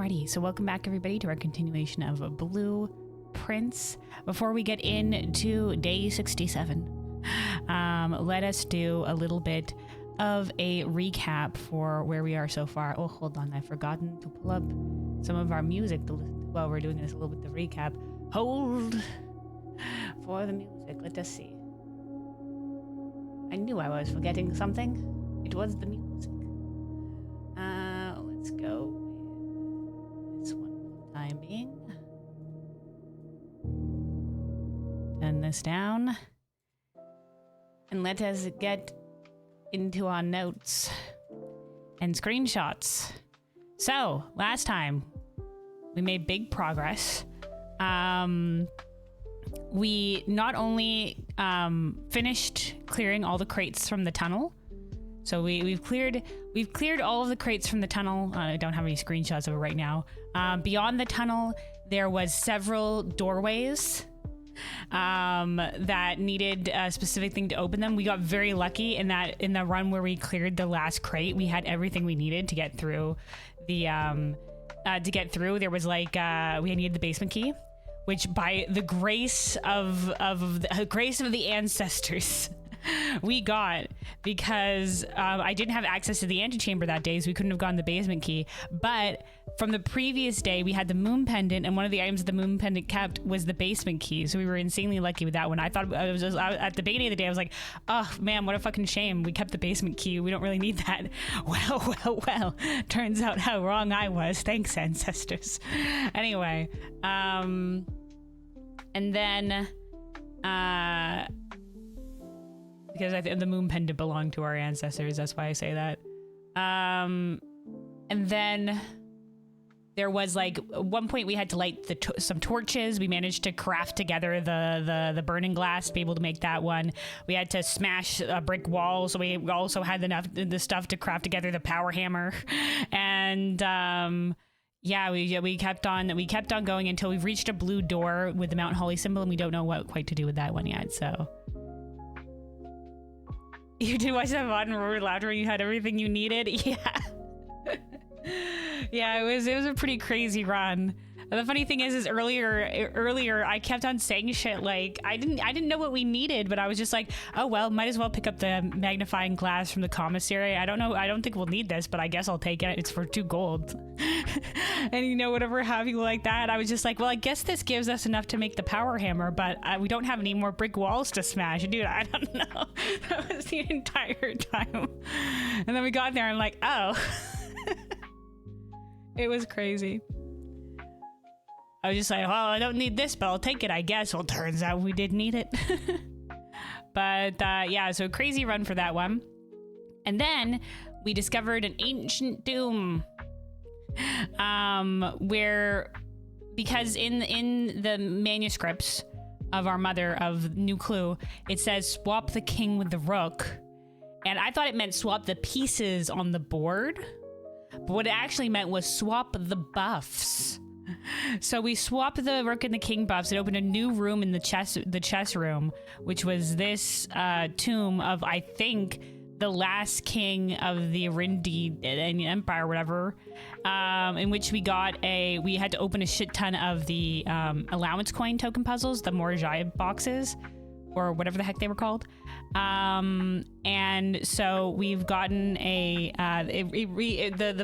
Alrighty, so welcome back everybody to our continuation of Blue Prince. Before we get into day 67, let us do a little bit of a recap for where we are so far. Oh, hold on, I've forgotten to pull up some of our music to listen to while we're doing this, a little bit of the recap. Hold for the music, let us see. I knew I was forgetting something. It was the music. Let's go with this one for the time being. Turn this down. And let us get into our notes and screenshots. So, last time, we made big progress. We not only finished clearing all the crates from the tunnel. So we've cleared all of the crates from the tunnel. I don't have any screenshots of it right now. Beyond the tunnel, there was several doorways that needed a specific thing to open them. We got very lucky in that in the run where we cleared the last crate, we had everything we needed to get through the there was like we needed the basement key, which by the grace of the ancestors we got, because I didn't have access to the antechamber that day, so we couldn't have gotten the basement key. But from the previous day, we had the moon pendant, and one of the items that the moon pendant kept was the basement key. So we were insanely lucky with that one. I thought at the beginning of the day, I was like, oh man, what a fucking shame. We kept the basement key. We don't really need that. Well. Turns out how wrong I was. Thanks, ancestors. Anyway, and then because I think the moon pendant belonged to our ancestors. That's why I say that. And then there was like at one point we had to light some torches. We managed to craft together the burning glass to be able to make that one. We had to smash a brick wall, so we also had the stuff to craft together the power hammer. And yeah, we kept on going until we've reached a blue door with the Mount Holly symbol, and we don't know what quite to do with that one yet. So. You did watch that VOD and roared laughter when you had everything you needed? Yeah. Yeah, it was a pretty crazy run. And the funny thing is earlier I kept on saying shit like I didn't know what we needed, but I was just like, oh well, might as well pick up the magnifying glass from the commissary. I don't think we'll need this, but I guess I'll take it. It's for 2 gold. And whatever have you like that. I was just like, well, I guess this gives us enough to make the power hammer, but we don't have any more brick walls to smash. Dude, I don't know. That was the entire time. And then we got there and I'm like, oh. It was crazy. I was just like, well, I don't need this, but I'll take it, I guess. Well, turns out we did need it. But yeah, so crazy run for that one. And then we discovered an ancient tomb. Because in the manuscripts of our mother of New Clue, it says swap the king with the rook. And I thought it meant swap the pieces on the board. But what it actually meant was swap the buffs. So we swapped the rook and the king buffs. It opened a new room in the chess room, which was this tomb of, I think, the last king of the Arindi Empire or whatever, in which we had to open a shit ton of the allowance coin token puzzles, the Morjai boxes, or whatever the heck they were called. And so we've gotten the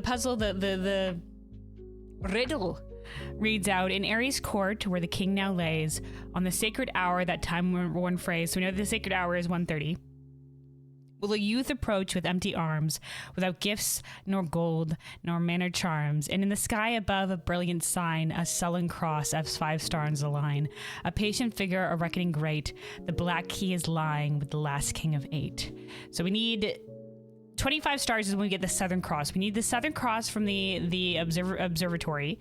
puzzle, the riddle reads out: in Ares' court, where the king now lays, on the sacred hour, that time-worn phrase, so we know the sacred hour is 1:30, will a youth approach with empty arms, without gifts, nor gold, nor manner charms, and in the sky above a brilliant sign, a sullen cross of 5 stars align, a patient figure, a reckoning great, the black key is lying with the last king of 8. So we need 25 stars is when we get the Southern Cross. We need the Southern Cross from the observatory.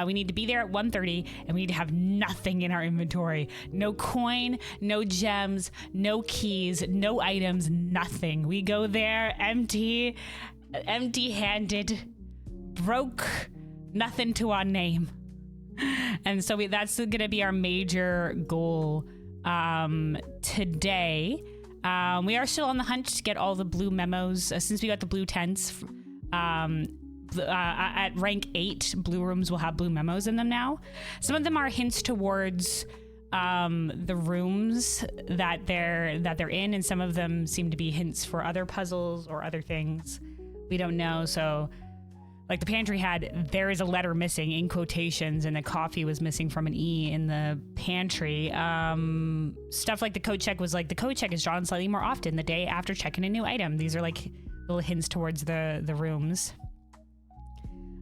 We need to be there at 1:30, and we need to have nothing in our inventory. No coin, no gems, no keys, no items, nothing. We go there empty-handed, broke, nothing to our name. And so that's going to be our major goal today. We are still on the hunt to get all the blue memos. Since we got the blue tents, at rank 8, blue rooms will have blue memos in them now. Some of them are hints towards the rooms that they're in, and some of them seem to be hints for other puzzles or other things. We don't know. So like the pantry had, there is a letter missing in quotations, and the coffee was missing from an E in the pantry. Stuff like the code check was like, the code check is drawn slightly more often the day after checking a new item. These are like little hints towards the rooms.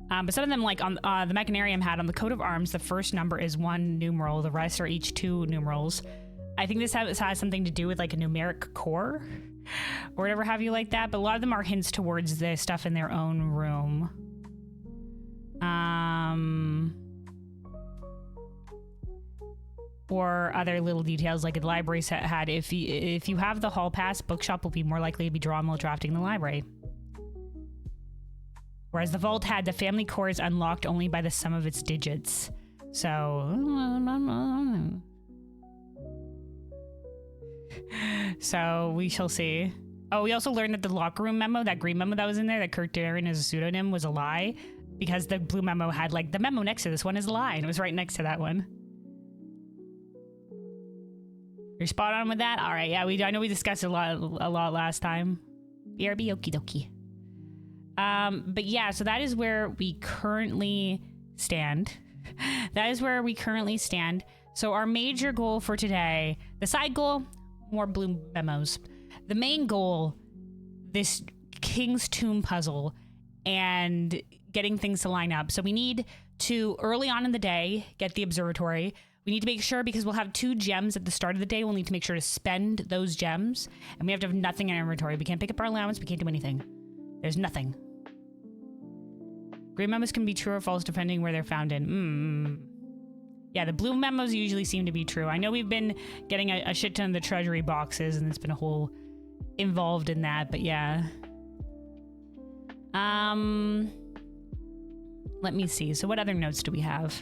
But some of them, like on the Mechanarium had on the coat of arms, the first number is 1 numeral. The rest are each 2 numerals. I think this has something to do with like a numeric core or whatever have you like that. But a lot of them are hints towards the stuff in their own room. Or other little details like the library set had, if you have the hall pass, bookshop will be more likely to be drawn while drafting the library. Whereas the vault had, the family core is unlocked only by the sum of its digits. So we shall see. Oh, we also learned that the locker room memo, that green memo that was in there, that Kirk Darren as a pseudonym, was a lie, because the blue memo had like, the memo next to this one is a lie, and it was right next to that one. You're spot on with that? All right, yeah, I know we discussed it a lot last time. BRB, okie dokie. But yeah, so that is where we currently stand. So our major goal for today, the side goal, more blue memos. The main goal, this King's Tomb puzzle and getting things to line up. So we need to, early on in the day, get the observatory. We need to make sure, because we'll have 2 gems at the start of the day, we'll need to make sure to spend those gems. And we have to have nothing in our inventory. We can't pick up our allowance. We can't do anything. There's nothing. Green memos can be true or false depending where they're found in. Yeah, the blue memos usually seem to be true. I know we've been getting a shit ton of the treasury boxes, and it's been a whole involved in that, but yeah. Let me see. So what other notes do we have?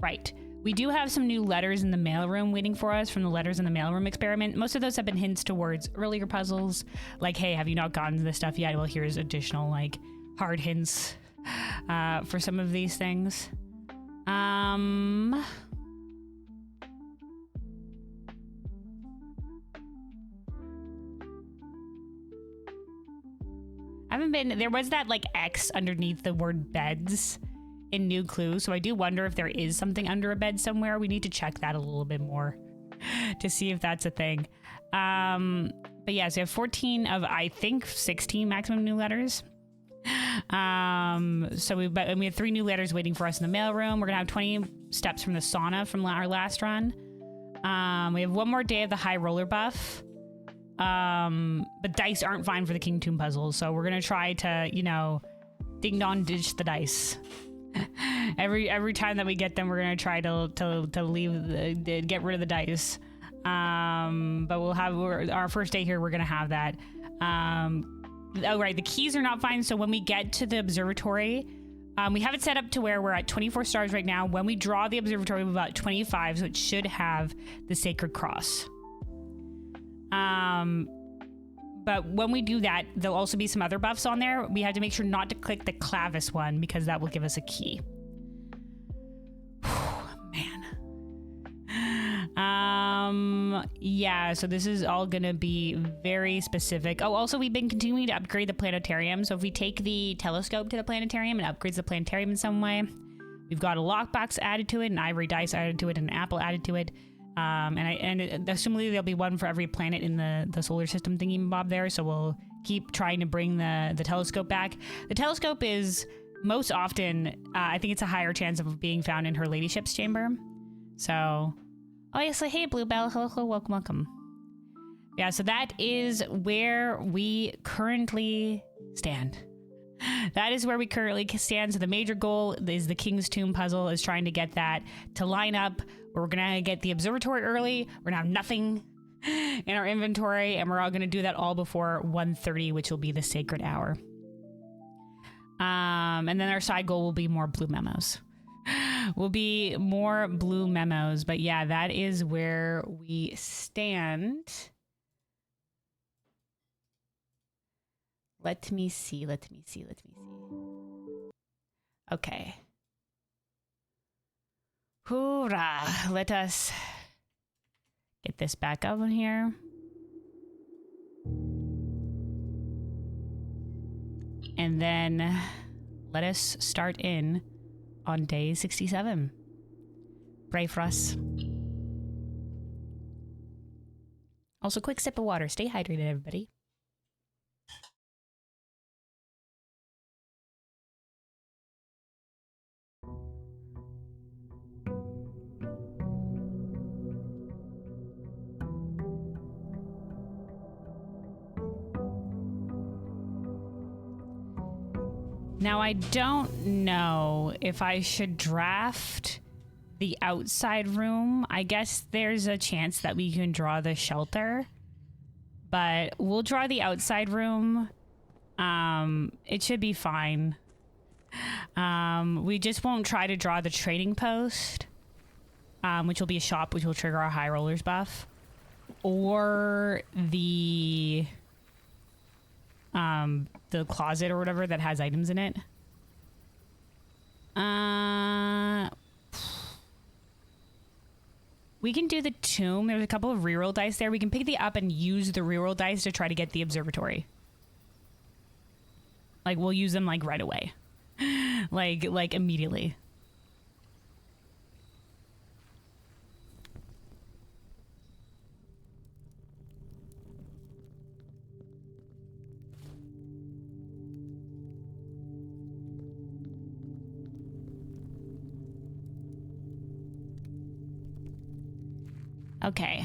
Right. We do have some new letters in the mailroom waiting for us from the letters in the mailroom experiment. Most of those have been hints towards earlier puzzles. Like, hey, have you not gotten to this stuff yet? Well, here's additional, like, hard hints for some of these things. There was that, like, X underneath the word beds in New Clue, so I do wonder if there is something under a bed somewhere. We need to check that a little bit more to see if that's a thing. But yeah, so we have 14 of, I think, 16 maximum new letters. So we have 3 new letters waiting for us in the mailroom. We're gonna have 20 steps from the sauna from our last run. We have 1 more day of the high roller buff. But dice aren't fine for the King Tomb puzzle, so we're gonna try to, you know, ding dong ditch the dice. Every time that we get them, we're gonna try to get rid of the dice. But we'll have our first day here. We're gonna have that. Oh right, the keys are not fine. So when we get to the observatory, we have it set up to where we're at 24 stars right now. When we draw the observatory, we're about 25, so it should have the sacred cross. But when we do that, there'll also be some other buffs on there. We have to make sure not to click the Clavis one, because that will give us a key. Man. Yeah, so this is all gonna be very specific. Oh, also we've been continuing to upgrade the planetarium. So if we take the telescope to the planetarium and upgrades the planetarium in some way, we've got a lockbox added to it, an ivory dice added to it, and an apple added to it. And assumably there'll be one for every planet in the solar system thingy bob there. So we'll keep trying to bring the telescope back. The telescope is most often, I think it's a higher chance of being found in her ladyship's chamber. So, oh yes, so hey Bluebell, hello, welcome. Yeah, so that is where we currently stand. That is where we currently stand. So the major goal is the King's Tomb puzzle, is trying to get that to line up. We're gonna get the observatory early. We're gonna have nothing in our inventory, and we're all gonna do that all before 1:30, which will be the sacred hour. And then our side goal will be more blue memos. But yeah, that is where we stand. Let me see. Okay. Hoorah. Let us get this back up in here. And then let us start in on day 67. Pray for us. Also, quick sip of water. Stay hydrated, everybody. Now, I don't know if I should draft the outside room. I guess there's a chance that we can draw the shelter, but we'll draw the outside room. It should be fine. We just won't try to draw the trading post, which will be a shop, which will trigger our high rollers buff, or the closet or whatever that has items in it. We can do the tomb. There's a couple of reroll dice there. We can pick the up and use the reroll dice to try to get the observatory. Like, we'll use them like right away. like immediately. Okay.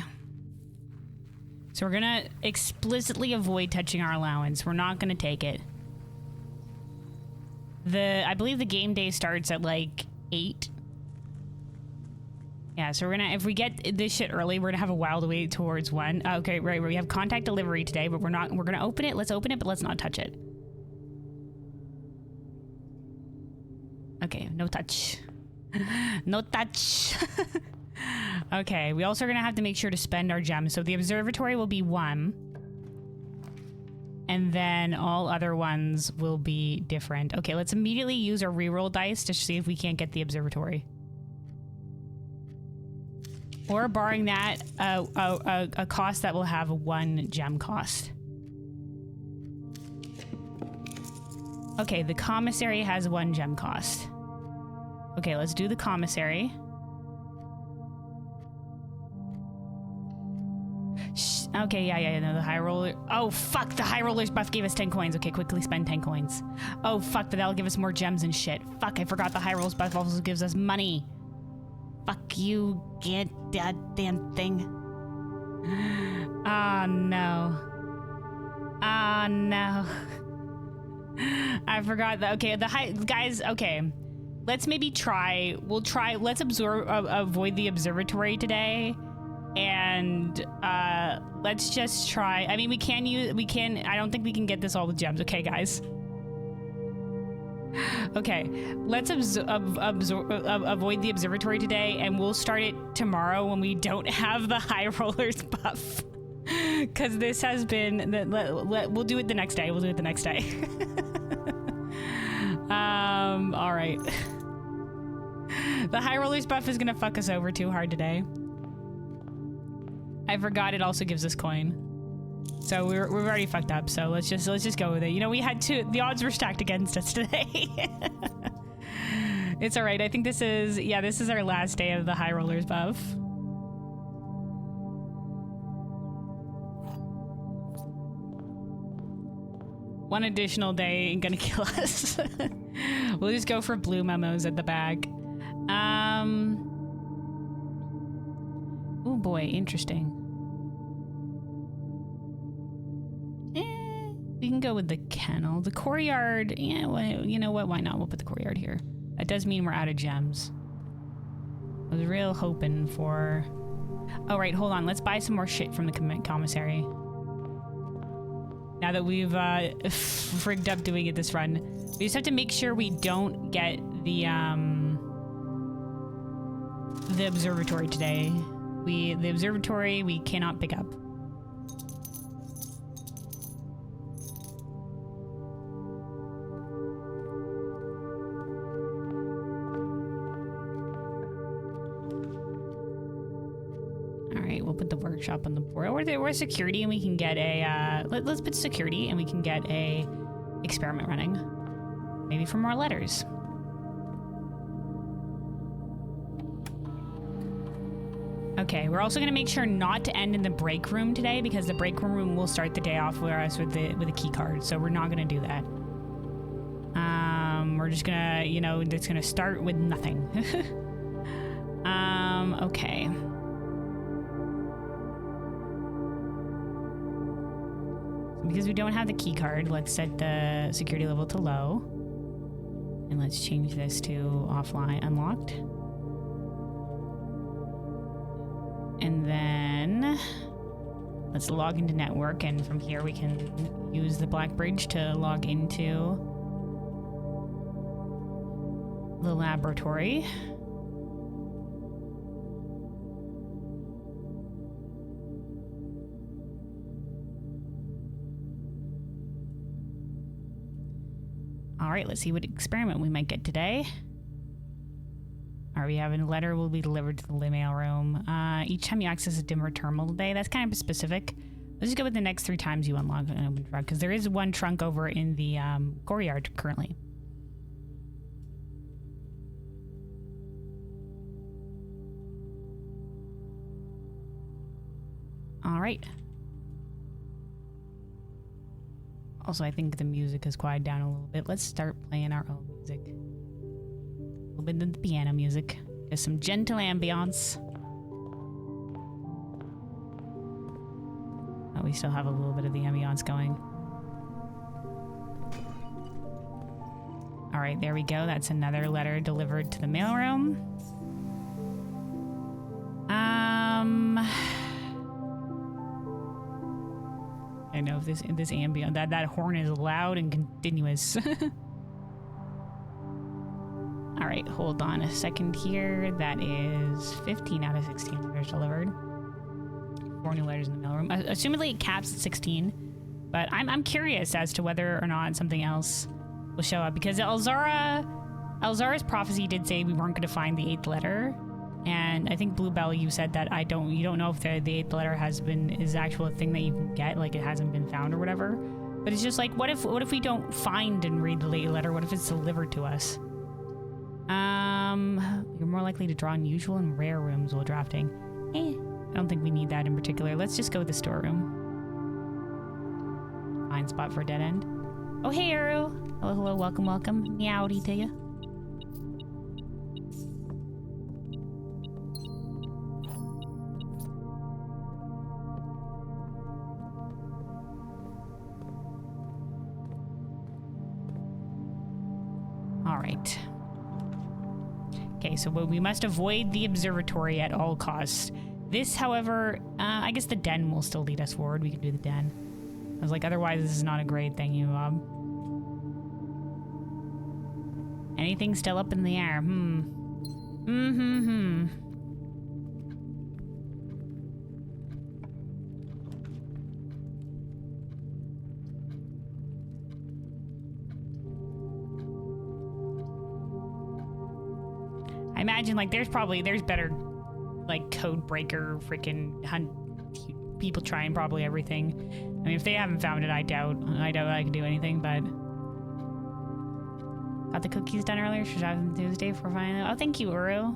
So we're gonna explicitly avoid touching our allowance. We're not gonna take it. I believe the game day starts at like 8. Yeah, so we're gonna, if we get this shit early, we're gonna have a while to wait towards 1. Okay, right, we have contact delivery today, but we're gonna open it. Let's open it, but let's not touch it. Okay, no touch. No touch. Okay, we also are gonna have to make sure to spend our gems. So the observatory will be 1. And then all other ones will be different. Okay, let's immediately use our reroll dice to see if we can't get the observatory. Or barring that, a cost that will have 1 gem cost. Okay, the commissary has 1 gem cost. Okay, let's do the commissary. Okay, yeah, no, the high roller. Oh, fuck, the high rollers buff gave us 10 coins. Okay, quickly spend 10 coins. Oh, fuck, but that'll give us more gems and shit. Fuck, I forgot the high rollers buff also gives us money. Fuck you, get that damn thing. Oh, no. Oh, no. I forgot that. Okay, guys, okay. Let's maybe try. Let's avoid the observatory today. And let's just try. I mean, I don't think we can get this all with gems. Okay, guys. Okay, let's avoid the observatory today, and we'll start it tomorrow when we don't have the high rollers buff. Because this has been, we'll do it the next day. We'll do it the next day. All right. The high rollers buff is gonna fuck us over too hard today. I forgot it also gives us coin. So we've already fucked up, so let's just go with it. You know, the odds were stacked against us today. It's all right. I think this is our last day of the high rollers buff. One additional day ain't gonna kill us. We'll just go for blue memos at the back. Oh boy, interesting. We can go with the kennel. The courtyard, yeah, well, you know what? Why not? We'll put the courtyard here. That does mean we're out of gems. I was real hoping for... Oh, right, hold on. Let's buy some more shit from the commissary. Now that we've frigged up doing it this run. We just have to make sure we don't get the observatory today. The observatory we cannot pick up. workshop on the board. Or security, and we can get a... let's put security, and we can get a experiment running. Maybe for more letters. Okay, we're also going to make sure not to end in the break room today, because the break room will start the day off with us with a key card, so we're not going to do that. We're just gonna, you know, it's gonna start with nothing. Okay. So because we don't have the key card, let's set the security level to low. And let's change this to offline unlocked. And then let's log into network, and from here we can use the Black Bridge to log into the laboratory. All right, let's see what experiment we might get today. All right, we have a letter will be delivered to the mail room. Each time you access a dimmer terminal today, that's kind of specific. Let's just go with the next 3 times you unlock an open trunk, because there is one trunk over in the courtyard currently. All right. Also, I think the music has quieted down a little bit. Let's start playing our own music. A little bit of the piano music. Just some gentle ambiance. Oh, we still have a little bit of the ambiance going. All right, there we go. That's another letter delivered to the mailroom. I know if this ambient that horn is loud and continuous. All right, hold on a second here. That is 15 out of 16 letters delivered. 4 new letters in the mailroom. Assumedly it caps at 16, but I'm curious as to whether or not something else will show up, because Elzara's prophecy did say we weren't going to find the 8th letter. And I think Bluebell, you said that you don't know if the 8th letter is actual a thing that you can get, like it hasn't been found or whatever. But it's just like, what if we don't find and read the 8th letter? What if it's delivered to us? You're more likely to draw unusual and rare rooms while drafting. I don't think we need that in particular. Let's just go with the storeroom. Fine spot for a dead end. Oh, hey, Aru. Hello, hello, welcome, welcome. Meowdy to you. All right. Okay, so we must avoid the observatory at all costs. This, however, I guess the den will still lead us forward. We can do the den. I was like, otherwise this is not a great thing, you Anything still up in the air? I imagine like there's better like code breaker freaking hunt people trying probably everything. I mean, if they haven't found it, I doubt I can do anything, but got the cookies done earlier. Should I have them Tuesday for finding them? Oh, thank you, Uru.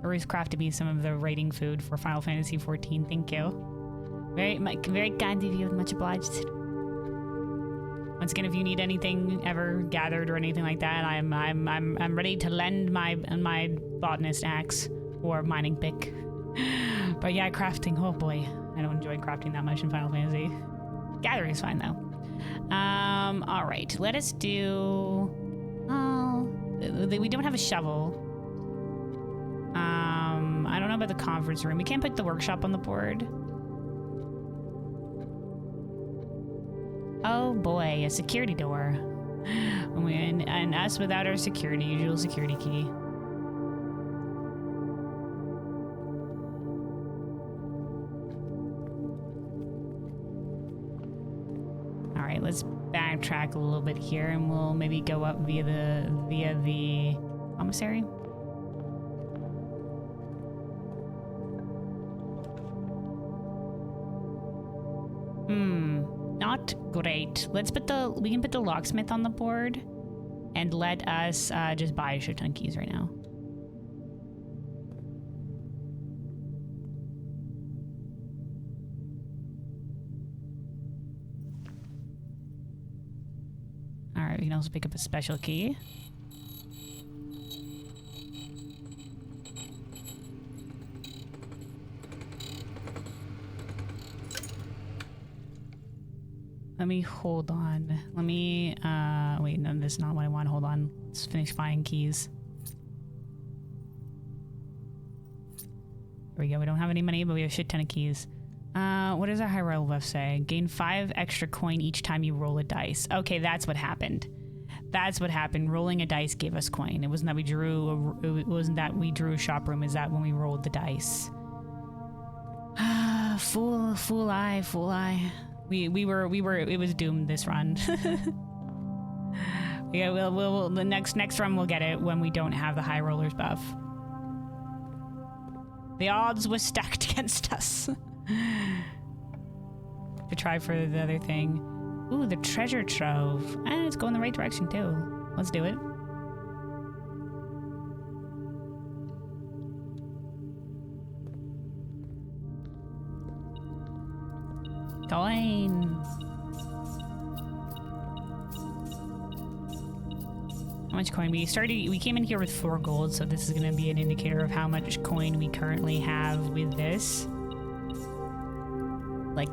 Uru's crafted me some of the rating food for Final Fantasy XIV. Thank you. Very kind of you. Much obliged. Once again, if you need anything ever gathered or anything like that, I'm ready to lend my botanist axe or mining pick. But yeah, crafting. Oh boy, I don't enjoy crafting that much in Final Fantasy. Gathering is fine though. All right, let us do. We don't have a shovel. I don't know about the conference room. We can't put the workshop on the board. Oh boy, a security door. And us without our usual security key. Alright, let's backtrack a little bit here and we'll maybe go up via the commissary. Not great. We can put the locksmith on the board and let us just buy a shit ton of keys right now. All right, we can also pick up a special key. Let me hold on. Let me, wait, no, this is not what I want. Hold on. Let's finish finding keys. There we go. We don't have any money, but we have a shit ton of keys. What does our high roll buff say? Gain 5 extra coin each time you roll a dice. Okay, that's what happened. That's what happened. Rolling a dice gave us coin. It wasn't that we drew a shop room. Is that when we rolled the dice? Fool eye. We were it was doomed this run. Yeah, we'll the next run we'll get it when we don't have the high rollers buff. The odds were stacked against us. To try for the other thing. Ooh, the treasure trove. And it's going the right direction too. Let's do it. Coin. How much coin we came in here with 4 gold, so this is going to be an indicator of how much coin we currently have with this. Like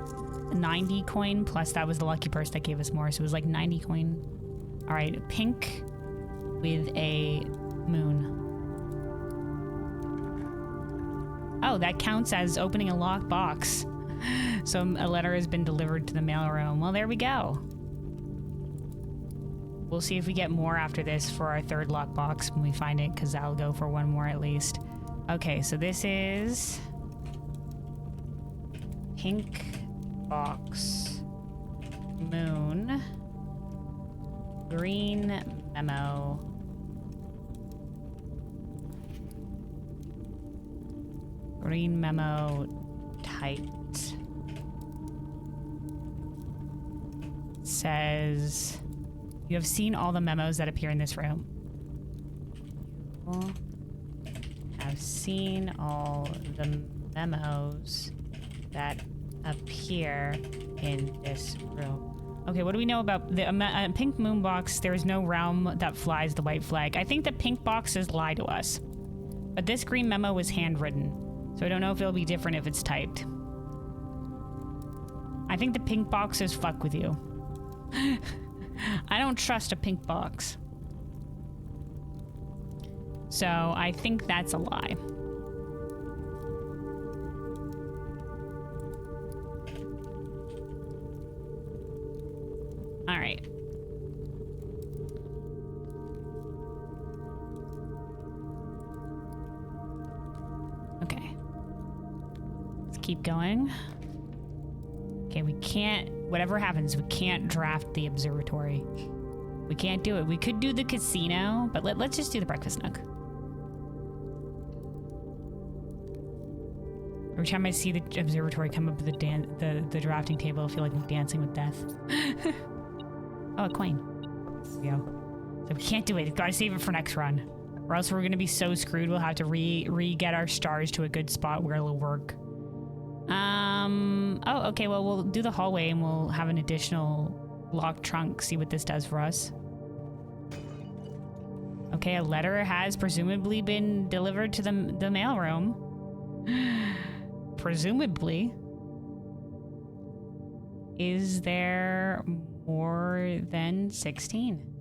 90 coin, plus that was the lucky purse that gave us more, so it was like 90 coin. All right, pink with a moon. Oh, that counts as opening a locked box. So a letter has been delivered to the mailroom. Well, there we go. We'll see if we get more after this for our 3rd lockbox when we find it, because that'll go for 1 more at least. Okay, so this is pink box, moon, green memo, green memo typed. Says, you have seen all the memos that appear in this room. You have seen all the memos that appear in this room. Okay, what do we know about the pink moon box? There is no realm that flies the white flag. I think the pink boxes lie to us. But this green memo was handwritten, so I don't know if it'll be different if it's typed. I think the pink boxes fuck with you. I don't trust a pink box. So I think that's a lie. All right. Okay. Let's keep going. Okay, we can't, whatever happens, we can't draft the observatory. We can't do it. We could do the casino, but let's just do the breakfast nook. Every time I see the observatory come up with the drafting table, I feel like I'm dancing with death. Oh, a coin. There we go. So we can't do it. We've got to save it for next run. Or else we're going to be so screwed, we'll have to re-get our stars to a good spot where it'll work. Oh, okay, well, we'll do the hallway and we'll have an additional locked trunk, see what this does for us. Okay, a letter has presumably been delivered to the mailroom. Presumably. Is there more than 16?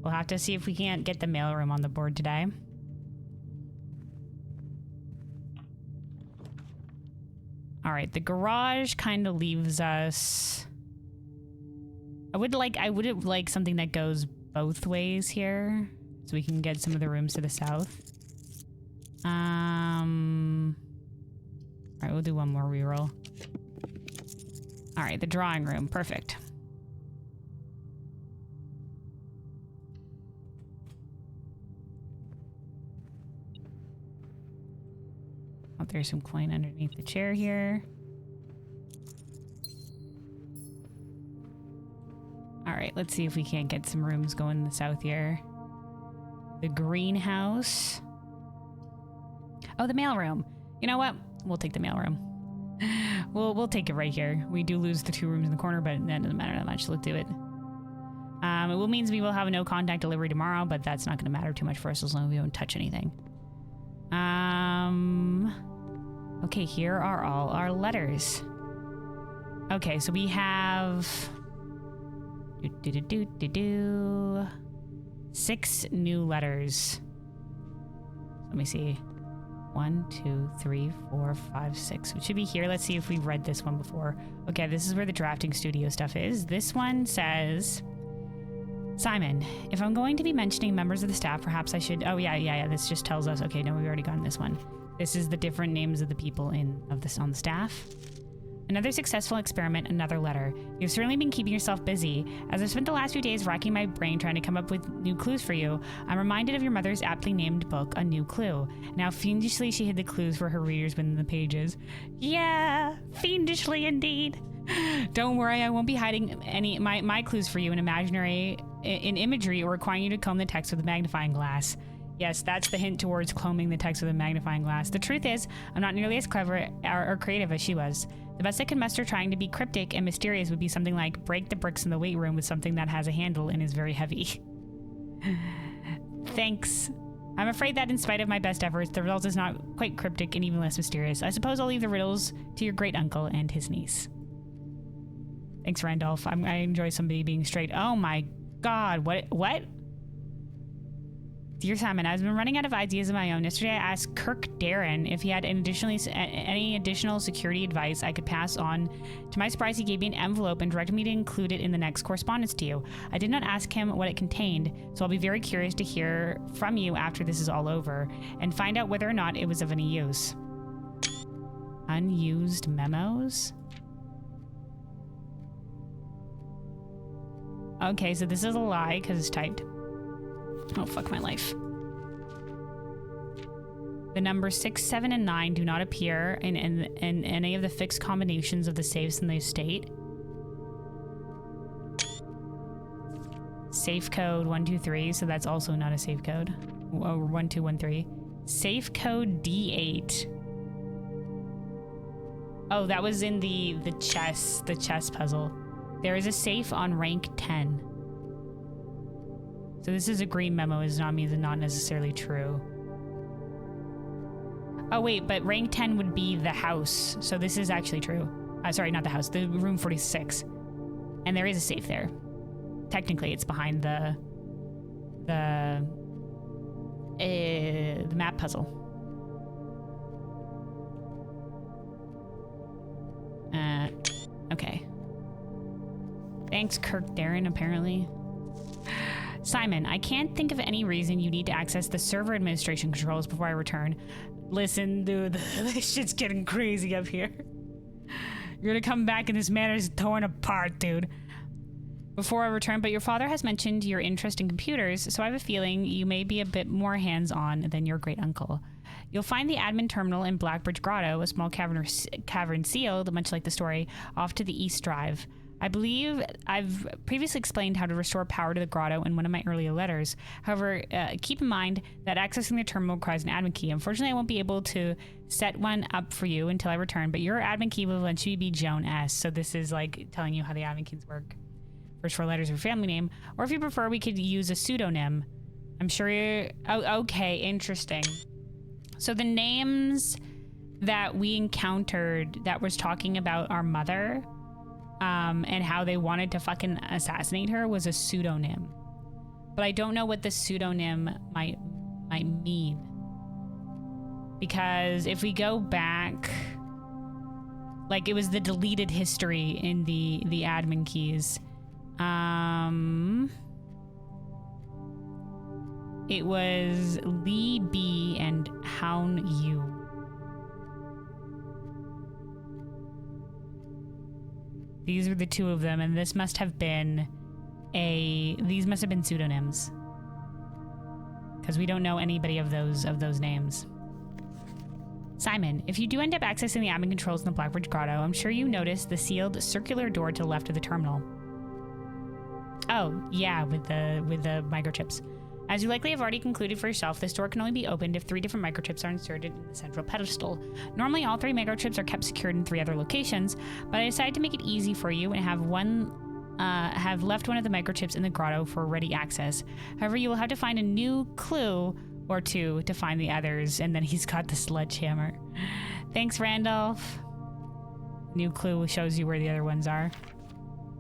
We'll have to see if we can't get the mailroom on the board today. All right, the garage kind of leaves us. I would like something that goes both ways here, so we can get some of the rooms to the south. All right, we'll do one more reroll. All right, the drawing room, perfect. Oh, there's some coin underneath the chair here. All right, let's see if we can't get some rooms going in the south here. The greenhouse. Oh, the mailroom. You know what? We'll take the mailroom. We'll take it right here. We do lose the 2 rooms in the corner, but that doesn't matter that much. So let's do it. It will means we will have a no contact delivery tomorrow, but that's not going to matter too much for us as long as we don't touch anything. Okay, here are all our letters. Okay, so we have 6 new letters. Let me see. 1, 2, 3, 4, 5, 6. It should be here. Let's see if we read this one before. Okay, this is where the drafting studio stuff is. This one says, Simon, if I'm going to be mentioning members of the staff, perhaps I should... Oh, yeah. This just tells us... Okay, no, we've already gotten this one. This is the different names of the people on the staff. Another successful experiment, another letter. You've certainly been keeping yourself busy. As I've spent the last few days racking my brain trying to come up with new clues for you, I'm reminded of your mother's aptly named book, A New Clue. Now, fiendishly, she hid the clues for her readers within the pages. Yeah, fiendishly indeed. Don't worry, I won't be hiding any my clues for you in imagery or requiring you to comb the text with a magnifying glass. Yes, that's the hint towards combing the text with a magnifying glass. The truth is, I'm not nearly as clever or creative as she was. The best I could muster trying to be cryptic and mysterious would be something like break the bricks in the weight room with something that has a handle and is very heavy. Thanks. I'm afraid that in spite of my best efforts, the result is not quite cryptic and even less mysterious. I suppose I'll leave the riddles to your great uncle and his niece. Thanks, Randolph. I enjoy somebody being straight. Oh my God, what? Dear Simon, I've been running out of ideas of my own. Yesterday I asked Kirk Darren if he had any additional security advice I could pass on. To my surprise, he gave me an envelope and directed me to include it in the next correspondence to you. I did not ask him what it contained, so I'll be very curious to hear from you after this is all over and find out whether or not it was of any use. Unused memos? Okay, so this is a lie because it's typed. Oh, fuck my life. The numbers 6, 7, and 9 do not appear in any of the fixed combinations of the safes in the estate. Safe code 123, so that's also not a safe code. Or 1213. Safe code D8. Oh, that was in the chess puzzle. There is a safe on rank 10. So this is a green memo, is not means not necessarily true. Oh wait, but rank 10 would be the house. So this is actually true. Sorry, not the house, the room 46. And there is a safe there. Technically, it's behind the map puzzle. Okay. Thanks, Kirk Darren, apparently. Simon, I can't think of any reason you need to access the server administration controls before I return. Listen, dude, this shit's getting crazy up here. You're gonna come back and this matter's torn apart, dude. Before I return, but your father has mentioned your interest in computers, so I have a feeling you may be a bit more hands-on than your great uncle. You'll find the admin terminal in Blackbridge Grotto, a small cavern sealed, much like the story, off to the east drive. I believe I've previously explained how to restore power to the grotto in one of my earlier letters. However, keep in mind that accessing the terminal requires an admin key. Unfortunately, I won't be able to set one up for you until I return, but your admin key will eventually be Joan S. So this is like telling you how the admin keys work. First 4 letters of your family name, or if you prefer, we could use a pseudonym. I'm sure you're... Oh, okay, interesting. So the names that we encountered that was talking about our mother... and how they wanted to fucking assassinate her was a pseudonym. But I don't know what the pseudonym might mean. Because if we go back, like it was the deleted history in the admin keys. It was Lee B and Houn U. These are the 2 of them, and this must have been these must have been pseudonyms. Because we don't know anybody of those names. Simon, if you do end up accessing the admin controls in the Blackbridge Grotto, I'm sure you noticed the sealed circular door to the left of the terminal. Oh, yeah, with the microchips. As you likely have already concluded for yourself, this door can only be opened if 3 different microchips are inserted in the central pedestal. Normally, all 3 microchips are kept secured in 3 other locations, but I decided to make it easy for you and have left one of the microchips in the grotto for ready access. However, you will have to find a new clue or 2 to find the others, and then he's got the sledgehammer. Thanks, Randolph. New clue shows you where the other ones are.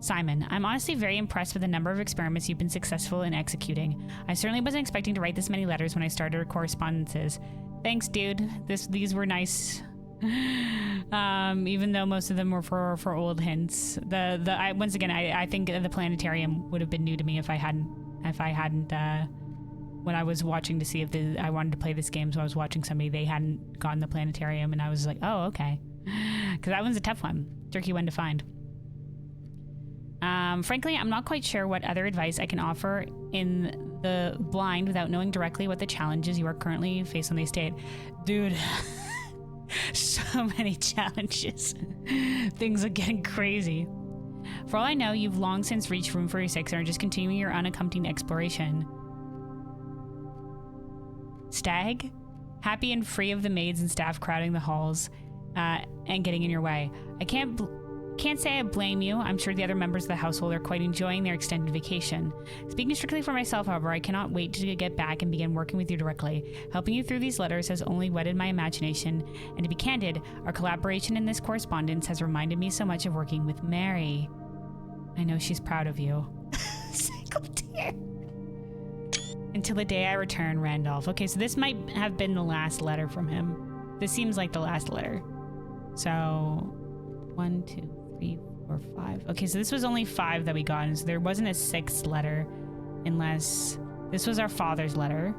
Simon, I'm honestly very impressed with the number of experiments you've been successful in executing. I certainly wasn't expecting to write this many letters when I started our correspondences. Thanks, dude. These were nice. Even though most of them were for old hints. Once again, I think the planetarium would have been new to me if I hadn't when I was watching to see if I wanted to play this game, so I was watching somebody, they hadn't gotten the planetarium, and I was like, oh, okay. Because that one's a tough one. Tricky one to find. Frankly, I'm not quite sure what other advice I can offer in the blind without knowing directly what the challenges you are currently facing on the estate. Dude, so many challenges. Things are getting crazy. For all I know, you've long since reached room 46 and are just continuing your unaccompanied exploration. Stag? Happy and free of the maids and staff crowding the halls and getting in your way. I can't say I blame you. I'm sure the other members of the household are quite enjoying their extended vacation. Speaking strictly for myself, however, I cannot wait to get back and begin working with you directly. Helping you through these letters has only whetted my imagination, and to be candid, our collaboration in this correspondence has reminded me so much of working with Mary. I know she's proud of you. Single tear. Until the day I return, Randolph. Okay, so this might have been the last letter from him. This seems like the last letter. So, 1, 2, 3, 4, 5. Okay, so this was only 5 that we got, and so there wasn't a 6th letter unless this was our father's letter.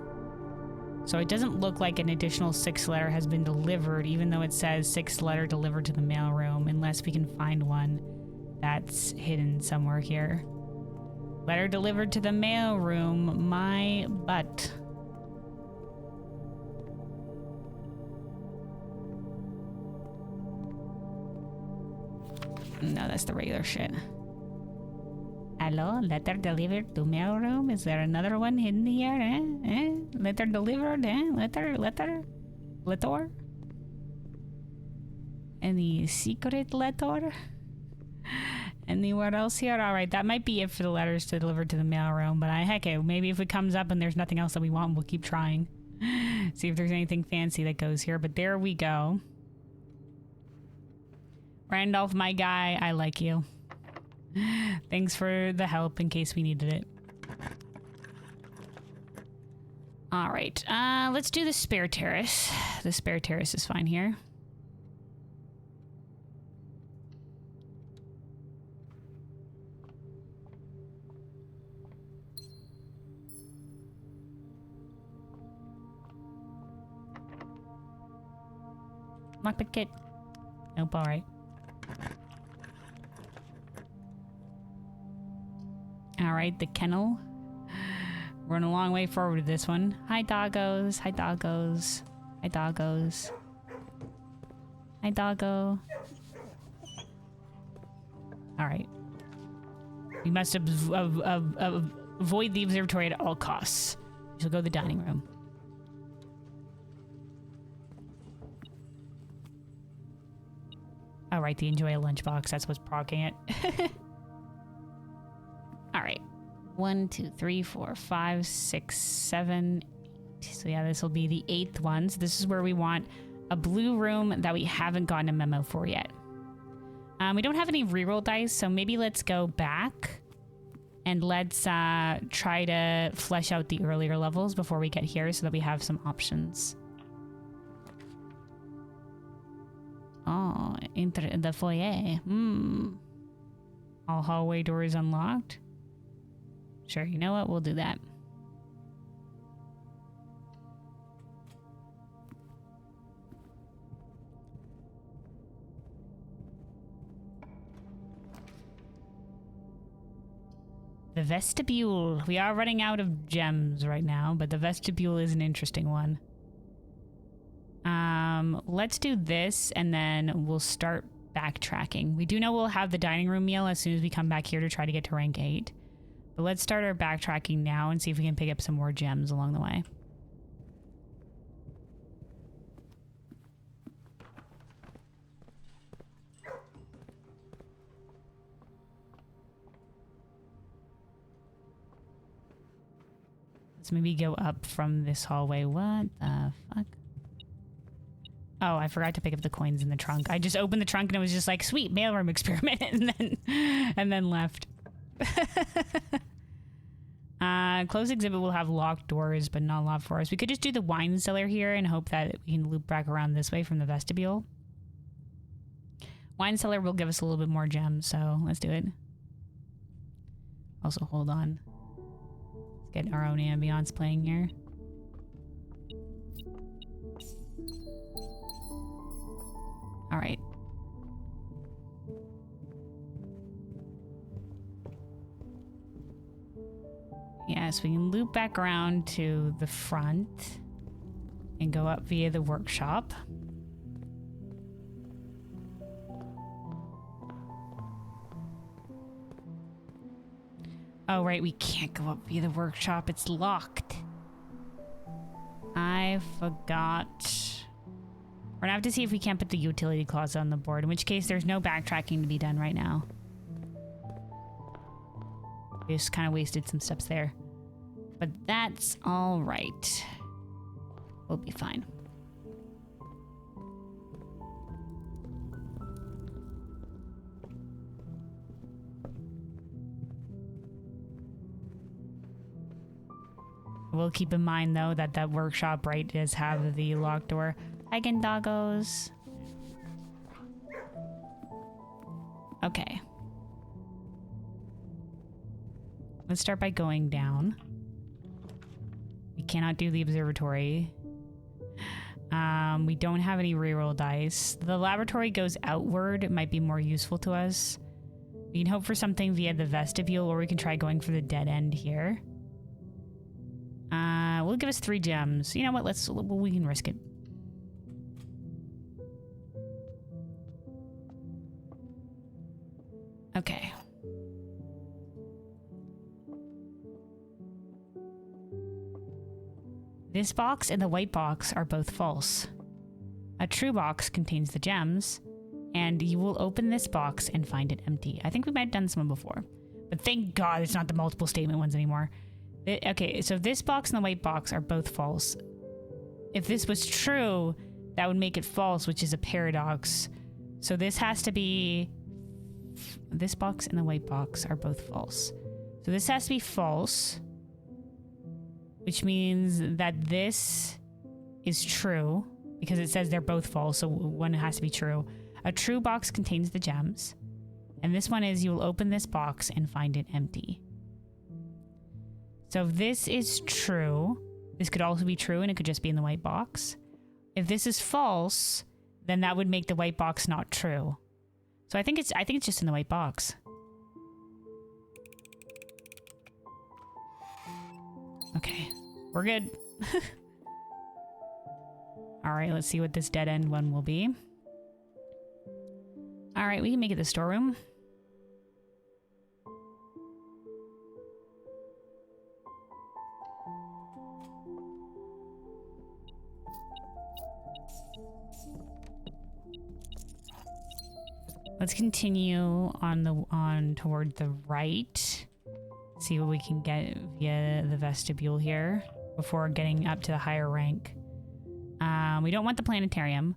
So it doesn't look like an additional 6th letter has been delivered, even though it says 6th letter delivered to the mailroom, unless we can find one that's hidden somewhere here. Letter delivered to the mailroom, my butt. No, that's the regular shit. Hello, letter delivered to mailroom. Is there another one hidden here? Letter delivered, letter? Any secret letter? Anywhere else here? All right, that might be it for the letters to deliver to the mailroom, but heck it, maybe if it comes up and there's nothing else that we want, we'll keep trying. See if there's anything fancy that goes here, but there we go. Randolph, my guy, I like you. Thanks for the help in case we needed it. All right, let's do the spare terrace. The spare terrace is fine here. Lockpick kit. Nope, all right. All right, the kennel. We're in a long way forward with this one. Hi, doggos. Hi, doggos. Hi, doggos. Hi, doggo. All right. We must avoid the observatory at all costs. We shall go to the dining room. All right, the enjoy a lunchbox. That's what's proccing it. All right. 1, 2, 3, 4, 5, 6, 7, 8. So yeah, this will be the 8th one. So this is where we want a blue room that we haven't gotten a memo for yet. We don't have any reroll dice, so maybe let's go back and let's try to flesh out the earlier levels before we get here so that we have some options. Oh, enter the foyer. All hallway doors unlocked. Sure, you know what? We'll do that. The vestibule. We are running out of gems right now, but the vestibule is an interesting one. Let's do this, and then we'll start backtracking. We do know we'll have the dining room meal as soon as we come back here to try to get to rank 8. But let's start our backtracking now and see if we can pick up some more gems along the way. Let's maybe go up from this hallway. What the fuck? Oh, I forgot to pick up the coins in the trunk. I just opened the trunk and it was just like, sweet, mailroom experiment, and then left. Closed exhibit will have locked doors, but not locked for us. We could just do the wine cellar here and hope that we can loop back around this way from the vestibule. Wine cellar will give us a little bit more gems, so let's do it. Also, hold on. Let's get our own ambiance playing here. All right. Yeah, so we can loop back around to the front and go up via the workshop. Oh, right, we can't go up via the workshop. It's locked. I forgot. We're gonna have to see if we can't put the utility closet on the board, in which case there's no backtracking to be done right now. We just kind of wasted some steps there. But that's all right. We'll be fine. We'll keep in mind, though, that that workshop, right, does have the locked door. Again, doggos. Okay. Let's start by going down. We cannot do the observatory. We don't have any reroll dice. The laboratory goes outward. It might be more useful to us. We can hope for something via the vestibule, or we can try going for the dead end here. Will give us 3 gems. You know what? We can risk it. Okay. This box and the white box are both false. A true box contains the gems, and you will open this box and find it empty. I think we might have done this one before, but thank God it's not the multiple statement ones anymore. Okay, so this box and the white box are both false. If this was true, that would make it false, which is a paradox. So this has to be... This box and the white box are both false. So this has to be false, which means that this is true, because it says they're both false, so one has to be true. A true box contains the gems, and this one is you will open this box and find it empty. So if this is true, this could also be true, and it could just be in the white box. If this is false, then that would make the white box not true. So I think it's just in the white box. Okay, we're good. All right, let's see what this dead end one will be. All right, we can make it the storeroom. Let's continue on toward the right. See what we can get via the vestibule here before getting up to the higher rank. We don't want the planetarium.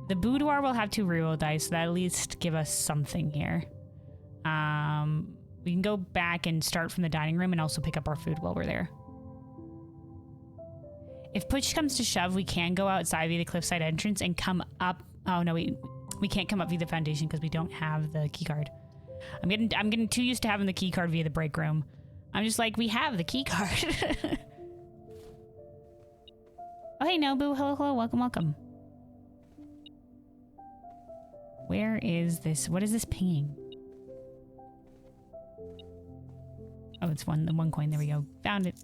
The boudoir will have 2 reroll dice, so that at least give us something here. We can go back and start from the dining room and also pick up our food while we're there. If push comes to shove, we can go outside via the cliffside entrance and come up. Oh no, we can't come up via the foundation because we don't have the key card. I'm getting too used to having the key card via the break room. I'm just like, we have the key card. Oh, hey, Nobu. Hello, hello. Welcome, welcome. Where is this? What is this pinging? Oh, it's the one coin. There we go. Found it.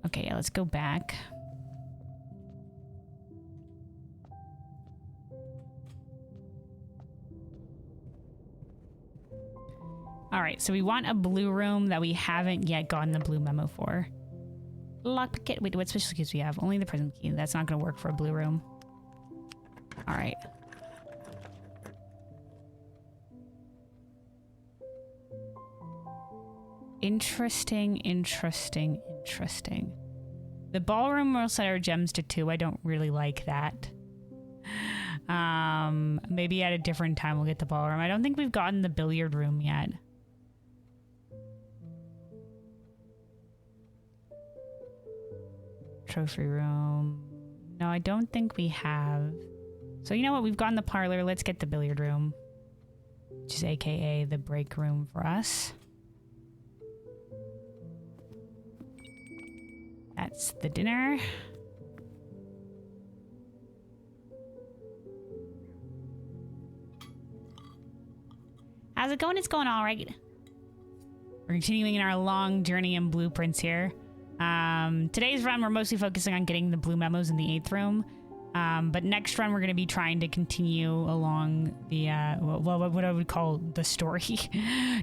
Okay, yeah, let's go back. All right, so we want a blue room that we haven't yet gotten the blue memo for. Lockpick. Wait, what special keys do we have? Only the prism key. That's not going to work for a blue room. All right. Interesting, interesting, interesting. The ballroom will set our gems to 2. I don't really like that. Maybe at a different time we'll get the ballroom. I don't think we've gotten the billiard room yet. Trophy room. No, I don't think we have. So you know what? We've gotten the parlor. Let's get the billiard room, which is AKA the break room for us. That's the dinner. How's it going? It's going all right. We're continuing in our long journey in blueprints here. Today's run, we're mostly focusing on getting the blue memos in the 8th room. But next run, we're going to be trying to continue along the, what I would call the story.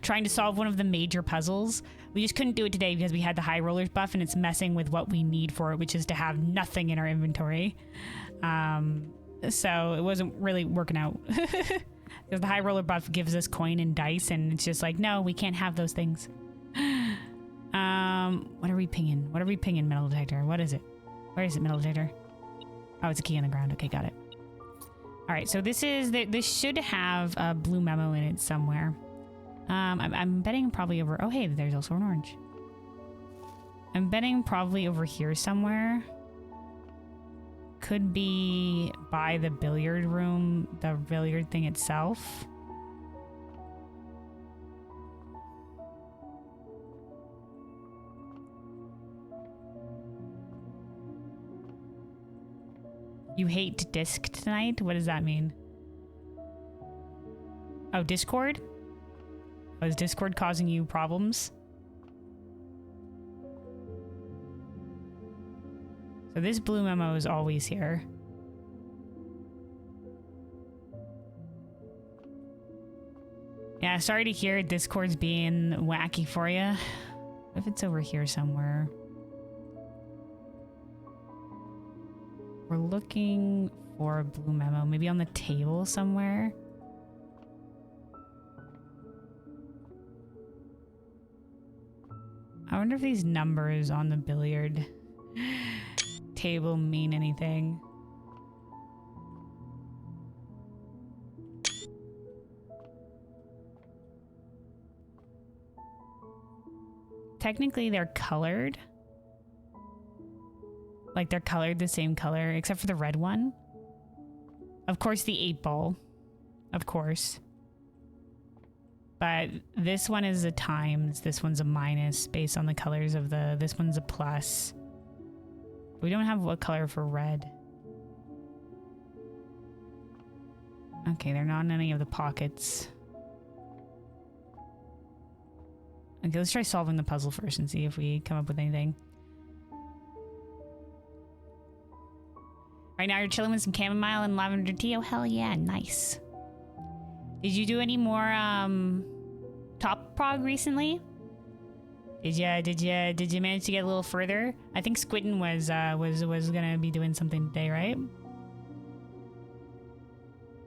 Trying to solve one of the major puzzles. We just couldn't do it today because we had the high rollers buff and it's messing with what we need for it, which is to have nothing in our inventory. So it wasn't really working out. Because the high roller buff gives us coin and dice and it's just like, no, we can't have those things. What are we pinging? What are we pinging, metal detector? What is it? Where is it, metal detector? Oh, it's a key on the ground. Okay, got it. All right, so this should have a blue memo in it somewhere. I'm betting probably over... Oh, hey, there's also an orange. I'm betting probably over here somewhere. Could be by the billiard room, the billiard thing itself. You hate disc tonight? What does that mean? Oh, Discord? Oh, is Discord causing you problems? So this blue memo is always here. Yeah, sorry to hear Discord's being wacky for you. If it's over here somewhere. We're looking for a blue memo. Maybe on the table somewhere. I wonder if these numbers on the billiard table mean anything. Technically, they're colored. Like they're colored the same color, except for the red one. Of course, the 8-ball. Of course. But this one is a times, this one's a minus based on the colors of the... This one's a plus. We don't have what color for red. Okay, they're not in any of the pockets. Okay, let's try solving the puzzle first and see if we come up with anything. Right now you're chilling with some chamomile and lavender tea. Oh, hell yeah, nice. Did you do any more top prog recently? Did you manage to get a little further? I think Squidden was gonna be doing something today, right?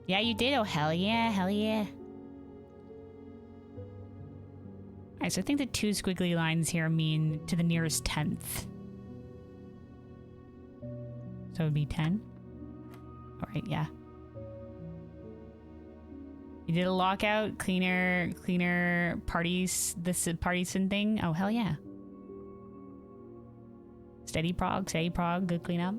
Yeah, you did. Oh, hell yeah, hell yeah. Alright, so I think the 2 squiggly lines here mean to the nearest 10th. So it would be 10. Alright, yeah. You did a lockout, cleaner parties, this partisan thing. Oh, hell yeah. Steady prog, good cleanup.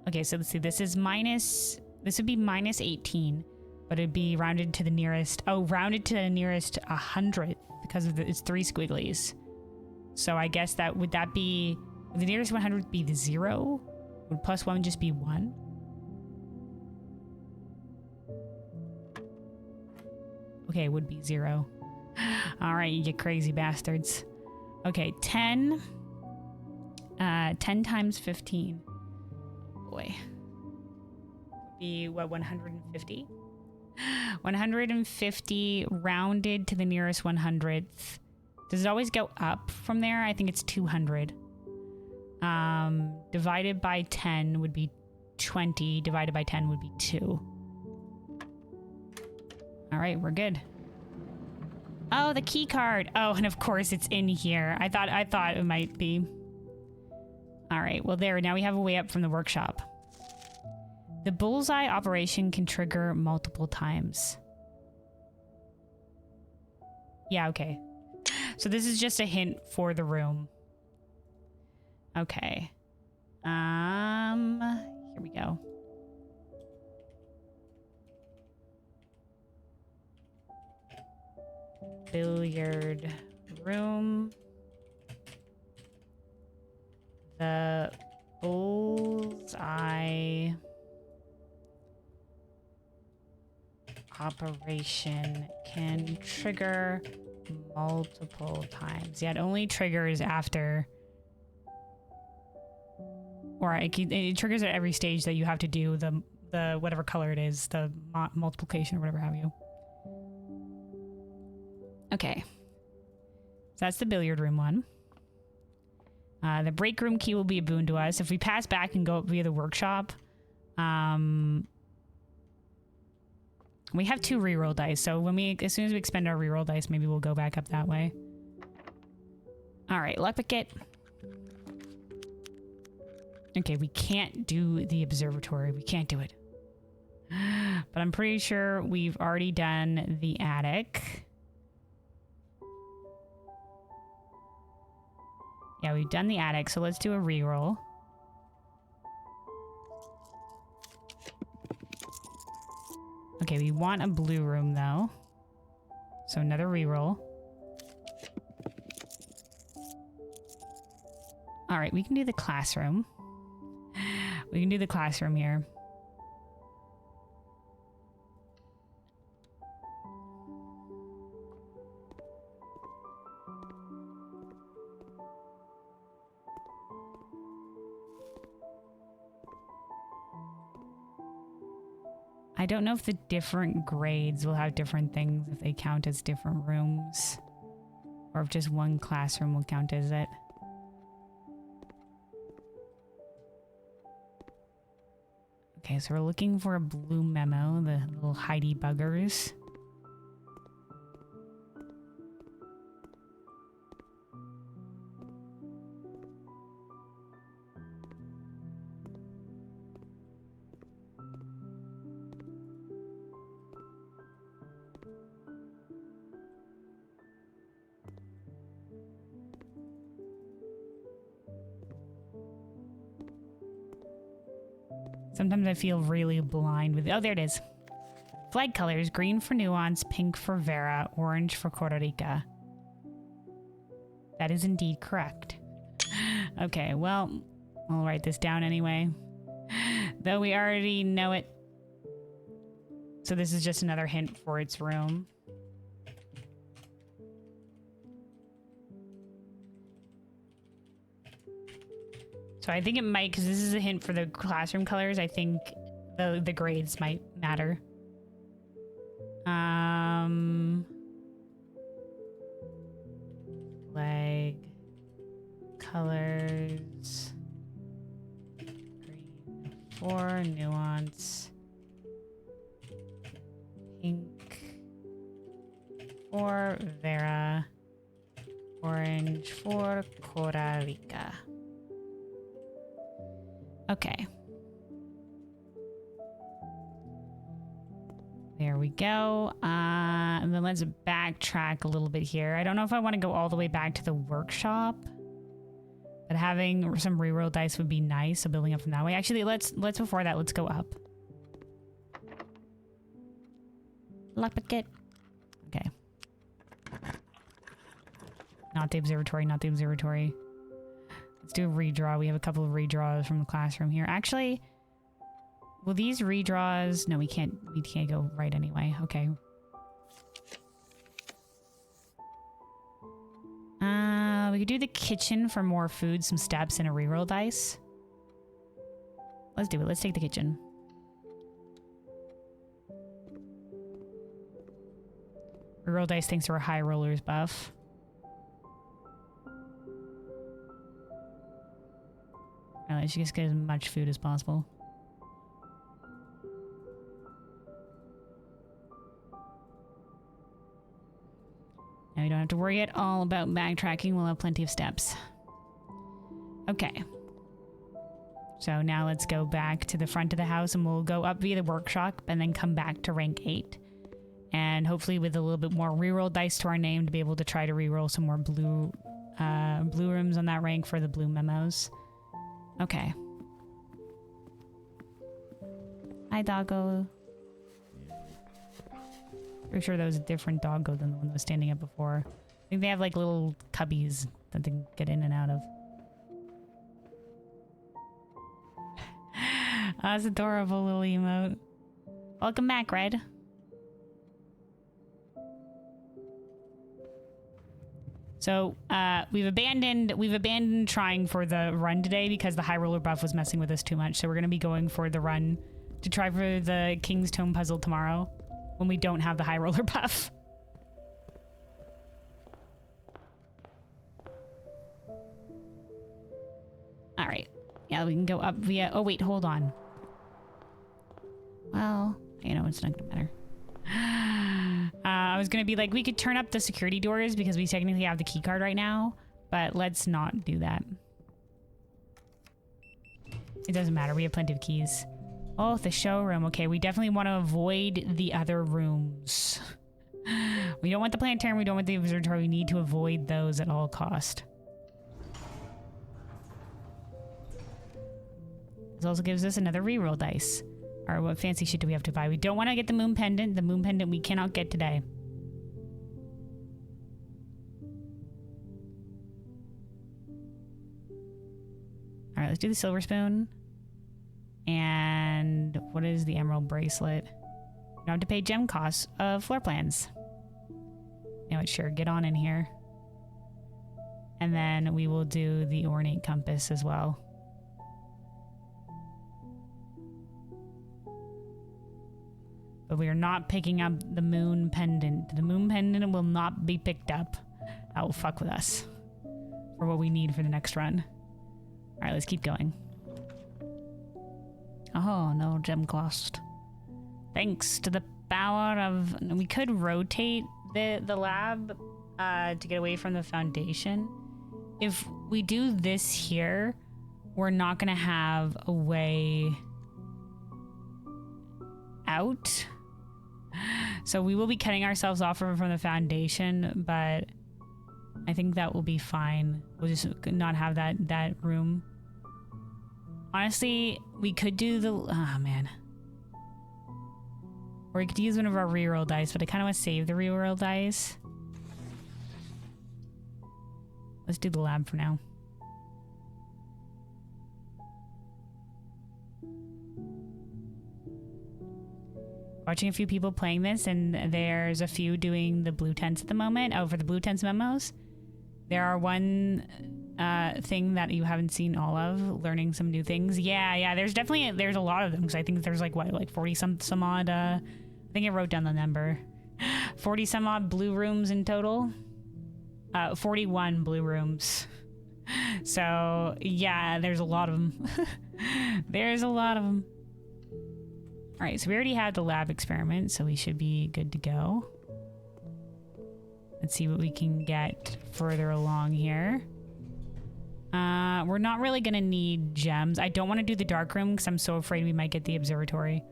Okay, so let's see, this would be minus 18, but it'd be rounded to the nearest, rounded to the nearest 100 because of it's 3 squigglies. So I guess would the nearest 100 be the 0? Would plus 1 just be 1? Okay, it would be 0. Alright, you crazy bastards. Okay, 10. 10 times 15. Boy. Would be, what, 150? 150 rounded to the nearest 100th. Does it always go up from there? I think it's 200. Divided by 10 would be 20. Divided by 10 would be 2. All right, we're good. Oh, the key card. Oh, and of course it's in here. I thought it might be. All right, well there, now we have a way up from the workshop. The bullseye operation can trigger multiple times. Yeah, okay. So this is just a hint for the room. Okay. Here we go. Billiard room. The bullseye operation can trigger multiple times. Yeah, it only triggers after, or it triggers at every stage that you have to do the whatever color it is, the multiplication or whatever have you. Okay, so that's the billiard room one. The break room key will be a boon to us if we pass back and go up via the workshop. We have 2 reroll dice, so as soon as we expend our reroll dice, maybe we'll go back up that way. All right, luck bucket. Okay, we can't do the observatory. We can't do it. But I'm pretty sure we've already done the attic. Yeah, we've done the attic, so let's do a reroll. Okay, we want a blue room though. So another reroll. All right, we can do the classroom. We can do the classroom here. I don't know if the different grades will have different things, if they count as different rooms, or if just one classroom will count as it. Okay, so we're looking for a blue memo, the little Heidi buggers. Sometimes I feel really blind with... Oh, there it is. Flag colors. Green for Nuance, pink for Vera, orange for Costa Rica. That is indeed correct. Okay, well, I'll write this down anyway. Though we already know it. So this is just another hint for its room. So I think it might, because this is a hint for the classroom colors, I think the grades might matter. Flag colors. Green for Nuance. Pink for Vera. Orange for Costa Rica. Okay. There we go. And then let's backtrack a little bit here. I don't know if I want to go all the way back to the workshop, but having some reroll dice would be nice. So building up from that way. Actually, let's before that, let's go up. Luck bucket. Okay. Not the observatory, not the observatory. Let's do a redraw. We have a couple of redraws from the classroom here. Actually, will these redraws... No, we can't go right anyway. Okay. We could do the kitchen for more food, some steps, and a reroll dice. Let's do it. Let's take the kitchen. Reroll dice thanks to our high rollers buff. Alright, let's just get as much food as possible. Now we don't have to worry at all about backtracking. We'll have plenty of steps. Okay. So now let's go back to the front of the house and we'll go up via the workshop and then come back to rank 8. And hopefully with a little bit more reroll dice to our name to be able to try to reroll some more blue rooms on that rank for the blue memos. Okay. Hi, doggo. Pretty sure that was a different doggo than the one that was standing up before. I think they have like little cubbies that they can get in and out of. That's adorable little emote. Welcome back, Red. So we've abandoned trying for the run today because the high roller buff was messing with us too much. So we're gonna be going for the run to try for the King's Tome puzzle tomorrow when we don't have the high roller buff. All right. Yeah, we can go up via... Oh, wait, hold on. Well, you know, it's not gonna matter. I was gonna be like, we could turn up the security doors because we technically have the key card right now, but let's not do that. It doesn't matter. We have plenty of keys. Oh, the showroom. Okay, we definitely want to avoid the other rooms. We don't want the planetarium. We don't want the observatory. We need to avoid those at all cost. This also gives us another reroll dice. Or what fancy shit do we have to buy? We don't want to get the moon pendant. The moon pendant we cannot get today. All right, let's do the silver spoon. And what is the emerald bracelet? You don't have to pay gem costs of floor plans. You know what? Sure, get on in here. And then we will do the ornate compass as well. But we are not picking up the moon pendant. The moon pendant will not be picked up. That will fuck with us for what we need for the next run. All right, let's keep going. Oh, no gem cost. Thanks to the power of... We could rotate the lab to get away from the foundation. If we do this here, we're not going to have a way out. So we will be cutting ourselves off from the foundation, but I think that will be fine. We'll just not have that room. Honestly, we could do the... Oh, man. Or we could use one of our reroll dice, but I kind of want to save the reroll dice. Let's do the lab for now. Watching a few people playing this, and there's a few doing the blue tents at the moment. Oh, for the blue tents memos. There are one thing that you haven't seen all of, learning some new things. Yeah, there's a lot of them, because I think there's like 40 some odd, I think I wrote down the number. 40 some odd blue rooms in total. 41 blue rooms. So yeah, there's a lot of them. There's a lot of them. All right, so we already had the lab experiment, so we should be good to go. Let's see what we can get further along here. We're not really gonna need gems. I don't want to do the dark room because I'm so afraid we might get the observatory.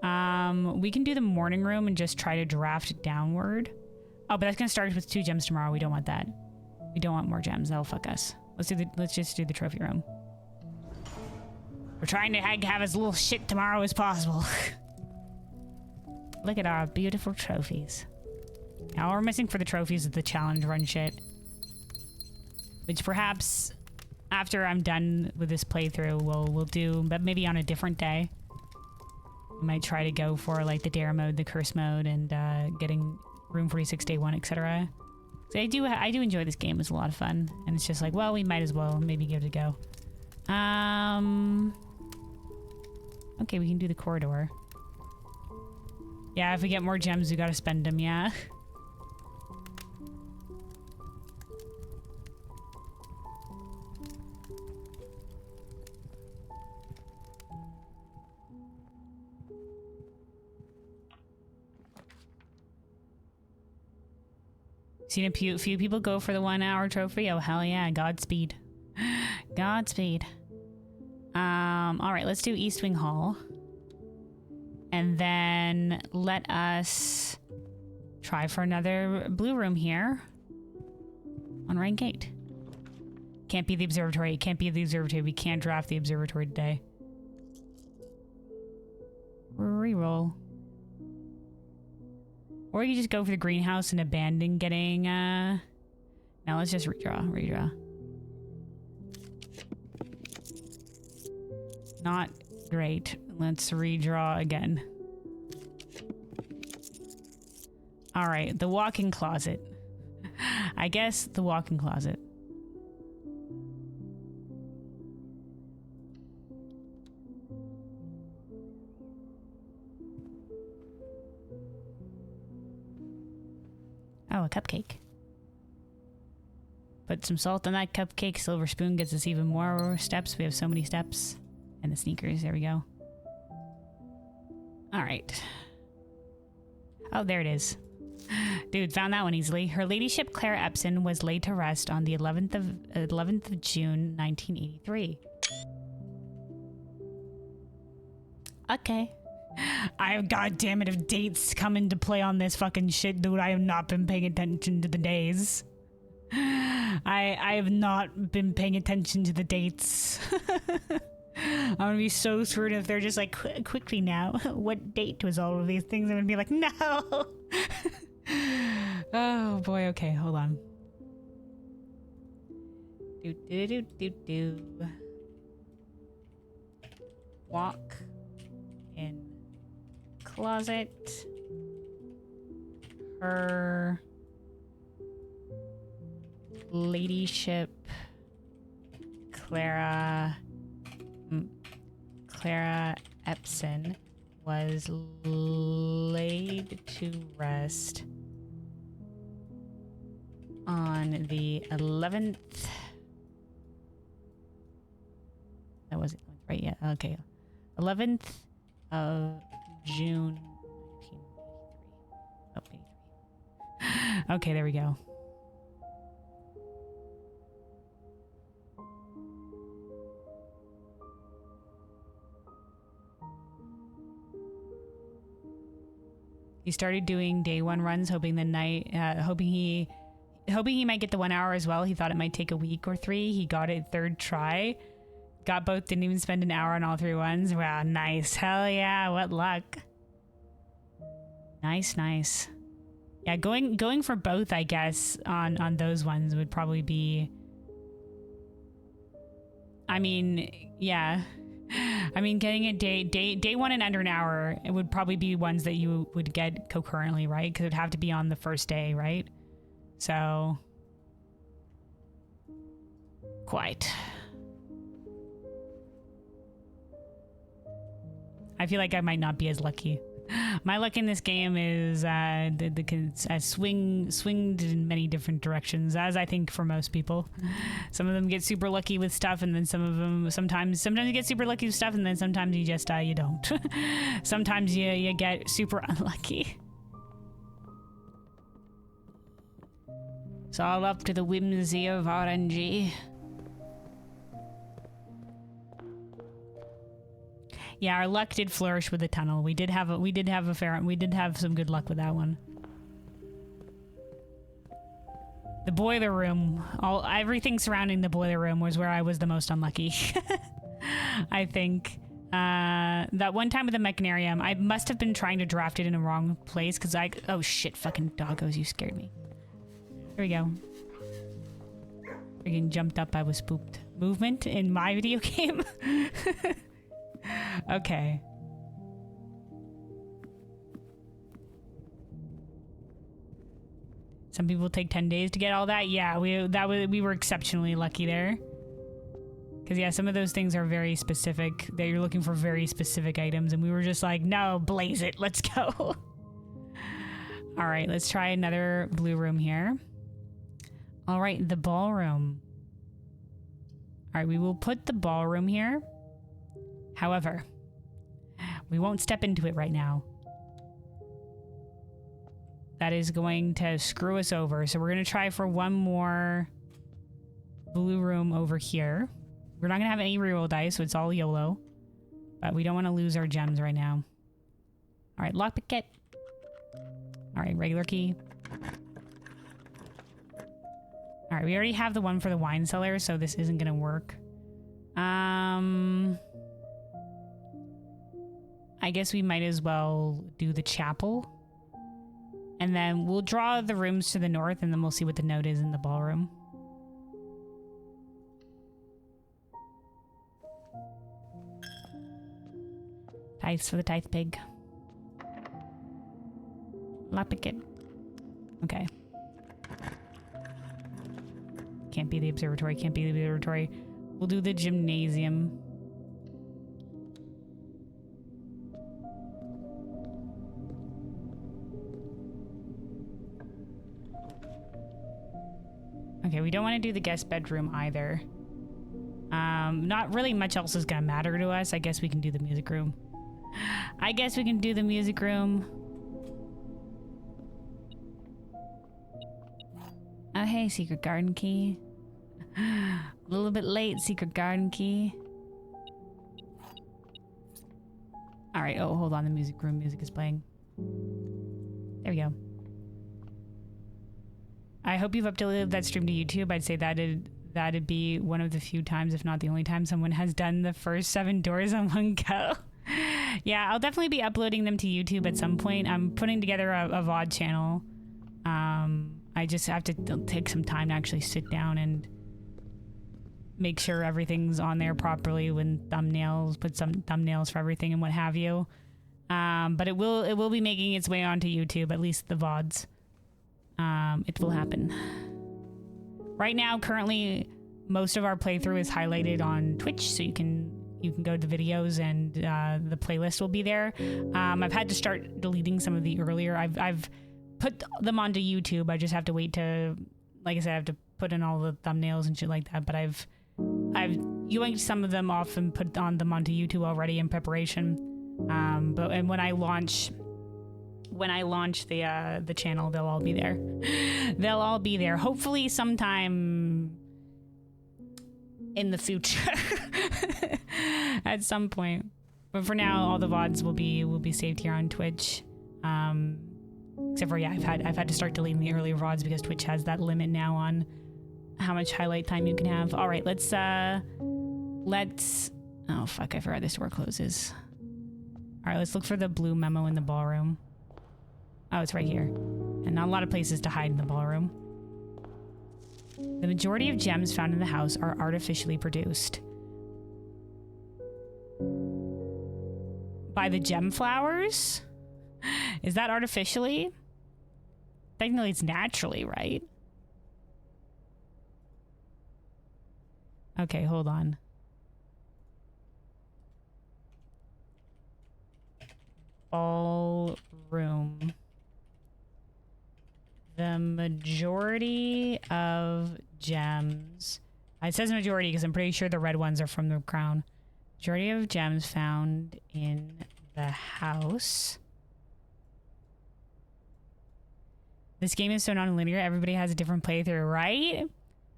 We can do the morning room and just try to draft downward. Oh, but that's gonna start with 2 gems tomorrow. We don't want that. We don't want more gems. That'll fuck us. Let's just do the trophy room. We're trying to have as little shit tomorrow as possible. Look at our beautiful trophies. Now all we're missing for the trophies is the challenge run shit. Which perhaps after I'm done with this playthrough, we'll do, but maybe on a different day. We might try to go for like the dare mode, the curse mode, and getting Room 46 day 1, etc. So I do enjoy this game. It's a lot of fun, and it's just like, well, we might as well maybe give it a go. Okay, we can do the corridor. Yeah, if we get more gems, we gotta spend them, yeah. Seen a few people go for the 1 hour trophy. Oh, hell yeah. Godspeed. Godspeed. All right, let's do East Wing Hall. And then let us try for another blue room here on rank 8. Can't be the observatory. It can't be the observatory. We can't draft the observatory today. Reroll. Or you just go for the greenhouse and abandon getting, Now let's just redraw. Not great. Let's redraw again. All right, the walk-in closet. I guess the walk-in closet. Oh, a cupcake. Put some salt on that cupcake. Silver spoon gets us even more steps. We have so many steps. And the sneakers. There we go. All right. Oh, there it is. Dude, found that one easily. Her ladyship Clara Epson was laid to rest on the 11th of June, 1983. Okay. God damn it, if dates come into play on this fucking shit, dude, I have not been paying attention to the days. I have not been paying attention to the dates. I'm gonna be so screwed if they're just like, quickly now, what date was all of these things? I'm gonna be like, no! Oh boy, okay, hold on. Walk in closet. Her ladyship Clara Epson was laid to rest on the 11th. That wasn't right yet. Okay. 11th of June 1983. Oh, 83. Okay, there we go. He started doing day 1 runs, hoping he might get the 1 hour as well. He thought it might take a week or 3. He got it 3rd try. Got both, didn't even spend an hour on all 3 ones. Wow, nice. Hell yeah, what luck. Nice, nice. Yeah, going for both, I guess, on those ones would probably be... I mean, yeah. I mean, getting it day 1 in under an hour, it would probably be ones that you would get concurrently, right? Because it'd have to be on the first day, right? So... Quite. I feel like I might not be as lucky. My luck in this game is swinged in many different directions, as I think for most people. Some of them get super lucky with stuff, and then some of them sometimes you get super lucky with stuff, and then sometimes you just you don't. Sometimes you get super unlucky. It's all up to the whimsy of RNG. Yeah, our luck did flourish with the tunnel. We did have some good luck with that one. The boiler room, everything surrounding the boiler room was where I was the most unlucky. I think that one time with the mechanarium, I must have been trying to draft it in a wrong place because oh shit, fucking doggos, you scared me. There we go. Freaking jumped up, I was spooked. Movement in my video game. Okay. Some people take 10 days to get all that. Yeah, we were exceptionally lucky there. Cause yeah, some of those things are very specific. That you're looking for very specific items, and we were just like, no, blaze it, let's go. All right, let's try another blue room here. All right, the ballroom. All right, we will put the ballroom here. However, we won't step into it right now. that is going to screw us over. So we're going to try for one more blue room over here. We're not going to have any reroll dice, so it's all YOLO. But we don't want to lose our gems right now. All right, lockpick. All right, regular key. All right, we already have the one for the wine cellar, so this isn't going to work. I guess we might as well do the chapel. And then we'll draw the rooms to the north, and then we'll see what the note is in the ballroom. Tithes for the tithe pig. Lockpick. Okay. Can't be the observatory, can't be the observatory. We'll do the gymnasium. Okay, we don't want to do the guest bedroom either. Not really much else is gonna matter to us. I guess we can do the music room. I guess we can do the music room. Oh, hey, secret garden key. A little bit late, secret garden key. All right. Oh, hold on. The music room music is playing. There we go. I hope you've uploaded that stream to YouTube. I'd say that'd be one of the few times, if not the only time, someone has done the first 7 doors on one go. Yeah, I'll definitely be uploading them to YouTube at some point. I'm putting together a VOD channel. I just have to take some time to actually sit down and make sure everything's on there properly with thumbnails, put some thumbnails for everything and what have you. But it will be making its way onto YouTube, at least the VODs. It will happen. Right now, currently, most of our playthrough is highlighted on Twitch, so you can go to the videos and the playlist will be there. I've had to start deleting some of the earlier. I've put them onto YouTube. I just have to wait to, like I said, I have to put in all the thumbnails and shit like that. But I've yanked some of them off and put them onto YouTube already in preparation. But when I launch the channel, they'll all be there. They'll all be there. Hopefully sometime in the future. At some point. But for now, all the VODs will be saved here on Twitch. Except for, yeah, I've had to start deleting the earlier VODs because Twitch has that limit now on how much highlight time you can have. All right, let's oh fuck, I forgot this door closes. All right, let's look for the blue memo in the ballroom. Oh, it's right here. And not a lot of places to hide in the ballroom. The majority of gems found in the house are artificially produced. By the gem flowers? Is that artificially? Technically, it's naturally, right? Okay, hold on. Ballroom. The majority of gems... It says majority because I'm pretty sure the red ones are from the crown. Majority of gems found in the house. This game is so non-linear. Everybody has a different playthrough, right?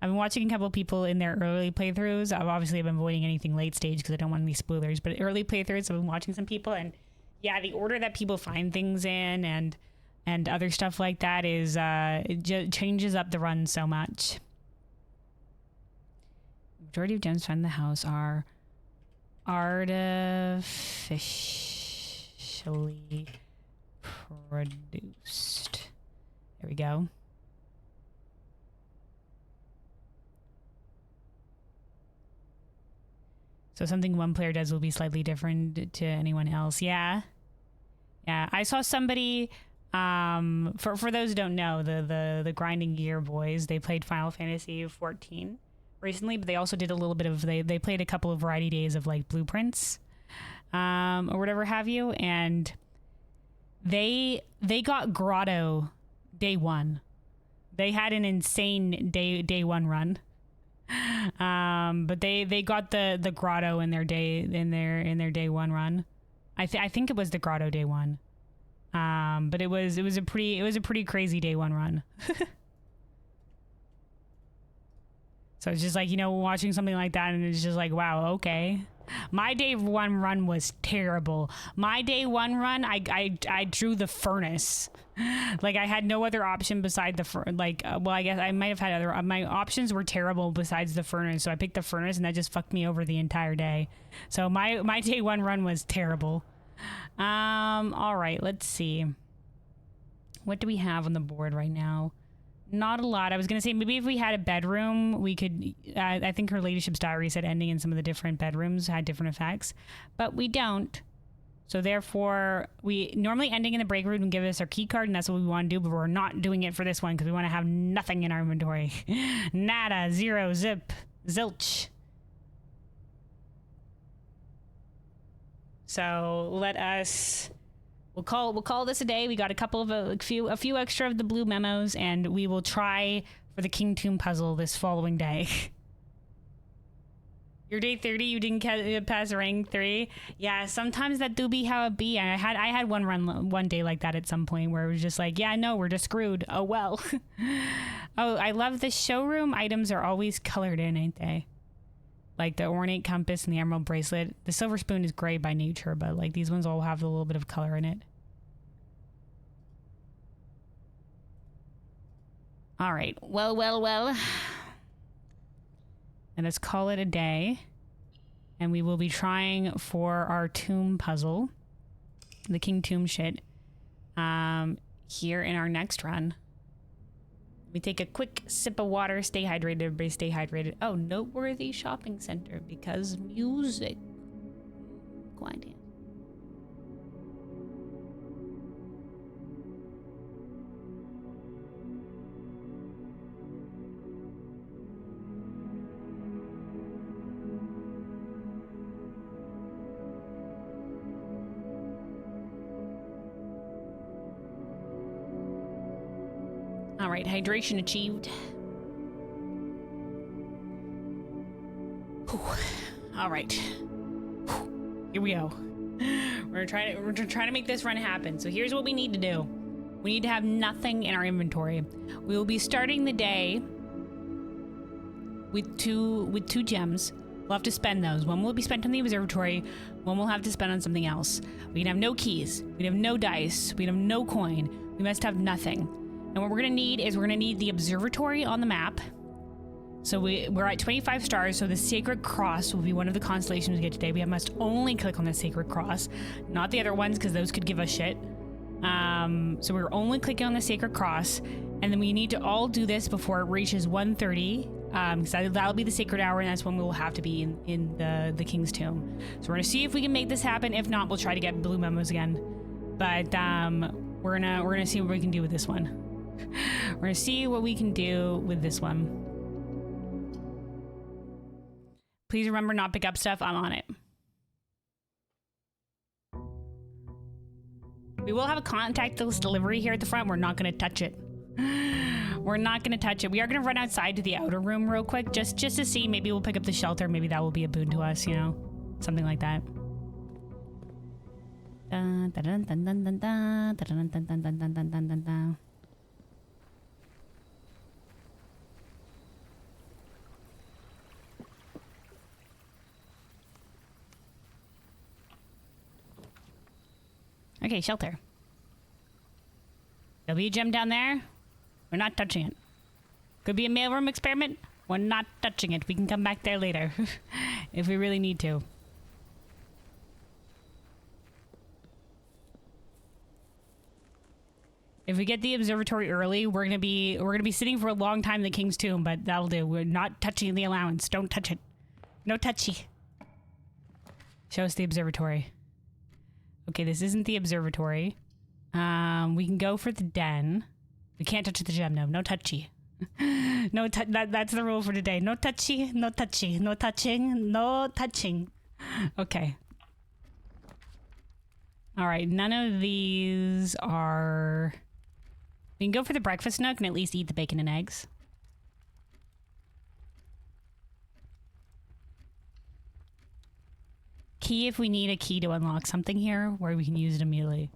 I've been watching a couple people in their early playthroughs. I've obviously been avoiding anything late stage because I don't want any spoilers. But early playthroughs, I've been watching some people, and yeah, the order that people find things in and other stuff like that is it changes up the run so much. Majority of gems found in the house are artificially produced. There we go. So something one player does will be slightly different to anyone else. Yeah. Yeah. I saw somebody, for those who don't know, the Grinding Gear boys, they played Final Fantasy 14 recently, but they also did a little bit of, they played a couple of variety days of like blueprints, or whatever have you. And they got Grotto day one. They had an insane day one run. But they got the Grotto in their day one run. I think it was the Grotto day one. But it was a pretty crazy day one run. So it's just like, you know, watching something like that and it's just like, wow, okay. My day one run was terrible. My day one run, I drew the furnace. Like I had no other option beside the well, I guess I might have had other, my options were terrible besides the furnace. So I picked the furnace and that just fucked me over the entire day. So my day one run was terrible. All right, let's see. What do we have on the board right now? Not a lot. I was going to say maybe if we had a bedroom, we could, I think her ladyship's diary said ending in some of the different bedrooms had different effects, but we don't. So therefore, we normally ending in the break room and give us our key card, and that's what we want to do, but we're not doing it for this one because we want to have nothing in our inventory. Nada, zero, zip, zilch. So let us... We'll call this a day. We got a few extra of the blue memos, and we will try for the King Tomb puzzle this following day. Your day 30, you didn't pass rank 3. Yeah, sometimes that do be how it be. I had one day like that at some point where it was just like, yeah, no, we're just screwed. Oh well. Oh, I love the showroom items are always colored in, ain't they? Like the ornate compass and the emerald bracelet. The silver spoon is gray by nature, but like these ones all have a little bit of color in it. All right. Well. And let's call it a day. And we will be trying for our tomb puzzle. The King Tomb shit. Here in our next run. We take a quick sip of water, stay hydrated, everybody stay hydrated. Oh, noteworthy shopping center because music. Quiet. All right, hydration achieved. Whew. All right, whew. Here we go. We're trying to make this run happen. So here's what we need to do. We need to have nothing in our inventory. We will be starting the day with two gems. We'll have to spend those. One will be spent on the observatory. One we'll have to spend on something else. We can have no keys. We can have no dice. We can have no coin. We must have nothing. And what we're going to need is we're going to need the observatory on the map. So we're at 25 stars, so the Sacred Cross will be one of the constellations we get today. We must only click on the Sacred Cross, not the other ones, because those could give us shit. So we're only clicking on the Sacred Cross, and then we need to all do this before it reaches 1:30, because that'll be the Sacred Hour, and that's when we will have to be in the King's Tomb. So we're going to see if we can make this happen. If not, we'll try to get blue memos again. But we're gonna see what we can do with this one. We're gonna see what we can do with this one. Please remember not pick up stuff. I'm on it. We will have a contactless delivery here at the front. We're not gonna touch it. We're not gonna touch it. We are gonna run outside to the outer room real quick, just to see. Maybe we'll pick up the shelter. Maybe that will be a boon to us. You know, something like that. Dun, dun, dun, dun, dun, dun, dun, dun, dun, dun, dun, dun, dun, dun, dun, dun. Okay, shelter. There'll be a gem down there. We're not touching it. Could be a mailroom experiment. We're not touching it. We can come back there later if we really need to. If we get the observatory early, we're gonna be sitting for a long time in the King's Tomb, but that'll do. We're not touching the allowance. Don't touch it. No touchy. Show us the observatory. Okay, this isn't the observatory. We can go for the den. We can't touch the gem, no. No touchy. No, that's the rule for today. No touchy, no touchy, no touching, no touching. Okay. All right, none of these are... We can go for the breakfast nook and at least eat the bacon and eggs. Key if we need a key to unlock something here where we can use it immediately.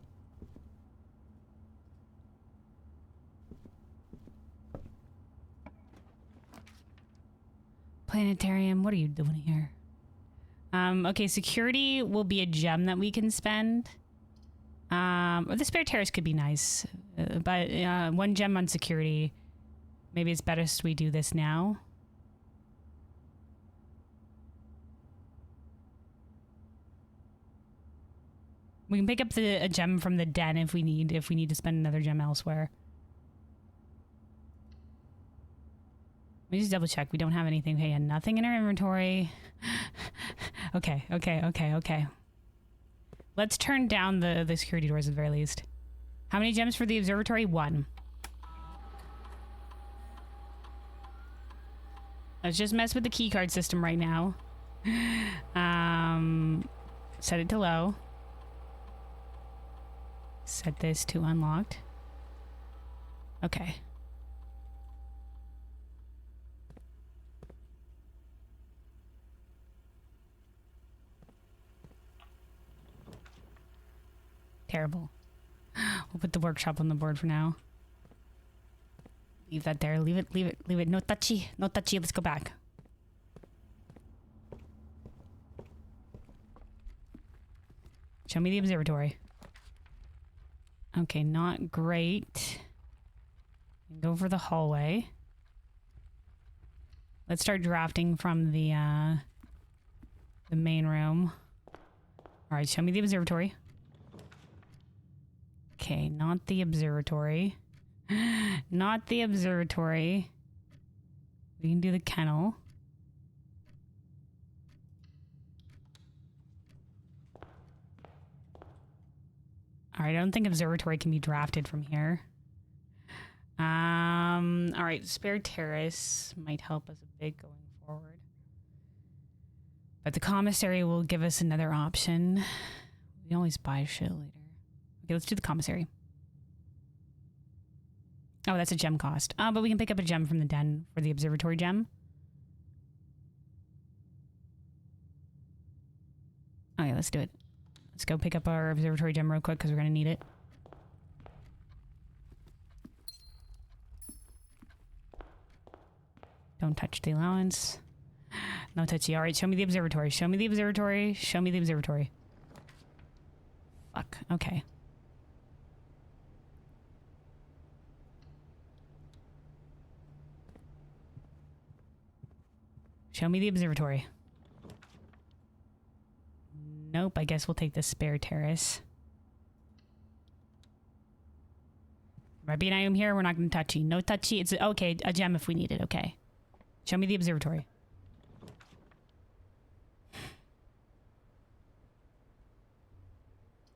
planetarium. What are you doing here? Okay, security will be a gem that we can spend. Or the spare terrace could be nice. But 1 gem on security. Maybe it's best we do this now. We can pick up a gem from the den if we need to spend another gem elsewhere. Let me just double check. We don't have anything. Hey, nothing in our inventory. Okay. Let's turn down the security doors at the very least. How many gems for the observatory? 1. Let's just mess with the keycard system right now. Set it to low. Set this to unlocked. Okay. Terrible. We'll put the workshop on the board for now. Leave that there. Leave it. No touchy. No touchy. Let's go back. Show me the observatory. Okay, not great. Go for the hallway. Let's start drafting from the main room. All right, show me the observatory. Okay, not the observatory. Not the observatory. We can do the kennel. All right, I don't think observatory can be drafted from here. All right, spare terrace might help us a bit going forward. But the commissary will give us another option. We can always buy shit later. Okay, let's do the commissary. Oh, that's a gem cost. But we can pick up a gem from the den for the observatory gem. Oh yeah, let's do it. Let's go pick up our observatory gem real quick because we're going to need it. Don't touch the allowance. No touchy. All right, show me the observatory. Show me the observatory. Show me the observatory. Fuck. Okay. Show me the observatory. Nope, I guess we'll take the spare terrace. Might be an item here. We're not going to touchy. No touchy. It's okay. A gem if we need it. Okay. Show me the observatory.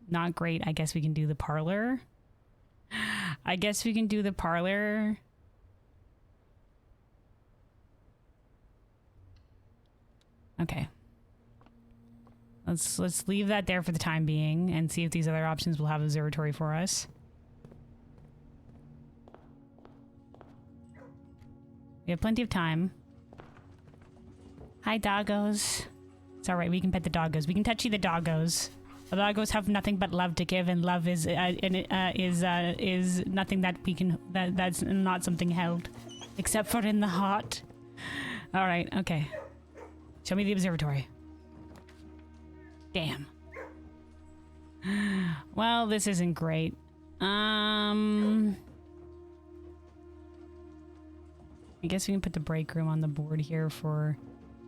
Not great. I guess we can do the parlor. I guess we can do the parlor. Okay. Let's leave that there for the time being and see if these other options will have observatory for us. We have plenty of time. Hi, doggos. It's all right. We can pet the doggos. We can touchy the doggos. The doggos have nothing but love to give, and love is nothing that we can. That's not something held, except for in the heart. All right. Okay. Show me the observatory. Damn. Well, this isn't great. I guess we can put the break room on the board here for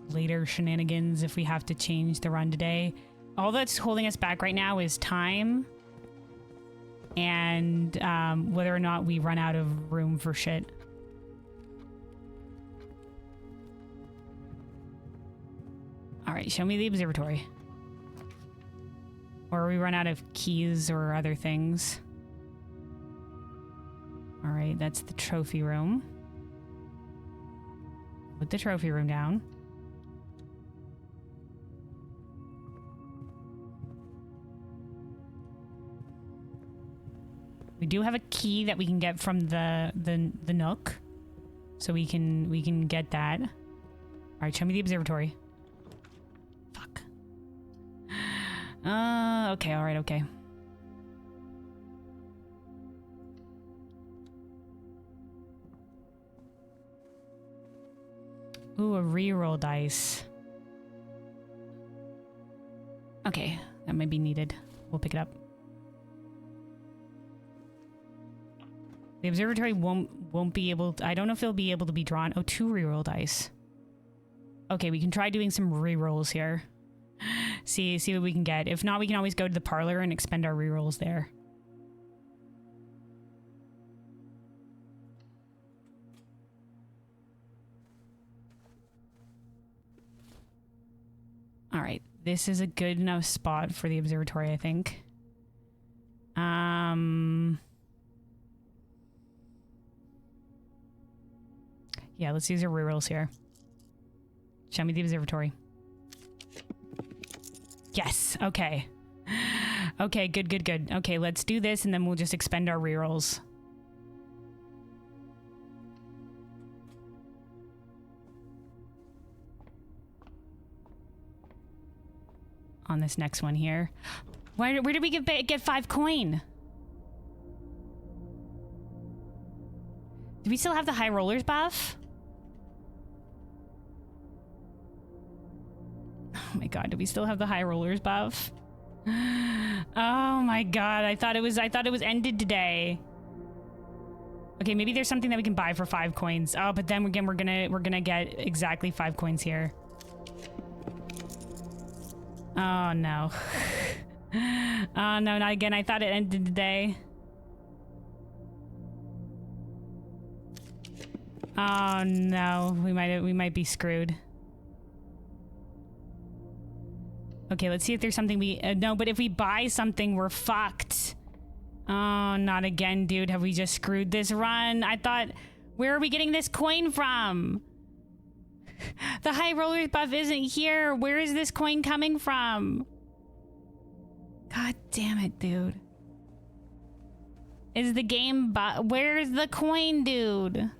later shenanigans if we have to change the run today. All that's holding us back right now is time and whether or not we run out of room for shit. All right, show me the observatory. Or we run out of keys or other things. All right, that's the trophy room. Put the trophy room down. We do have a key that we can get from the Nook, so we can get that. All right, show me the observatory. Fuck. Okay, all right, okay. Ooh, a reroll dice. Okay, that might be needed. We'll pick it up. The observatory won't be able to, I don't know if it'll be able to be drawn. Oh, 2 reroll dice. Okay, we can try doing some rerolls here. See what we can get. If not, we can always go to the parlor and expend our rerolls there. All right, this is a good enough spot for the observatory, I think. Yeah, let's use our rerolls here. Show me the observatory. Yes, okay. Okay, good. Okay, let's do this and then we'll just expend our rerolls. On this next one here. Where did we get 5 coin? Do we still have the high rollers buff? Oh my god, do we still have the high rollers buff? Oh my god, I thought it was ended today. Okay, maybe there's something that we can buy for 5 coins. Oh, but then again we're gonna get exactly 5 coins here. Oh no. Oh no, not again. I thought it ended today. Oh no, we might be screwed. Okay, let's see if there's something we no, but if we buy something, we're fucked. Oh, not again, dude. Have we just screwed this run? I thought, where are we getting this coin from? The high rollers buff isn't here. Where is this coin coming from? God damn it, dude. Is the game where's the coin, dude?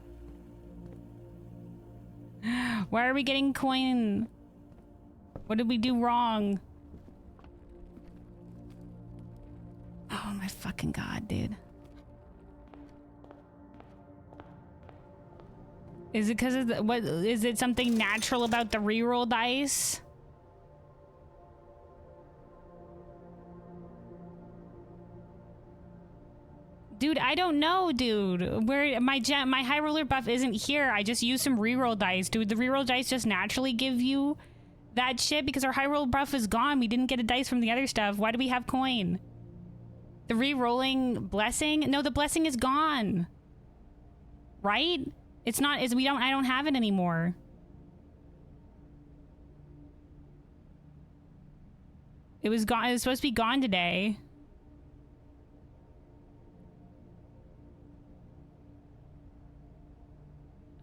Why are we getting coin? What did we do wrong? Oh my fucking god, dude. Is it because of the, what? Is it something natural about the reroll dice? Dude, I don't know, dude. Where my high roller buff isn't here. I just used some reroll dice. Dude, the reroll dice just naturally give you that shit because our high roll buff is gone. We didn't get a dice from the other stuff. Why do we have coin? The re-rolling blessing? No, the blessing is gone. Right? It's not, I don't have it anymore. It was gone, it was supposed to be gone today.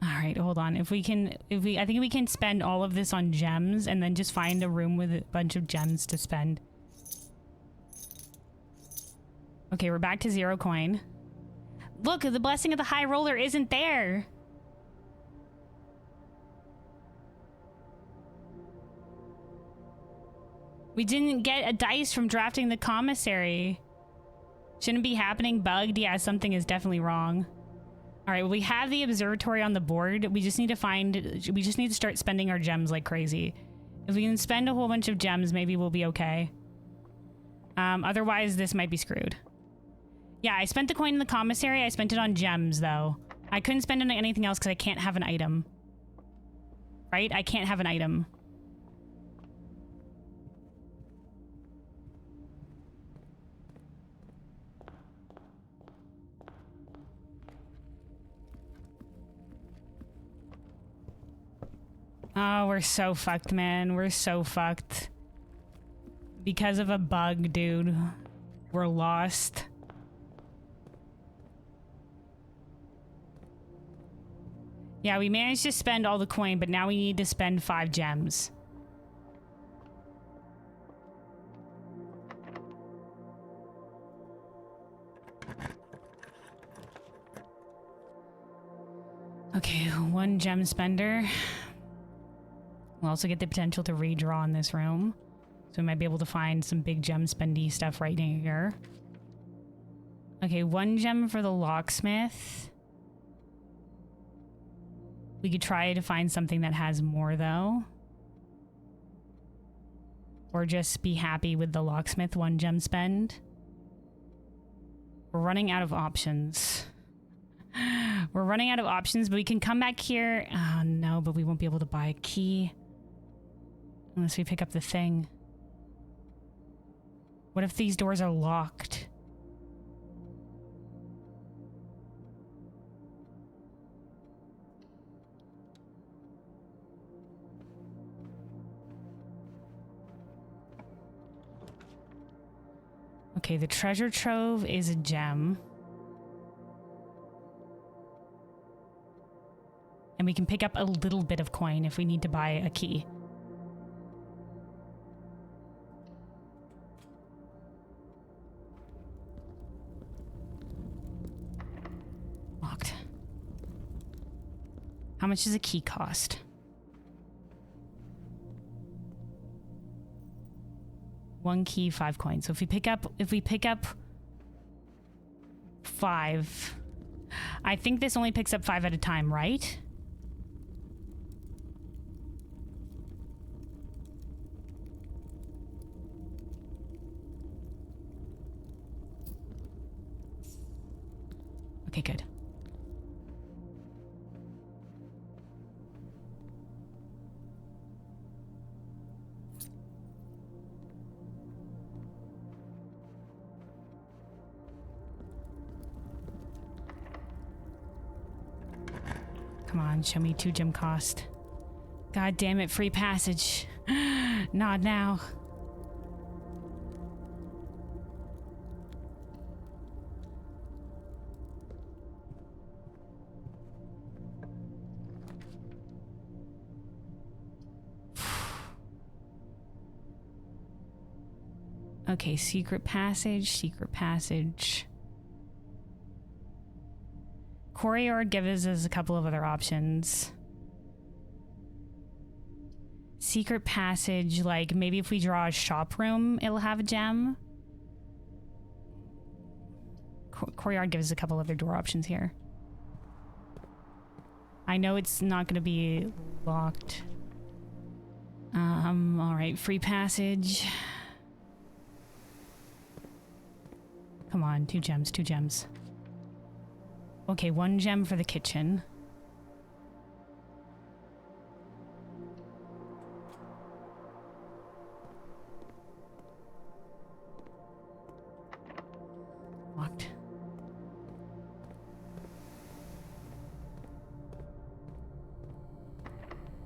All right, hold on. I think we can spend all of this on gems and then just find a room with a bunch of gems to spend. Okay, we're back to 0 coin. Look, the blessing of the high roller isn't there. We didn't get a dice from drafting the commissary. Shouldn't be happening. Bugged. Yeah, something is definitely wrong. All right, well, we have the observatory on the board. We just need to start spending our gems like crazy. If we can spend a whole bunch of gems, maybe we'll be okay. Otherwise, this might be screwed. Yeah, I spent the coin in the commissary. I spent it on gems, though. I couldn't spend it on anything else because I can't have an item. Right? I can't have an item. Oh, we're so fucked, man. We're so fucked. Because of a bug, dude. We're lost. Yeah, we managed to spend all the coin, but now we need to spend 5 gems. Okay, 1 gem spender. We'll also get the potential to redraw in this room. So we might be able to find some big gem spendy stuff right here. Okay, 1 gem for the locksmith. We could try to find something that has more, though. Or just be happy with the locksmith 1 gem spend. We're running out of options. We're running out of options, but we can come back here. Oh, no, but we won't be able to buy a key. Unless we pick up the thing. What if these doors are locked? Okay, the treasure trove is a gem. And we can pick up a little bit of coin if we need to buy a key. Locked. How much does a key cost? One key, 5 coins. So if we pick up 5, I think this only picks up 5 at a time, right? Okay, good. Come on, show me 2 gem cost. God damn it, free passage. Not now. Okay, secret passage, secret passage. Courtyard gives us a couple of other options. Secret passage, like maybe if we draw a shop room, it'll have a gem. Courtyard gives us a couple other door options here. I know it's not going to be locked. All right, free passage. Come on, 2 gems, 2 gems. Okay, 1 gem for the kitchen. Locked.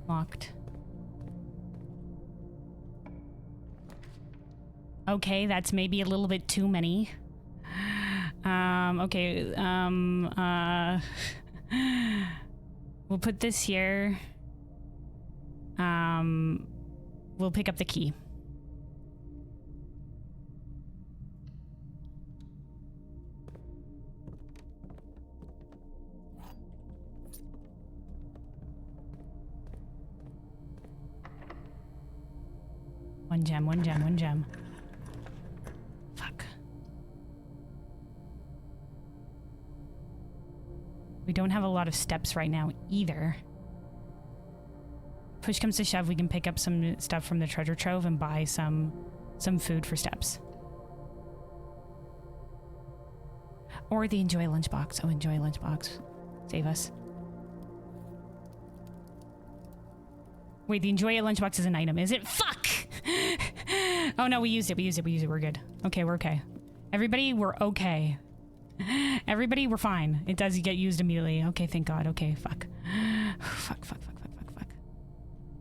Locked. Okay, that's maybe a little bit too many. Okay, we'll put this here. We'll pick up the key. One gem, 1 gem, 1 gem. Fuck. We don't have a lot of steps right now either. Push comes to shove, we can pick up some stuff from the treasure trove and buy some food for steps. Or the enjoy lunchbox. Oh, enjoy lunchbox. Save us. Wait, the enjoy lunchbox is an item, is it? Fuck! Oh no, we used it. We're good. Okay, we're okay. Everybody, we're okay. Everybody, we're fine. It does get used immediately. Okay, thank God. Okay, fuck. Fuck.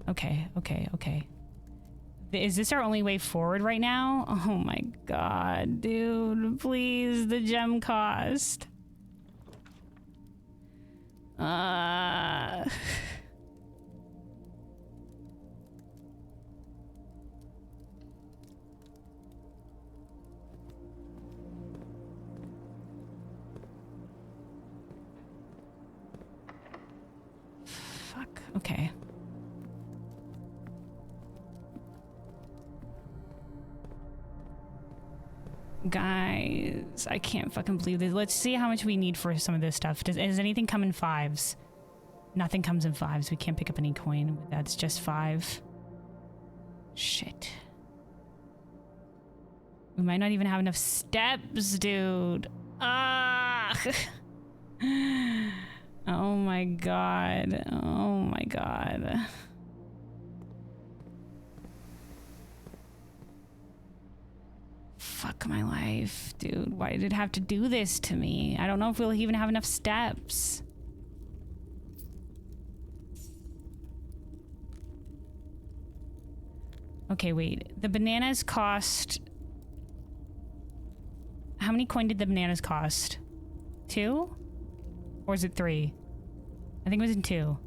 Okay. Is this our only way forward right now? Oh my God, dude. Please, the gem cost. Fuck. Okay. Guys, I can't fucking believe this. Let's see how much we need for some of this stuff. Does anything come in 5s? Nothing comes in 5s. We can't pick up any coin. That's just 5. Shit. We might not even have enough steps, dude. Ah! Oh my god. Oh my god. Fuck my life, dude. Why did it have to do this to me? I don't know if we'll even have enough steps. Okay, wait. The bananas cost... How many coin did the bananas cost? 2? Or is it 3? I think it was in 2.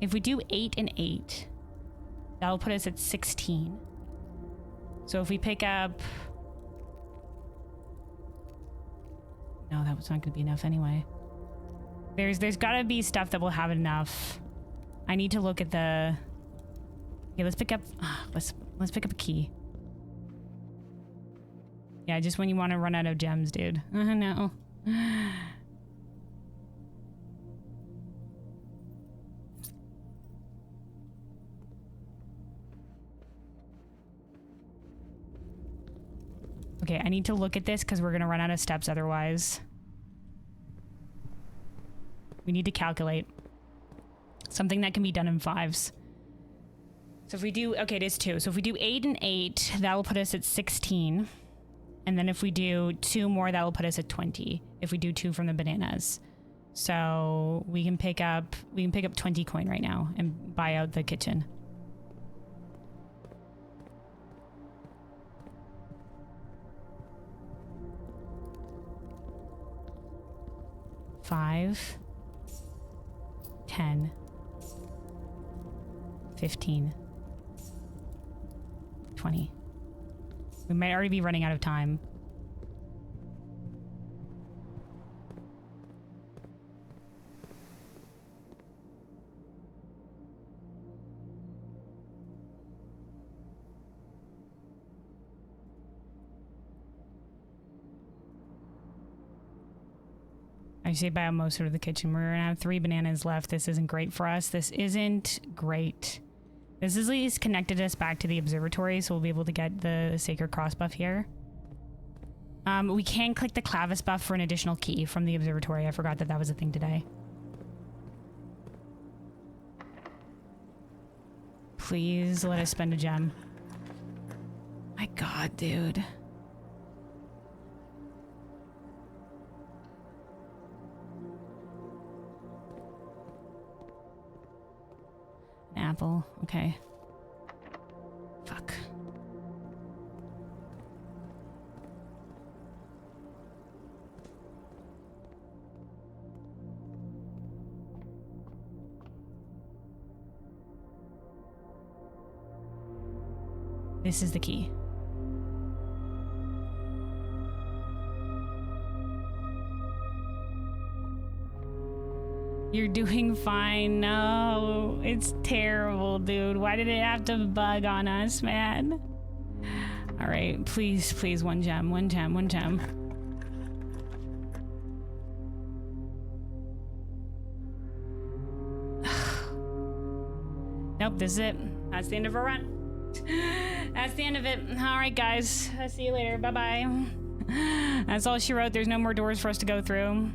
If we do 8 and 8, that'll put us at 16. So if we pick up... No, that was not going to be enough anyway. There's got to be stuff that will have enough. I need to look at the... Okay, let's pick up... Let's pick up a key. Yeah, just when you want to run out of gems, dude. No. Okay, I need to look at this because we're going to run out of steps otherwise. We need to calculate. Something that can be done in 5s. So if we do... Okay, it is 2. So if we do 8 and 8, that'll put us at 16. And then if we do 2 more, that'll put us at 20. If we do 2 from the bananas. So we can pick up 20 coin right now and buy out the kitchen. $5, 10, 15, 20. We might already be running out of time. I say buy out most of the kitchen. We're gonna have 3 bananas left. This isn't great for us. This isn't great. This is at least connected us back to the observatory, so we'll be able to get the Sacred Cross buff here. We can click the Clavis buff for an additional key from the observatory. I forgot that that was a thing today. Please let us spend a gem. My god, dude. An apple. Okay. Fuck. This is the key. You're doing fine. No, it's terrible, dude. Why did it have to bug on us, man? All right, please, please, one gem, one gem, one gem. Nope, this is it. That's the end of our run. That's the end of it. All right, guys. I'll see you later. Bye-bye. That's all she wrote. There's no more doors for us to go through.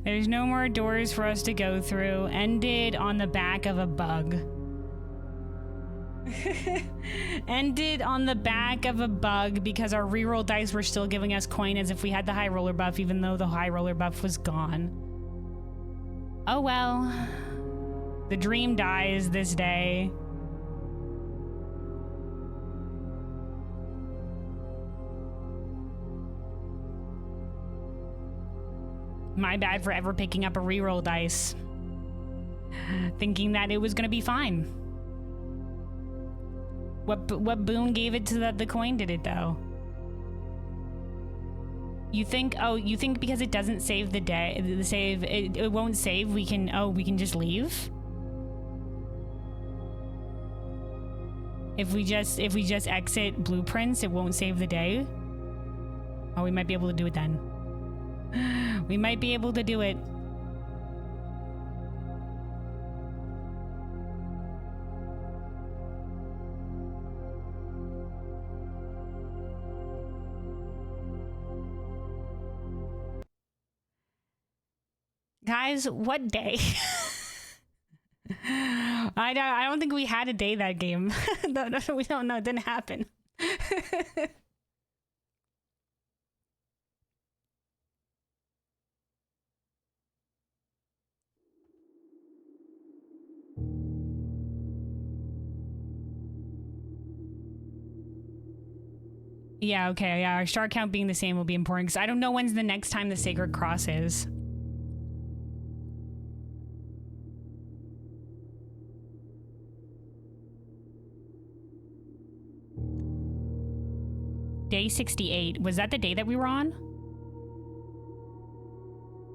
There's no more doors for us to go through. Ended on the back of a bug. Ended on the back of a bug because our reroll dice were still giving us coin as if we had the high roller buff, even though the high roller buff was gone. Oh well. The dream dies this day. My bad for ever picking up a reroll dice. Thinking that it was gonna be fine. What boon gave it to the coin did it though? You think, oh, you think because it doesn't save the day, the save, it won't save, we can just leave? If we just exit blueprints, it won't save the day. Oh, we might be able to do it then. We might be able to do it. Guys, what day? I don't think we had a day that game. No, we don't know. It didn't happen. Yeah, okay. Yeah, our star count being the same will be important because I don't know when's the next time the Sacred Cross is. Day 68. Was that the day that we were on?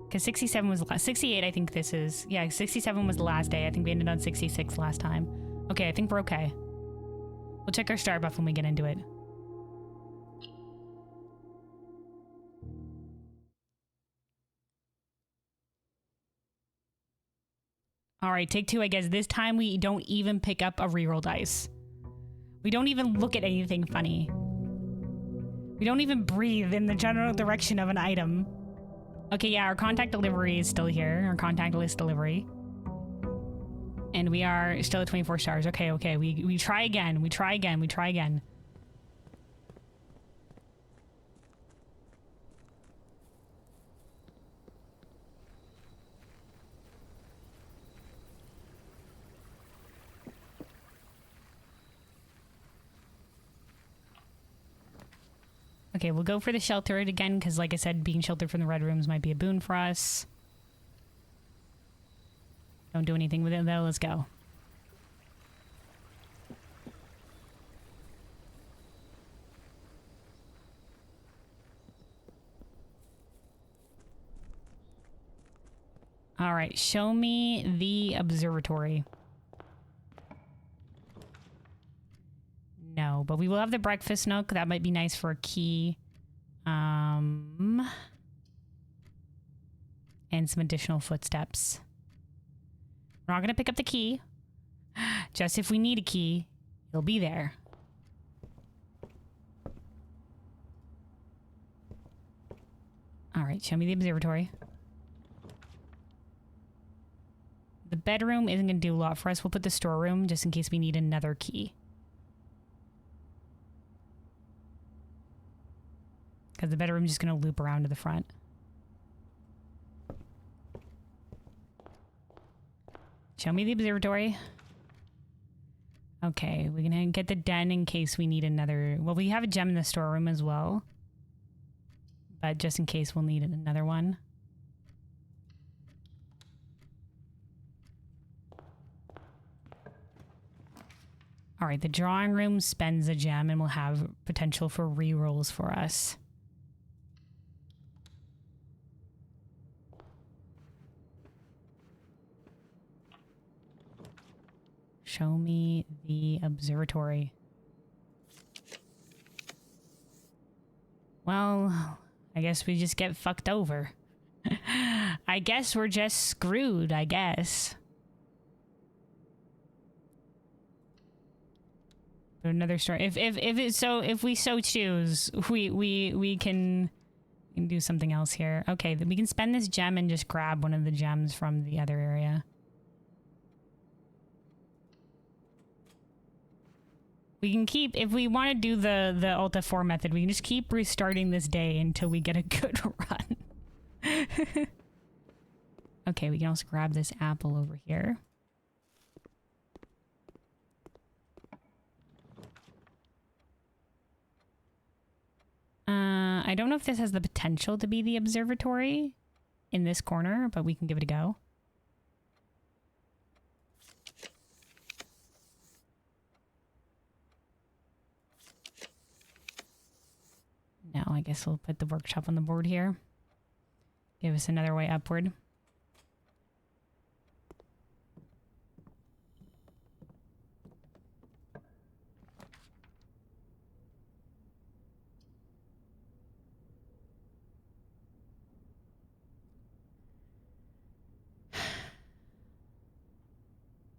Because 67 was the last. 68, I think this is. Yeah, 67 was the last day. I think we ended on 66 last time. Okay, I think we're okay. We'll check our star buff when we get into it. All right, take two, I guess. This time we don't even pick up a reroll dice. We don't even look at anything funny. We don't even breathe in the general direction of an item. Okay, yeah, our contact delivery is still here. Our contact list delivery. And we are still at 24 stars. Okay, okay. We try again. We try again. We try again. Okay, we'll go for the shelter again, because like I said, being sheltered from the red rooms might be a boon for us. Don't do anything with it though, let's go. Alright, show me the observatory. No, but we will have the breakfast nook. That might be nice for a key. And some additional footsteps. We're not going to pick up the key. Just if we need a key, it'll be there. All right, show me the observatory. The bedroom isn't going to do a lot for us. We'll put the storeroom just in case we need another key. Because the bedroom's just going to loop around to the front. Show me the observatory. Okay, we're going to get the den in case we need another... Well, we have a gem in the storeroom as well. But just in case we'll need another one. Alright, the drawing room spends a gem and will have potential for rerolls for us. Show me the observatory. Well, I guess we just get fucked over. I guess we're just screwed, I guess. But another story. If we so choose, we can do something else here. Okay, then we can spend this gem and just grab one of the gems from the other area. We can keep, if we want to do the Alta 4 method, we can just keep restarting this day until we get a good run. Okay, we can also grab this apple over here. I don't know if this has the potential to be the observatory in this corner, but we can give it a go. Now I guess we'll put the workshop on the board here. Give us another way upward.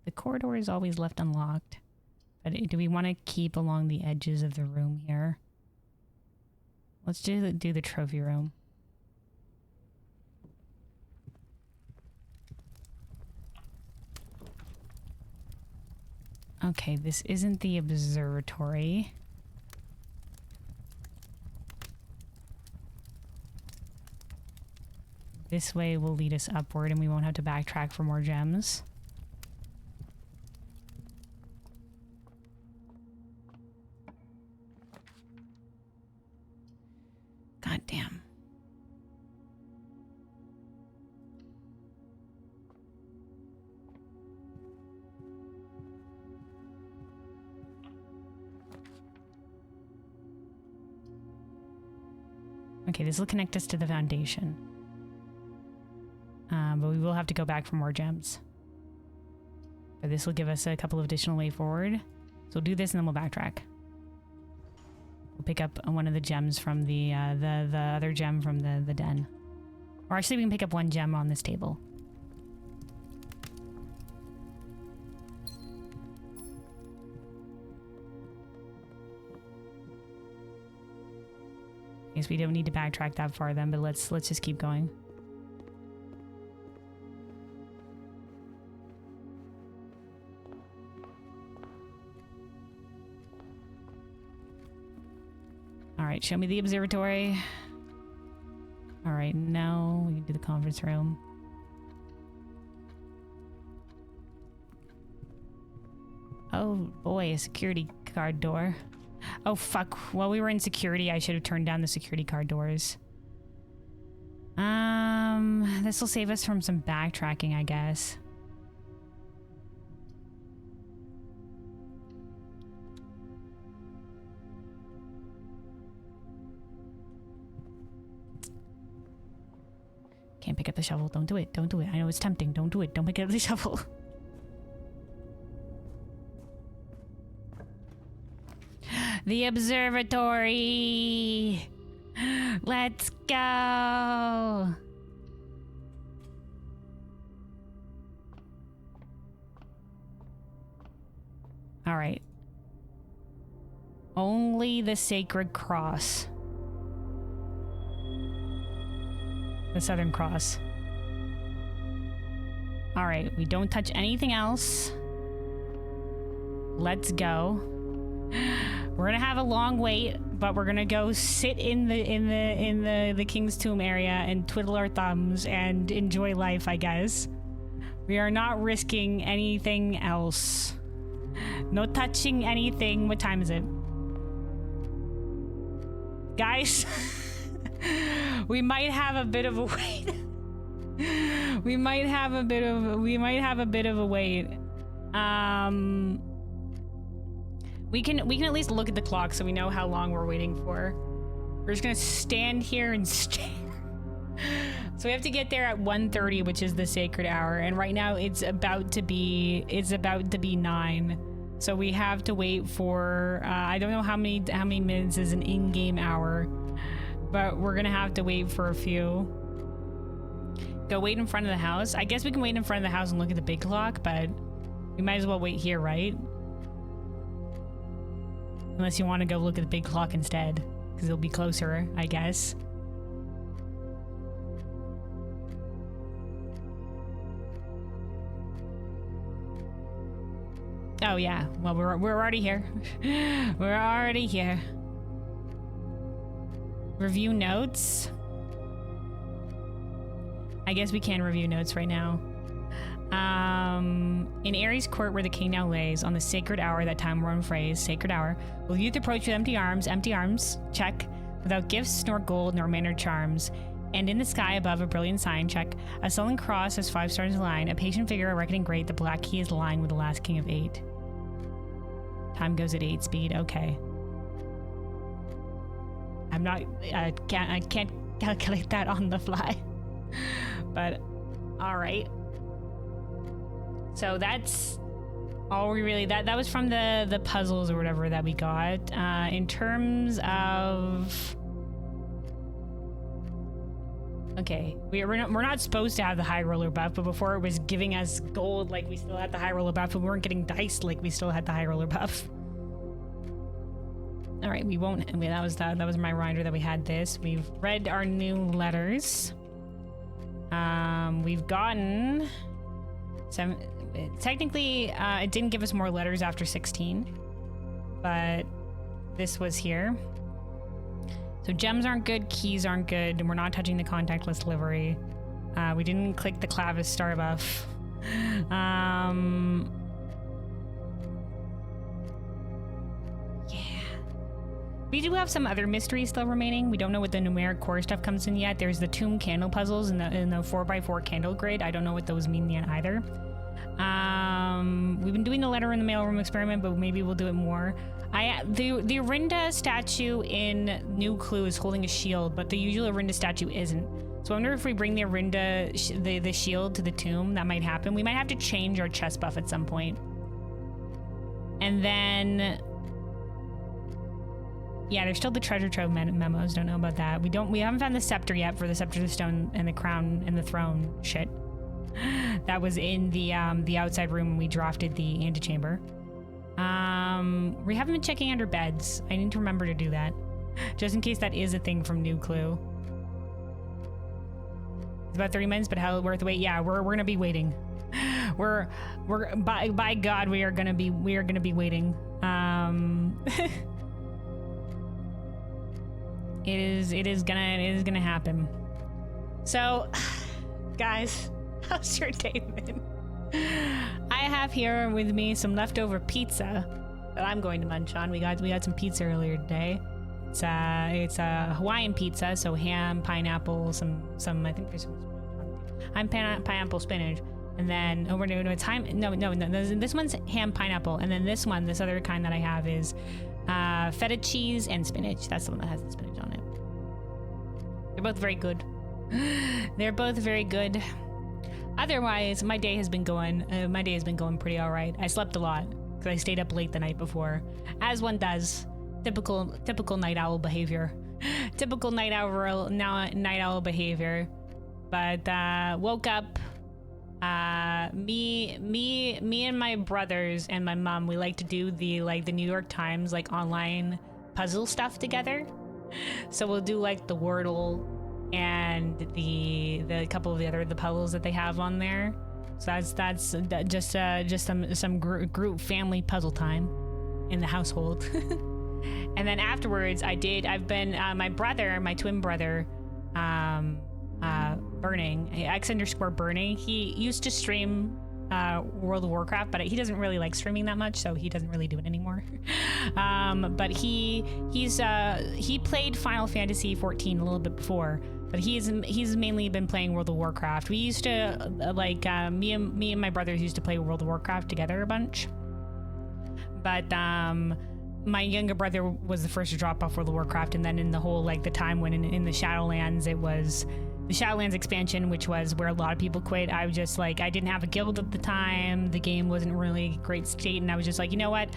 The corridor is always left unlocked. But do we want to keep along the edges of the room here? Let's do the trophy room. Okay, this isn't the observatory. This way will lead us upward and we won't have to backtrack for more gems. God damn. Okay, this will connect us to the foundation. But we will have to go back for more gems. But this will give us a couple of additional way forward. So we'll do this and then we'll backtrack. We'll pick up one of the gems from the other gem from the den. Or actually we can pick up one gem on this table. I guess we don't need to backtrack that far then, but let's just keep going. Alright, show me the observatory. Alright, now we can do the conference room. Oh boy, a security guard door. Oh fuck, while we were in security, I should have turned down the security guard doors. This will save us from some backtracking, I guess. Can't pick up the shovel. Don't do it. Don't do it. I know it's tempting. Don't do it. Don't pick up the shovel. The observatory. Let's go. All right. Only the sacred cross. The Southern Cross. All right, we don't touch anything else. Let's go. We're gonna have a long wait, but we're gonna go sit in the King's Tomb area and twiddle our thumbs and enjoy life, I guess. We are not risking anything else. No touching anything. What time is it? Guys, we might have a bit of a wait. We might have a bit of a wait. We can at least look at the clock so we know how long we're waiting for. We're just gonna stand here and stare. So we have to get there at 1:30, which is the sacred hour, and right now it's about to be 9. So we have to wait for I don't know how many minutes is an in-game hour, but we're gonna have to wait for a few. Go wait in front of the house. I guess we can wait in front of the house and look at the big clock, but we might as well wait here, right? Unless you want to go look at the big clock instead, because it'll be closer, I guess. Oh yeah, well we're already here. We're already here. Review notes. I guess we can review notes right now. In Ares Court, where the king now lays, on the sacred hour, that time worn phrase, sacred hour, will youth approach with empty arms, check, without gifts nor gold nor manner charms, and in the sky above a brilliant sign, check, a sullen cross has 5 stars align, a patient figure, a reckoning great, the black key is aligned with the last king of 8. Time goes at 8 speed, okay. I'm not, I can't calculate that on the fly. But, alright. So that's all we really, that was from the puzzles or whatever that we got. In terms of Okay, we're not supposed to have the high roller buff, but before it was giving us gold like we still had the high roller buff, and we weren't getting dice like we still had the high roller buff. All right, we won't. I mean, that was my reminder that we had this. We've read our new letters. We've gotten some. Technically, it didn't give us more letters after 16, but this was here. So gems aren't good, keys aren't good, and we're not touching the contactless livery. We didn't click the Clavis star buff. Yeah. We do have some other mysteries still remaining. We don't know what the numeric core stuff comes in yet. There's the tomb candle puzzles in the 4x4 candle grid. I don't know what those mean yet either. We've been doing the letter in the mailroom experiment, but maybe we'll do it more. The Orinda statue in New Clue is holding a shield, but the usual Orinda statue isn't. So I wonder if we bring the Orinda, the shield to the tomb, that might happen. We might have to change our chest buff at some point. And then, yeah, there's still the treasure trove memos. Don't know about that. We haven't found the scepter yet for the scepter, the stone, and the crown and the throne shit. That was in the outside room when we drafted the antechamber. We haven't been checking under beds. I need to remember to do that, just in case that is a thing from New Clue. It's about 30 minutes, but hell worth the wait. Yeah, we're gonna be waiting. We're by God, we are gonna be waiting. It is gonna happen. So, guys, how's your day been? I have here with me some leftover pizza that I'm going to munch on. We got some pizza earlier today. It's a Hawaiian pizza, so ham, pineapple, some I think there's some pineapple, spinach, and then it's ham. No, this one's ham, pineapple, and then this other kind that I have is feta cheese and spinach. That's the one that has the spinach on it. They're both very good. They're both very good. Otherwise, my day has been going pretty all right. I slept a lot because I stayed up late the night before, as one does. Typical night owl behavior. Typical night owl behavior. But woke up. Me and my brothers and my mom, we like to do the New York Times online puzzle stuff together. So we'll do the Wordle and the couple of the puzzles that they have on there. So that's just some group family puzzle time in the household. And then afterwards, my twin brother, Burning, X_Burning, he used to stream World of Warcraft, but he doesn't really like streaming that much, so he doesn't really do it anymore. But he played Final Fantasy 14 a little bit before, but he's mainly been playing World of Warcraft. We used to me and my brothers used to play World of Warcraft together a bunch, but my younger brother was the first to drop off World of Warcraft, and then in the whole the time when in the Shadowlands, it was the Shadowlands expansion, which was where a lot of people quit. I was just I didn't have a guild at the time. The game wasn't really great state, and I was just you know what?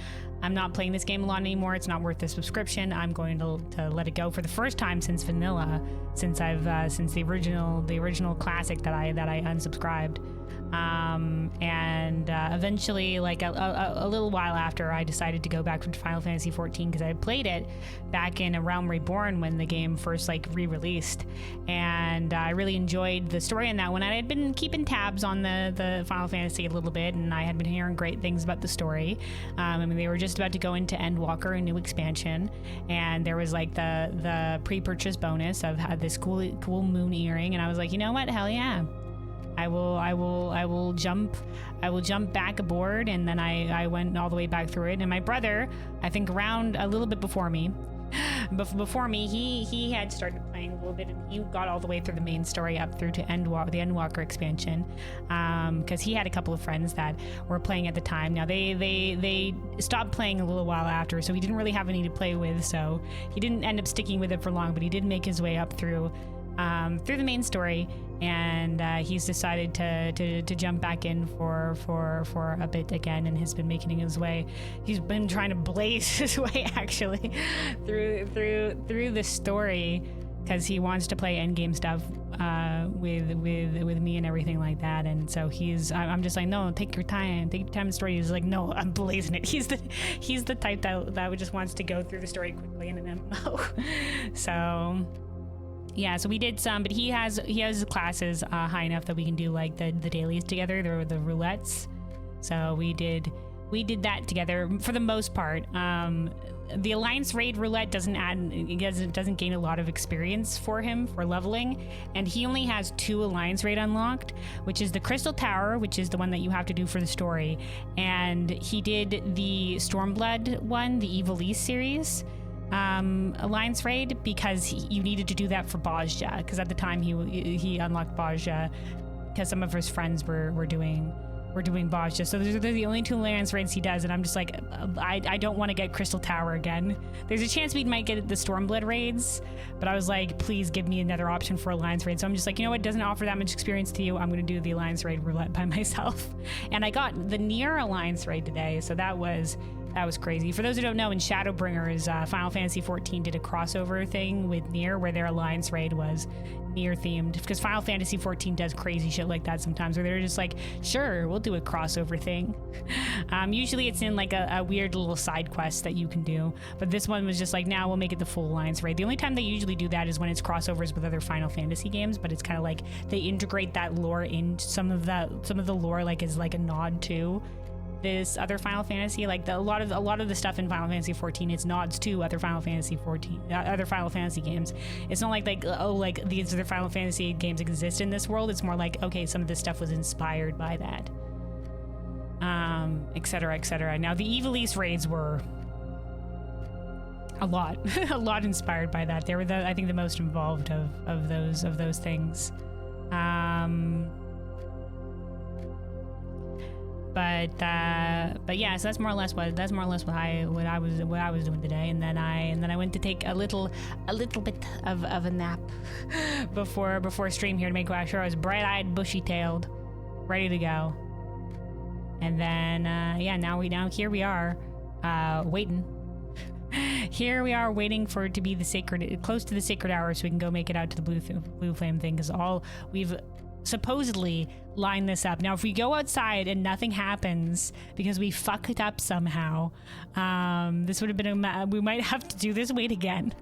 I'm not playing this game a lot anymore. It's not worth the subscription. I'm going to let it go for the first time since vanilla, since the original classic that I unsubscribed. And eventually, a little while after, I decided to go back to Final Fantasy 14 because I had played it back in A Realm Reborn when the game first re-released, and I really enjoyed the story in that one. I had been keeping tabs on the Final Fantasy a little bit, and I had been hearing great things about the story. I mean, they were just about to go into Endwalker, a new expansion, and there was the pre-purchase bonus of this cool moon earring, and I was like, you know what, hell yeah. I will jump back aboard, and then I went all the way back through it. And my brother, I think around a little bit before me, he had started playing a little bit, and he got all the way through the main story up through to the Endwalker expansion, because he had a couple of friends that were playing at the time. Now they stopped playing a little while after, so he didn't really have any to play with, so he didn't end up sticking with it for long, but he did make his way up through the main story, and he's decided to jump back in for a bit again, and has been making his way. He's been trying to blaze his way actually through the story, because he wants to play endgame stuff with me and everything like that. And so I'm just like, no, take your time in story. He's like, no, I'm blazing it. He's the type that just wants to go through the story quickly in an MMO. So yeah, so we did some, but he has classes high enough that we can do like the dailies together, the roulettes. So we did that together for the most part. The Alliance Raid roulette doesn't gain a lot of experience for him for leveling, and he only has 2 Alliance Raid unlocked, which is the Crystal Tower, which is the one that you have to do for the story, and he did the Stormblood one, the Evil East series Alliance Raid, because you needed to do that for Bozja, because at the time he unlocked Bozja because some of his friends were doing Bozja. So those are the only 2 Alliance Raids he does, and I'm just like, I don't want to get Crystal Tower again. There's a chance we might get the Stormblood raids, but I was like, please give me another option for Alliance Raid. So I'm just like, you know what, doesn't offer that much experience to you, I'm going to do the Alliance Raid roulette by myself. And I got the Nier Alliance Raid today, so that was crazy. For those who don't know, in Shadowbringers, Final Fantasy XIV did a crossover thing with Nier where their Alliance Raid was Nier themed, because Final Fantasy XIV does crazy shit like that sometimes, where they're just like, sure, we'll do a crossover thing. Usually it's in like a weird little side quest that you can do, but this one was just like, now we'll make it the full Alliance Raid. The only time they usually do that is when it's crossovers with other Final Fantasy games, but it's kind of like they integrate that lore into some of the lore, like is like a nod to this other Final Fantasy. Like a lot of the stuff in Final Fantasy 14, it's nods to other Final Fantasy games. It's not like these other Final Fantasy games exist in this world. It's more like, okay, some of this stuff was inspired by that, etc., etc. Now the Evil East raids were a lot inspired by that. They were I think the most involved of those things. But yeah, so that's more or less what I was doing today, and then I went to take a little bit of a nap before stream here to make sure I was bright-eyed, bushy-tailed, ready to go. And then here we are waiting. Here we are waiting for it to be close to the sacred hour, so we can go make it out to the blue flame thing, because we've supposedly line this up. Now if we go outside and nothing happens because we fucked it up somehow, this would have been we might have to do this wait again.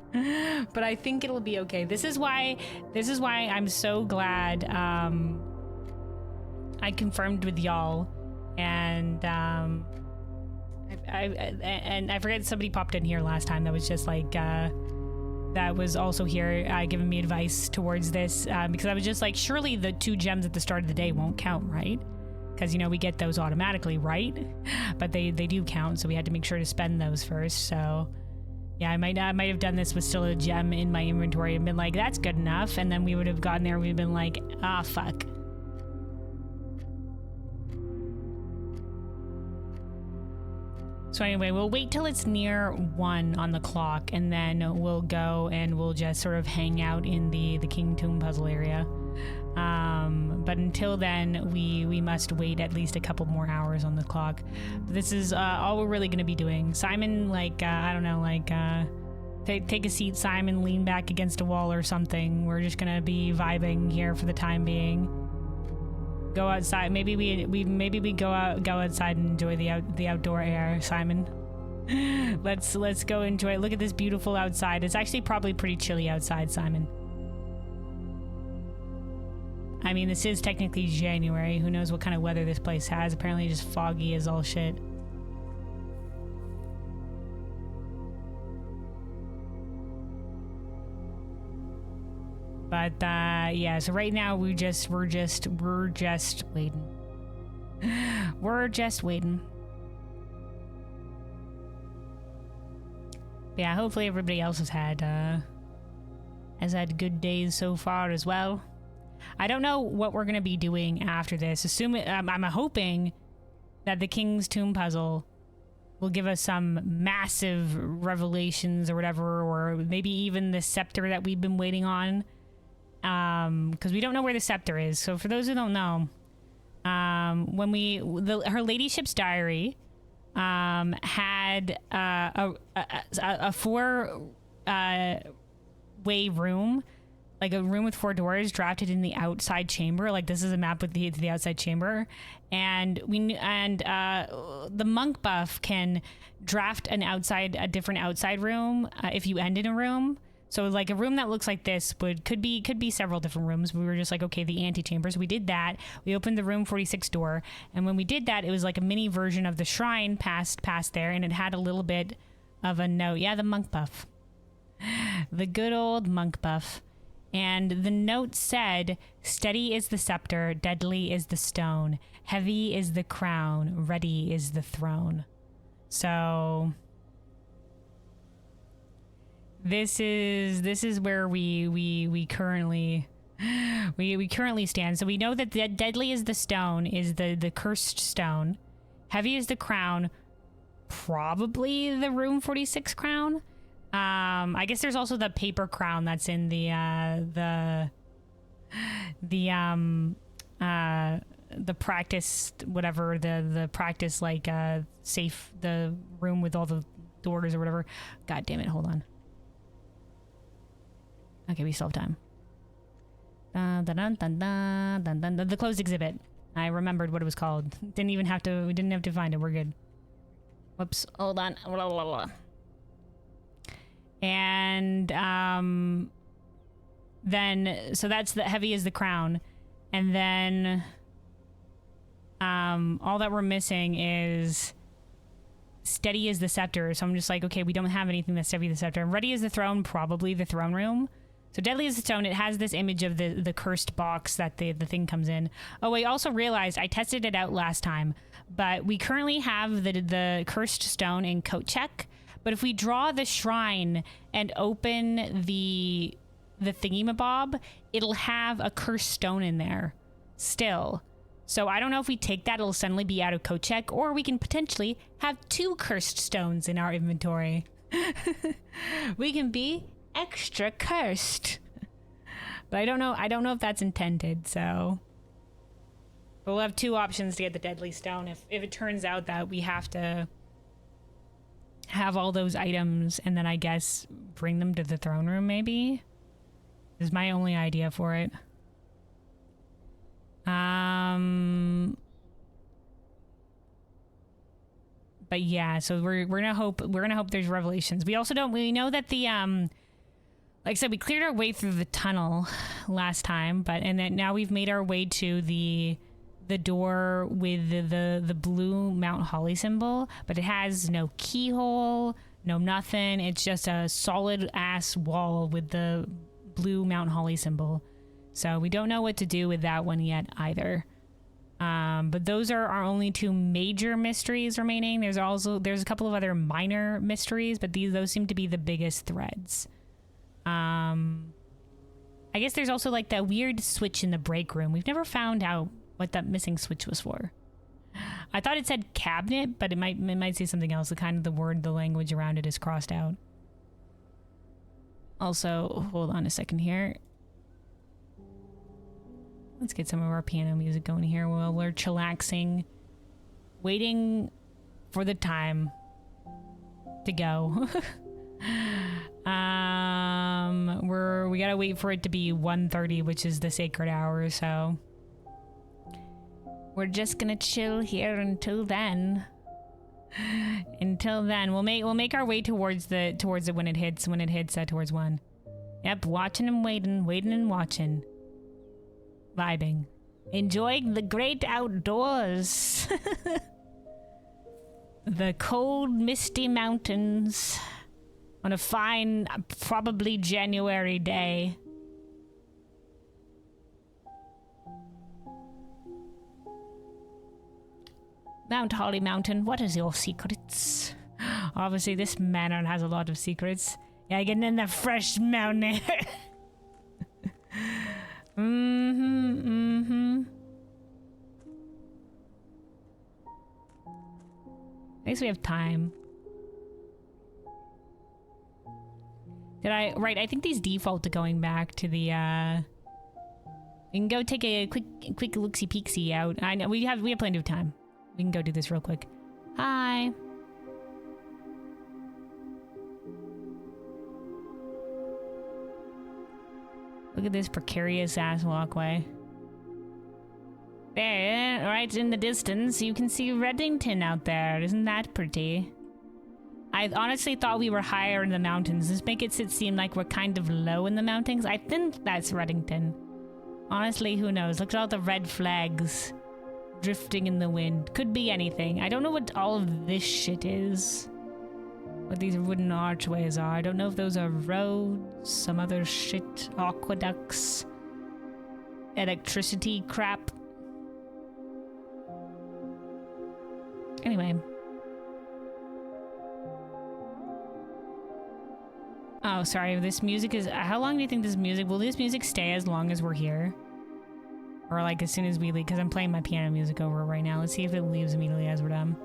But I think it'll be okay. This is why I'm so glad I confirmed with y'all, and I forget, somebody popped in here last time that was just like that was also here giving me advice towards this, because I was just like, surely the 2 gems at the start of the day won't count, right? Because, we get those automatically, right? But they do count, so we had to make sure to spend those first. So yeah, I might have done this with still a gem in my inventory and been like, that's good enough, and then we would have gotten there and we'd been like, fuck. So anyway, we'll wait till it's near 1 on the clock, and then we'll go and we'll just sort of hang out in the King Tomb puzzle area. But until then, we must wait at least a couple more hours on the clock. This is all we're really going to be doing. Simon, I don't know, take a seat, Simon, lean back against a wall or something. We're just going to be vibing here for the time being. Go outside. Maybe we go outside and enjoy the outdoor air, Simon. Let's go enjoy it. Look at this beautiful outside. It's actually probably pretty chilly outside, Simon. I mean, this is technically January. Who knows what kind of weather this place has? Apparently just foggy as all shit. But yeah, so right now we're just waiting. We're just waiting. But yeah, hopefully everybody else has had good days so far as well. I don't know what we're gonna be doing after this. I'm hoping that the King's Tomb puzzle will give us some massive revelations or whatever, or maybe even the scepter that we've been waiting on. Because we don't know where the scepter is. So for those who don't know, when her ladyship's diary had a 4 way room like a room with 4 doors drafted in the outside chamber. Like this is a map with the outside chamber, and the monk buff can draft a different outside room if you end in a room. So like a room that looks like this could be several different rooms. We were just like, okay, the antechamber. So we did that. We opened the room 46 door, and when we did that, it was like a mini version of the shrine past there, and it had a little bit of a note. Yeah, the monk buff, the good old monk buff. And the note said, "Steady is the scepter, deadly is the stone, heavy is the crown, ready is the throne." So this is where we currently stand. So we know that the deadly is the stone, is the cursed stone. Heavy is the crown, probably the room 46 crown. I guess there's also the paper crown that's in the practice, whatever, the practice, like safe, the room with all the doors or whatever. God damn it, hold on. Okay, we still have time. Dun, dun, dun, dun, dun, dun, dun, dun. The closed exhibit. I remembered what it was called. We didn't have to find it. We're good. Whoops. Hold on. Blah, blah, blah. And then so that's the heavy is the crown, and then all that we're missing is steady is the scepter. So I'm just like, okay, we don't have anything that's steady the scepter. Ready is the throne, probably the throne room. So deadly is the stone. It has this image of the cursed box that the thing comes in. Oh, I also realized I tested it out last time, but we currently have the cursed stone in coat check. But if we draw the shrine and open the thingy-mabob, it'll have a cursed stone in there still. So I don't know if we take that, it'll suddenly be out of coat check, or we can potentially have 2 cursed stones in our inventory. We can be extra cursed. But I don't know if that's intended, so we'll have 2 options to get the deadly stone if it turns out that we have to have all those items and then I guess bring them to the throne room, maybe is my only idea for it. But yeah, so we're gonna hope there's revelations. We know that the like I said, we cleared our way through the tunnel last time, and then now we've made our way to the door with the blue Mount Holly symbol, but it has no keyhole, no nothing. It's just a solid ass wall with the blue Mount Holly symbol. So we don't know what to do with that one yet either. But those are our only 2 major mysteries remaining. There's a couple of other minor mysteries, but those seem to be the biggest threads. I guess there's also like that weird switch in the break room. We've never found out what that missing switch was for. I thought it said cabinet, but it might say something else. The language around it is crossed out. Also, hold on a second here. Let's get some of our piano music going here while we're chillaxing, waiting for the time to go. We gotta wait for it to be 1:30, which is the sacred hour, so we're just gonna chill here until then. Until then, we'll make our way towards it when it hits towards 1. Yep, watching and waiting and watching. Vibing. Enjoying the great outdoors. The cold, misty mountains on a fine, probably January day. Mount Holly Mountain, what is your secrets? Obviously, this manor has a lot of secrets. Yeah, getting in the fresh mountain air. At least we have time. Right, I think these default to going back to the, we can go take a quick looksy-peeksy out. I know, we have plenty of time. We can go do this real quick. Hi. Look at this precarious ass walkway. There, right in the distance, you can see Reddington out there. Isn't that pretty? I honestly thought we were higher in the mountains. This makes it seem like we're kind of low in the mountains. I think that's Reddington. Honestly, who knows? Look at all the red flags drifting in the wind. Could be anything. I don't know what all of this shit is. What these wooden archways are. I don't know if those are roads, some other shit, aqueducts, electricity crap. Anyway. Oh, sorry. This music is... How long do you think this music... Will this music stay as long as we're here? Or like as soon as we leave? Because I'm playing my piano music over right now. Let's see if it leaves immediately as we're done.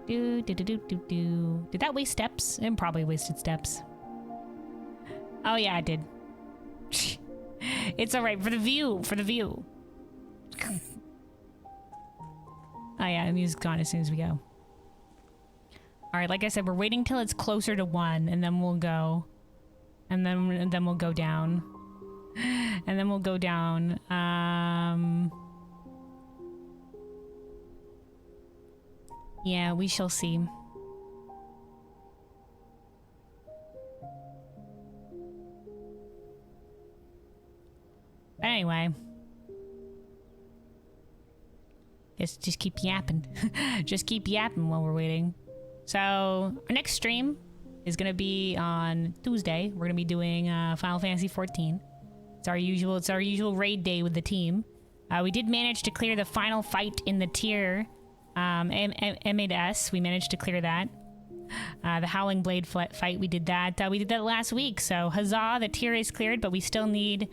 Do, do, do, do, do, do. Did that waste steps? It probably wasted steps. Oh yeah, it did. It's alright. For the view. For the view. Oh yeah, the music's gone as soon as we go. Alright, like I said, we're waiting till it's closer to 1, and then we'll go. And then we'll go down. And then we'll go down. Yeah, we shall see. But anyway. Just keep yapping. Just keep yapping while we're waiting. So, our next stream is going to be on Tuesday. We're going to be doing Final Fantasy XIV. It's our usual raid day with the team. We did manage to clear the final fight in the tier M8 S. We managed to clear that. The Howling Blade fight, we did that. We did that last week. So, huzzah, the tier is cleared, but we still need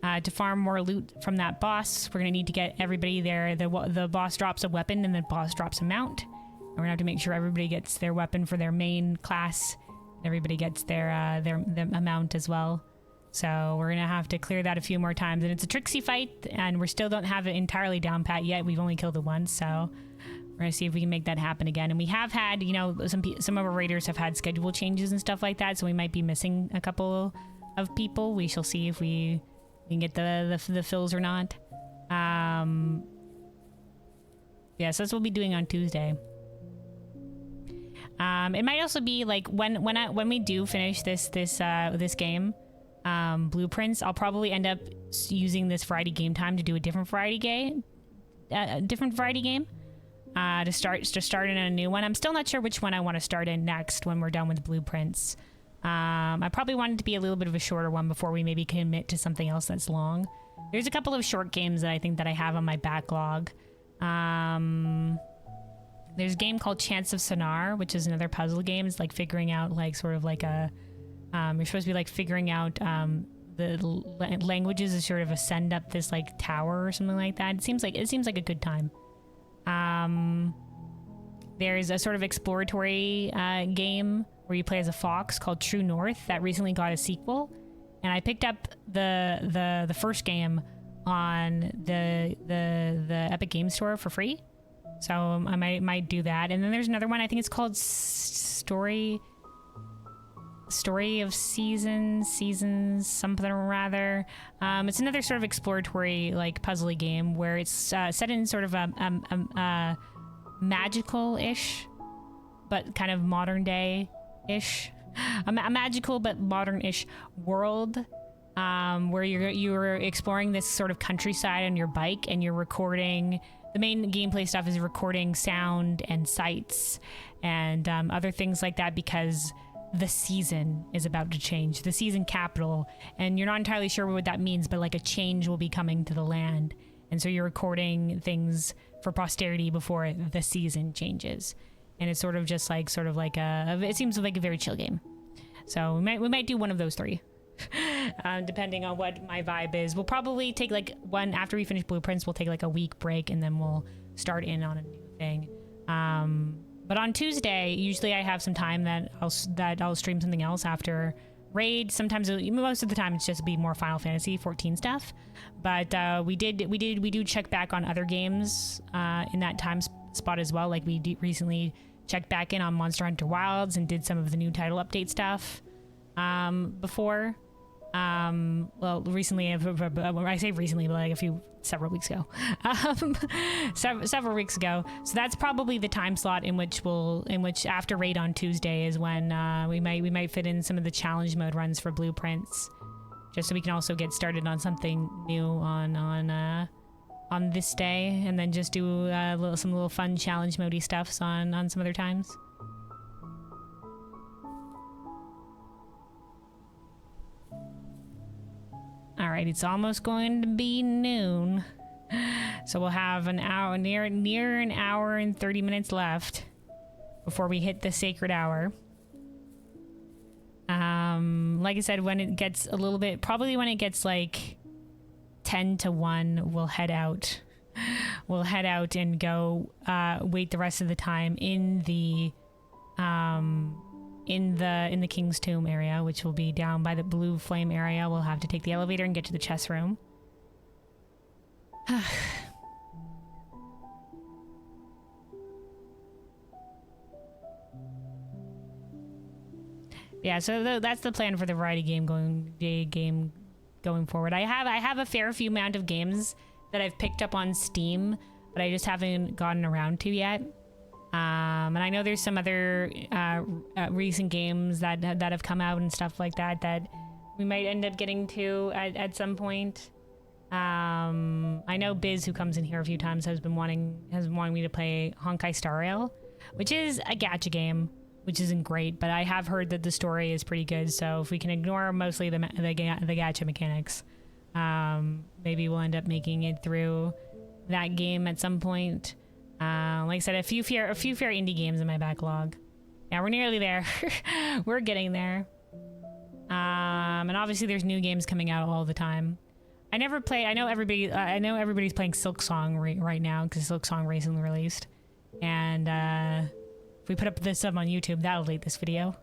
to farm more loot from that boss. We're going to need to get everybody there. The boss drops a weapon and the boss drops a mount. And we're gonna have to make sure everybody gets their weapon for their main class. Everybody gets their amount as well. So we're gonna have to clear that a few more times. And it's a tricksy fight, and we still don't have it entirely down pat yet. We've only killed it once, so we're gonna see if we can make that happen again. And we have had, you know, some of our raiders have had schedule changes and stuff like that, so we might be missing a couple of people. We shall see if we can get the fills or not. Yeah, so that's what we'll be doing on Tuesday. It might also be like when we do finish this game, Blueprints, I'll probably end up using this Friday game time to do a different Friday game, to start in a new one. I'm still not sure which one I want to start in next when we're done with Blueprints. I probably want it to be a little bit of a shorter one before we maybe commit to something else that's long. There's a couple of short games that I think that I have on my backlog. There's a game called Chants of Sonar, which is another puzzle game. It's like figuring out like sort of like a you're supposed to be like figuring out the languages to sort of ascend up this like tower or something like that. It seems like a good time. There's a sort of exploratory game where you play as a fox called True North that recently got a sequel, and I picked up the first game on the Epic Game Store for free. So I might do that. And then there's another one, I think it's called Story of Seasons, something or rather. It's another sort of exploratory, like, puzzly game where it's set in sort of a magical-ish, but kind of modern-day-ish. A magical but modern-ish world, where you're exploring this sort of countryside on your bike, and you're recording... The main gameplay stuff is recording sound and sights and other things like that, because the season is about to change. The season capital, and you're not entirely sure what that means, but like a change will be coming to the land. And so you're recording things for posterity before the season changes. And it's sort of like it seems like a very chill game. So we might do one of those three. Depending on what my vibe is. We'll probably take like one after we finish Blueprints. We'll take like a week break, and then we'll start in on a new thing. But on Tuesday, usually I have some time that I'll stream something else after raid. Sometimes, most of the time, it's just be more Final Fantasy 14 stuff. But we do check back on other games in that time spot as well. Like we recently checked back in on Monster Hunter Wilds and did some of the new title update stuff before. Well, recently, I say recently, but like several weeks ago, several weeks ago. So that's probably the time slot in which after raid on Tuesday is when we might fit in some of the challenge mode runs for blueprints, just so we can also get started on something new on this day, and then just do some little fun challenge modey stuffs on some other times. All right, it's almost going to be noon, so we'll have an hour, near an hour and 30 minutes left before we hit the sacred hour. Like I said, when it gets a little bit, probably when it gets like 10 to 1, we'll head out. We'll head out and go wait the rest of the time in the King's Tomb area, which will be down by the blue flame area. We'll have to take the elevator and get to the chess room. Yeah, so that's the plan for the variety game going forward. I have a fair few amount of games that I've picked up on Steam, but I just haven't gotten around to yet. And I know there's some other recent games that have come out and stuff like that we might end up getting to at some point. I know Biz, who comes in here a few times, has been wanting me to play Honkai Star Rail, which is a gacha game, which isn't great, but I have heard that the story is pretty good. So if we can ignore mostly the gacha mechanics, maybe we'll end up making it through that game at some point. Like I said, a few fair indie games in my backlog. Yeah, we're nearly there. We're getting there. And obviously there's new games coming out all the time. I know everybody's playing Silksong right now because Silksong recently released. And if we put up this up on YouTube, that'll delete this video.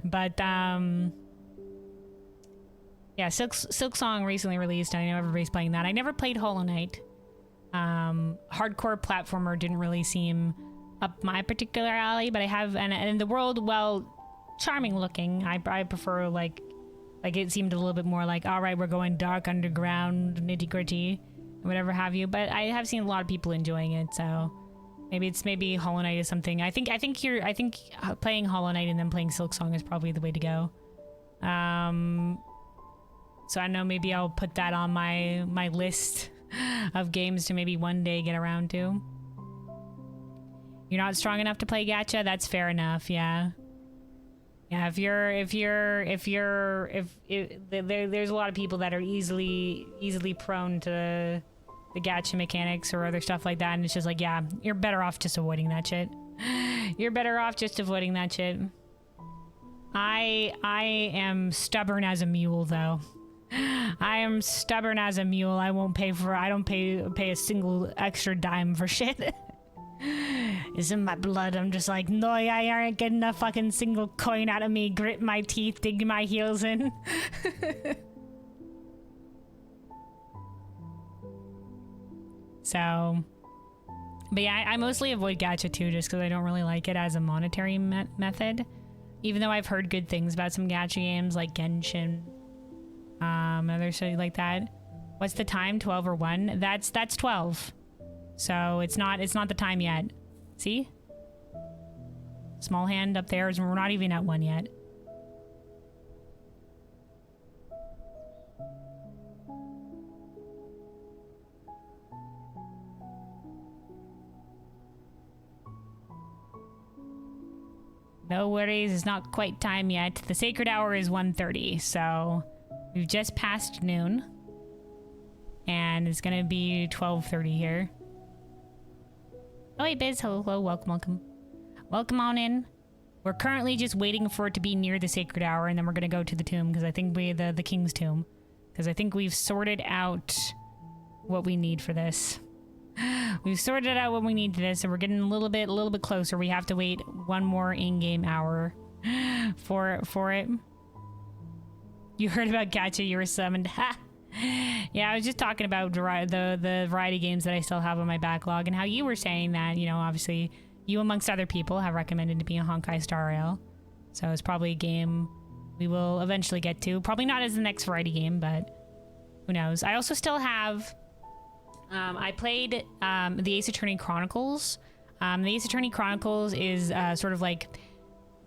But yeah, Silksong recently released, and I know everybody's playing that. I never played Hollow Knight. Hardcore platformer didn't really seem up my particular alley, but I have, and the world, well, charming looking. I prefer like it seemed a little bit more like, all right, we're going dark underground, nitty gritty, whatever have you. But I have seen a lot of people enjoying it, so maybe Hollow Knight is something. I think playing Hollow Knight and then playing Silksong is probably the way to go. So I know maybe I'll put that on my list of games to maybe one day get around to. You're not strong enough to play gacha? That's fair enough, yeah. Yeah, there's a lot of people that are easily prone to the gacha mechanics or other stuff like that, and it's just like, yeah, you're better off just avoiding that shit. You're better off just avoiding that shit. I am stubborn as a mule, though. I am stubborn as a mule. I don't pay a single extra dime for shit. It's in my blood. I'm just like, no, I aren't getting a fucking single coin out of me. Grit my teeth, dig my heels in. So, but yeah, I mostly avoid gacha too, just because I don't really like it as a monetary method. Even though I've heard good things about some gacha games like Genshin, other shit like that. What's the time? 12 or 1? That's 12. So it's not the time yet. See? Small hand up there. We're not even at 1 yet. No worries, it's not quite time yet. The sacred hour is 1:30, so we've just passed noon. And it's gonna be 12:30 here. Oh, hey, Biz. Hello, welcome. Welcome on in. We're currently just waiting for it to be near the sacred hour, and then we're gonna go to the tomb, because I think the King's Tomb. Because I think we've sorted out what we need for this. We've sorted out what we need to this, and we're getting a little bit closer. We have to wait one more in-game hour for it. You heard about gacha, you were summoned. Ha! Yeah, I was just talking about the variety games that I still have on my backlog, and how you were saying that, you know, obviously you amongst other people have recommended to be a Honkai Star Rail. So it's probably a game we will eventually get to. Probably not as the next variety game, but who knows. I also still have, I played the Ace Attorney Chronicles. The Ace Attorney Chronicles is sort of like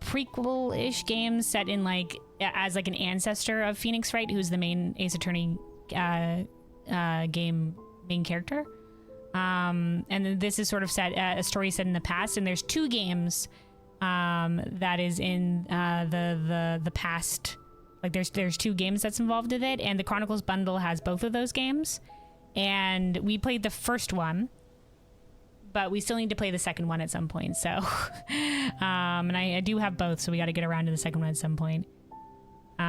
prequel-ish game set in like, as like an ancestor of Phoenix Wright, who's the main Ace Attorney game main character. And then this is sort of set, a story set in the past, and there's 2 games that is in the past. Like there's 2 games that's involved with it, and the Chronicles bundle has both of those games. And we played the first one, but we still need to play the second one at some point. So, and I do have both, so we got to get around to the second one at some point. But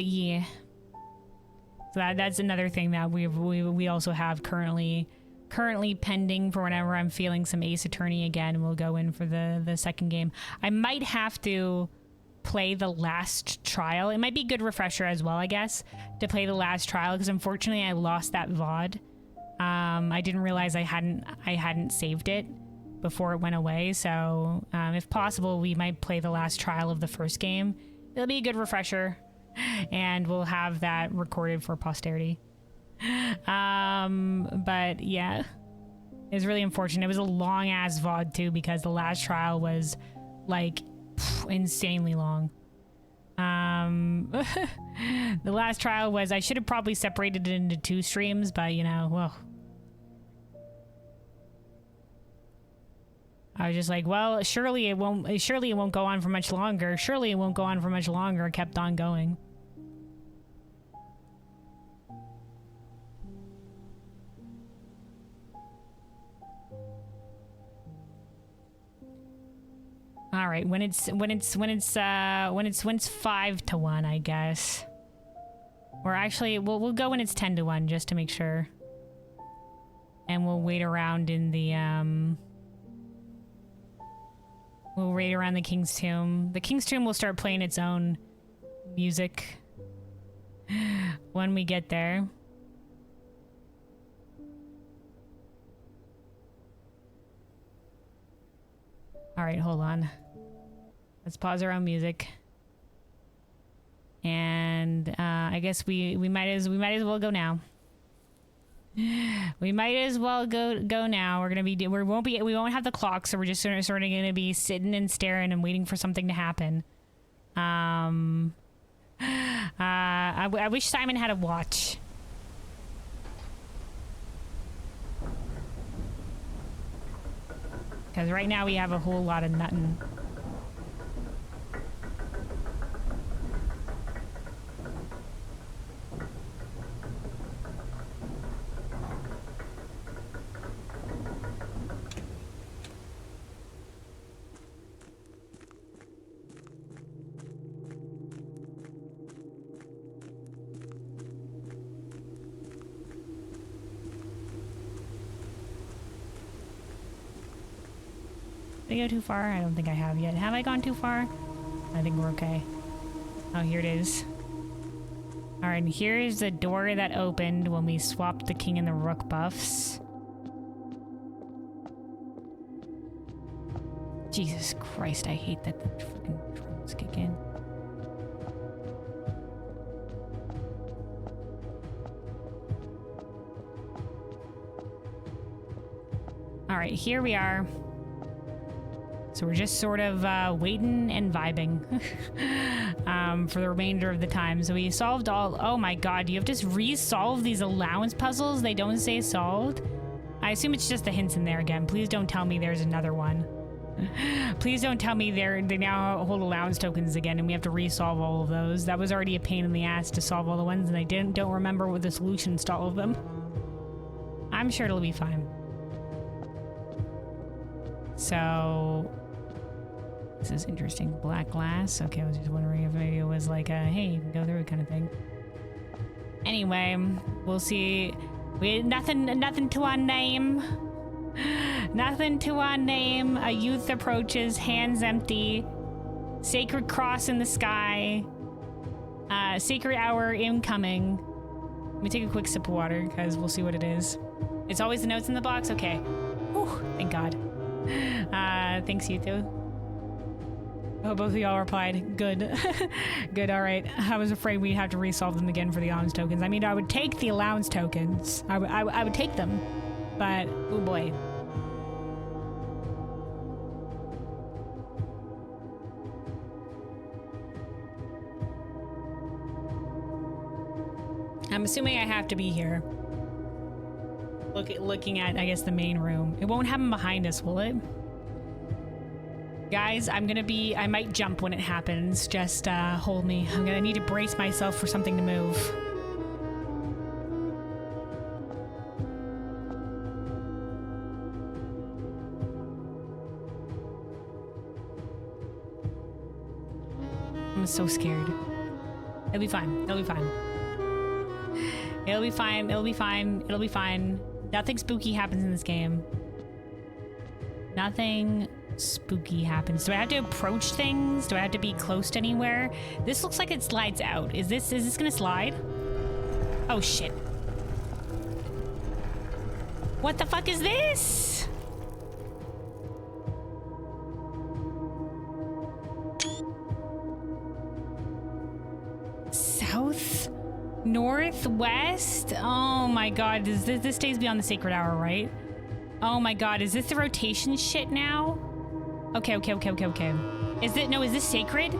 yeah, so that's another thing that we also have currently pending for whenever I'm feeling some Ace Attorney again. We'll go in for the second game. I might have to play the last trial. It might be a good refresher as well, I guess, to play the last trial, because unfortunately I lost that VOD. I didn't realize I hadn't saved it before it went away. So if possible, we might play the last trial of the first game. It'll be a good refresher, and we'll have that recorded for posterity. But yeah, it was really unfortunate. It was a long ass VOD too, because the last trial was like insanely long. The last trial was, I should have probably separated it into 2 streams, but you know, well, I was just like, well, surely it won't go on for much longer. Surely it won't go on for much longer. It kept on going. All right, when it's 5 to 1, I guess. Or actually, we'll go when it's 10 to 1 just to make sure. And we'll wait around in the we'll wait around the King's Tomb. The King's Tomb will start playing its own music when we get there. All right, hold on. Let's pause our own music. And I guess we might as well go now. We might as well go now. We're gonna be we won't have the clock, so we're just sort of gonna be sitting and staring and waiting for something to happen. I wish Simon had a watch. Because right now we have a whole lot of nuttin'. Did I go too far? I don't think I have yet. Have I gone too far? I think we're okay. Oh, here it is. Alright, and here is the door that opened when we swapped the king and the rook buffs. Jesus Christ, I hate that the freaking drums kick in. Alright, here we are. So we're just sort of waiting and vibing for the remainder of the time. So we solved all... Oh my god, you have to re-solve these allowance puzzles? They don't say solved? I assume it's just the hints in there again. Please don't tell me there's another one. Please don't tell me they now hold allowance tokens again and we have to re-solve all of those. That was already a pain in the ass to solve all the ones, and I don't remember what the solutions to all of them. I'm sure it'll be fine. So... This is interesting. Black glass. Okay, I was just wondering if maybe it was like a, hey, you can go through kind of thing. Anyway, we'll see. We nothing to our name. Nothing to our name. A youth approaches, hands empty. Sacred cross in the sky. Sacred hour incoming. Let me take a quick sip of water because we'll see what it is. It's always the notes in the box. Okay. Whew, thank God. Thanks, you two. Oh, both of y'all replied. Good. Good, alright. I was afraid we'd have to resolve them again for the allowance tokens. I mean, I would take the allowance tokens. I would take them. But, oh boy. I'm assuming I have to be here. Looking at, I guess, the main room. It won't happen behind us, will it? Guys, I might jump when it happens. Just hold me. I'm gonna need to brace myself for something to move. I'm so scared. It'll be fine. It'll be fine. It'll be fine. It'll be fine. It'll be fine. Nothing spooky happens in this game. Nothing spooky happens. Do I have to approach things? Do I have to be close to anywhere? This looks like it slides out. Is this gonna slide? Oh shit. What the fuck is this? South? Northwest? Oh my god, this stays beyond the sacred hour, right? Oh my god, is this the rotation shit now? Okay. Is this sacred?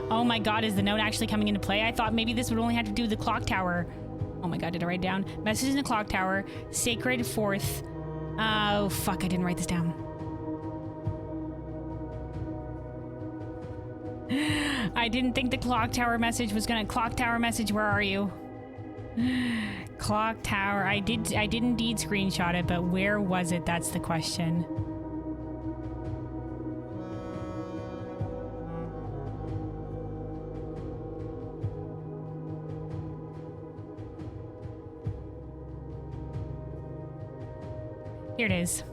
Oh my god, is the note actually coming into play? I thought maybe this would only have to do with the clock tower. Oh my god, did I write down? Message in the clock tower, sacred fourth. Oh fuck, I didn't write this down. I didn't think the clock tower message was gonna... Clock tower message, where are you? Clock tower, I did indeed screenshot it, but where was it? That's the question. Here it is.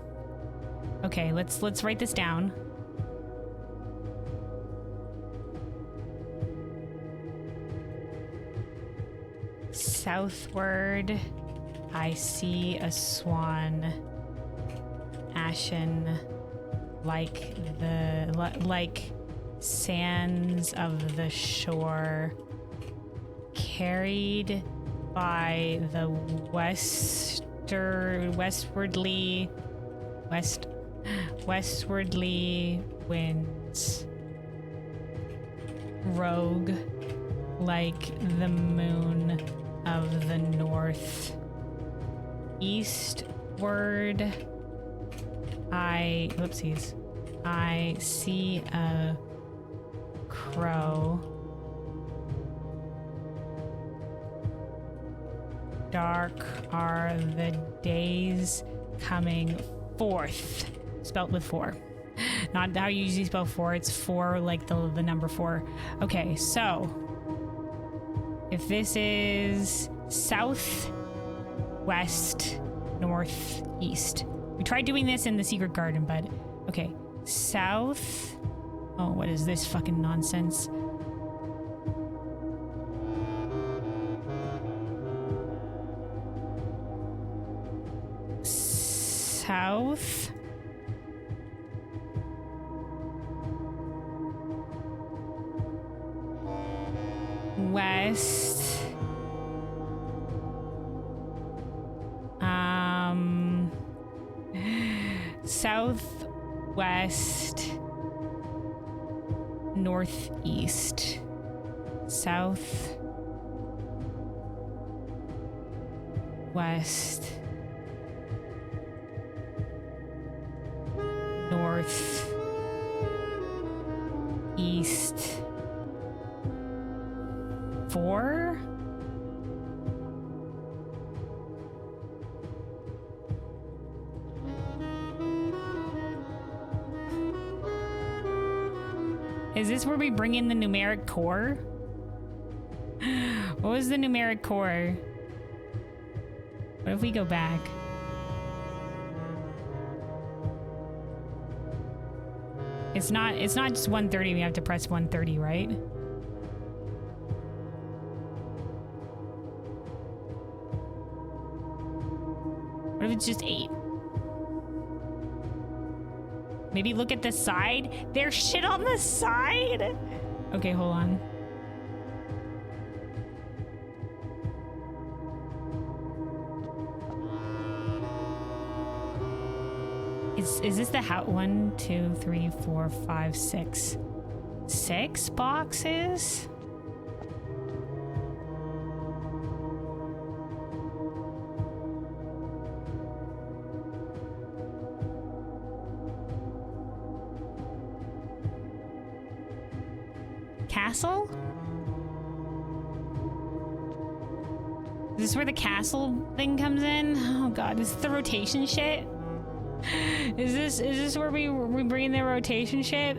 Okay, let's write this down. Southward, I see a swan, ashen, like sands of the shore, carried by the westwardly winds, rogue like the moon of the north. Eastward, I see a crow. Dark are the days coming forth. Spelt with 4. Not how you usually spell 4, it's 4 like the number 4. Okay, so if this is south, west, north, east. We tried doing this in the secret garden, but okay. South. Oh, what is this fucking nonsense? South. West. Southwest. Northeast. South. West. North. East. 4? Is this where we bring in the numeric core? What was the numeric core? What if we go back? It's not just 130, we have to press 130, right? What if it's just 8? Maybe look at the side. There's shit on the side. Okay, hold on. Is this the house? 1, 2, 3, 4, 5, 6. 6 boxes? Castle? Is this where the castle thing comes in? Oh god, is this the rotation shit? Is this where we bring in the rotation shit?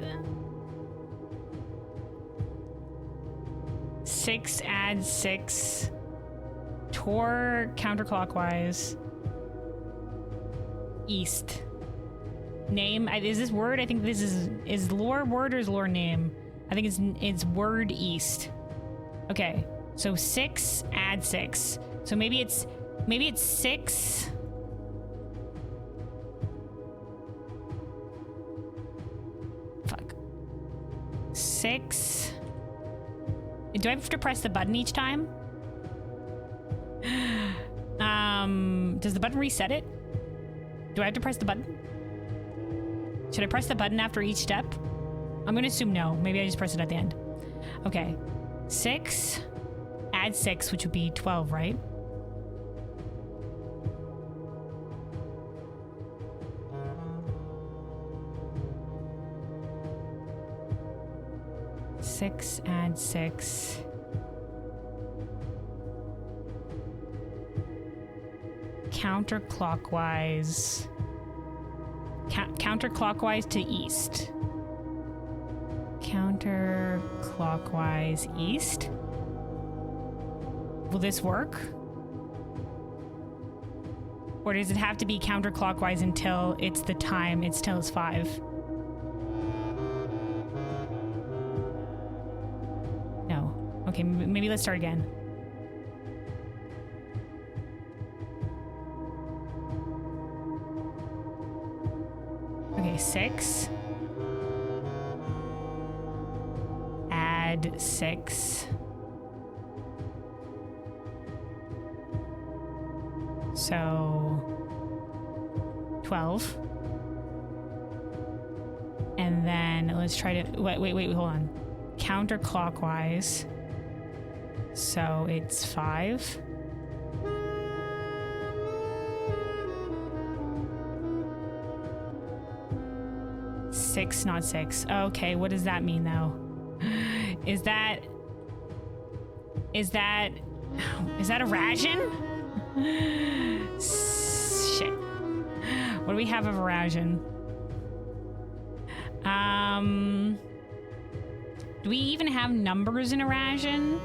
6 add 6. Tour counterclockwise. East. Name, is this word? I think this is lore word or is lore name? I think it's word east. Okay, so 6 add 6. So maybe it's 6. Fuck. 6. Do I have to press the button each time? Does the button reset it? Do I have to press the button? Should I press the button after each step? I'm gonna assume no. Maybe I just press it at the end. Okay. 6. Add 6, which would be 12, right? Six, add 6. Counterclockwise. Counterclockwise to east. Counterclockwise east. Will this work? Or does it have to be counterclockwise until it's the time, till it's 5? No. Okay, maybe let's start again. Okay, 6. Add 6. So 12. And then let's try to wait, hold on. Counterclockwise. So it's 5. Six, not 6. Okay, what does that mean though? Is that a ration? Shit. What do we have of a ration? Do we even have numbers in a ration?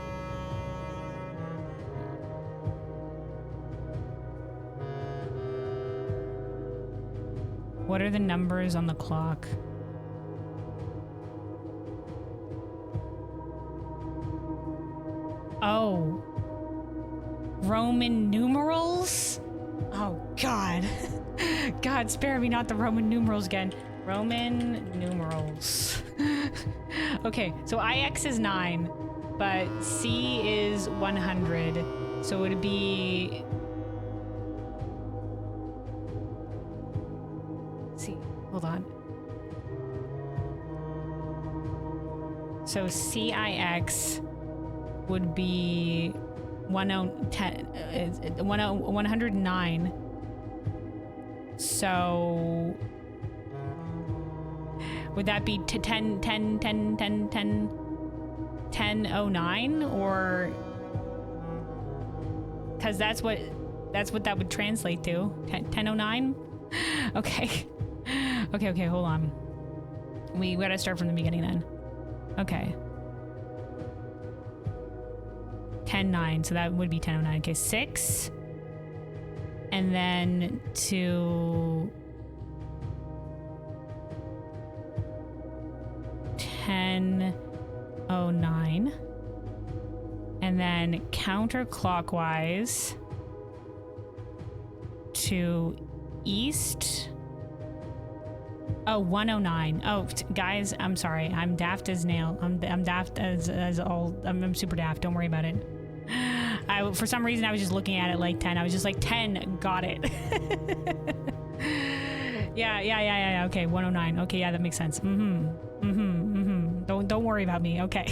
What are the numbers on the clock? Oh. Roman numerals? Oh, God. God, spare me not the Roman numerals again. Roman numerals. Okay, so IX is 9, but C is 100. So it would be... C, hold on. So CIX would be 109. So would that be 1009 or because that's what that would translate to 1009. Okay. Okay, hold on. We gotta start from the beginning then. Okay. 10-9, so that would be 10:09. Okay, 6, and then to 10:09, and then counterclockwise to east Oh, 109. Oh, guys, I'm sorry. I'm daft as nail. I'm daft as all. I'm super daft. Don't worry about it. For some reason, I was just looking at it like 10. I was just like 10. Got it. Yeah. Okay, 109. Okay, yeah, that makes sense. Don't worry about me. Okay.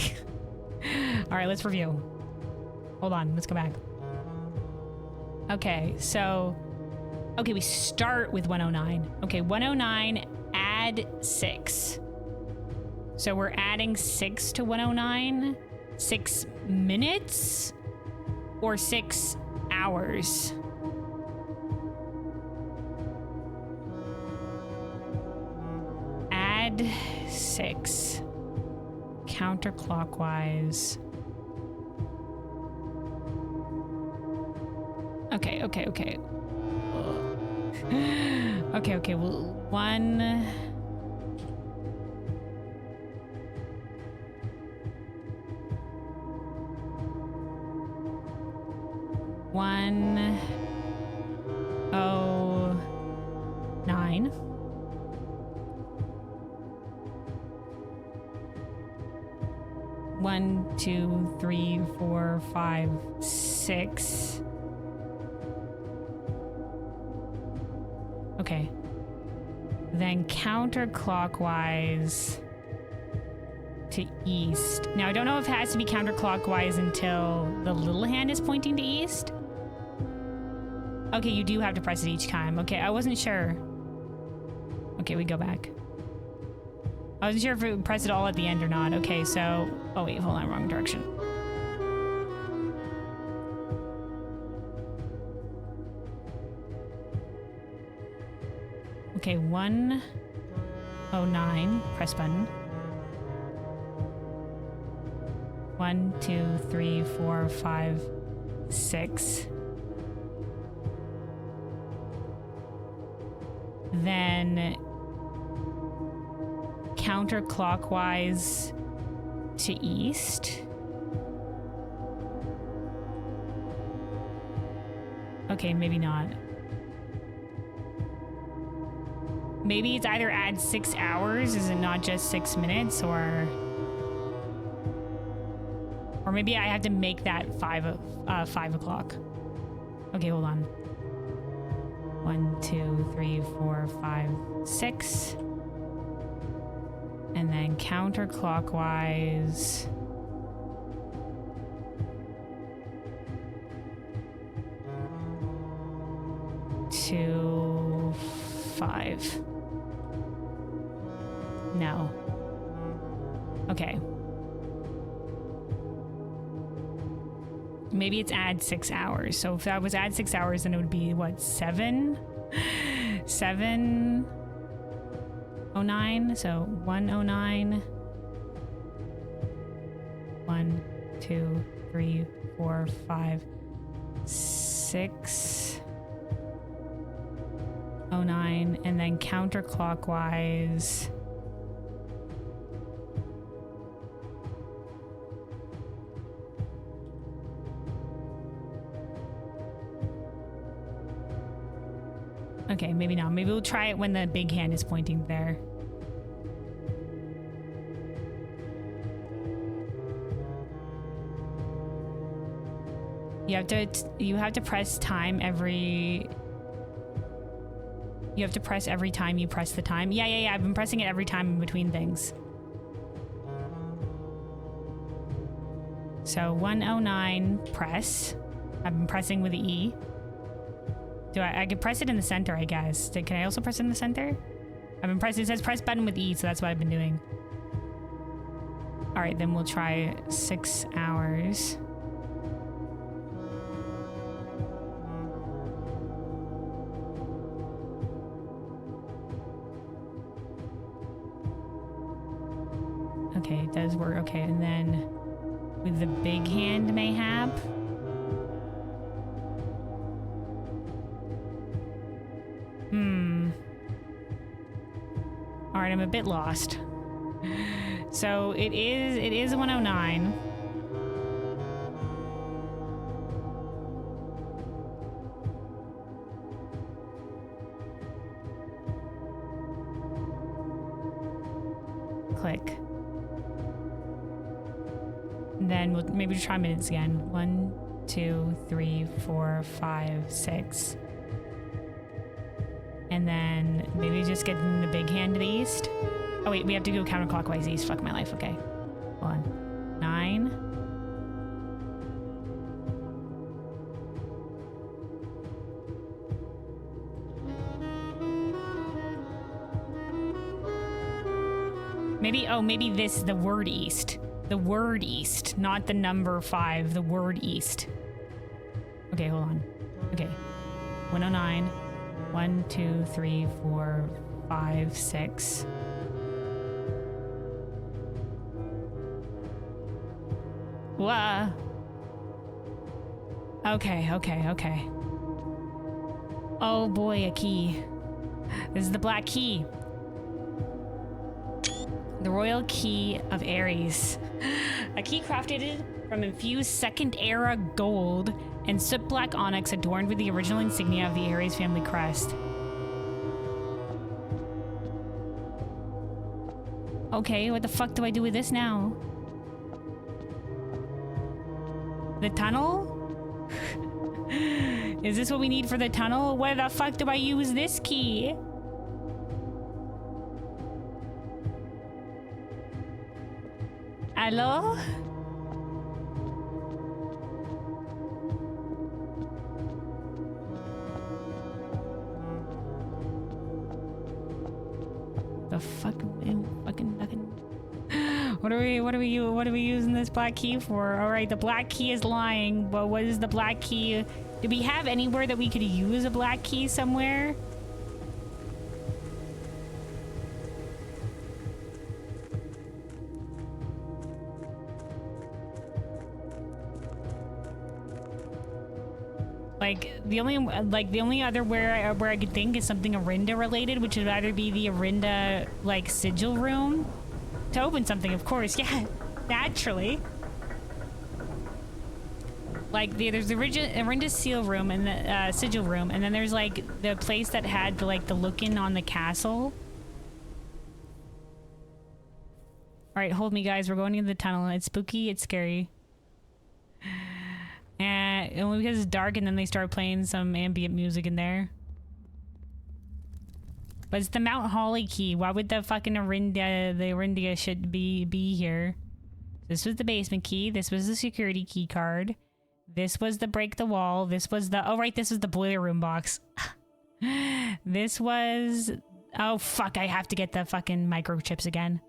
All right, let's review. Hold on. Let's go back. Okay, so... Okay, we start with 109. Okay, 109, add 6. So we're adding 6 to 109? 6 minutes? Or 6 hours? Add 6. Counterclockwise. Okay. Okay, well, 1... Oh, 9. 1, 2, 3, 4, 5, 6. Okay. Then counterclockwise to east. Now, I don't know if it has to be counterclockwise until the little hand is pointing to east. Okay, you do have to press it each time. Okay, I wasn't sure. Okay, we go back. I wasn't sure if it would press it all at the end or not. Okay, so... Oh, wait, hold on, wrong direction. Okay, 109, press button. 1, 2, 3, 4, 5, 6. Then counterclockwise to east. Okay, maybe not. Maybe it's either add 6 hours, is it not just 6 minutes, or maybe I have to make that 5 o'clock. Okay, hold on. 1, 2, 3, 4, 5, 6. And then counterclockwise. To 5. No. Okay. Maybe it's add 6 hours. So if that was add 6 hours, then it would be what, 7? 709. So 109. 1, 2, 3, 4, 5, 6. 09, and then counterclockwise. Okay, maybe not. Maybe we'll try it when the big hand is pointing there. You have to press time every... You have to press every time you press the time. Yeah. I've been pressing it every time in between things. So 109, press. I've been pressing with the E. I could press it in the center, I guess. Can I also press it in the center? I've been pressing, it says press button with E, so that's what I've been doing. All right, then we'll try 6 hours. Okay, it does work. Okay, and then with the big hand, mayhap. All right, I'm a bit lost. So it is 109. click. And then we'll maybe try minutes again. 1, 2, 3, 4, 5, 6. And then maybe just get in the big hand to the east. Oh wait, we have to go counterclockwise east. Fuck my life. Okay. Hold on. 9. Maybe, oh, maybe this, the word east. The word east, not the number 5, the word east. Okay, hold on. Okay. 109. 1, 2, 3, 4, 5, 6. Whoa. Okay, okay, okay. Oh boy, a key. This is the black key. The royal key of Ares. A key crafted from infused second era gold and soot black onyx adorned with the original insignia of the Ares family crest. Okay, what the fuck do I do with this now? The tunnel? Is this what we need for the tunnel? Where the fuck do I use this key? Hello? The fuck? Fucking. What are we using this black key for? All right, the black key is lying, but what is the black key? Do we have anywhere that we could use a black key somewhere? Like the only other where I could think is something Arinda related, which would either be the Arinda like sigil room to open something, of course. Yeah, naturally. Like there's the Arinda seal room and the sigil room, and then there's like the place that had the look-in on the castle. All right, hold me, guys. We're going into the tunnel. It's spooky. It's scary. And only because it's dark, and then they start playing some ambient music in there. But it's the Mount Holly key. Why would the fucking Arinda should be here? This was the basement key. This was the security key card. This was the break the wall. This was the, oh right, this was the boiler room box. This was, oh fuck, I have to get the fucking microchips again.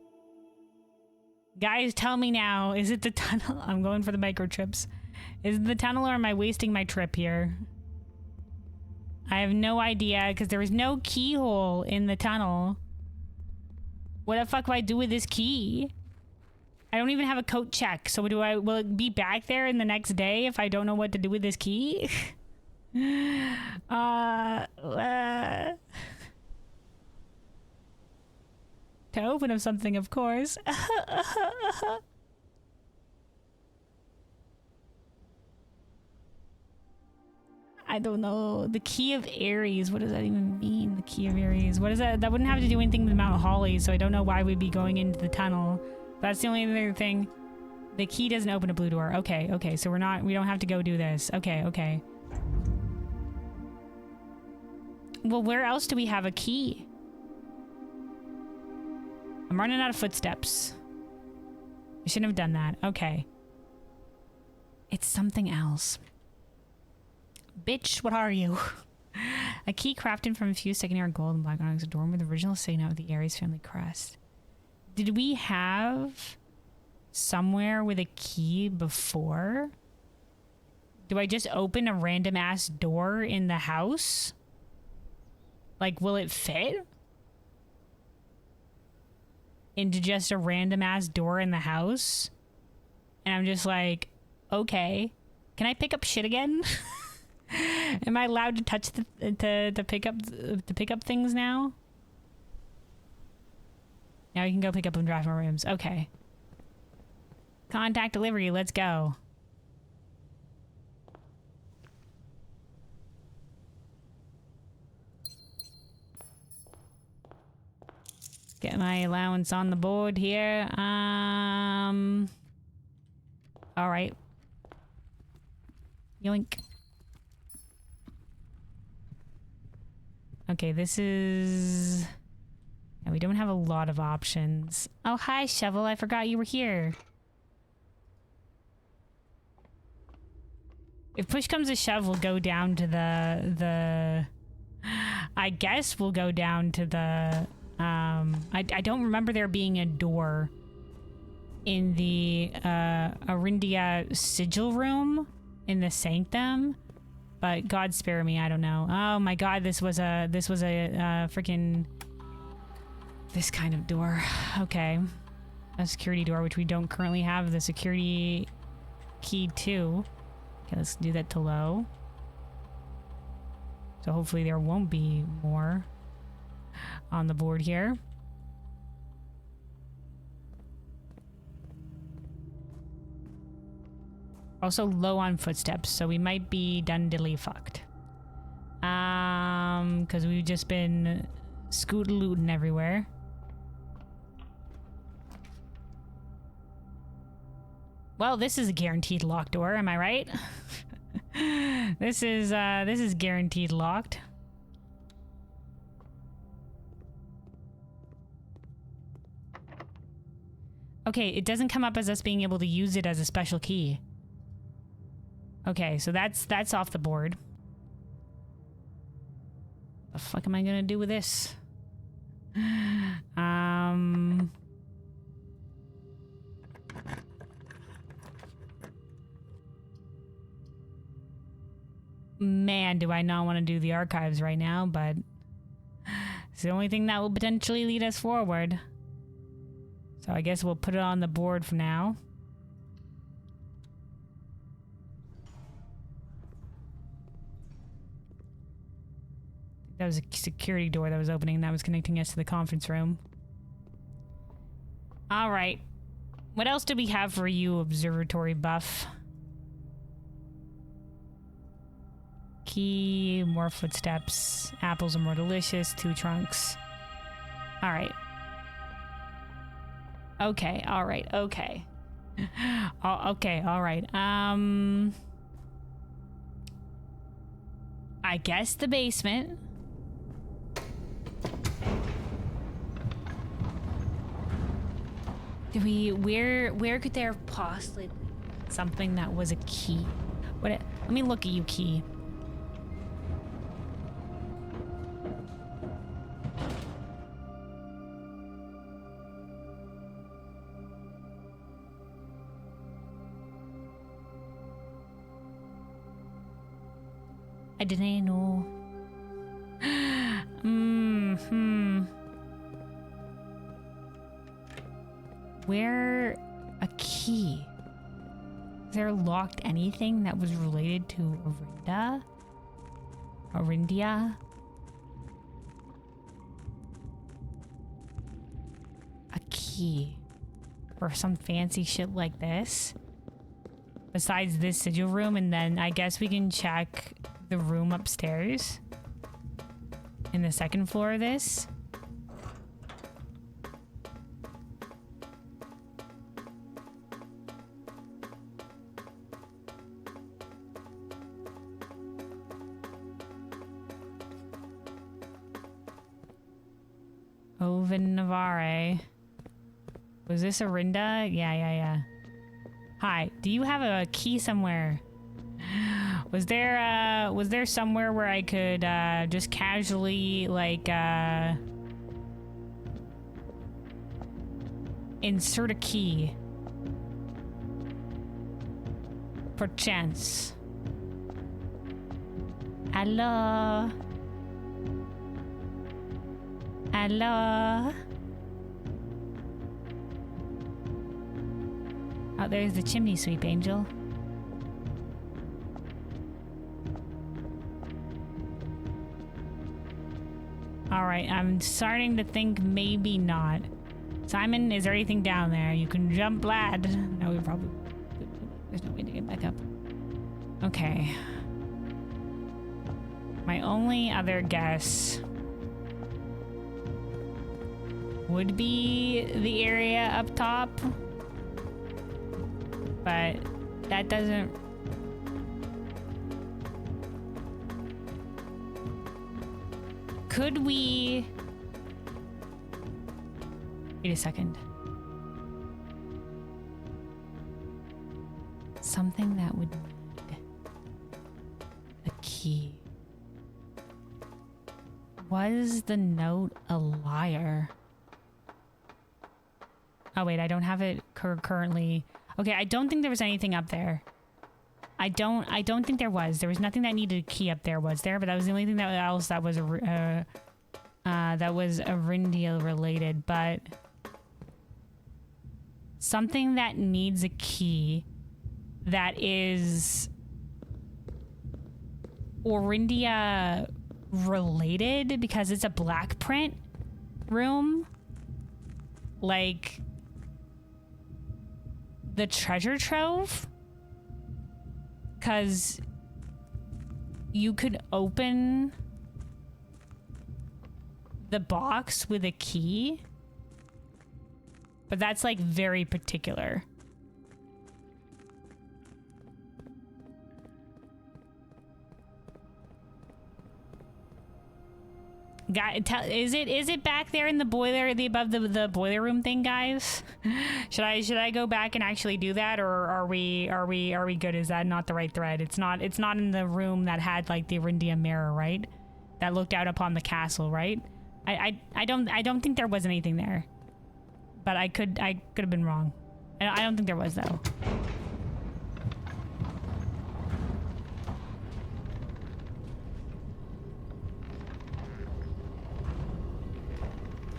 Guys, tell me now, is it the tunnel? I'm going for the microchips. Is it the tunnel, or am I wasting my trip here? I have no idea, because there was no keyhole in the tunnel. What the fuck do I do with this key? I don't even have a coat check, so will it be back there in the next day if I don't know what to do with this key? To open up something, of course. I don't know. The key of Ares. What does that even mean? The key of Ares. What is that? That wouldn't have to do anything with Mount Holly, so I don't know why we'd be going into the tunnel. That's the only other thing. The key doesn't open a blue door. Okay, okay. So we don't have to go do this. Okay, okay. Well, where else do we have a key? I'm running out of footsteps. I shouldn't have done that. Okay. It's something else. Bitch, what are you? A key crafted from infused secondary gold and black onyx adorned with the original signet of the Ares family crest. Did we have somewhere with a key before? Do I just open a random ass door in the house? Like, will it fit into just a random ass door in the house? And I'm just like, okay, can I pick up shit again? Am I allowed to touch to pick up things now? Now you can go pick up and drive more rooms. Okay. Contact delivery. Let's go. Get my allowance on the board here. All right. Yoink. Okay, this is... Yeah, we don't have a lot of options. Oh, hi, Shovel. I forgot you were here. If push comes to shove, we'll go down to the... I guess we'll go down to the... I don't remember there being a door in the Arindia sigil room in the sanctum. But God spare me, I don't know. Oh my God, this was a freaking this kind of door. Okay, a security door, which we don't currently have the security key to. Okay, let's do that to low. So hopefully there won't be more on the board here. Also low on footsteps, so we might be done diddly fucked. Because we've just been scoot-looting everywhere. Well, this is a guaranteed locked door, am I right? This is guaranteed locked. Okay, it doesn't come up as us being able to use it as a special key. Okay, so that's off the board. What the fuck am I gonna do with this? Man, do I not want to do the archives right now, but it's the only thing that will potentially lead us forward. So I guess we'll put it on the board for now. That was a security door that was opening that was connecting us to the conference room. All right. What else do we have for you, observatory buff? Key, more footsteps. Apples are more delicious. 2 trunks. All right. Okay, all right, okay. Oh, okay, all right. I guess the basement. Do we, where could there possibly be something that was a key? Let me look at you, key. I didn't know. Where a key? Is there locked anything that was related to Arinda? Arindia? A key for some fancy shit like this? Besides this sigil room, and then I guess we can check the room upstairs in the second floor of this. Oven Navarre. Was this Arinda? Yeah. Hi, do you have a key somewhere? Was there somewhere where I could just casually like insert a key? Perchance. Hello? Hello? Oh, there's the chimney sweep, Angel. Alright, I'm starting to think maybe not. Simon, is there anything down there? You can jump, lad. No, we probably... There's no way to get back up. Okay. My only other guess... would be the area up top. But that doesn't... Could we... Wait a second. Something that would need a key. Was the note a liar? Oh wait, I don't have it currently. Okay, I don't think there was anything up there. I don't think there was. There was nothing that needed a key up there, was there? But that was the only thing that was Arindia related. But something that needs a key that is Orindia related because it's a black print room, like the treasure trove, because you could open the box with a key, but that's like very particular. Guy, is it back there in the boiler, above the boiler room thing, guys? Should I go back and actually do that, or are we good? Is that not the right thread? It's not in the room that had like the Arindia mirror, right? That looked out upon the castle, right? I don't think there was anything there, but I could have been wrong. I don't think there was though.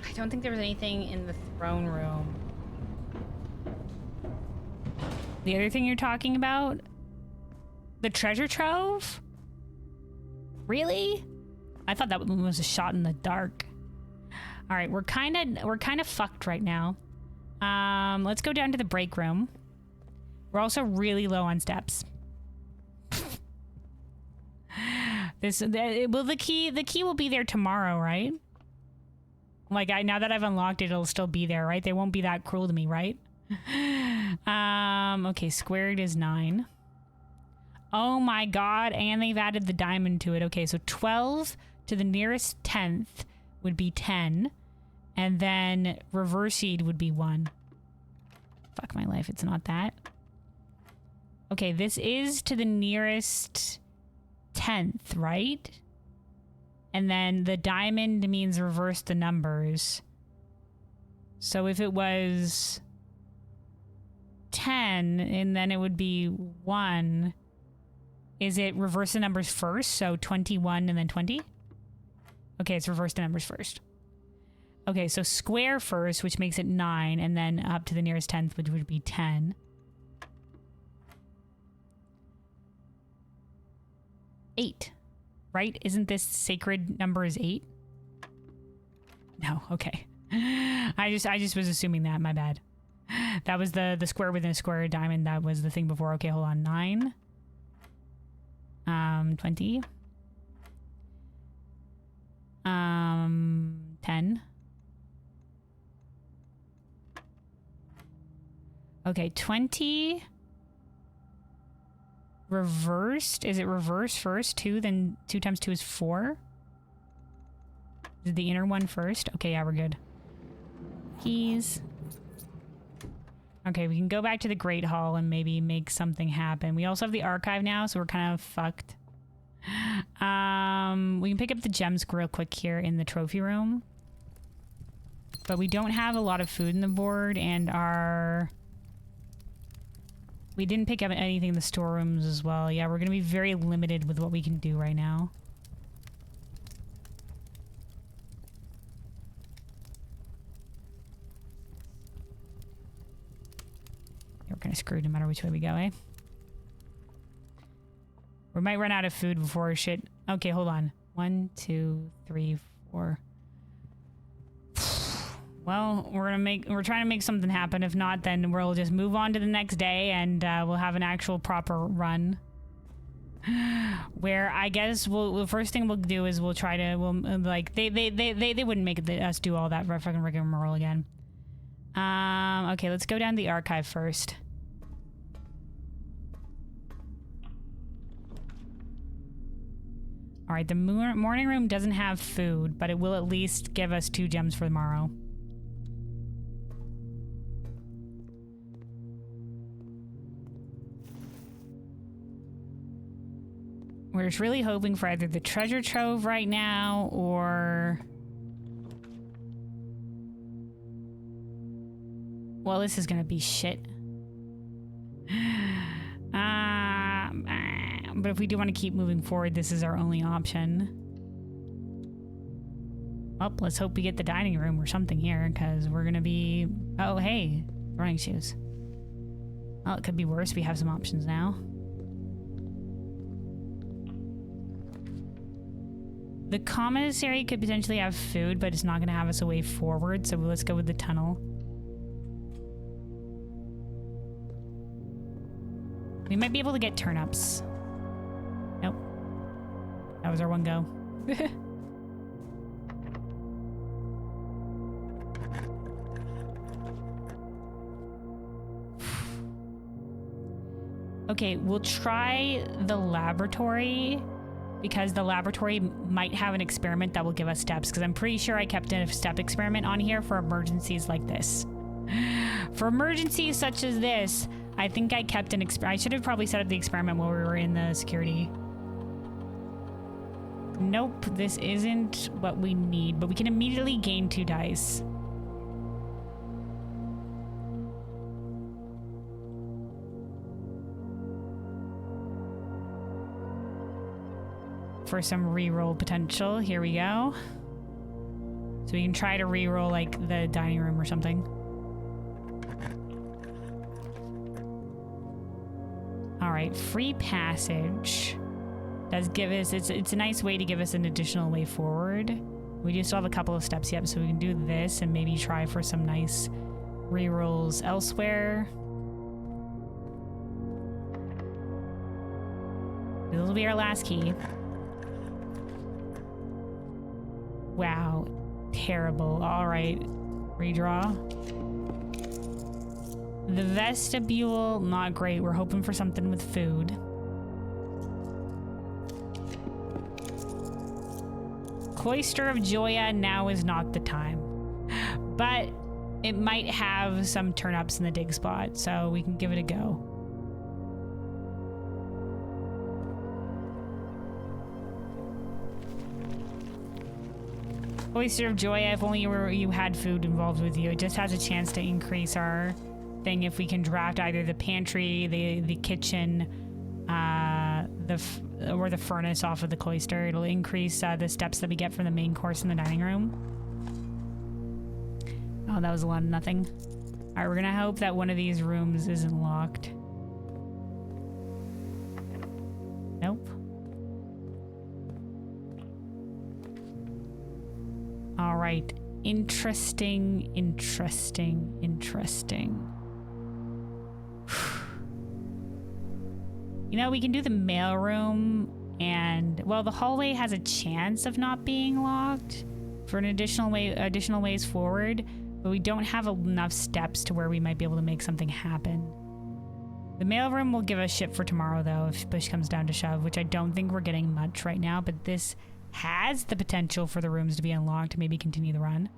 I don't think there was anything in the throne room. The other thing you're talking about? The treasure trove? Really? I thought that one was a shot in the dark. All right, we're kind of fucked right now. Let's go down to the break room. We're also really low on steps. The key will be there tomorrow, right? Like, now that I've unlocked it, it'll still be there, right? They won't be that cruel to me, right? Okay, squared is 9. Oh my god, and they've added the diamond to it. Okay, so 12 to the nearest 10th would be 10. And then reversied would be 1. Fuck my life, it's not that. Okay, this is to the nearest 10th, right? And then the diamond means reverse the numbers. So if it was 10, and then it would be 1, is it reverse the numbers first? So 21 and then 20? Okay, it's reverse the numbers first. Okay, so square first, which makes it 9, and then up to the nearest 10th, which would be 10. 8. Right? Isn't this sacred number is 8? No, okay. I just was assuming that, my bad. That was the square within a square diamond. That was the thing before. Okay, hold on. 9. 20. 10. Okay, 20. Reversed? Is it reverse first? 2, then 2 times 2 is 4? Is the inner one first? Okay, yeah, we're good. Keys. Okay, we can go back to the Great Hall and maybe make something happen. We also have the archive now, so we're kind of fucked. We can pick up the gems real quick here in the trophy room. But we don't have a lot of food in the board, and we didn't pick up anything in the storerooms as well. Yeah, we're going to be very limited with what we can do right now. We're kind of screwed no matter which way we go, eh? We might run out of food before shit. Okay, hold on. 1, 2, 3, 4. Well, we're trying to make something happen. If not, then we'll just move on to the next day and we'll have an actual proper run. Where I guess the first thing we'll do is we'll try to like they wouldn't make us do all that fucking rigmarole again. Okay, let's go down the archive first. All right, the morning room doesn't have food, but it will at least give us 2 gems for tomorrow. We're just really hoping for either the treasure trove right now or... Well, this is gonna be shit. But if we do want to keep moving forward, this is our only option. Well, let's hope we get the dining room or something here, because we're gonna be... Oh, hey, running shoes. Well, it could be worse. We have some options now. The commissary could potentially have food, but it's not going to have us a way forward, so let's go with the tunnel. We might be able to get turnips. Nope. That was our one go. Okay, we'll try the laboratory, because the laboratory might have an experiment that will give us steps, because I'm pretty sure I kept a step experiment on here for emergencies like this. For emergencies such as this, I think I kept an I should have probably set up the experiment while we were in the security. Nope, this isn't what we need, but we can immediately gain 2 dice. For some reroll potential. Here we go. So we can try to reroll like the dining room or something. All right, free passage does give us, it's a nice way to give us an additional way forward. We do still have a couple of steps yet, so we can do this and maybe try for some nice rerolls elsewhere. This will be our last key. Wow, terrible. All right, redraw. The vestibule, not great. We're hoping for something with food. Cloister of Joya, now is not the time. But it might have some turnips in the dig spot, so we can give it a go. Cloister of Joya, if only you had food involved with you. It just has a chance to increase our thing if we can draft either the pantry, the kitchen, or the furnace off of the cloister. It'll increase the steps that we get from the main course in the dining room. Oh, that was a lot of nothing. All right, we're gonna hope that one of these rooms isn't locked. Nope. All right, interesting. You know, we can do the mailroom, and well, the hallway has a chance of not being locked for an additional ways forward, but we don't have enough steps to where we might be able to make something happen. The mailroom will give us shit for tomorrow, though, if push comes down to shove, which I don't think we're getting much right now, but this has the potential for the rooms to be unlocked to maybe continue the run.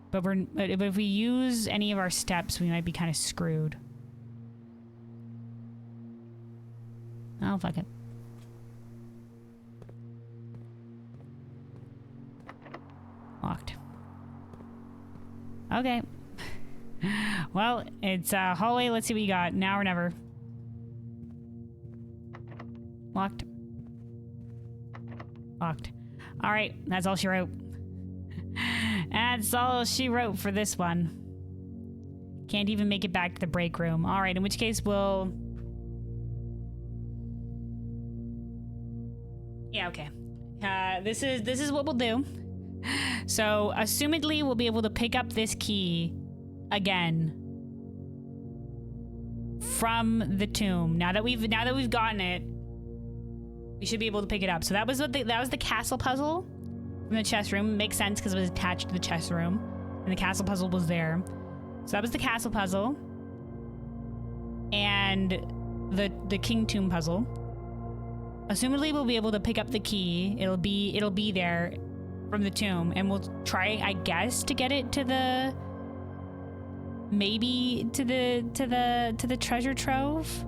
But if we use any of our steps, we might be kind of screwed. Oh, fuck it. Locked. Okay. Well, it's a hallway. Let's see what you got. Now or never. Locked. Locked. All right, that's all she wrote. That's all she wrote for this one. Can't even make it back to the break room. All right, in which case we'll... Yeah, okay. This is what we'll do. So, assumedly, we'll be able to pick up this key again from the tomb. Now that we've gotten it, we should be able to pick it up. So that was that was the castle puzzle from the chest room. Makes sense because it was attached to the chest room, and the castle puzzle was there. So that was the castle puzzle, and the king tomb puzzle. Assumedly, we'll be able to pick up the key. It'll be there from the tomb, and we'll try, I guess, to get it to the treasure trove.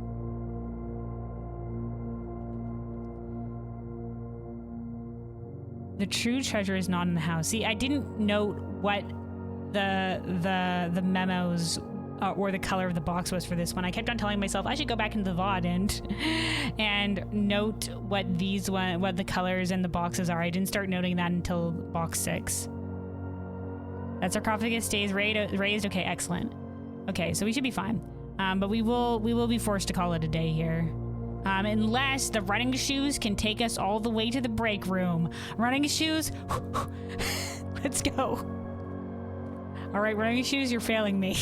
The true treasure is not in the house. See, I didn't note what the memos or the color of the box was for this one. I kept on telling myself I should go back into the VOD and note what the colors and the boxes are. I didn't start noting that until box 6. That sarcophagus stays raised. Okay, excellent. Okay, so we should be fine. But we will be forced to call it a day here. Unless the running shoes can take us all the way to the break room. Running shoes, let's go. All right, running shoes, you're failing me.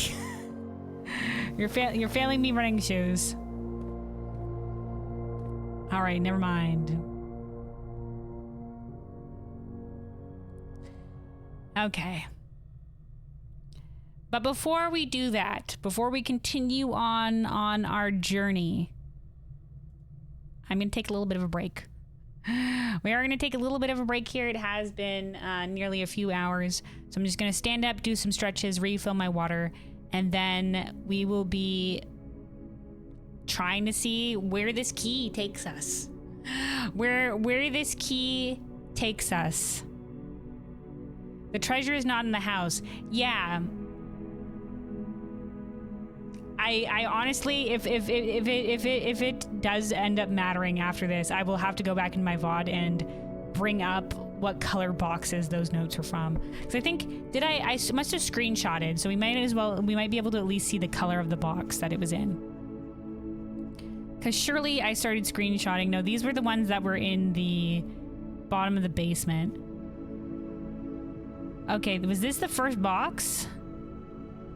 You're failing me, running shoes. All right, never mind. Okay. But before we do that, before we continue on our journey, I'm going to take a little bit of a break. We are going to take a little bit of a break here. It has been nearly a few hours. So I'm just going to stand up, do some stretches, refill my water, and then we will be trying to see where this key takes us. Where this key takes us. The treasure is not in the house. Yeah. I honestly, if it does end up mattering after this, I will have to go back in my VOD and bring up what color boxes those notes are from. Because I think, I must have screenshotted, so we might be able to at least see the color of the box that it was in. Because surely I started screenshotting. No, these were the ones that were in the bottom of the basement. Okay, was this the first box?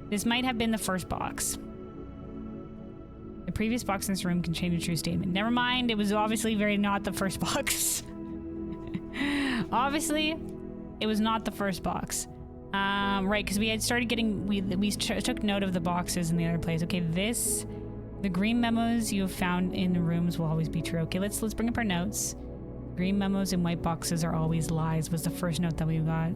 This might have been the first box. The previous box in this room contained a true statement. Never mind, it was obviously not the first box. Obviously, it was not the first box. Right, because we had started getting, we took note of the boxes in the other place. Okay, the green memos you have found in the rooms will always be true. Okay, let's bring up our notes. Green memos and white boxes are always lies was the first note that we got.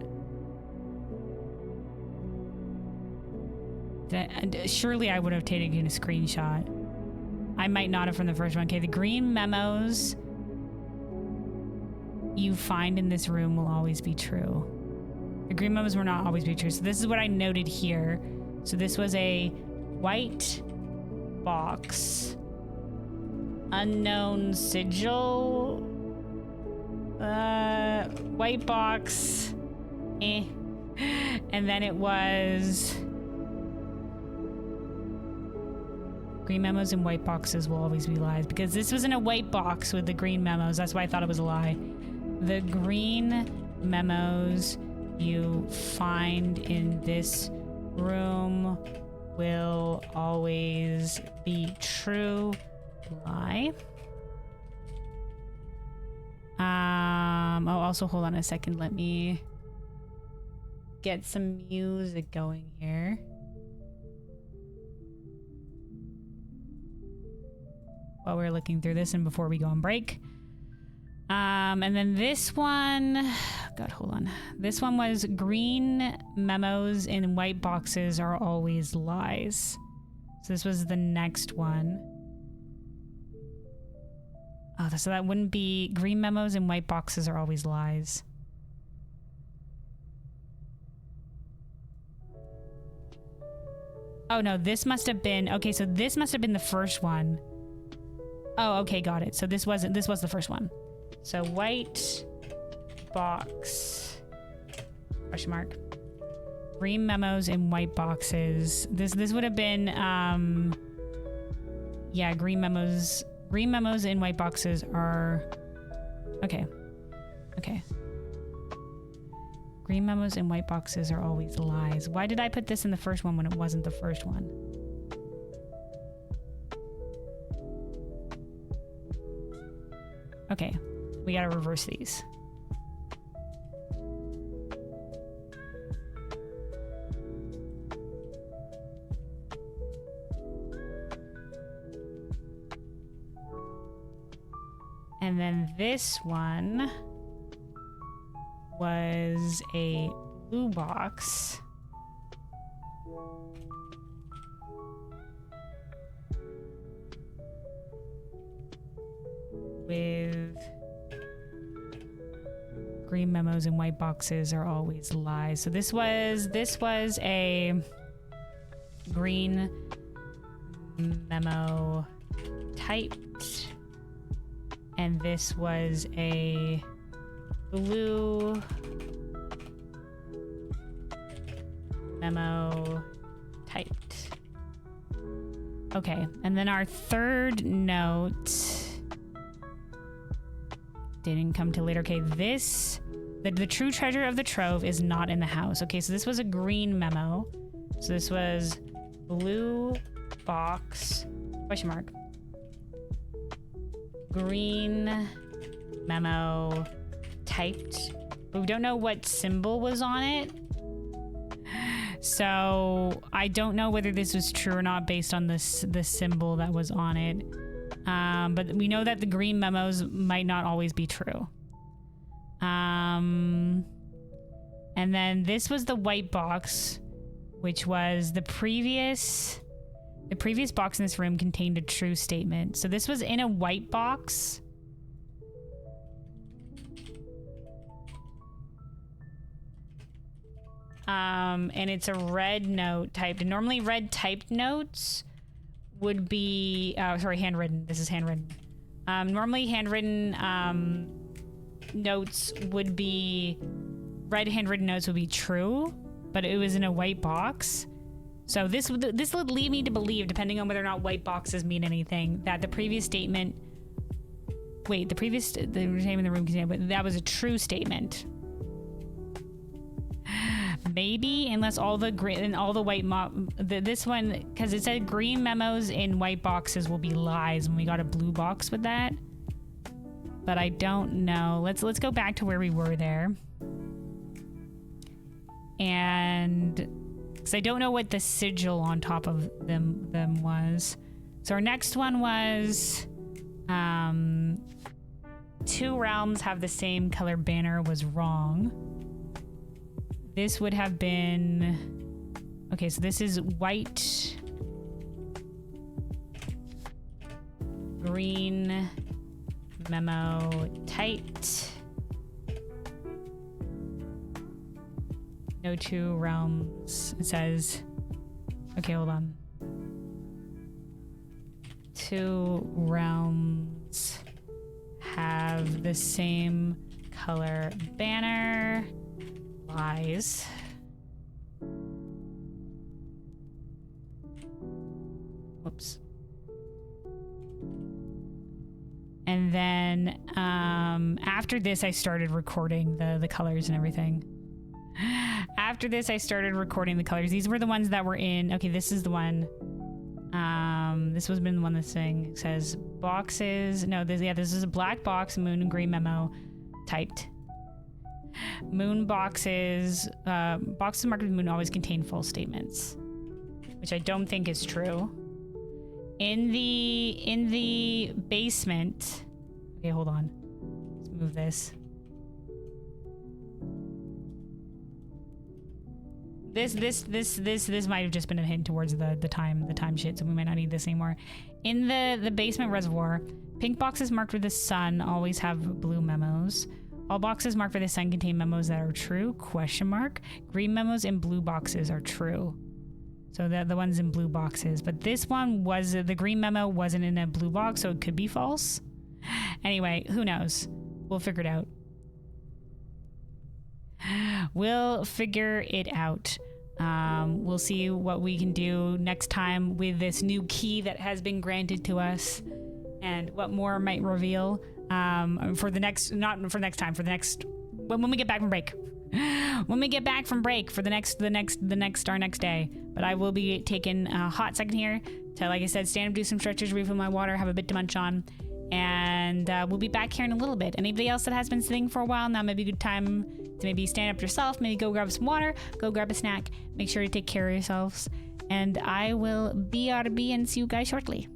Surely I would have taken a screenshot. I might not have from the first one. Okay, the green memos you find in this room will always be true. The green memos will not always be true. So this is what I noted here. So this was a white box. Unknown sigil. White box. And then it was... green memos and white boxes will always be lies, because this was in a white box with the green memos. That's why I thought it was a lie. The green memos you find in this room will always be true. Lie. Oh, also hold on a second. Let me get some music going here. While we're looking through this and before we go on break. And then this one, God, hold on. This one was green memos in white boxes are always lies. So this was the next one. Oh, so that wouldn't be green memos and white boxes are always lies. Oh no, this must have been, okay, so this must have been the first one. Oh, okay, got it. So this was the first one. So white box, question mark, green memos in white boxes. This would have been, yeah, green memos in white boxes are, okay. Green memos in white boxes are always lies. Why did I put this in the first one when it wasn't the first one? Okay, We gotta reverse these. And then this one was a blue box. With green memos and white boxes are always lies. So this was a green memo typed, and this was a blue memo typed. Okay, and then our third note didn't come till later. Okay, the true treasure of the trove is not in the house. Okay, so this was a green memo. So this was blue box, question mark, green memo typed, but we don't know what symbol was on it. So I don't know whether this was true or not based on the symbol that was on it. But we know that the green memos might not always be true. And then this was the white box, which was the previous box in this room contained a true statement. So this was in a white box. And it's a red note typed. And normally red typed notes would be, handwritten. This is handwritten. Normally handwritten notes would be, red handwritten notes would be true, but it was in a white box. So this would lead me to believe, depending on whether or not white boxes mean anything, that the previous statement, the statement in the room contained, but that was a true statement. Maybe, unless all the green and all the white this one, because it said green memos in white boxes will be lies, and we got a blue box with that. But I don't know. Let's go back to where we were there. And because I don't know what the sigil on top of them was. So our next one was two realms have the same color banner was wrong. This would have been, okay, so this is white, green memo typed. No two realms. It says, okay, hold on. Two realms have the same color banner. Lies. Whoops. And then after this, I started recording the colors and everything. After this, I started recording the colors. These were the ones that were in. Okay, this is the one. This was been the one that's saying, it says boxes. No, this is a black box, moon and green memo typed. Moon boxes, boxes marked with moon always contain false statements, which I don't think is true. In the basement. Okay, hold on. Let's move this. This might have just been a hint towards the time shit, so we might not need this anymore. In the basement reservoir, pink boxes marked with the sun always have blue memos. All boxes marked for the sun contain memos that are true, question mark. Green memos in blue boxes are true. So the ones in blue boxes. But this one was, the green memo wasn't in a blue box, so it could be false. Anyway, who knows? We'll figure it out. We'll figure it out. We'll see what we can do next time with this new key that has been granted to us, and what more might reveal. For the next, not for next time, for the next, when we get back from break. When we get back from break for our next day. But I will be taking a hot second here to, like I said, stand up, do some stretches, refill my water, have a bit to munch on, And we'll be back here in a little bit. Anybody else that has been sitting for a while, now maybe a good time to maybe stand up yourself, maybe go grab some water, go grab a snack. Make sure to take care of yourselves. And I will BRB and see you guys shortly.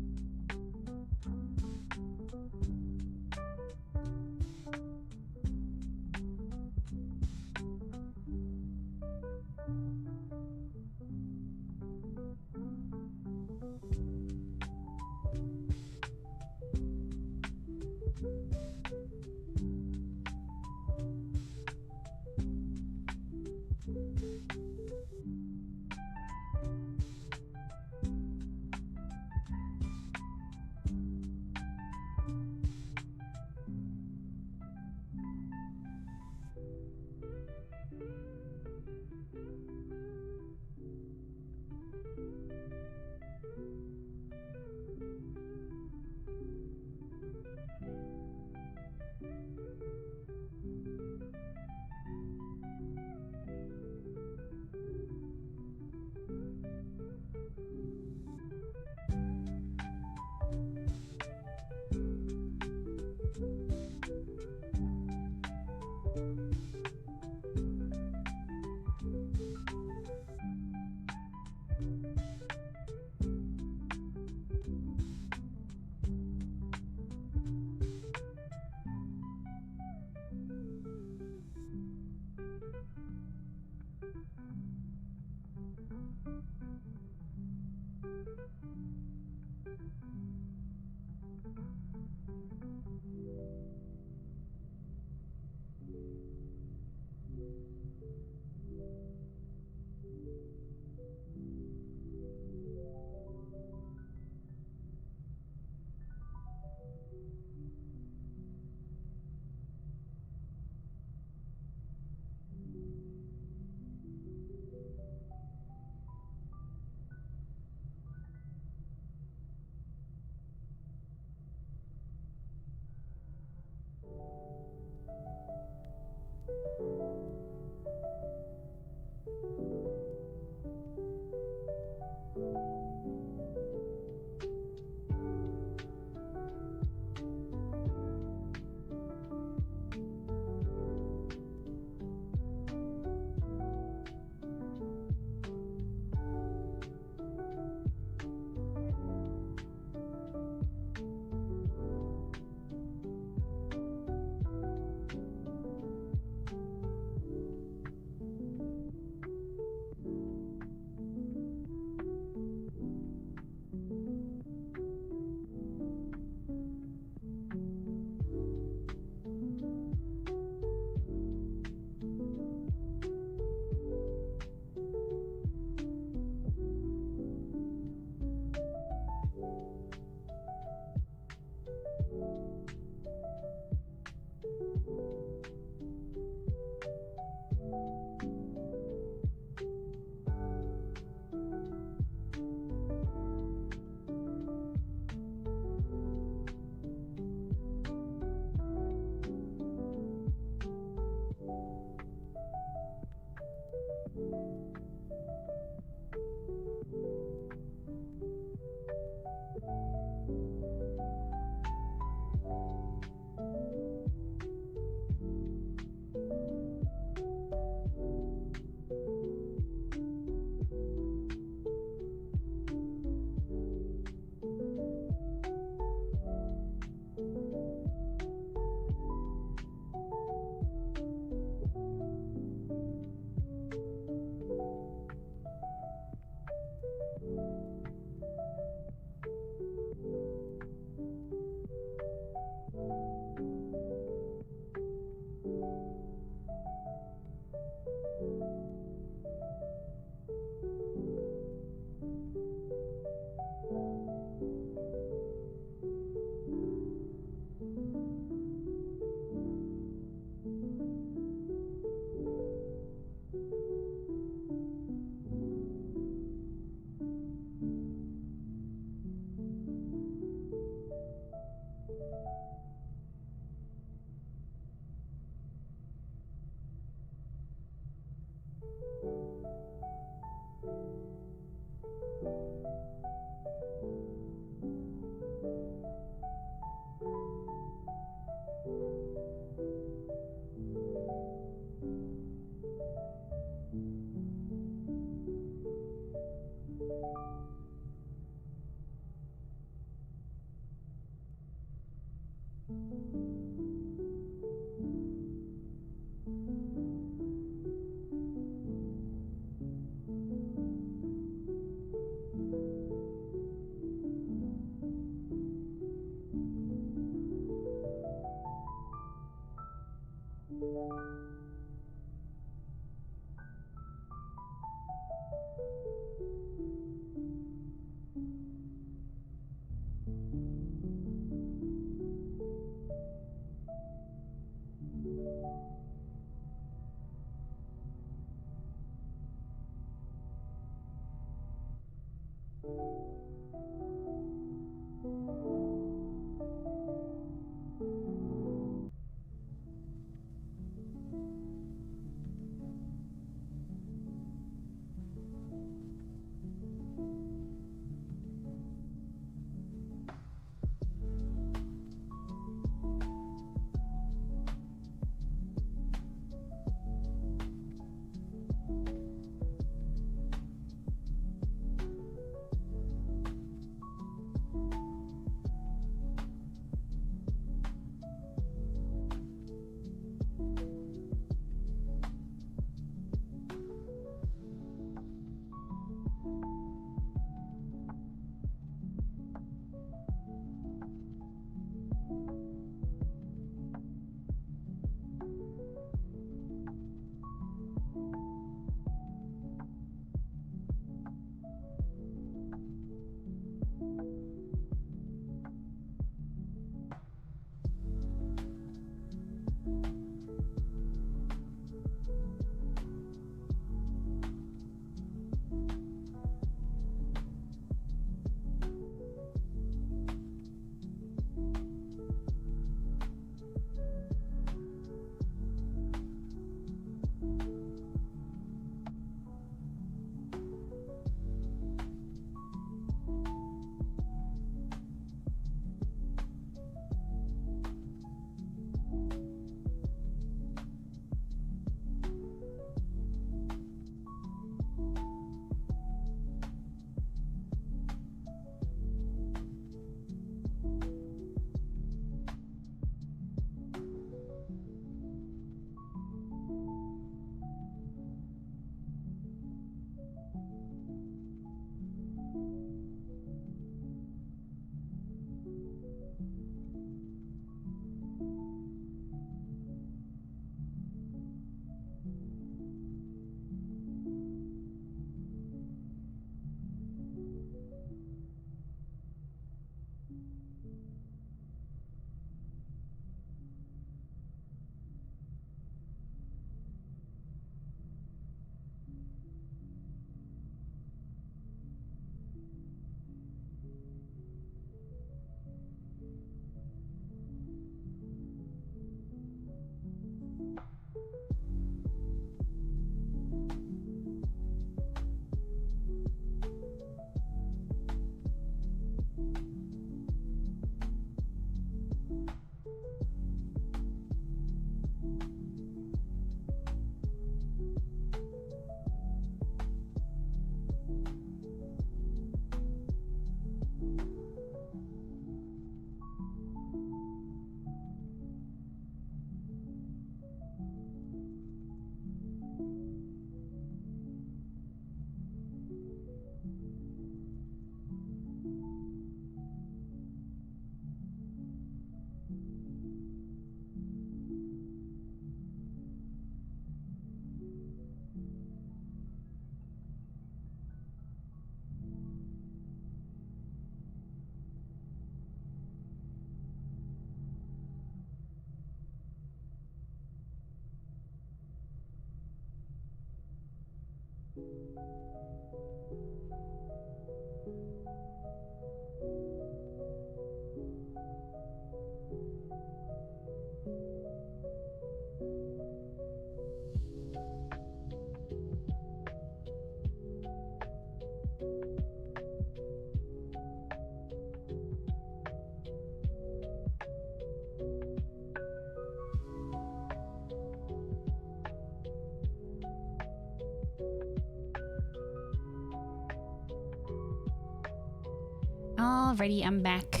Alrighty, I'm back.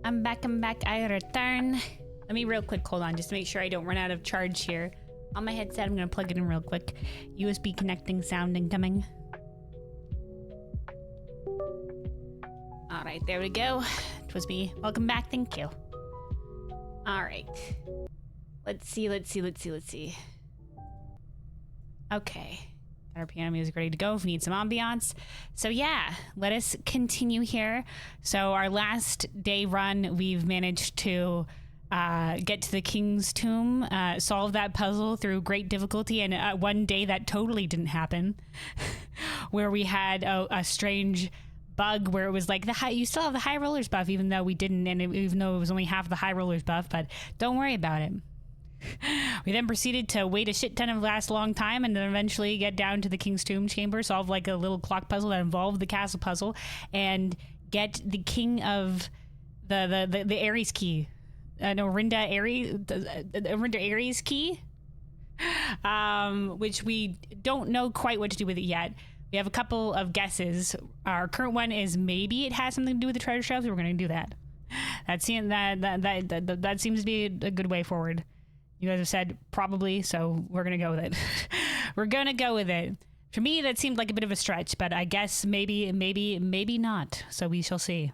I'm back, I return. Let me real quick, hold on, just to make sure I don't run out of charge here. On my headset, I'm gonna plug it in real quick. USB connecting sound incoming. Alright, there we go. It was me. Welcome back, thank you. Alright. Let's see. Okay. Our piano music ready to go if we need some ambiance. So yeah, let us continue here. So our last day run, we've managed to get to the King's Tomb, solve that puzzle through great difficulty, and one day that totally didn't happen, where we had a strange bug where it was like you still have the high rollers buff, even though we didn't, and even though it was only half the high rollers buff, but don't worry about it. We then proceeded to wait a shit ton of last long time and then eventually get down to the King's Tomb chamber, solve like a little clock puzzle that involved the castle puzzle, and get the king of the Ares key. Orinda Ares key. Which we don't know quite what to do with it yet. We have a couple of guesses. Our current one is maybe it has something to do with the treasure trove, so we're gonna do that. That seems to be a good way forward. You guys have said probably, so we're gonna go with it. We're gonna go with it. For me, that seemed like a bit of a stretch, but I guess maybe not. So we shall see.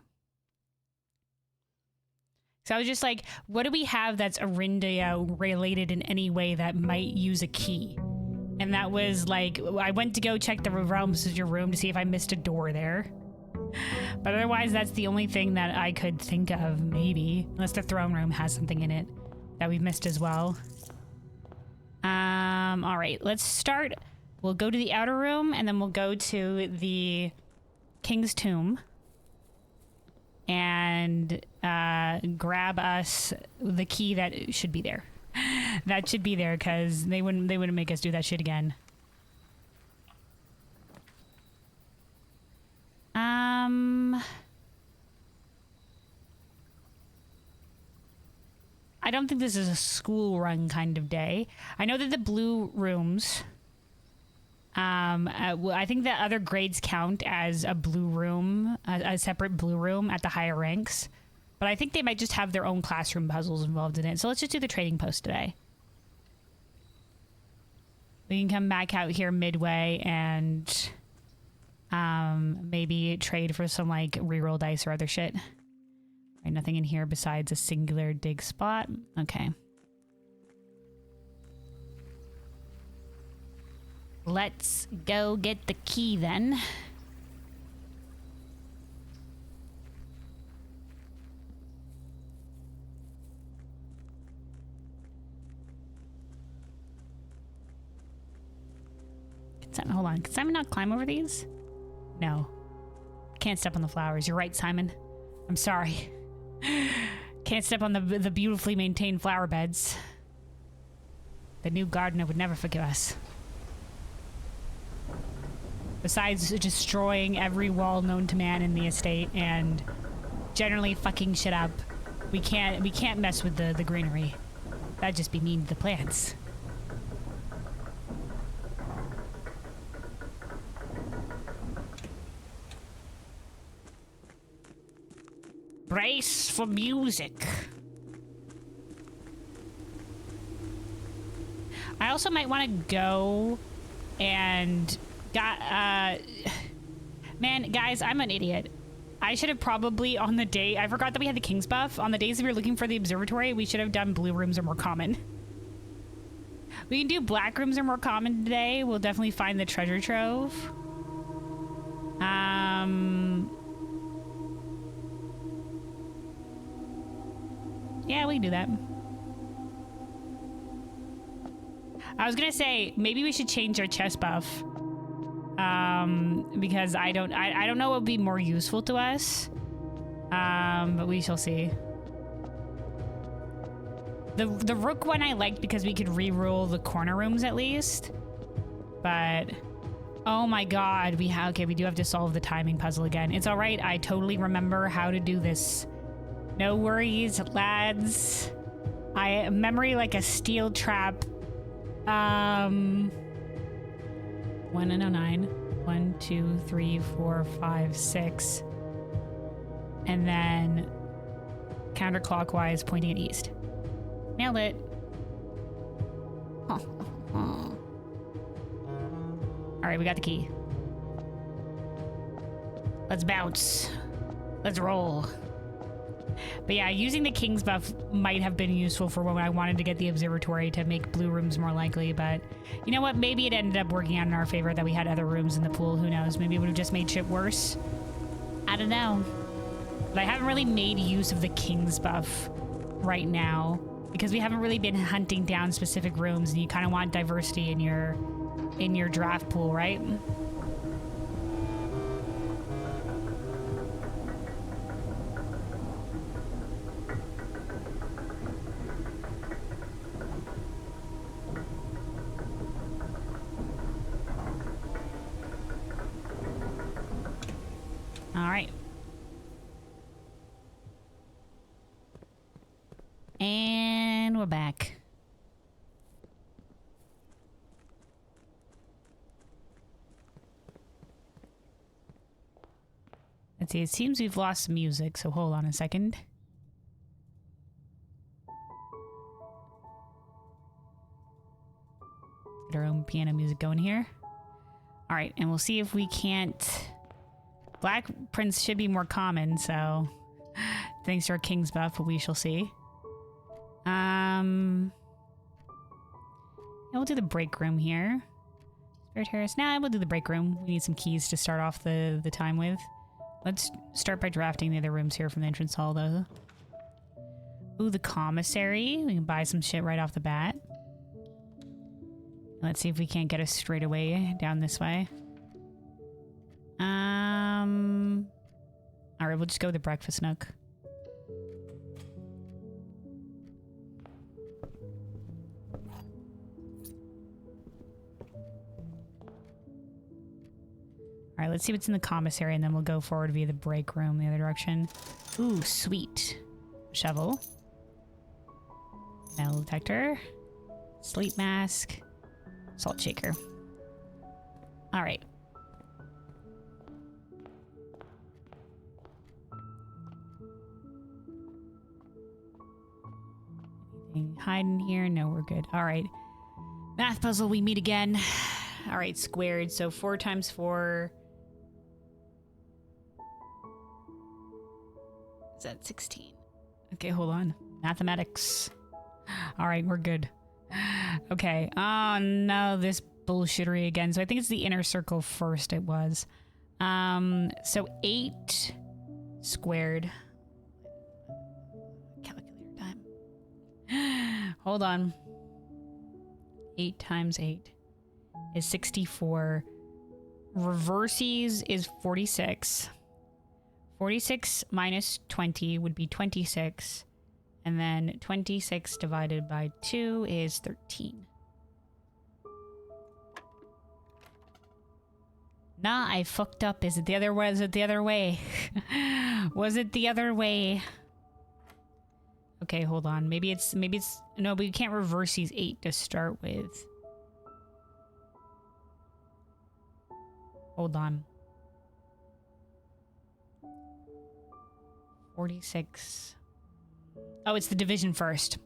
So I was just like, what do we have that's Arindia related in any way that might use a key? And that was like, I went to go check the Realms of your room to see if I missed a door there. But otherwise, that's the only thing that I could think of, maybe. Unless the throne room has something in it that we've missed as well. All right, let's start. We'll go to the outer room, and then we'll go to the King's Tomb. And grab us the key that should be there. That should be there, because they wouldn't make us do that shit again. I don't think this is a school run kind of day. I know that the blue rooms, I think that other grades count as a blue room, a separate blue room at the higher ranks. But I think they might just have their own classroom puzzles involved in it. So let's just do the trading post today. We can come back out here midway and maybe trade for some like reroll dice or other shit. Right, nothing in here besides a singular dig spot. Okay. Let's go get the key then. Hold on, can Simon not climb over these? No. Can't step on the flowers. You're right, Simon. I'm sorry. Can't step on the beautifully maintained flower beds. The new gardener would never forgive us. Besides destroying every wall known to man in the estate and generally fucking shit up, we can't mess with the greenery. That'd just be mean to the plants. Brace for music. I also might want to go and man, guys, I'm an idiot. I should have probably on the day I forgot that we had the King's buff. On the days we were looking for the observatory, we should have done blue rooms are more common. We can do black rooms are more common today. We'll definitely find the treasure trove. Yeah, we can do that. I was gonna say, maybe we should change our chest buff Because I don't know what would be more useful to us. But we shall see. The rook one I liked because we could re-roll the corner rooms at least. But oh my god, we do have to solve the timing puzzle again. It's all right. I totally remember how to do this. No worries, lads. I memory like a steel trap. 109. 1, 2, 3, 4, 5, 6. And then counterclockwise pointing at east. Nailed it. All right, we got the key. Let's bounce. Let's roll. But yeah, using the King's buff might have been useful for when I wanted to get the observatory to make blue rooms more likely, but you know what? Maybe it ended up working out in our favor that we had other rooms in the pool. Who knows? Maybe it would have just made shit worse. I don't know. But I haven't really made use of the King's buff right now because we haven't really been hunting down specific rooms, and you kind of want diversity in your draft pool, right? All right. And we're back. Let's see, it seems we've lost some music, so hold on a second. Get our own piano music going here. All right, and we'll see if we can't... Black Prince should be more common, so thanks to our King's buff, but we shall see. Yeah, we'll do the break room here. Spirit Terrace. Nah, we'll do the break room. We need some keys to start off the time with. Let's start by drafting the other rooms here from the entrance hall, though. Ooh, the commissary. We can buy some shit right off the bat. Let's see if we can't get us straight away down this way. Alright, we'll just go with the breakfast nook. Alright, let's see what's in the commissary, and then we'll go forward via the break room the other direction. Ooh, sweet. Shovel. Metal detector. Sleep mask. Salt shaker. Alright. Anything hiding here? No, we're good. Alright. Math puzzle, we meet again. Alright, squared. So 4 times 4... Is that 16? Okay, hold on. Mathematics. Alright, we're good. Okay. Oh no, this bullshittery again. So I think it's the inner circle first it was. So 8 squared. Calculator time. Hold on. 8 times 8 is 64. Reverses is 46. 46 minus 20 would be 26. And then 26 divided by 2 is 13. Nah, I fucked up. Is it the other way? Is it the other way? Was it the other way? Okay, hold on. Maybe it's... No, but you can't reverse these 8 to start with. Hold on. 46... Oh, it's the division first.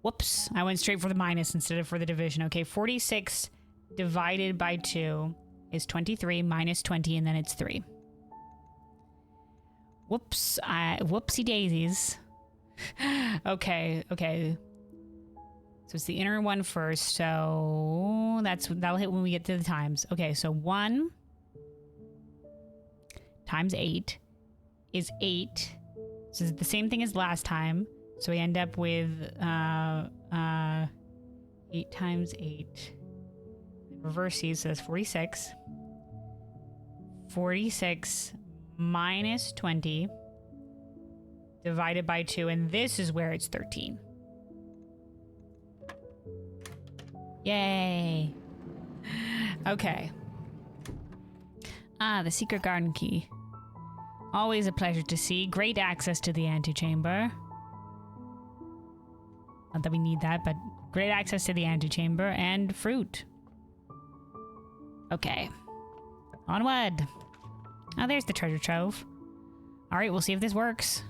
Whoops. I went straight for the minus instead of for the division. Okay, 46 divided by 2 is 23 minus 20, and then it's 3. Whoops. Whoopsie daisies. Okay. So it's the inner one first. So that'll hit when we get to the times. Okay, so 1 times 8 is 8. So it's the same thing as last time. So we end up with 8 times 8 Reverse these, so that's 46. 46 minus 20 divided by 2, and this is where it's 13. Yay. Okay. Ah, the secret garden key. Always a pleasure to see. Great access to the antechamber. Not that we need that, but great access to the antechamber and fruit. Okay. Onward. Oh, there's the treasure trove. Alright, we'll see if this works.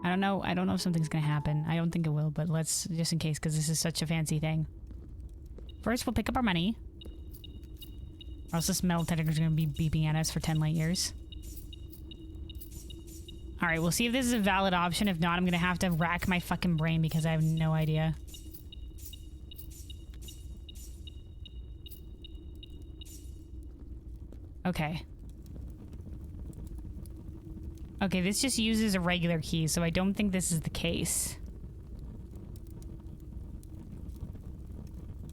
I don't know if something's gonna happen. I don't think it will, but let's, just in case, because this is such a fancy thing. First, we'll pick up our money. Or else this metal detector's gonna be beeping at us for 10 light years. Alright, we'll see if this is a valid option. If not, I'm gonna have to rack my fucking brain because I have no idea. Okay. Okay, this just uses a regular key, so I don't think this is the case.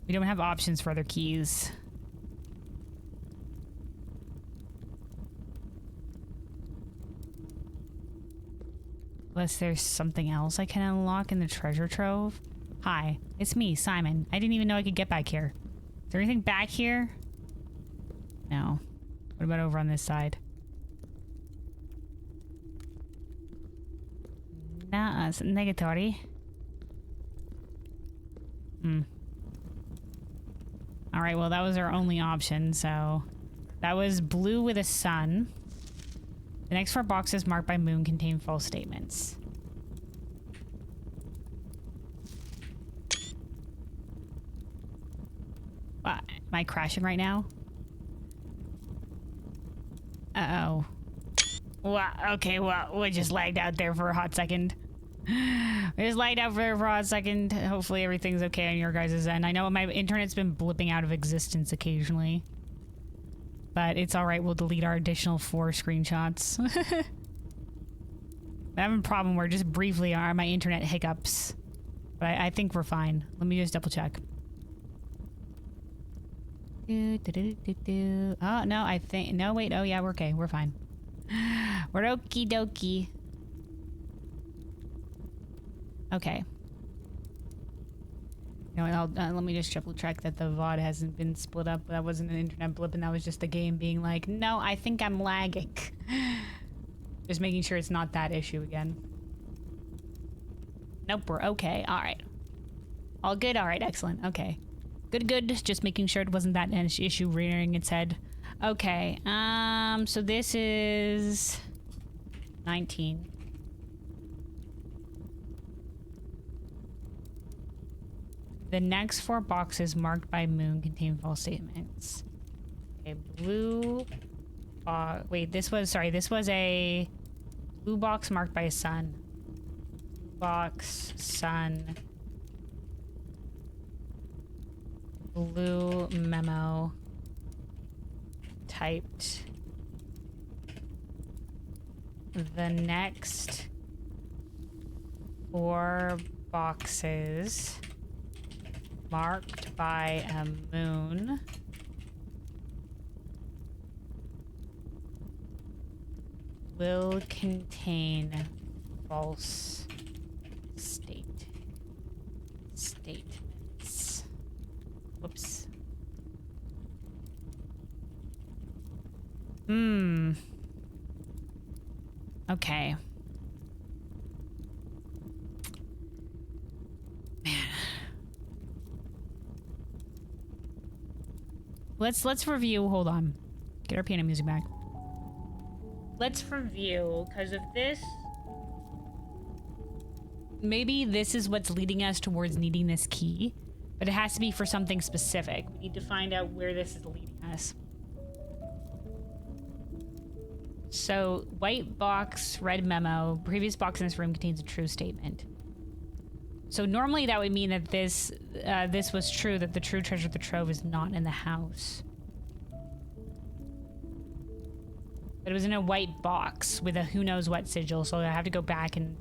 We don't have options for other keys. Unless there's something else I can unlock in the treasure trove. Hi, it's me, Simon. I didn't even know I could get back here. Is there anything back here? No. What about over on this side? Nah, it's negatory. Alright, well that was our only option, so... That was blue with a sun. The next 4 boxes marked by moon contain false statements. What? Am I crashing right now? Uh-oh. Well, okay, well, we just lagged out there for a hot second. We just lagged out there for a hot second. Hopefully everything's okay on your guys' end. I know my internet's been blipping out of existence occasionally. But it's alright, we'll delete our additional 4 screenshots. I'm having a problem where just briefly are my internet hiccups. But I think we're fine. Let me just double check. Oh, no, I think... No, wait. Oh, yeah, we're okay. We're fine. We're okie dokie. Okay. No, let me just triple check that the VOD hasn't been split up. That wasn't an internet blip, and that was just the game being like, no, I think I'm lagging. Just making sure it's not that issue again. Nope, we're okay. All right. All good? All right, excellent. Okay. Good, good. Just making sure it wasn't that issue rearing its head. Okay, so this is 19. The next 4 boxes marked by moon contain false statements. Okay, blue wait, this was a blue box marked by a sun. Box, sun, blue memo typed. The next 4 boxes marked by a moon will contain false statements. Whoops. Okay. Man. Let's review. Hold on. Get our piano music back. Let's review, because of this, maybe this is what's leading us towards needing this key, but it has to be for something specific. We need to find out where this is leading us. So, white box, red memo. Previous box in this room contains a true statement. So normally that would mean that this was true, that the true treasure of the trove is not in the house. But it was in a white box with a who knows what sigil, so I have to go back and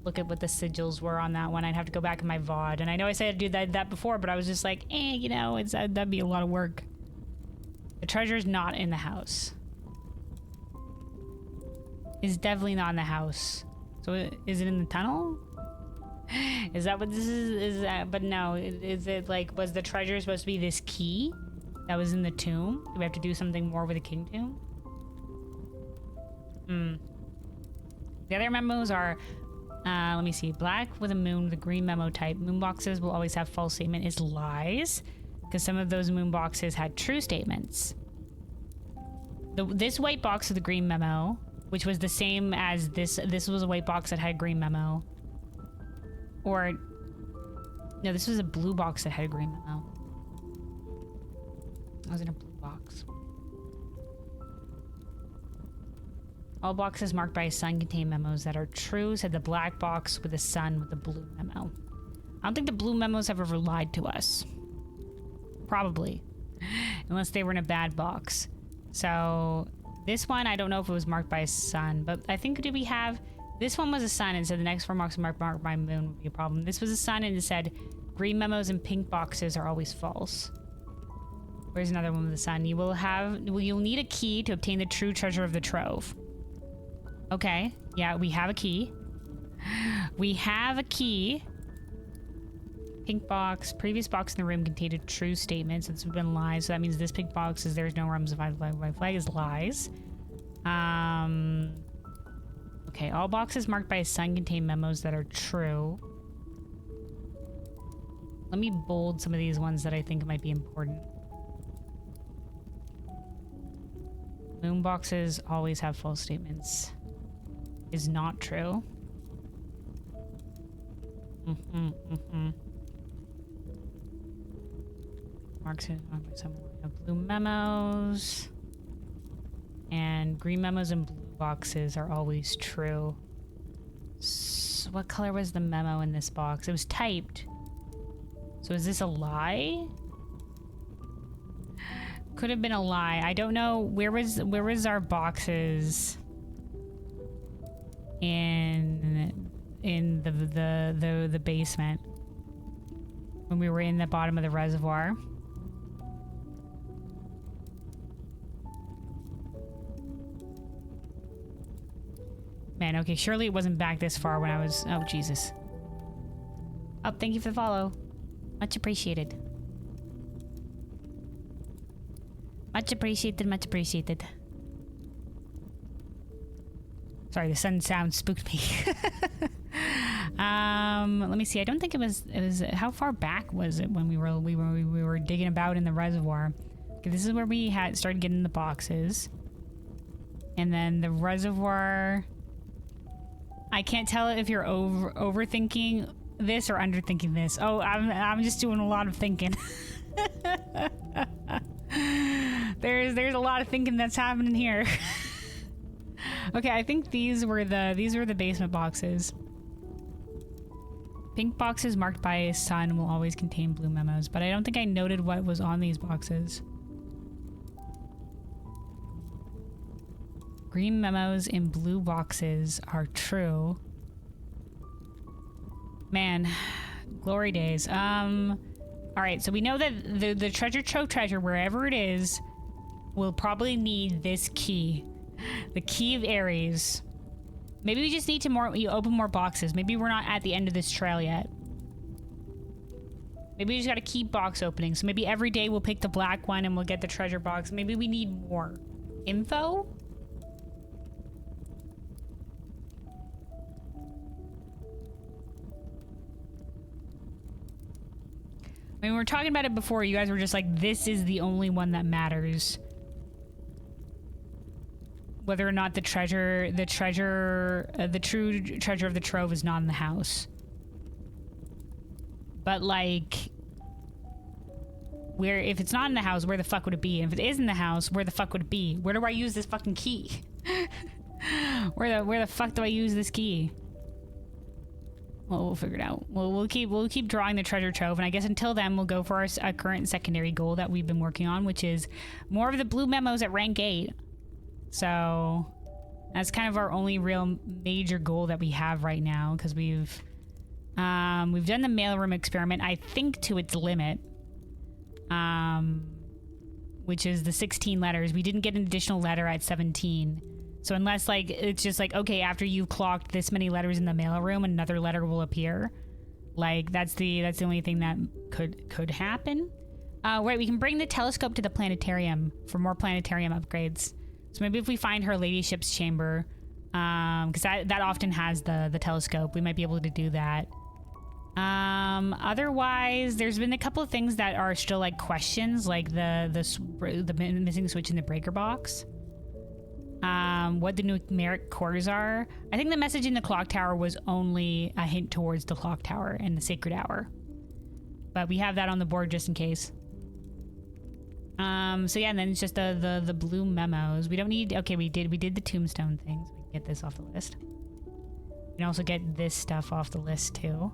look at what the sigils were on that one. I'd have to go back in my VOD. And I know I said I'd do that before, but I was just like, you know, that'd be a lot of work. The treasure's not in the house. It's definitely not in the house. So is it in the tunnel? Is that what this is that? But no, is it like, was the treasure supposed to be this key that was in the tomb? Do we have to do something more with the king tomb? The other memos are, let me see. Black with a moon with a green memo type. Moon boxes will always have false statement is lies, because some of those moon boxes had true statements. This white box with the green memo, which was the same as this was a white box that had a green memo. Or, no, this was a blue box that had a green memo. I was in a blue box. All boxes marked by a sun contain memos that are true, said the black box with a sun with the blue memo. I don't think the blue memos have ever lied to us. Probably. Unless they were in a bad box. So, this one, I don't know if it was marked by a sun, but I think, did we have... This one was a sun and said the next 4 marks marked by moon would be a problem. This was a sun and it said green memos and pink boxes are always false. Where's another one with a sun? You'll need a key to obtain the true treasure of the trove. Okay, yeah, we have a key. We have a key. Pink box. Previous box in the room contained a true statement, so this would have been lies. So that means this pink box is there's no rooms of my flag is lies. Okay, all boxes marked by a sun contain memos that are true. Let me bold some of these ones that I think might be important. Moon boxes always have false statements. Is not true. Marks marked by some blue memos. And green memos and blue boxes are always true. So what color was the memo in this box? It was typed. So is this a lie? Could have been a lie. I don't know. Where was our boxes in the basement when we were in the bottom of the reservoir? Man, okay, surely it wasn't back this far when I was... Oh, Jesus. Oh, thank you for the follow. Much appreciated. Much appreciated, much appreciated. Sorry, the sun sound spooked me. Let me see. I don't think it was... How far back was it when we were digging about in the reservoir? Okay, this is where we had started getting the boxes. And then the reservoir... I can't tell if you're overthinking this or underthinking this. Oh, I'm just doing a lot of thinking. There's a lot of thinking that's happening here. Okay, I think these were the basement boxes. Pink boxes marked by a sun will always contain blue memos, but I don't think I noted what was on these boxes. Green memos in blue boxes are true. Man, glory days. All right, so we know that the treasure trove treasure, wherever it is, will probably need this key. The key of Ares. Maybe we just need to open more boxes. Maybe we're not at the end of this trail yet. Maybe we just gotta keep box opening. So maybe every day we'll pick the black one and we'll get the treasure box. Maybe we need more info? I mean, we were talking about it before. You guys were just like, this is the only one that matters. Whether or not the true treasure of the trove is not in the house. But like, if it's not in the house, where the fuck would it be? And if it is in the house, where the fuck would it be? Where do I use this fucking key? Where the fuck do I use this key? Well, we'll figure it out. We'll keep drawing the treasure trove, and I guess until then, we'll go for our current secondary goal that we've been working on, which is more of the blue memos at rank 8. So, That's kind of our only real major goal that we have right now, because we've done the mailroom experiment, I think, to its limit, which is the 16 letters. We didn't get an additional letter at 17. So unless, like, it's just like, okay, after you've clocked this many letters in the mailroom, another letter will appear. Like, that's the only thing that could happen. Right, we can bring the telescope to the planetarium for more planetarium upgrades. So maybe if we find her ladyship's chamber, because that often has the telescope, we might be able to do that. Otherwise, there's been a couple of things that are still like questions, like the missing switch in the breaker box. What the numeric cores are. I think the message in the clock tower was only a hint towards the clock tower and the sacred hour, but we have that on the board just in case. So yeah, and then it's just the blue memos. We don't need. Okay, we did the tombstone things. We can get this off the list. We can also get this stuff off the list too.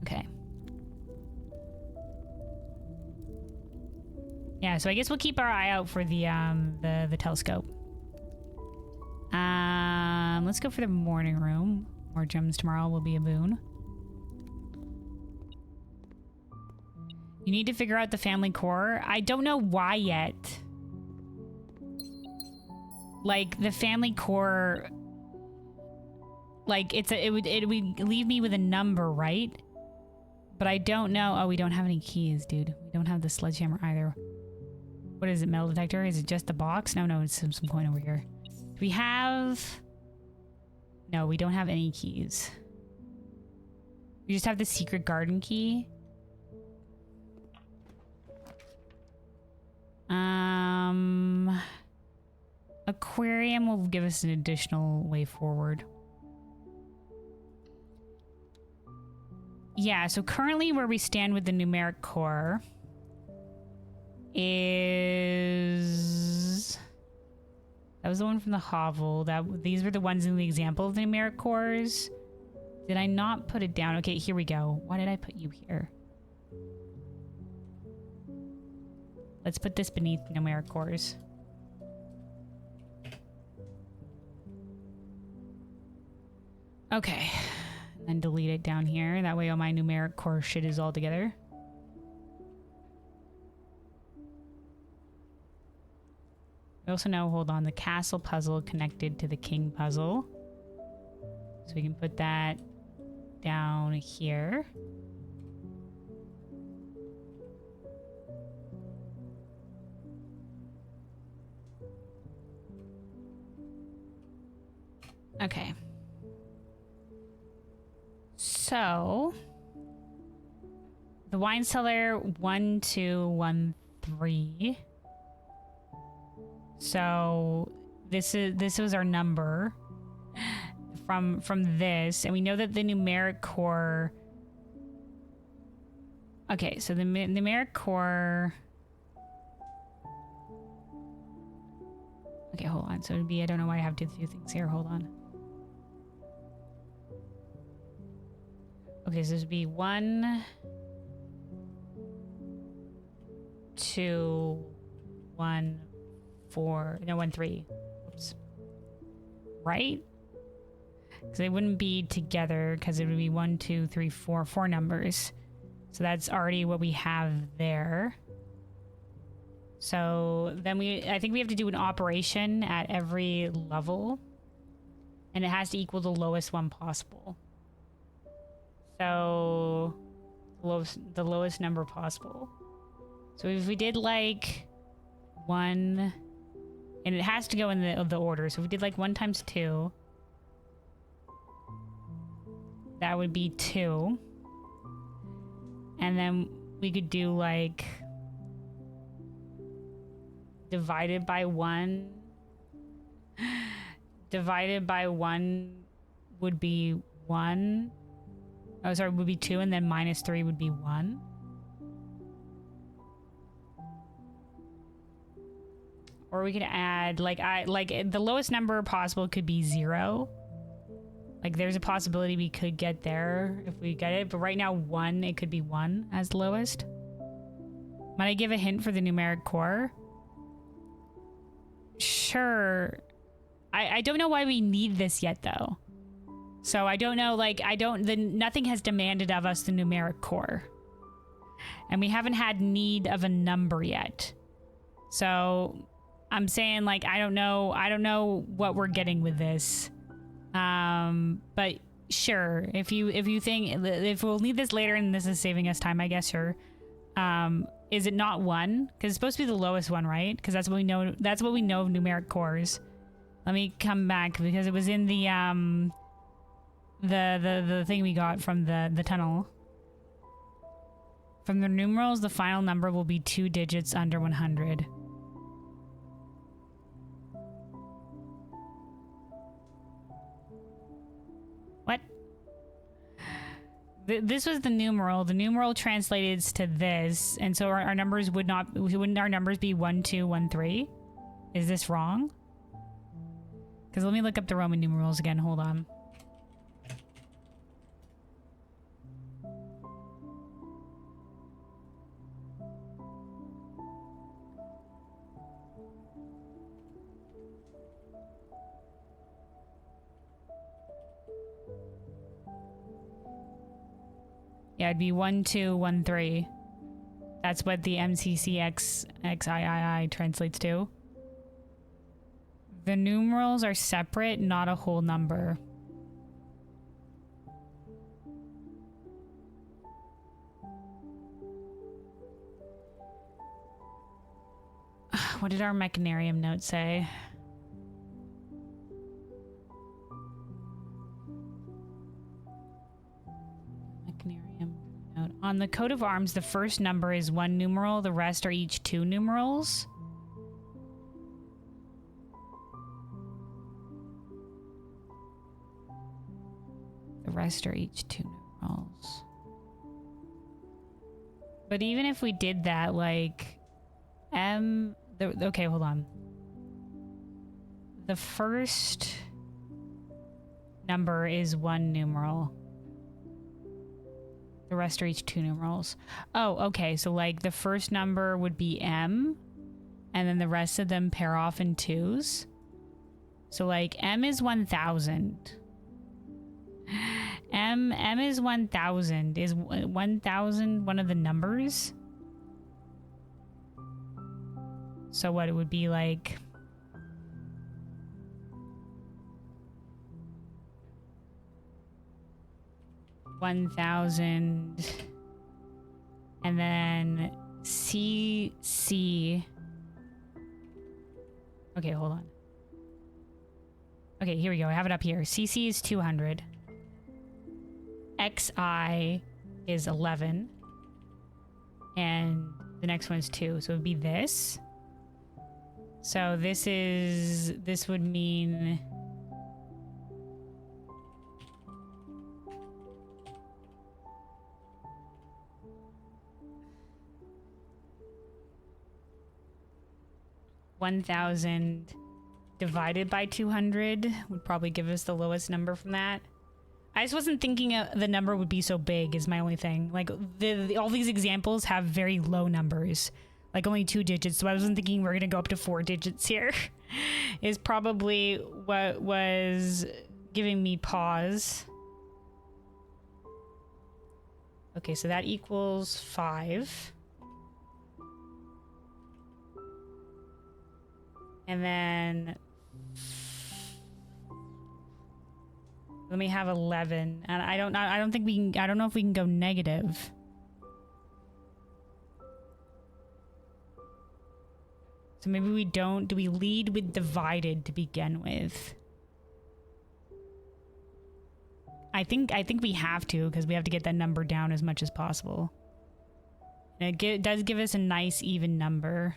Okay. Yeah, so I guess we'll keep our eye out for the telescope. Let's go for the morning room. More gems tomorrow will be a boon. You need to figure out the family core. I don't know why yet. Like, the family core, like, it would leave me with a number, right? But I don't know. Oh, we don't have any keys, dude. We don't have the sledgehammer either. What is it, metal detector? Is it just the box? No, it's some coin over here. Do we have... No, we don't have any keys. We just have the secret garden key. Aquarium will give us an additional way forward. Yeah, so currently where we stand with the numeric core is... That was the one from the hovel. These were the ones in the example of the numeric cores. Did I not put it down? Okay, here we go. Why did I put you here? Let's put this beneath numeric cores. Okay. And then delete it down here. That way all my numeric core shit is all together. We also know, hold on, the castle puzzle connected to the king puzzle. So we can put that down here. Okay. So the wine cellar 1213. So this was our number from this, and we know that the numeric core. Okay, so the numeric core. Okay, hold on. So it'd be, I don't know why I have to do things here. Hold on. Okay, so this would be 1, 2, 1, 4, no, 1, 3. Oops. Right? Because they wouldn't be together, because it would be 1, 2, 3, 4 numbers. So that's already what we have there. So then I think we have to do an operation at every level, and it has to equal the lowest one possible. So the lowest number possible. So if we did like 1, and it has to go in the order. So if we did like 1 times 2, that would be 2. And then we could do like divided by 1. Divided by 1 would be 1. Oh, sorry, would be 2, and then minus 3 would be 1. Or we could add, like the lowest number possible could be 0. Like, there's a possibility we could get there if we get it, but right now 1, it could be 1 as the lowest. Might I give a hint for the numeric core? sure. I don't know why we need this yet, though. So I don't know, like, nothing has demanded of us the numeric core. And we haven't had need of a number yet. So I'm saying, like, I don't know what we're getting with this. But sure, if you think, if we'll need this later and this is saving us time, I guess, sure. Is it not 1? Because it's supposed to be the lowest one, right? Because that's what we know of numeric cores. Let me come back because it was in the thing we got from the tunnel. From the numerals, the final number will be 2 digits under 100. What? This was the numeral. The numeral translated to this, and so our numbers wouldn't our numbers be 1, 2, 1, 3? Is this wrong? Because let me look up the Roman numerals again. Hold on. Yeah, it'd be 1, 2, 1, 3. That's what the MCCX translates to. The numerals are separate, not a whole number. What did our Mechanarium note say? Mechanarium note. On the coat of arms, the first number is 1 numeral, the rest are each 2 numerals. The rest are each 2 numerals. But even if we did that, like, okay, hold on. The first number is 1 numeral. The rest are each 2 numerals. Oh, okay, so like the first number would be M, and then the rest of them pair off in 2s. So like M is 1000. M is 1000. Is 1000 one of the numbers? So what it would be like 1000 and then CC. Okay, hold on. Okay, here we go. I have it up here. CC is 200. XI is 11. And the next one is 2. So it would be this. So this would mean $1,000 divided by 200 would probably give us the lowest number from that. I just wasn't thinking the number would be so big is my only thing. Like all these examples have very low numbers, like only 2 digits. So I wasn't thinking we're going to go up to 4 digits here is probably what was giving me pause. Okay, so that equals 5. And then let me have 11. And I don't think we can, I don't know if we can go negative. So maybe we don't. Do we lead with divided to begin with? I think we have to, because we have to get that number down as much as possible. And it does give us a nice even number.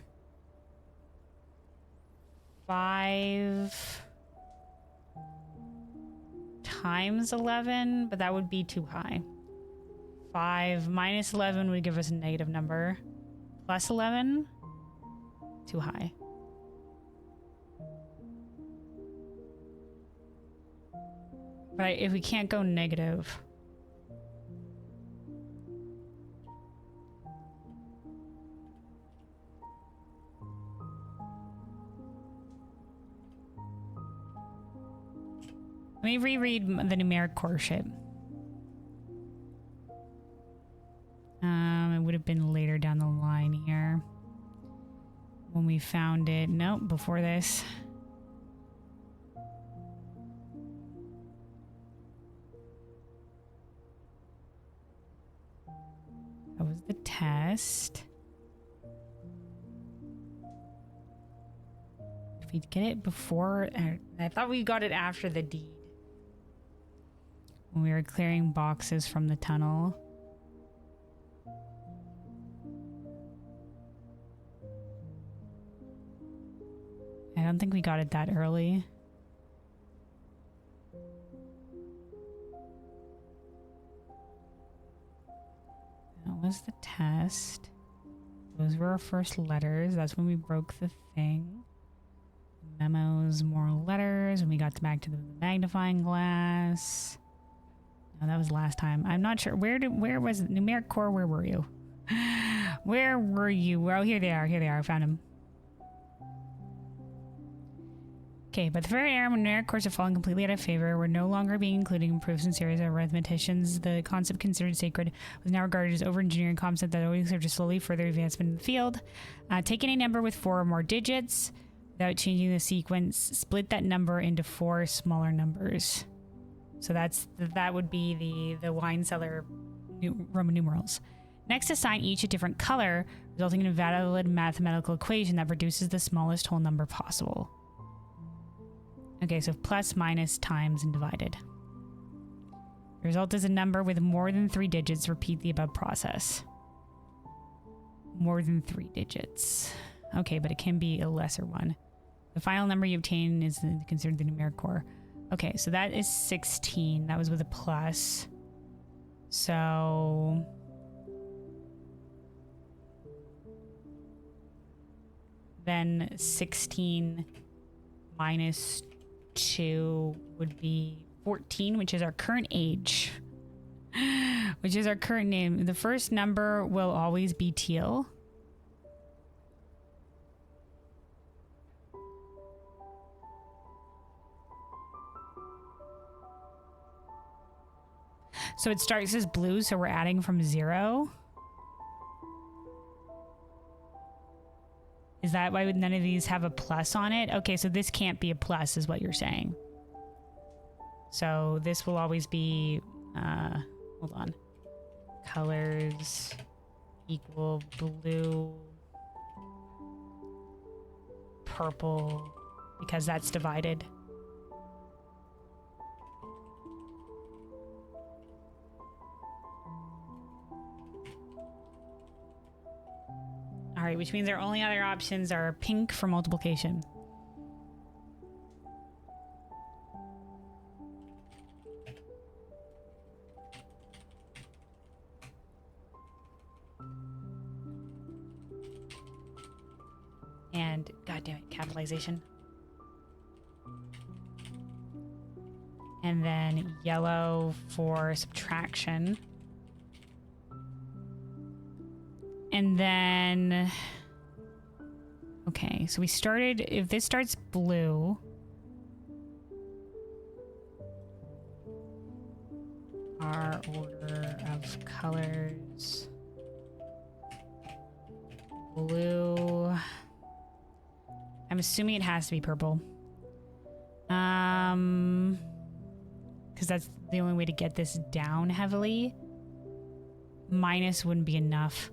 5 times 11, but that would be too high. 5 minus 11 would give us a negative number. Plus 11, too high. But if we can't go negative, Let me reread the numeric core shit. It would have been later down the line here when we found it. Nope, before this. That was the test. If we get it before, I thought we got it after the deed. When we were clearing boxes from the tunnel. I don't think we got it that early. That was the test. Those were our first letters. That's when we broke the thing. Memos, more letters, and we got back to the magnifying glass. No, that was last time. I'm not sure. Where was it? Numeric core? Where were you? Where were you? Oh, here they are. Here they are. I found them. Okay, but the very error when numeric cores have fallen completely out of favor, were no longer being included in proofs and series of arithmeticians. The concept considered sacred was now regarded as over-engineering concept that always served to slowly further advancement in the field. Take any number with 4 or more digits without changing the sequence. Split that number into 4 smaller numbers. So that would be the wine cellar Roman numerals. Next, assign each a different color, resulting in a valid mathematical equation that produces the smallest whole number possible. Okay, so plus, minus, times, and divided. The result is a number with more than 3 digits. Repeat the above process. More than 3 digits. Okay, but it can be a lesser one. The final number you obtain is considered the numeric core. Okay, so that is 16. That was with a plus. So... then 16 minus 2 would be 14, which is our current age. Which is our current name. The first number will always be teal. So it starts as blue, so we're adding from 0. Is that why none of these have a plus on it? Okay, so this can't be a plus is what you're saying. So this will always be, hold on. Colors equal blue, purple, because that's divided. All right, which means our only other options are pink for multiplication. And, goddamn it, capitalization. And then yellow for subtraction. And then, okay, so we started, if this starts blue, our order of colors, blue, I'm assuming it has to be purple. Because that's the only way to get this down heavily. Minus wouldn't be enough.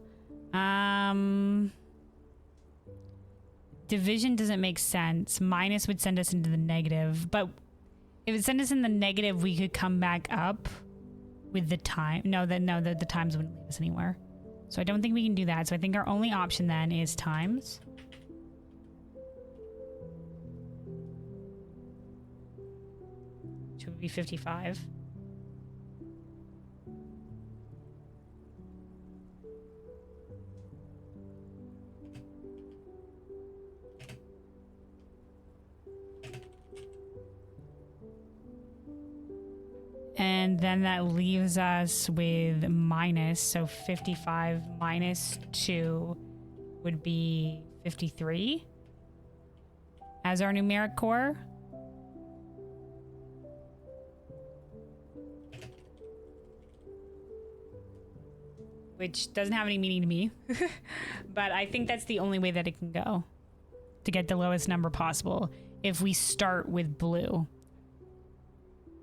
Division doesn't make sense. Minus would send us into the negative, but if it sent us in the negative, we could come back up with the time. No, the times wouldn't lead us anywhere. So I don't think we can do that. So I think our only option then is times. Which would be 55. And then that leaves us with minus. So 55 minus 2 would be 53 as our numeric core. which doesn't have any meaning to me. But I think that's the only way that it can go to get the lowest number possible if we start with blue.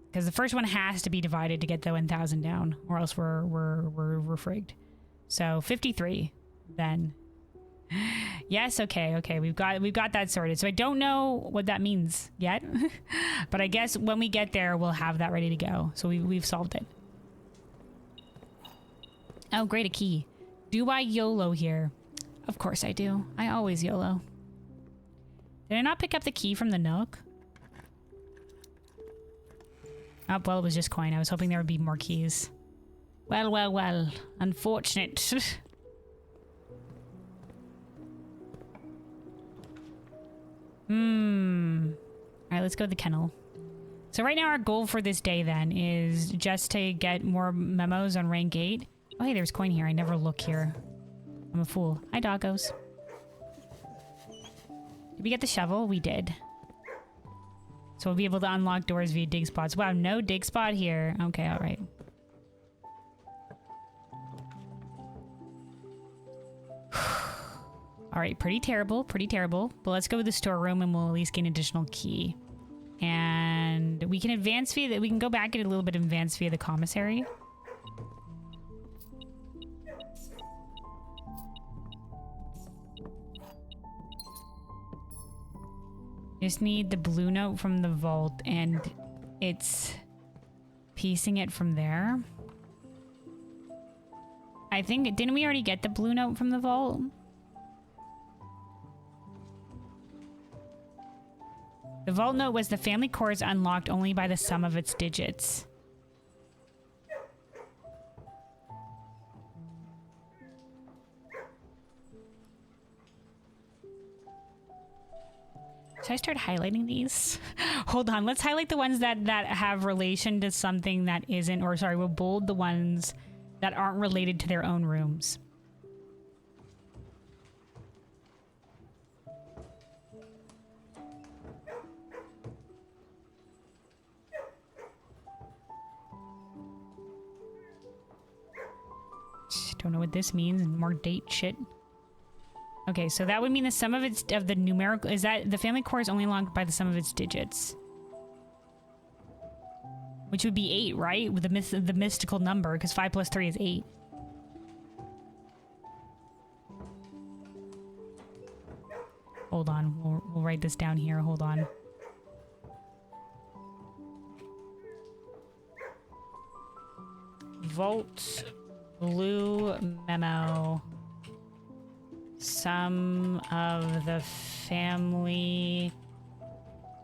Because the first one has to be divided to get the 1,000 down, or else we're frigged. So 53 then. Yes, okay. We've got that sorted. So I don't know what that means yet. But I guess when we get there, we'll have that ready to go. So we've solved it. Oh, great, a key. Do I YOLO here? Of course I do. I always YOLO. Did I not pick up the key from the Nook? Oh, well, it was just coin. I was hoping there would be more keys. Well. Unfortunate. Alright, let's go to the kennel. So right now our goal for this day then is just to get more memos on rank 8. Oh, hey, there's coin here. I never look here. I'm a fool. Hi, doggos. Did we get the shovel? We did. So we'll be able to unlock doors via dig spots. Wow, no dig spot here. Okay, alright. Alright, pretty terrible. But let's go to the storeroom and we'll at least gain additional key. And we can advance via we can go back and a little bit of advance via the commissary. Just need the blue note from the vault and it's piecing it from there. I think, didn't we already get the blue note from the vault? The vault note was the family core is unlocked only by the sum of its digits. Should I start highlighting these? Hold on, let's highlight the ones that have relation to something that isn't, or sorry, we'll bold the ones that aren't related to their own rooms. Don't know what this means. More date shit. Okay, so that would mean the sum of its of the numerical is that the family core is only unlocked by the sum of its digits, which would be 8, right? With the mystical number, because 5 plus 3 is 8. Hold on, we'll write this down here. Hold on. Vault blue memo. Sum of the family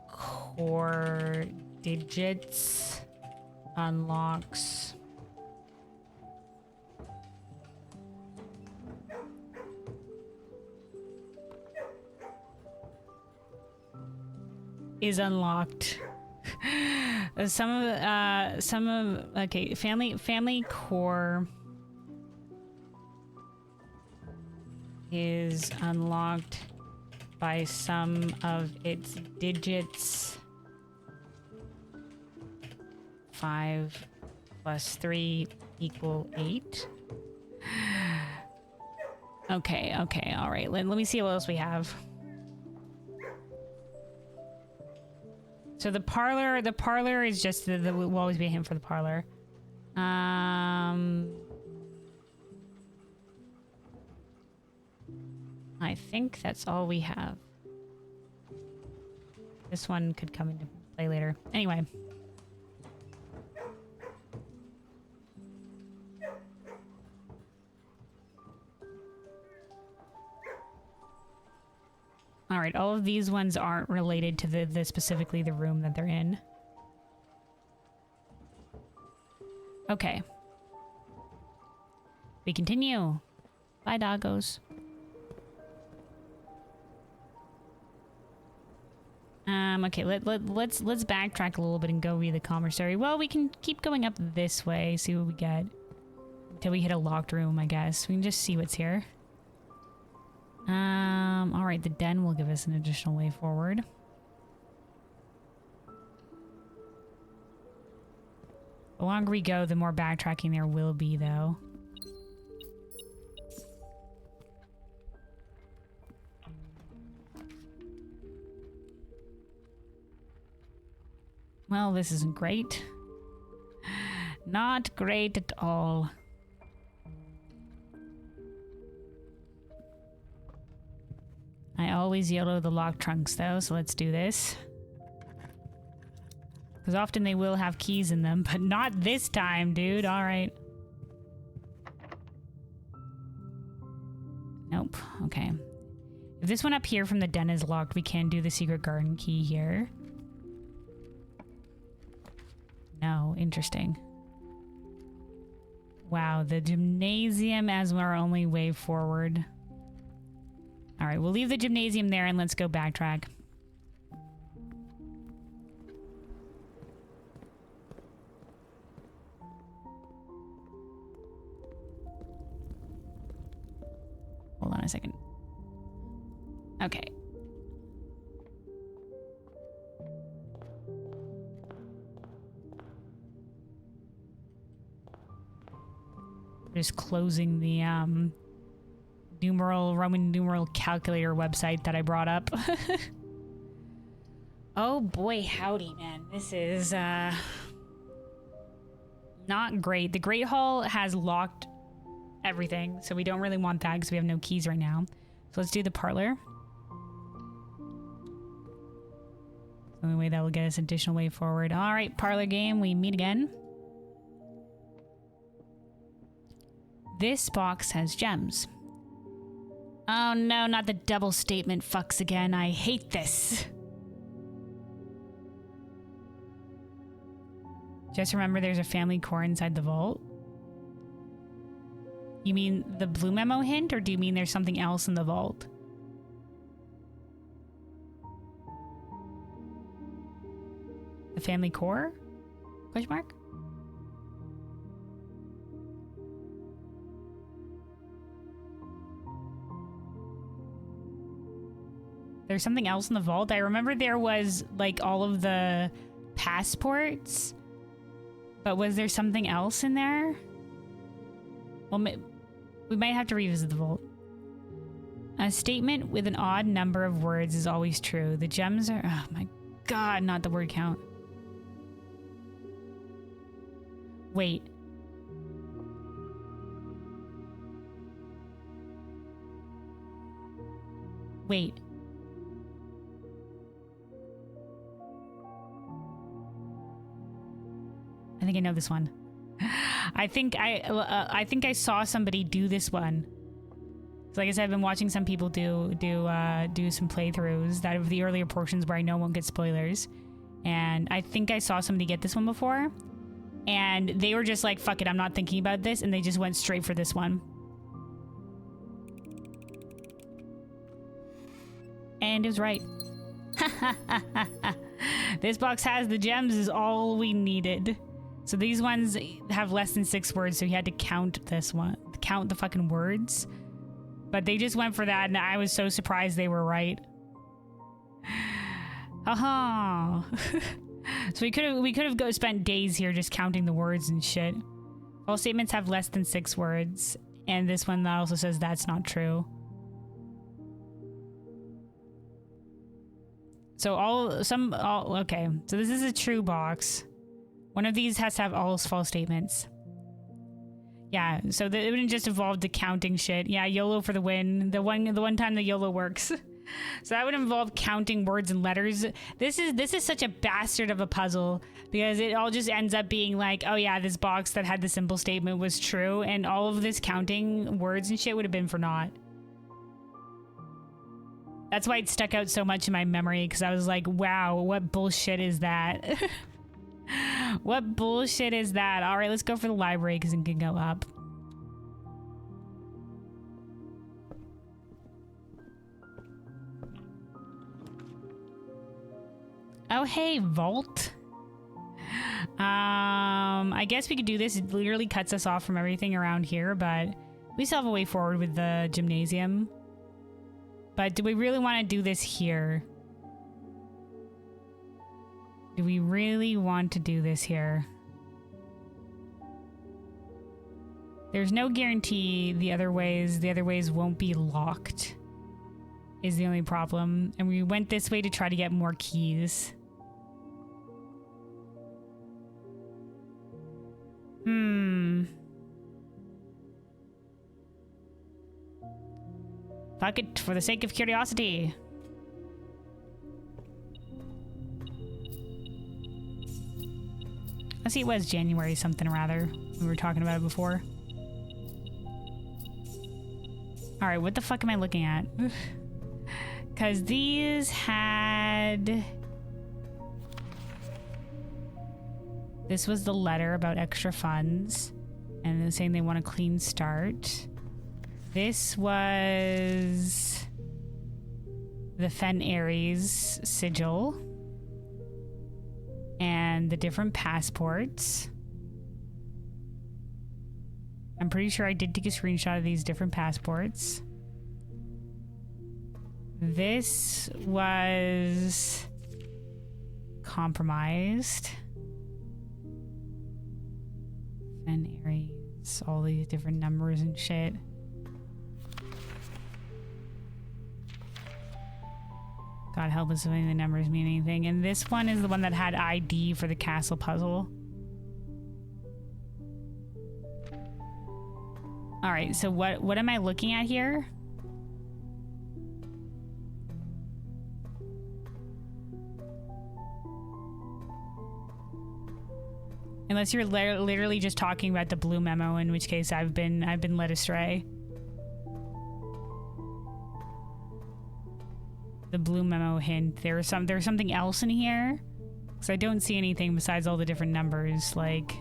core digits unlocks is unlocked. Some of okay, family core is unlocked by sum of its digits. 5 plus 3 equal 8. Okay, all right. Let me see what else we have. So the parlor is just will always be a hint for the parlor. I think that's all we have. This one could come into play later. Anyway. All right, all of these ones aren't related to the specifically the room that they're in. Okay. We continue. Bye, doggos. Okay, let's backtrack a little bit and go read the commissary. Well, we can keep going up this way, see what we get. Until we hit a locked room, I guess. We can just see what's here. Alright, the den will give us an additional way forward. The longer we go, the more backtracking there will be, though. Well, this isn't great. Not great at all. I always YOLO the lock trunks though, so let's do this. Because often they will have keys in them, but not this time, dude. Alright. Nope. Okay. If this one up here from the den is locked, we can do the secret garden key here. No. Interesting. Wow. The gymnasium as our only way forward. Alright, we'll leave the gymnasium there and let's go backtrack. Hold on a second. Okay. Just closing the Roman numeral calculator website that I brought up. Oh boy, howdy, man. This is not great. The Great Hall has locked everything, so we don't really want that because we have no keys right now. So let's do the parlor. The only way that will get us additional way forward. All right, parlor game, we meet again. This box has gems. Oh no, not the double statement fucks again. I hate this. Just remember there's a family core inside the vault. You mean the blue memo hint, or do you mean there's something else in the vault? The family core? Question mark? There's something else in the vault. I remember there was like all of the passports, but was there something else in there? Well, we might have to revisit the vault. A statement with an odd number of words is always true. The gems are... Oh my god, not the word count. Wait. Wait. I think I know this one. I think I saw somebody do this one. So like I said, I've been watching some people do some playthroughs that of the earlier portions where I know won't get spoilers, and I think I saw somebody get this one before, and they were just like, "Fuck it, I'm not thinking about this," and they just went straight for this one. And it was right. This box has the gems is all we needed. So these ones have less than 6 words, so he had to count this one. Count the fucking words. But they just went for that, and I was so surprised they were right. Aha! So we could have spent days here just counting the words and shit. All statements have less than 6 words, and this one also says that's not true. So okay. So this is a true box. One of these has to have all false statements. Yeah, so it wouldn't just evolve to counting shit. Yeah, YOLO for the win. The one time the YOLO works. So that would involve counting words and letters. This is such a bastard of a puzzle because it all just ends up being like, oh yeah, this box that had the simple statement was true, and all of this counting words and shit would have been for naught. That's why it stuck out so much in my memory, because I was like, wow, what bullshit is that? What bullshit is that? All right, let's go for the library because it can go up. Oh, hey, vault. I guess we could do this. It literally cuts us off from everything around here, but we still have a way forward with the gymnasium. But do we really want to do this here? Do we really want to do this here? There's no guarantee the other ways won't be locked, is the only problem. And we went this way to try to get more keys. Fuck it, for the sake of curiosity. I see it was January something or other. We were talking about it before. Alright, what the fuck am I looking at? Because these had... This was the letter about extra funds. And they're saying they want a clean start. This was... the Fen Aries sigil. And the different passports. I'm pretty sure I did take a screenshot of these different passports. This was compromised. And Aries, all these different numbers and shit. God help us if any of the numbers mean anything. And this one is the one that had ID for the castle puzzle. All right, so what am I looking at here? Unless you're literally just talking about the blue memo, in which case I've been led astray. The blue memo hint. There's something else in here, because I don't see anything besides all the different numbers. Like,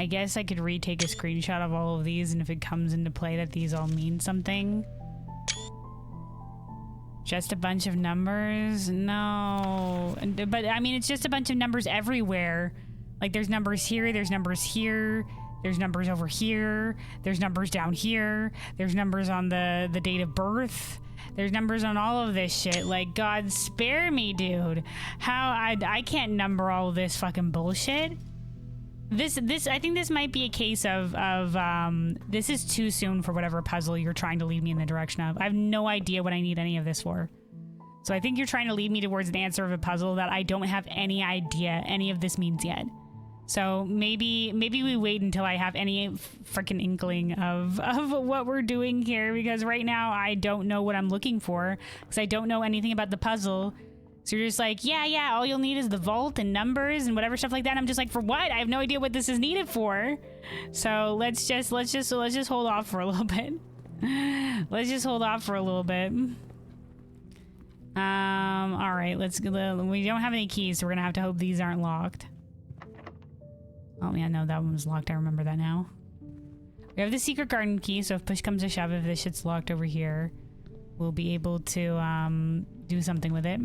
I guess I could retake a screenshot of all of these, and if it comes into play that these all mean something. Just a bunch of numbers? No. But I mean, it's just a bunch of numbers everywhere. Like, there's numbers here, there's numbers here, there's numbers over here, there's numbers down here, there's numbers on the date of birth. There's numbers on all of this shit. Like, God spare me, dude. How I can't number all this fucking bullshit. I think this might be a case of this is too soon for whatever puzzle you're trying to lead me in the direction of. I have no idea what I need any of this for. So I think you're trying to lead me towards an answer of a puzzle that I don't have any idea any of this means yet. So maybe we wait until I have any freaking inkling of what we're doing here, because right now I don't know what I'm looking for, because I don't know anything about the puzzle. So you're just like, yeah, all you'll need is the vault and numbers and whatever stuff like that. And I'm just like, for what? I have no idea what this is needed for. So let's just hold off for a little bit. Let's just hold off for a little bit. All right, let's go. We don't have any keys, so we're gonna have to hope these aren't locked. Oh yeah, no, that one was locked. I remember that now. We have the secret garden key, so if push comes to shove, if this shit's locked over here, we'll be able to do something with it.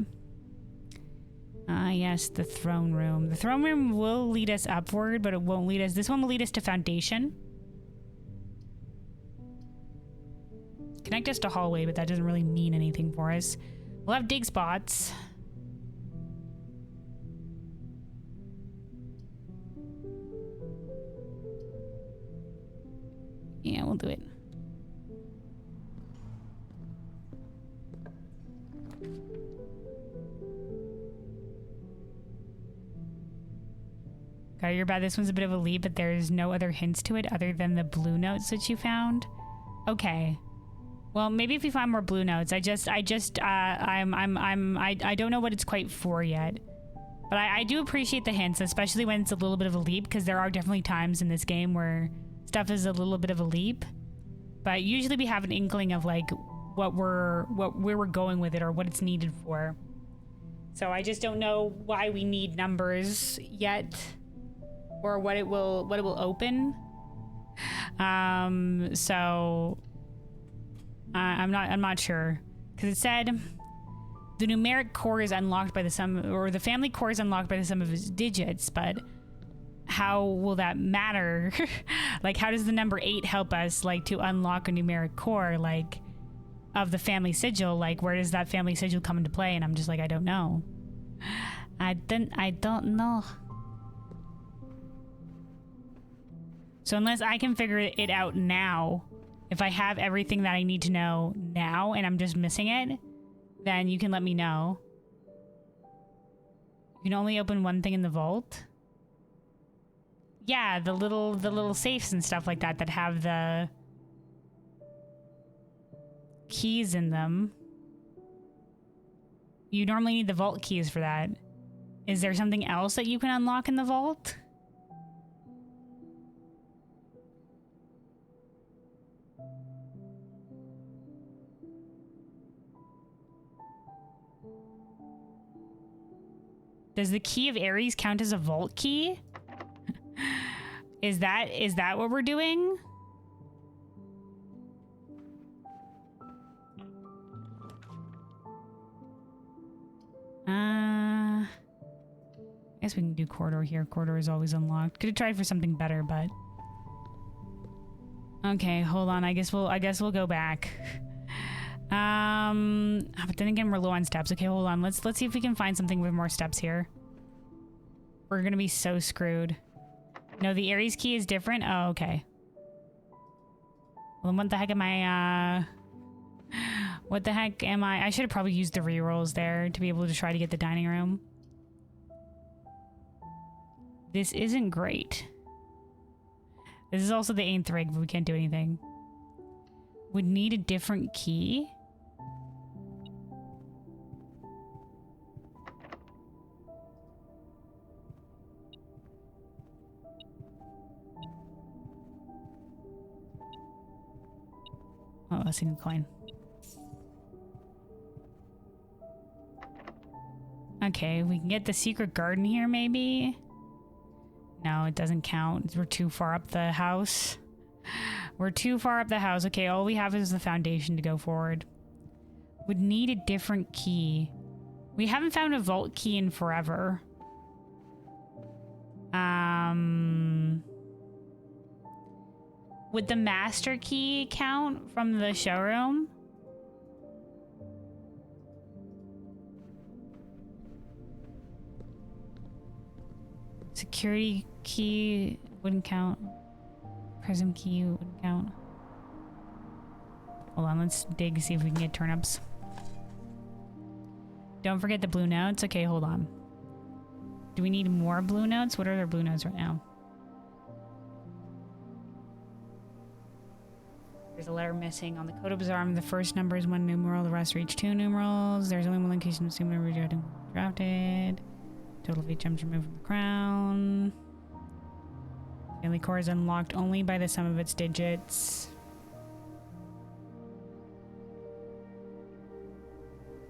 Yes, the throne room. The throne room will lead us upward, but it won't lead us. This one will lead us to foundation. Connect us to hallway, but that doesn't really mean anything for us. We'll have dig spots. Yeah, we'll do it. God, you're bad. This one's a bit of a leap, but there's no other hints to it other than the blue notes that you found. Okay. Well, maybe if we find more blue notes. I don't know what it's quite for yet. But I do appreciate the hints, especially when it's a little bit of a leap, because there are definitely times in this game where stuff is a little bit of a leap. But usually we have an inkling of like where we're going with it or what it's needed for. So I just don't know why we need numbers yet, or what it will open. So I'm not sure, because it said the numeric core is unlocked by the sum, or the family core is unlocked by the sum of its digits, but how will that matter? Like, how does the number 8 help us, like, to unlock a numeric core, like, of the family sigil? Like, where does that family sigil come into play? And I'm just like, I don't know. I don't know. So unless I can figure it out now, if I have everything that I need to know now and I'm just missing it, then you can let me know. You can only open one thing in the vault. Yeah, the little safes and stuff like that that have the keys in them. You normally need the vault keys for that. Is there something else that you can unlock in the vault? Does the key of Ares count as a vault key? Is that what we're doing? I guess we can do corridor here. Corridor is always unlocked. Could have tried for something better, but okay, hold on. I guess we'll go back. But then again, we're low on steps. Okay, hold on. Let's see if we can find something with more steps here. We're gonna be so screwed. No, the Ares key is different. Oh, okay. Well, what the heck am I? What the heck am I? I should have probably used the rerolls there to be able to try to get the dining room. This isn't great. This is also the 8th rig, but we can't do anything. Would need a different key. Oh, a single coin. Okay, we can get the secret garden here, maybe? No, it doesn't count. We're too far up the house. We're too far up the house. Okay, all we have is the foundation to go forward. Would need a different key. We haven't found a vault key in forever. Would the master key count from the showroom? Security key wouldn't count. Prism key wouldn't count. Hold on, let's dig, see if we can get turnips. Don't forget the blue notes. Okay, hold on. Do we need more blue notes? What are their blue notes right now? There's a letter missing on the code of his arm. The first number is 1 numeral, the rest are each 2 numerals. There's only one location of similar drafted. Total of each gems removed from the crown. Family core is unlocked only by the sum of its digits.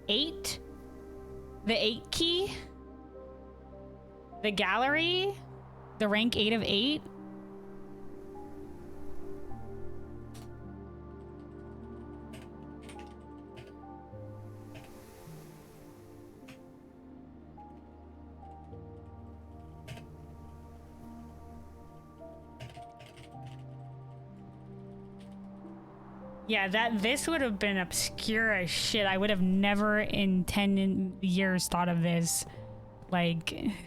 8? The 8 key? The gallery? The rank 8 of 8? Yeah, this would have been obscure as shit. I would have never in 10 years thought of this. Like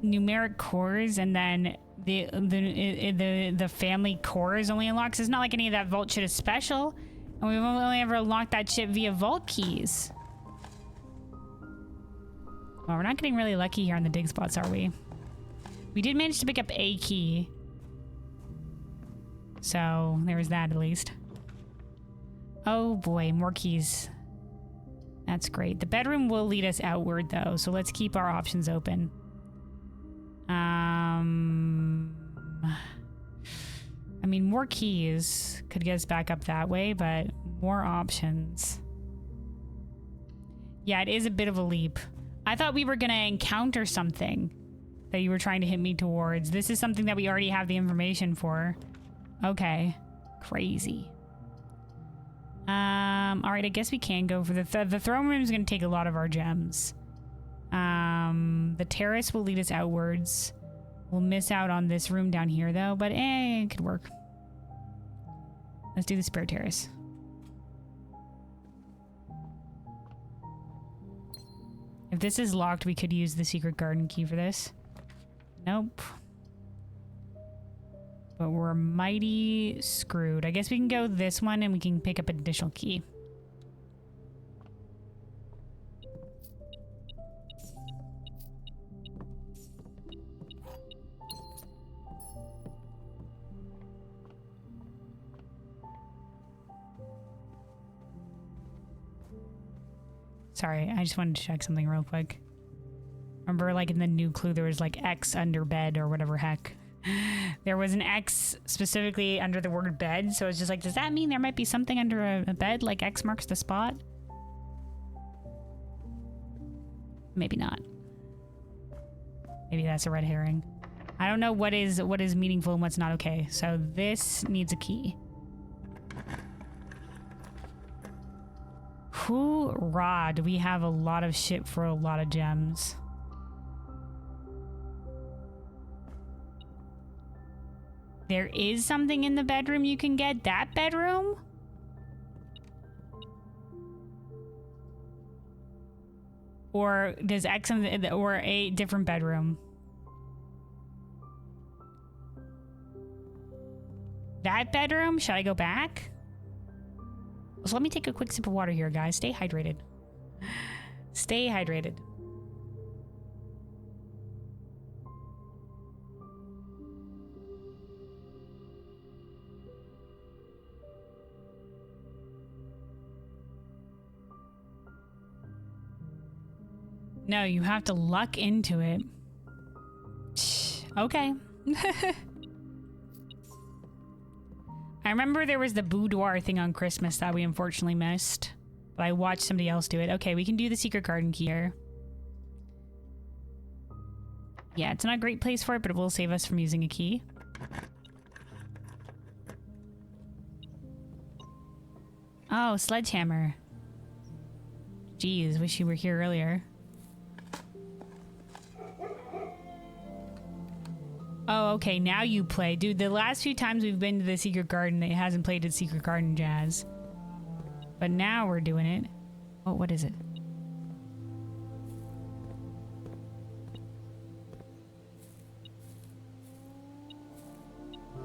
numeric cores, and then the family cores only unlocks. It's not like any of that vault shit is special, and we've only ever unlocked that shit via vault keys. Well, we're not getting really lucky here on the dig spots, are we? We did manage to pick up a key. So, there was that at least. Oh boy, more keys. That's great. The bedroom will lead us outward though, so let's keep our options open. I mean, more keys could get us back up that way, but more options. Yeah, it is a bit of a leap. I thought we were gonna encounter something that you were trying to hit me towards. This is something that we already have the information for. Okay. Crazy. Alright, I guess we can go for the throne room is going to take a lot of our gems. The terrace will lead us outwards. We'll miss out on this room down here, though, but it could work. Let's do the spare terrace. If this is locked, we could use the secret garden key for this. Nope. But we're mighty screwed. I guess we can go this one and we can pick up an additional key. Sorry, I just wanted to check something real quick. Remember, like in the new clue, there was like X under bed or whatever heck. There was an X specifically under the word bed, so it's just like, does that mean there might be something under a bed, like X marks the spot? Maybe not. Maybe that's a red herring. I don't know what is meaningful and what's not okay. So this needs a key. Hoorah, do we have a lot of shit for a lot of gems. There is something in the bedroom you can get. That bedroom? Or does X or a different bedroom? That bedroom? Should I go back? So let me take a quick sip of water here, guys. Stay hydrated. Stay hydrated. No, you have to luck into it. Okay. I remember there was the boudoir thing on Christmas that we unfortunately missed. But I watched somebody else do it. Okay, we can do the secret garden key here. Yeah, it's not a great place for it, but it will save us from using a key. Oh, sledgehammer. Jeez, wish you were here earlier. Oh, okay, now you play. Dude, the last few times we've been to the secret garden, it hasn't played the secret garden jazz. But now we're doing it. Oh, what is it?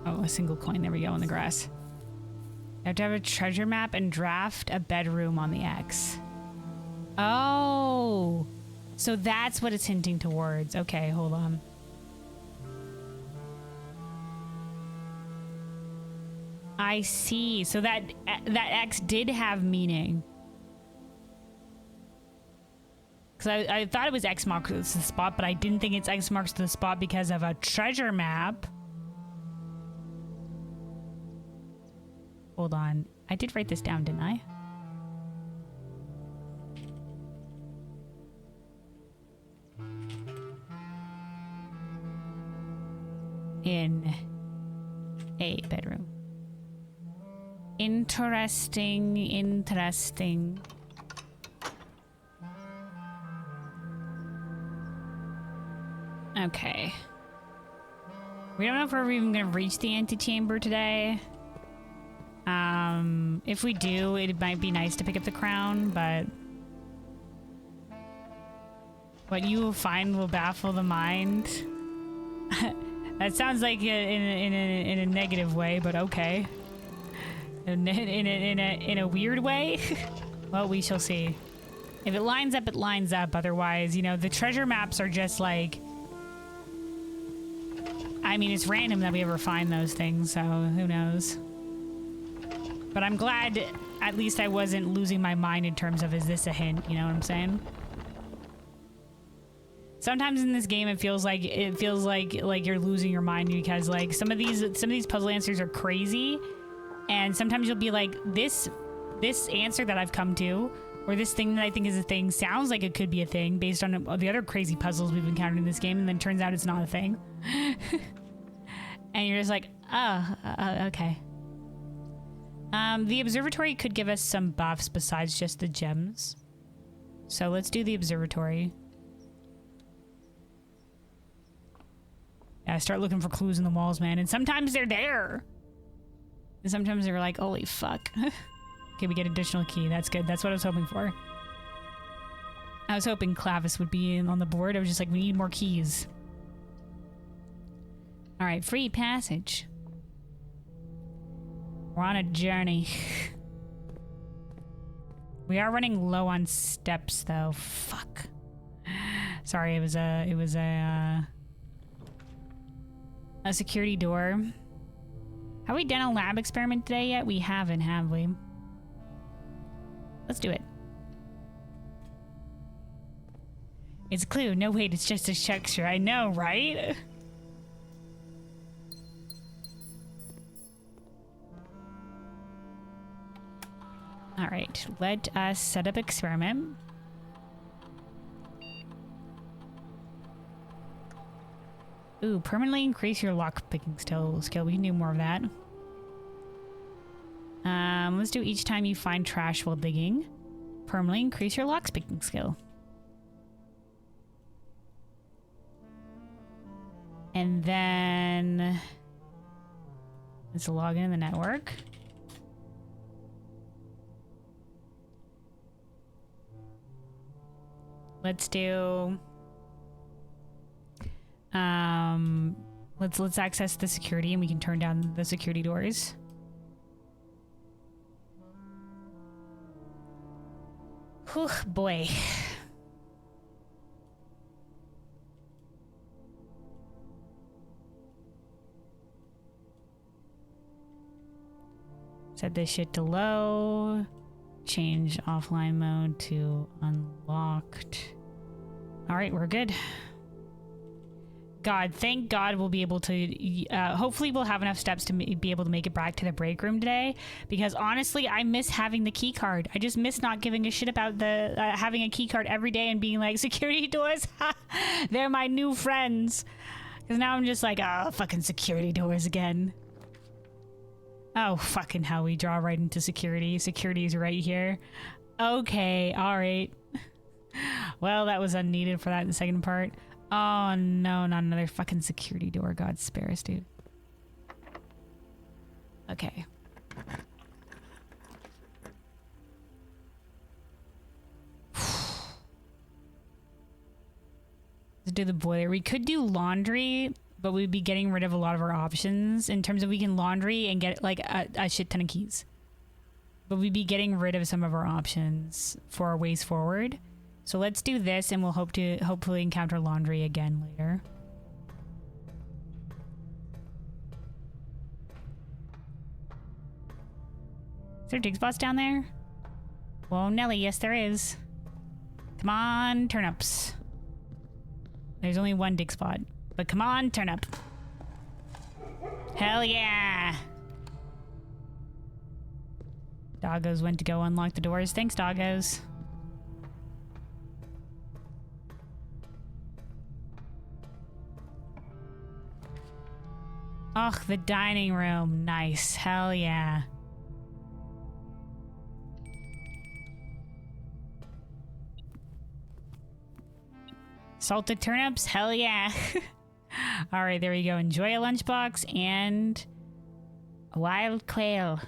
Oh, a single coin. There we go, on the grass. You have to have a treasure map and draft a bedroom on the X. Oh! So that's what it's hinting towards. Okay, hold on. I see. So that X did have meaning. Because I thought it was X marks the spot, but I didn't think it's X marks the spot because of a treasure map. Hold on. I did write this down, didn't I? In a bedroom. Interesting, interesting. Okay. We don't know if we're even gonna reach the antechamber today. If we do, it might be nice to pick up the crown, but what you will find will baffle the mind. That sounds like in a negative way, but okay. In a weird way. Well, we shall see. If it lines up, it lines up. Otherwise, you know, the treasure maps are just like, I mean, it's random that we ever find those things, so who knows. But I'm glad at least I wasn't losing my mind in terms of, is this a hint? You know what I'm saying? Sometimes in this game it feels like you're losing your mind because like some of these puzzle answers are crazy, and sometimes you'll be like, this answer that I've come to, or this thing that I think is a thing, sounds like it could be a thing based on the other crazy puzzles we've encountered in this game, and then turns out it's not a thing. And you're just like, okay. The observatory could give us some buffs besides just the gems. So let's do the observatory. Yeah, start looking for clues in the walls, man. And sometimes they're there. And sometimes they're like, holy fuck. Okay, we get additional key. That's good. That's what I was hoping for. I was hoping Clavis would be in on the board. I was just like, we need more keys. All right, free passage. We're on a journey. We are running low on steps, though. Fuck. Sorry, it was a security door. Have we done a lab experiment today yet? We haven't, have we? Let's do it. It's a clue. No, wait, it's just a texture. I know, right? All right, let us set up experiment. Ooh, permanently increase your lock picking skill. We can do more of that. Let's do each time you find trash while digging. Permanently increase your lock picking skill. And then let's log in the network. Let's do let's access the security and we can turn down the security doors. Whew, boy. Set this shit to low. Change offline mode to unlocked. All right, we're good. God, thank God we'll be able to, hopefully we'll have enough steps to be able to make it back to the break room today, because honestly, I miss having the key card. I just miss not giving a shit about the, having a key card every day and being like, security doors, they're my new friends. Because now I'm just like, oh, fucking security doors again. Oh, fucking hell, we draw right into security. Security is right here. Okay, all right. Well, that was unneeded for that in the second part. Oh, no, not another fucking security door. God spare us, dude. Okay. Let's do the boiler. We could do laundry, but we'd be getting rid of a lot of our options in terms of we can laundry and get like a shit ton of keys. But we'd be getting rid of some of our options for our ways forward. So let's do this and we'll hope to hopefully encounter laundry again later. Is there dig spots down there? Whoa, Nelly, yes there is. Come on, turnips. There's only one dig spot. But come on, turnip. Hell yeah! Doggos went to go unlock the doors. Thanks, doggos. Ugh, the dining room. Nice. Hell yeah. Salted turnips? Hell yeah. Alright, there we go. Enjoy a lunchbox and a wild quail.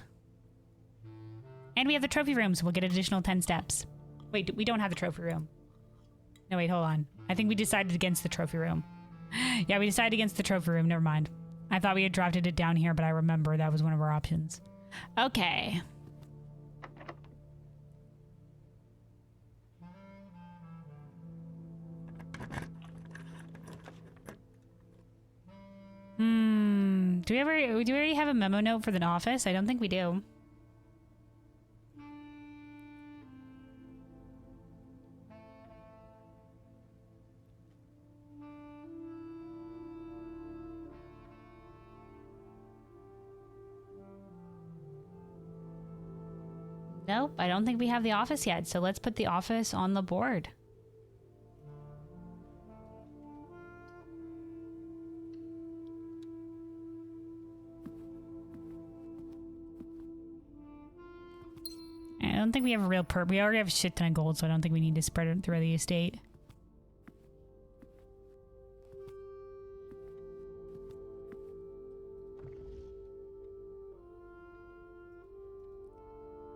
And we have the trophy room, so we'll get additional 10 steps. Wait, we don't have the trophy room. No, wait, hold on. I think we decided against the trophy room. Yeah, we decided against the trophy room. Never mind. I thought we had drafted it down here, but I remember that was one of our options. Okay. Do we already have a memo note for the office? I don't think we do. Nope, I don't think we have the office yet, so let's put the office on the board. I don't think we have a real perp. We already have a shit ton of gold, so I don't think we need to spread it through the estate.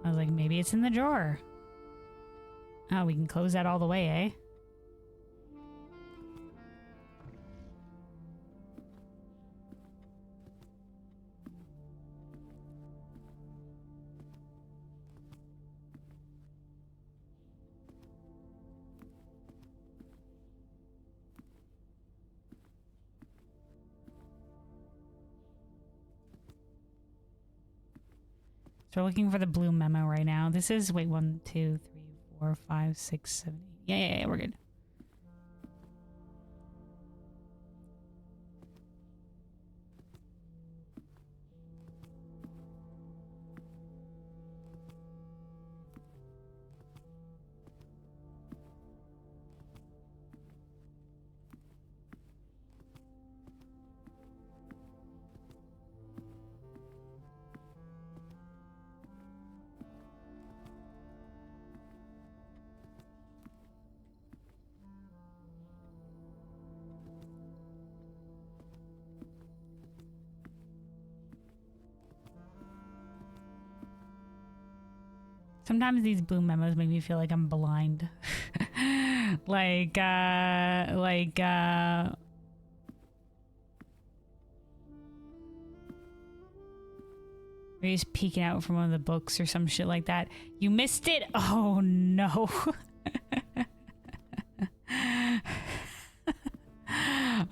I was like, maybe it's in the drawer. Oh, we can close that all the way, eh? So we're looking for the blue memo right now. This is, wait, 1, 2, 3, 4, 5, 6, 7, 8. Yeah, we're good. Sometimes these blue memos make me feel like I'm blind. like, maybe he's peeking out from one of the books or some shit like that. You missed it? Oh, no.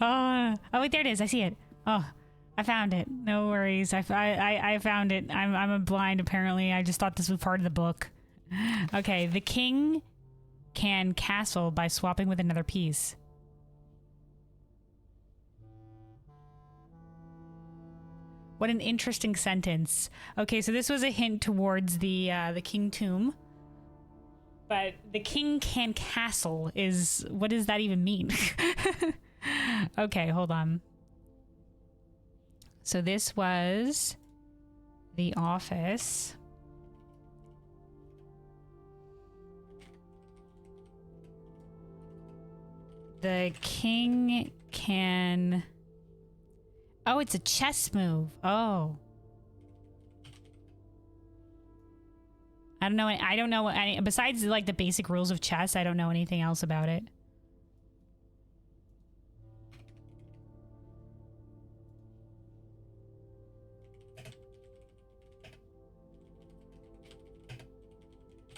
Oh, wait, there it is. I see it. Oh, I found it. No worries. I found it. I'm a blind, apparently. I just thought this was part of the book. Okay, the king can castle by swapping with another piece. What an interesting sentence. Okay, so this was a hint towards the king tomb. But the king can castle is... What does that even mean? Okay, hold on. So this was the office. The king can... Oh, it's a chess move. Oh. I don't know. I don't know any... Besides, like, the basic rules of chess, I don't know anything else about it.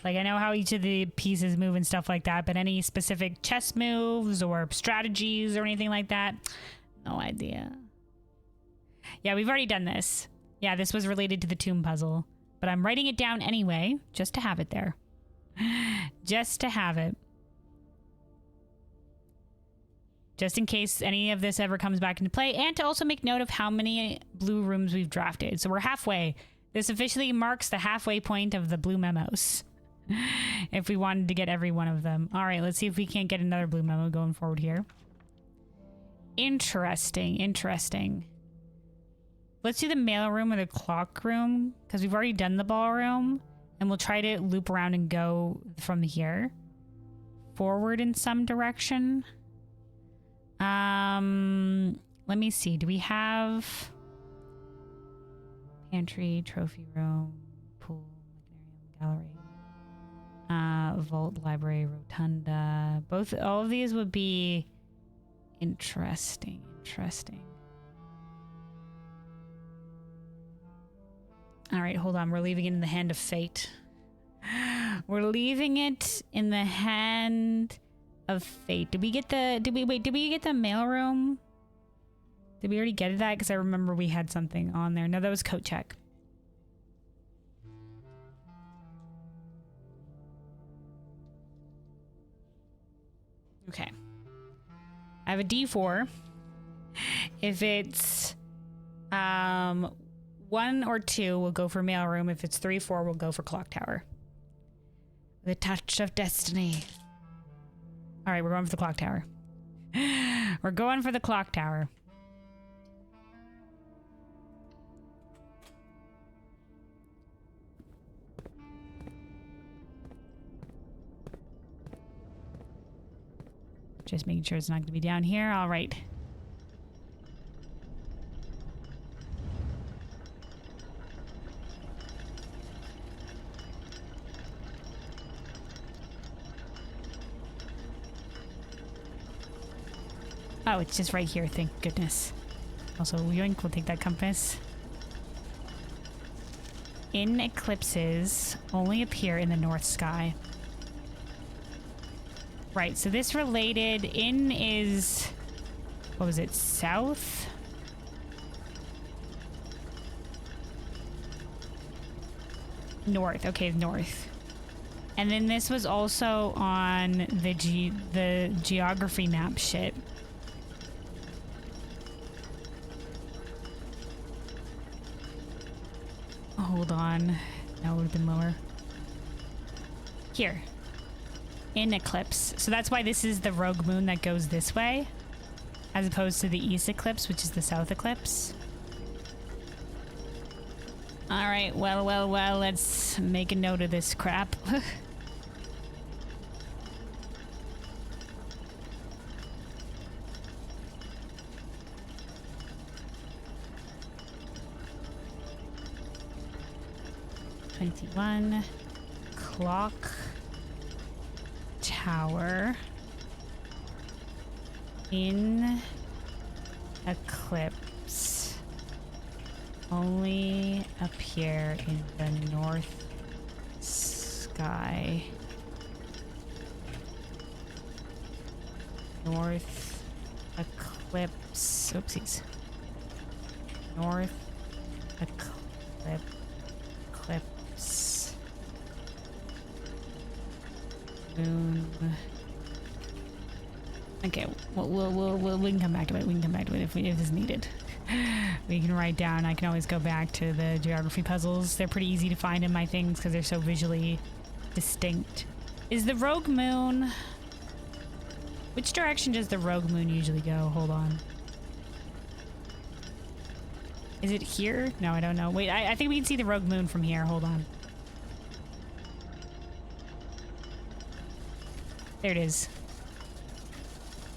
Like, I know how each of the pieces move and stuff like that, but any specific chess moves or strategies or anything like that? No idea. Yeah, we've already done this. Yeah, this was related to the tomb puzzle. But I'm writing it down anyway, just to have it there. Just to have it. Just in case any of this ever comes back into play, and to also make note of how many blue rooms we've drafted. So we're halfway. This officially marks the halfway point of the blue memos. If we wanted to get every one of them. All right, let's see if we can't get another blue memo going forward here. Interesting, interesting. Let's do the mail room or the clock room, because we've already done the ballroom, and we'll try to loop around and go from here forward in some direction. Let me see. Do we have pantry, trophy room, pool, gallery? Vault, library, rotunda. All of these would be interesting. All right, hold on. We're leaving it in the hand of fate. We're leaving it in the hand of fate. Did we get the mailroom? Did we already get that? Because I remember we had something on there. No, that was coat check. Okay. I have a D4. If it's 1 or 2, we'll go for mailroom. If it's 3, 4, we'll go for clock tower. The touch of destiny. All right, we're going for the clock tower. We're going for the clock tower. Just making sure it's not going to be down here. All right. Oh, it's just right here, thank goodness. Also, yoink, we'll take that compass. In eclipses only appear in the north sky. Right, so this related. In is... what was it? South? North. Okay, north. And then this was also on the geography map shit. Hold on. That would have been lower. Here. In eclipse. So that's why this is the rogue moon that goes this way, as opposed to the east eclipse, which is the south eclipse. Alright, well, let's make a note of this crap. $21. Clock tower in eclipse only appear in the north sky. North eclipse. Oopsies. North eclipse. Moon. Okay, we can come back to it. We can come back to it if it's needed. We can write down. I can always go back to the geography puzzles. They're pretty easy to find in my things because they're so visually distinct. Is the rogue moon... which direction does the rogue moon usually go? Hold on. Is it here? No, I don't know. Wait, I think we can see the rogue moon from here. Hold on. There it is.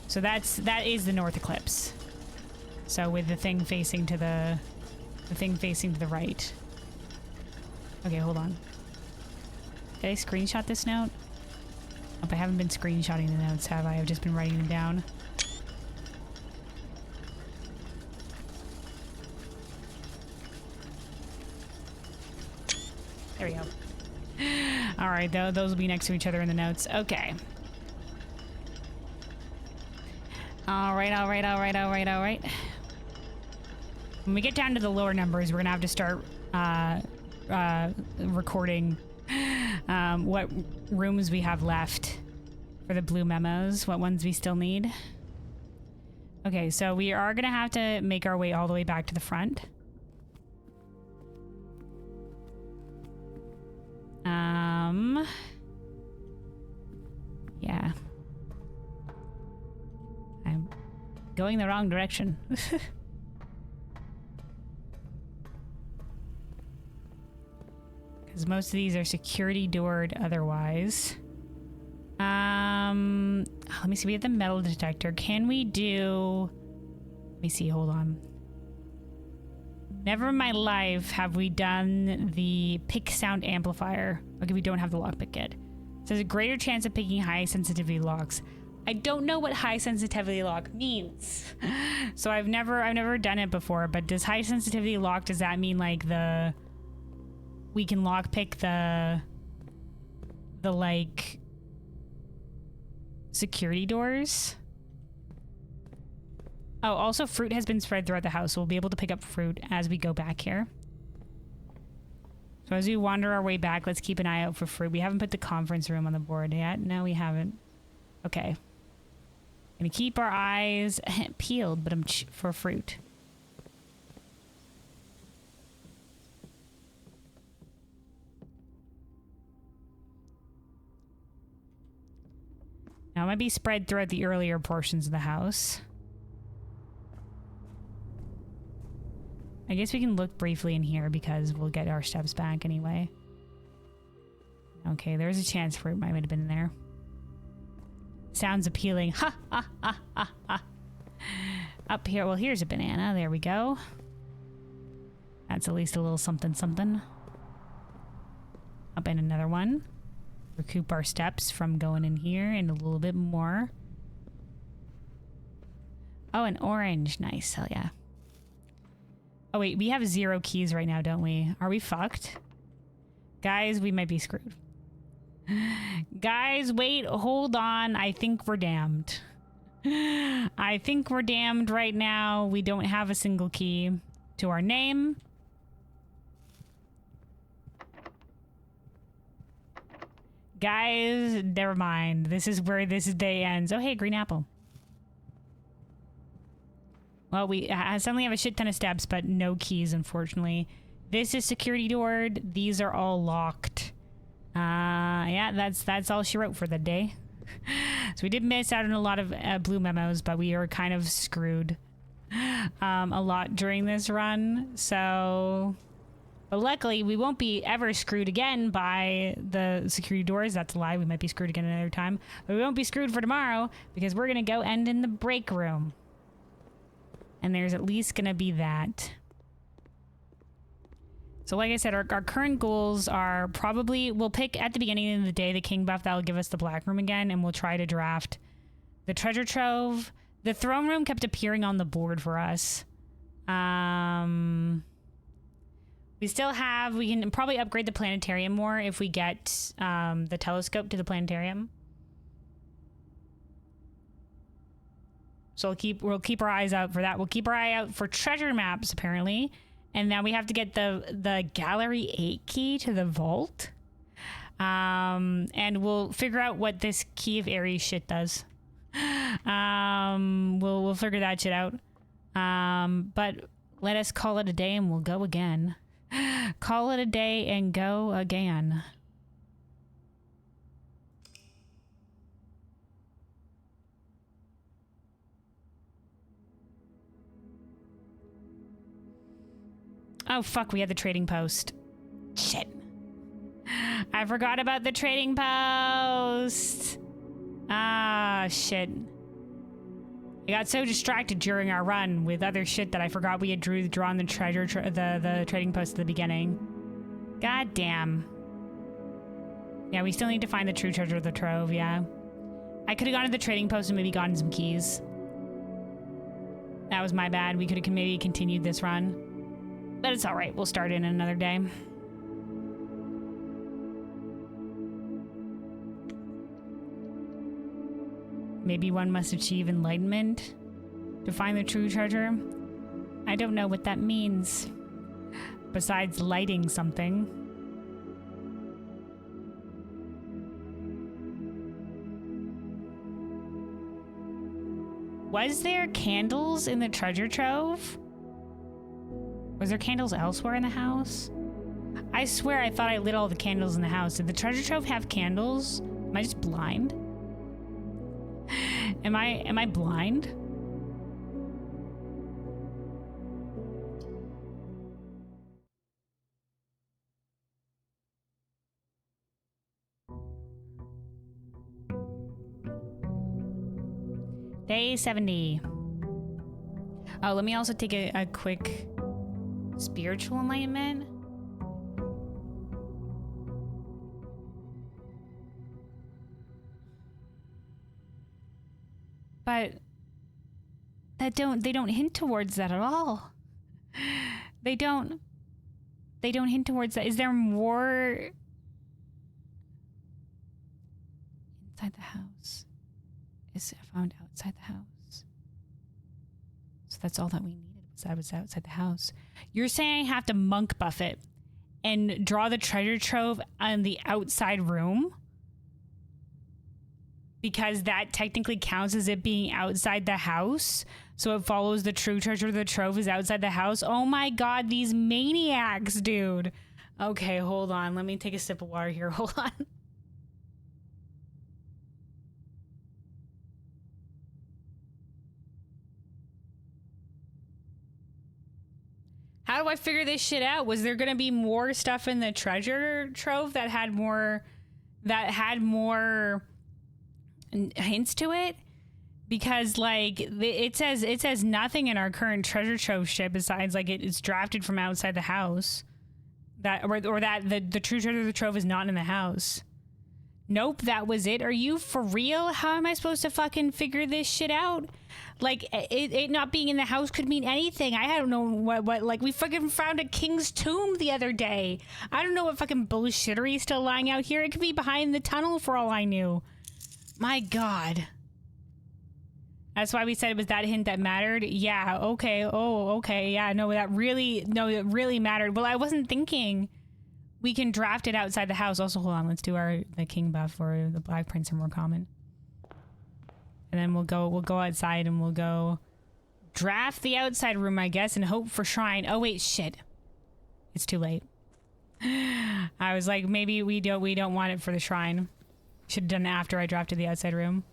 So that is the north eclipse. So with the thing facing to the right. Okay, hold on. Did I screenshot this note? Oh, I haven't been screenshotting the notes, have I? I've just been writing them down. There we go. All right, those will be next to each other in the notes. Okay. All right. When we get down to the lower numbers, we're gonna have to start recording what rooms we have left for the blue memos, what ones we still need. Okay, so we are gonna have to make our way all the way back to the front. Yeah. I'm going the wrong direction. Because most of these are security doored otherwise. Let me see. We have the metal detector. Can we do... let me see. Hold on. Never in my life have we done the pick sound amplifier. Okay, we don't have the lockpick yet. So there's a greater chance of picking high sensitivity locks. I don't know what high sensitivity lock means. So I've never done it before, but does high sensitivity lock, does that mean like we can lockpick the like security doors? Oh, also fruit has been spread throughout the house, so we'll be able to pick up fruit as we go back here. So as we wander our way back, let's keep an eye out for fruit. We haven't put the conference room on the board yet. No, we haven't. Okay. Gonna keep our eyes peeled, but for fruit. Now it might be spread throughout the earlier portions of the house. I guess we can look briefly in here because we'll get our steps back anyway. Okay, there's a chance fruit might have been there. Sounds appealing. Ha ha ha ha ha. Up here, well, here's a banana. There we go. That's at least a little something something. Up in another one. Recoup our steps from going in here and a little bit more. Oh, an orange. Nice. Hell yeah. Oh, wait. We have 0 keys right now, don't we? Are we fucked? Guys, we might be screwed. Guys, wait. Hold on. I think we're damned. I think we're damned right now. We don't have a single key to our name. Guys, never mind. This is where this day ends. Oh, hey, green apple. Well, we suddenly have a shit ton of steps, but no keys, unfortunately. This is security doored. These are all locked. Yeah, that's all she wrote for the day. So we did miss out on a lot of blue memos, but we are kind of screwed a lot during this run. So, but luckily we won't be ever screwed again by the security doors. That's a lie. We might be screwed again another time, but we won't be screwed for tomorrow because we're gonna go end in the break room. And there's at least gonna be that. So like I said, our current goals are probably, we'll pick at the beginning of the day the king buff that will give us the black room again, and we'll try to draft the treasure trove. The throne room kept appearing on the board for us. We still have, we can probably upgrade the planetarium more if we get the telescope to the planetarium. So we'll keep our eyes out for that. We'll keep our eye out for treasure maps, apparently. And now we have to get the Gallery 8 key to the vault. And we'll figure out what this Key of Ares shit does. We'll figure that shit out. But let us call it a day and we'll go again. Call it a day and go again. Oh, fuck, we had the trading post. Shit. I forgot about the trading post. Ah, shit. I got so distracted during our run with other shit that I forgot we had drawn the the trading post at the beginning. God damn. Yeah, we still need to find the true treasure of the trove, yeah. I could have gone to the trading post and maybe gotten some keys. That was my bad. We could have maybe continued this run. But it's alright, we'll start in another day. Maybe one must achieve enlightenment to find the true treasure. I don't know what that means. Besides lighting something. Was there candles in the treasure trove? Was there candles elsewhere in the house? I swear I thought I lit all the candles in the house. Did the treasure trove have candles? Am I just blind? Am I blind? Day 70. Oh, let me also take a quick spiritual enlightenment. But they don't hint towards that at all. They don't hint towards that. Is there more inside the house? Is found outside the house. So that's all that we needed. Was outside the house. You're saying I have to monk buff it and draw the treasure trove on the outside room? Because that technically counts as it being outside the house. So it follows the true treasure of the trove is outside the house. Oh my god, these maniacs, dude. Okay, hold on. Let me take a sip of water here. Hold on. How do I figure this shit out? Was there gonna be more stuff in the treasure trove that had more hints to it? Because like it says nothing in our current treasure trove shit besides like it's drafted from outside the house. That or that the true treasure of the trove is not in the house. Nope, that was it. Are you for real? How am I supposed to fucking figure this shit out? Like, it not being in the house could mean anything. I don't know what, like, we fucking found a king's tomb the other day. I don't know what fucking bullshittery is still lying out here. It could be behind the tunnel for all I knew. My God. That's why we said it was that hint that mattered. Yeah, okay. Oh, okay. Yeah, no, it really mattered. Well, I wasn't thinking. We can draft it outside the house. Also, hold on. Let's do the king buff or the Black Prince are more common. And then we'll go outside and we'll go draft the outside room, I guess, and hope for shrine. Oh wait, shit. It's too late. I was like, maybe we don't want it for the shrine. Should have done it after I drafted the outside room.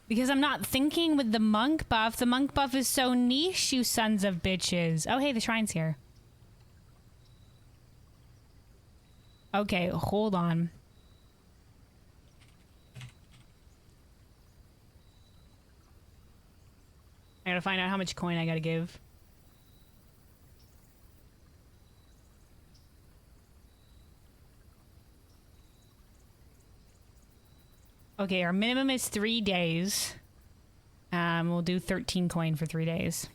Because I'm not thinking with the monk buff. The monk buff is so niche, you sons of bitches. Oh, hey, the shrine's here. Okay, hold on. I gotta find out how much coin I gotta give. Okay, our minimum is 3 days. We'll do 13 coin for 3 days.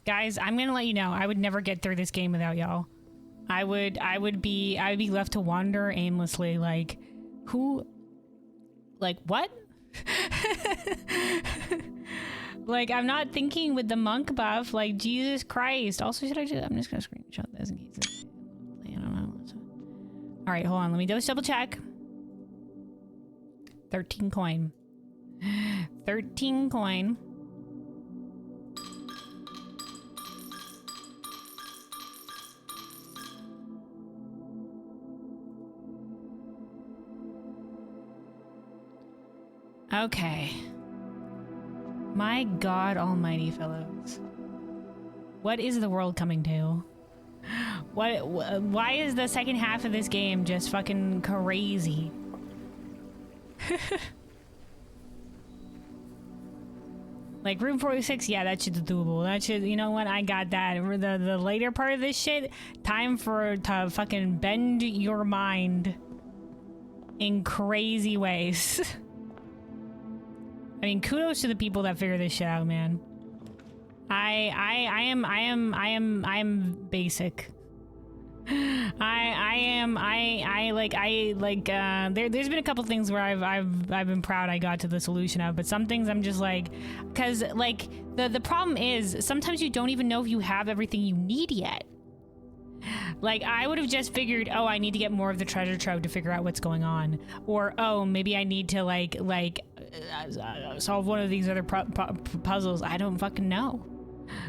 Guys, I'm gonna let you know, I would never get through this game without y'all. I would be left to wander aimlessly, like, who, like, what? Like, I'm not thinking with the monk buff, like, Jesus Christ. Also, should I just, I'm just gonna screenshot this in case I don't know. All right, hold on, let me just double check. 13 coin. 13 coin. Okay. My God almighty, fellows. What is the world coming to? Why is the second half of this game just fucking crazy? Like, room 46, yeah, that shit's doable. That shit, you know what? I got that. The later part of this shit, time to fucking bend your mind in crazy ways. I mean, kudos to the people that figure this shit out, man. I am basic. There's been a couple things where I've been proud I got to the solution of, but some things I'm just like, cause like the problem is sometimes you don't even know if you have everything you need yet. Like, I would have just figured, oh, I need to get more of the treasure trove to figure out what's going on, or oh, maybe I need to solve one of these other puzzles. I don't fucking know.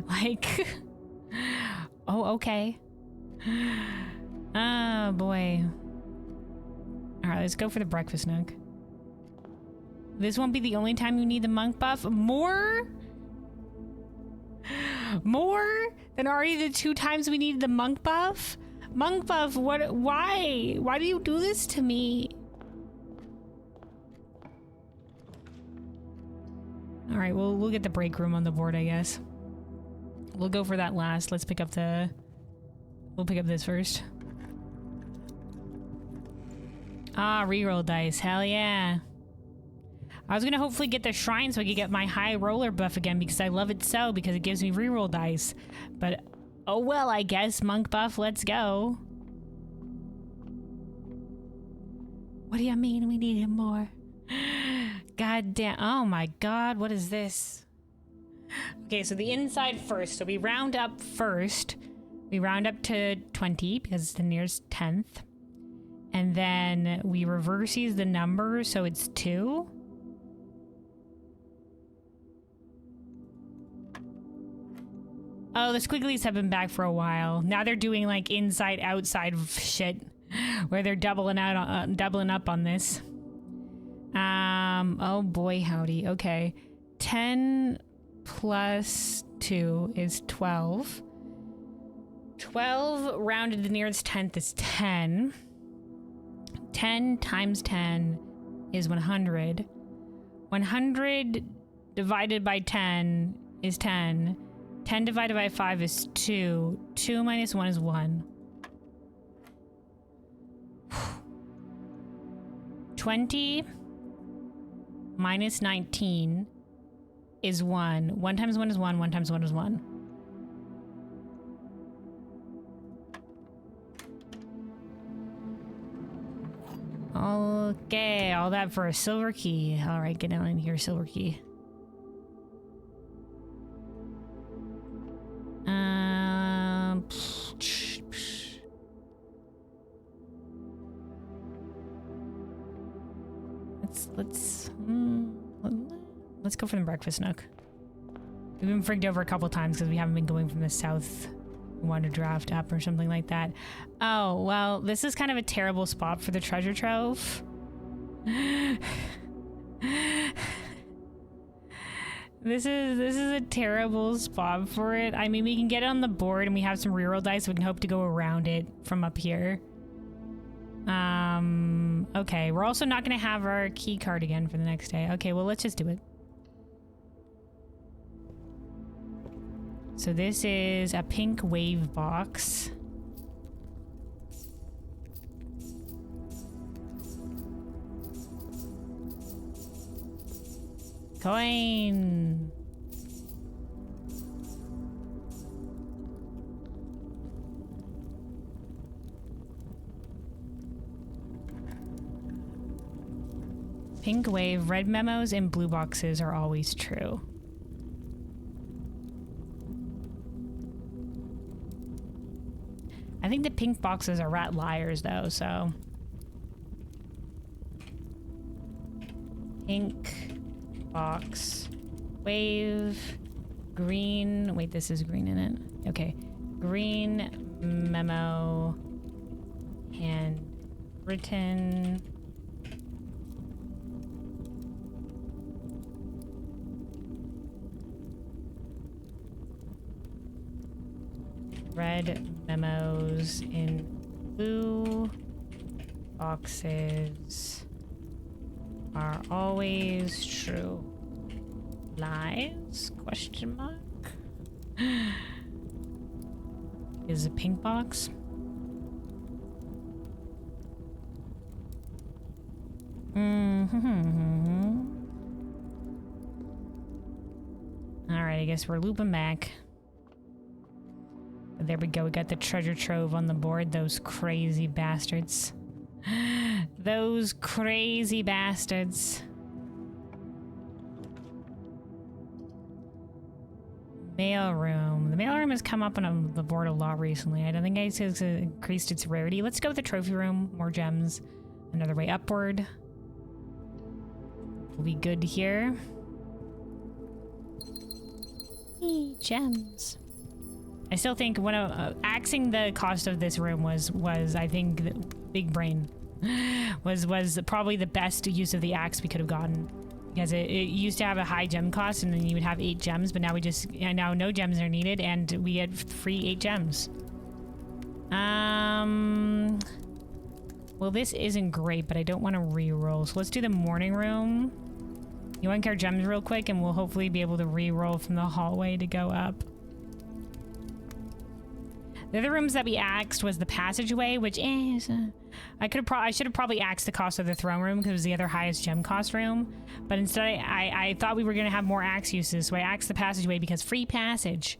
Like, oh, okay. Oh boy. All right, let's go for the breakfast nook. This won't be the only time you need the monk buff. More than already the 2 times we needed the monk buff? Monk buff, what? Why? Why do you do this to me? All right, we'll get the break room on the board, I guess. We'll go for that last. Let's pick up the... We'll pick up this first. Ah, reroll dice. Hell yeah. I was gonna hopefully get the shrine so I could get my high roller buff again because I love it so, because it gives me reroll dice. But, oh well, I guess. Monk buff, let's go. What do you mean we need him more? God damn. Oh my God, what is this? Okay, so the inside first. So we round up first. We round up to 20 because it's the nearest 10th. And then we reverses the number, so it's 2. Oh, the squigglies have been back for a while. Now they're doing like inside outside shit where they're doubling up on this. Oh boy, howdy. Okay. 10 plus 2 is 12. 12 rounded to the nearest 10th is 10. 10 times 10 is 100. 100 divided by 10 is 10. 10 divided by 5 is 2. 2 minus 1 is 1. 20 minus 19 is 1. 1 times 1 is 1. 1 times 1 is 1. Okay, all that for a silver key. All right, get down in here, silver key. Let's go for the breakfast nook. We've been frigged over a couple times because we haven't been going from the south. We want to draft up or something like that. Oh, well, this is kind of a terrible spot for the treasure trove. This is a terrible spot for it. I mean, we can get it on the board and we have some reroll dice, so we can hope to go around it from up here. Okay, we're also not gonna have our key card again for the next day. Okay, well, let's just do it. So this is a pink wave box. Coin. Pink wave, red memos, and blue boxes are always true. I think the pink boxes are rat liars though, so. Pink box, wave, green, wait, this is green in it. Okay, green memo, handwritten. Red memos in blue boxes are always true. Lies? Question mark? Is a pink box? Alright, I guess we're looping back. There we go, we got the treasure trove on the board. Those crazy bastards. Those crazy bastards. Mailroom. The mailroom has come up on the board a lot recently. I don't think it's increased its rarity. Let's go with the trophy room. More gems. Another way upward. We'll be good here. Gems. I still think one of axing the cost of this room was I think the big brain was probably the best use of the axe we could have gotten, because it used to have a high gem cost and then you would have 8 gems, but now we just now no gems are needed and we get free 8 gems. Well, this isn't great, but I don't want to re-roll, so let's do the morning room. You want to care gems real quick and we'll hopefully be able to re-roll from the hallway to go up. The other rooms that we axed was the passageway, which is I should have probably axed the cost of the throne room because it was the other highest gem cost room. But instead I thought we were gonna have more axe uses, so I axed the passageway because free passage.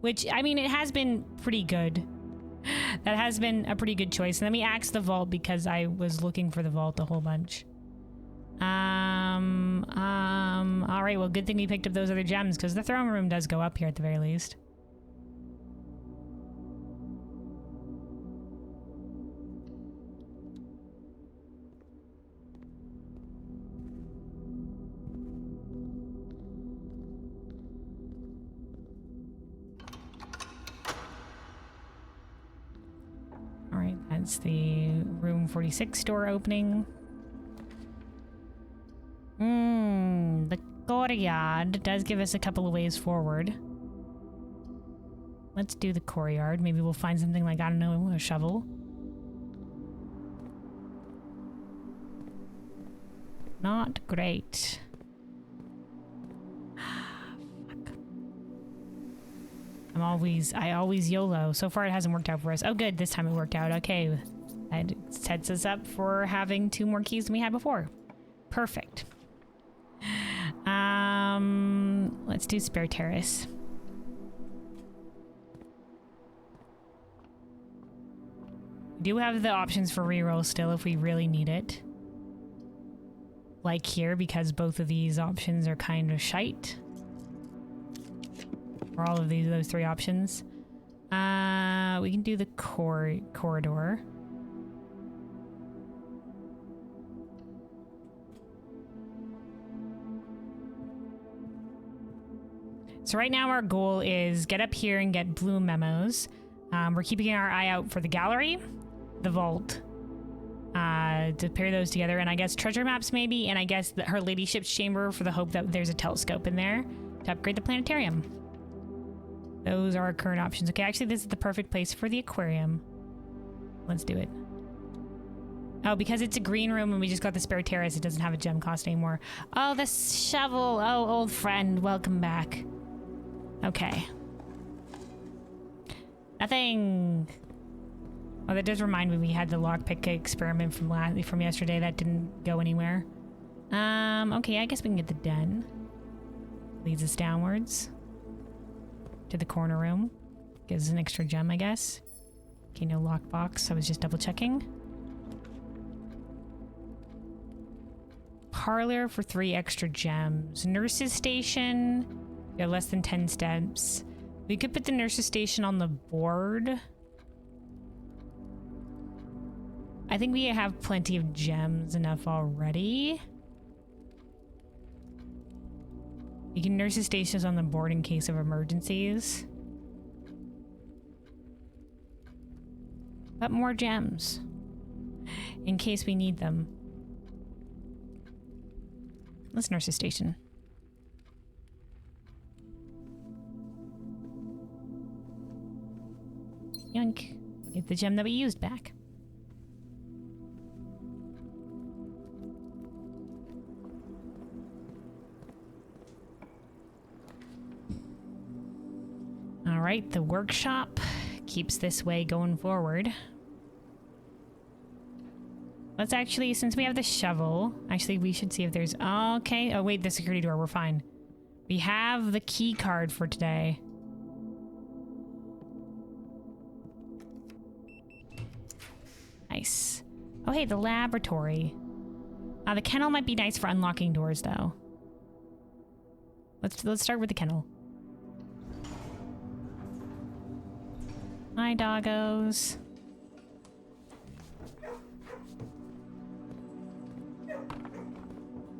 Which, I mean, it has been pretty good. That has been a pretty good choice. And then we axed the vault because I was looking for the vault a whole bunch. Alright, well, good thing we picked up those other gems because the throne room does go up here at the very least. Alright, that's the room 46 door opening. The courtyard does give us a couple of ways forward. Let's do the courtyard. Maybe we'll find something like, I don't know, a shovel. Not great. Fuck. I always YOLO. So far it hasn't worked out for us. Oh good, this time it worked out. Okay. That sets us up for having 2 more keys than we had before. Perfect. Let's do Spare Terrace. We do have the options for reroll still if we really need it. Like here, because both of these options are kind of shite. Or all of those 3 options. We can do the corridor. So right now our goal is get up here and get blue memos. We're keeping our eye out for the gallery, the vault, to pair those together, and I guess treasure maps maybe, and I guess her ladyship's chamber for the hope that there's a telescope in there to upgrade the planetarium. Those are our current options. Okay, actually this is the perfect place for the aquarium. Let's do it. Oh, because it's a green room and we just got the Spare Terrace, it doesn't have a gem cost anymore. Oh, the shovel. Oh, old friend, welcome back. Okay. Nothing. Oh, that does remind me we had the lockpick experiment from yesterday that didn't go anywhere. Okay, I guess we can get the den. Leads us downwards to the corner room. Gives us an extra gem, I guess. Okay, no lockbox. I was just double checking. Parlor for 3 extra gems. Nurse's station. We have less than 10 steps. We could put the nurse's station on the board. I think we have plenty of gems enough already. You can nurse's stations on the board in case of emergencies. But more gems. In case we need them. Let's nurse's station. Yoink. Get the gem that we used back. All right, the workshop keeps this way going forward. Let's actually, since we have the shovel, actually we should see if there's, okay. Oh wait, the security door, we're fine. We have the key card for today. Nice. Oh hey, the laboratory. The kennel might be nice for unlocking doors though. Let's start with the kennel. Hi, doggos.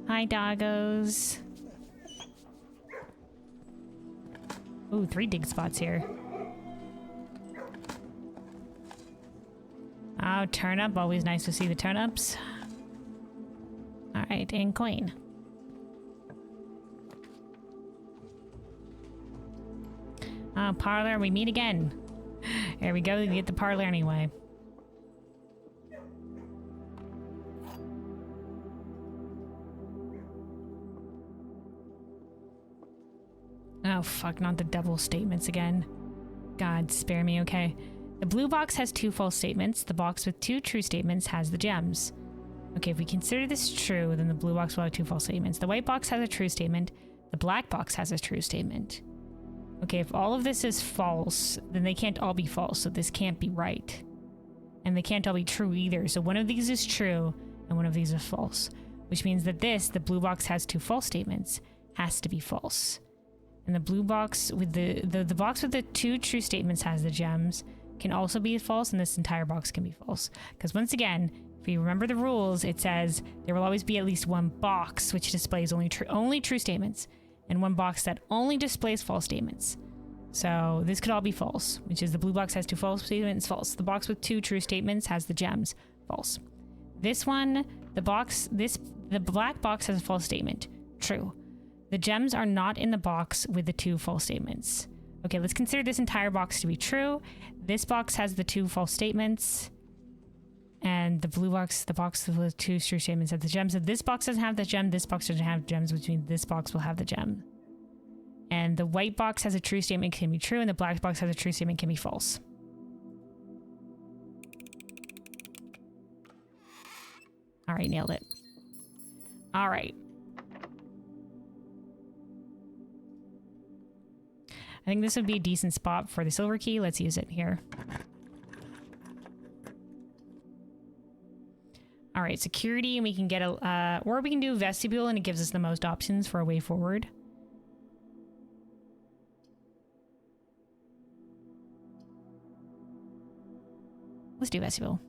Hi, doggos. Ooh, 3 dig spots here. Oh, turnip. Always nice to see the turnips. Alright, and coin. Parlor, we meet again. There we go, we get the parlor anyway. Oh fuck, not the double statements again. God, spare me, okay. The blue box has 2 false statements. The box with 2 true statements has the gems. Okay, if we consider this true, then the blue box will have 2 false statements. The white box has a true statement. The black box has a true statement. Okay, if all of this is false, then they can't all be false, so this can't be right. And they can't all be true either, so one of these is true, and one of these is false. Which means that this, the blue box has 2 false statements, has to be false. And the blue box with the box with the 2 true statements has the gems, can also be false, and this entire box can be false. Because once again, if you remember the rules, it says there will always be at least 1 box which displays only true statements, and 1 box that only displays false statements. So this could all be false, which is the blue box has 2 false statements, false. The box with 2 true statements has the gems, false. This one, the black box has a false statement, true. The gems are not in the box with the 2 false statements. Okay, let's consider this entire box to be true. This box has the 2 false statements. And the blue box, the box with 2 true statements, has the gems. So this box doesn't have the gem, this box doesn't have gems, which means this box will have the gem. And then the white box has a true statement can be true, and the black box has a true statement can be false. All right, nailed it. All right. I think this would be a decent spot for the silver key. Let's use it here. All right, security, and we can get a, or we can do vestibule, and it gives us the most options for a way forward. Let's do vestibule.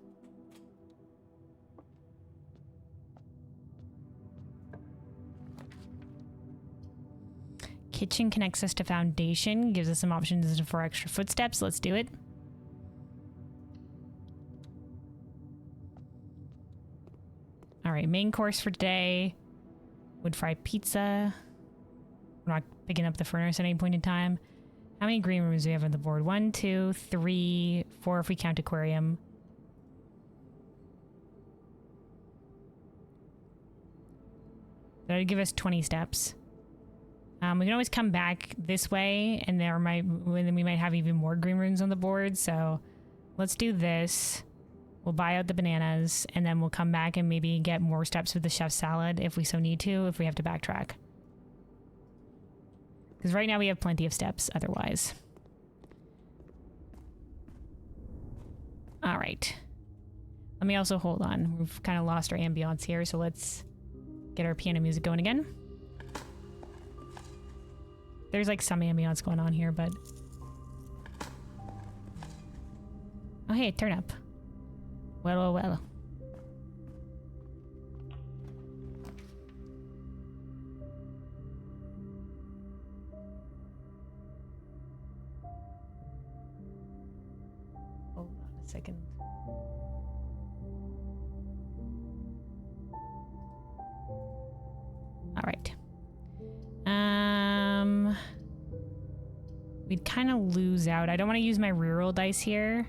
Kitchen connects us to foundation, gives us some options for extra footsteps. Let's do it. All right, main course for today. Wood fried pizza. We're not picking up the furnace at any point in time. How many green rooms do we have on the board? 1, 2, 3, 4 if we count aquarium. That would give us 20 steps. We can always come back this way, and then we might have even more green rooms on the board. So let's do this. We'll buy out the bananas, and then we'll come back and maybe get more steps with the chef's salad if we so need to, if we have to backtrack. Because right now we have plenty of steps otherwise. All right. Let me also hold on. We've kind of lost our ambiance here, so let's get our piano music going again. There's like some ambience going on here, but... Oh, hey, turn up. Well, well, well. Hold on a second. All right. We'd kind of lose out. I don't want to use my reroll dice here.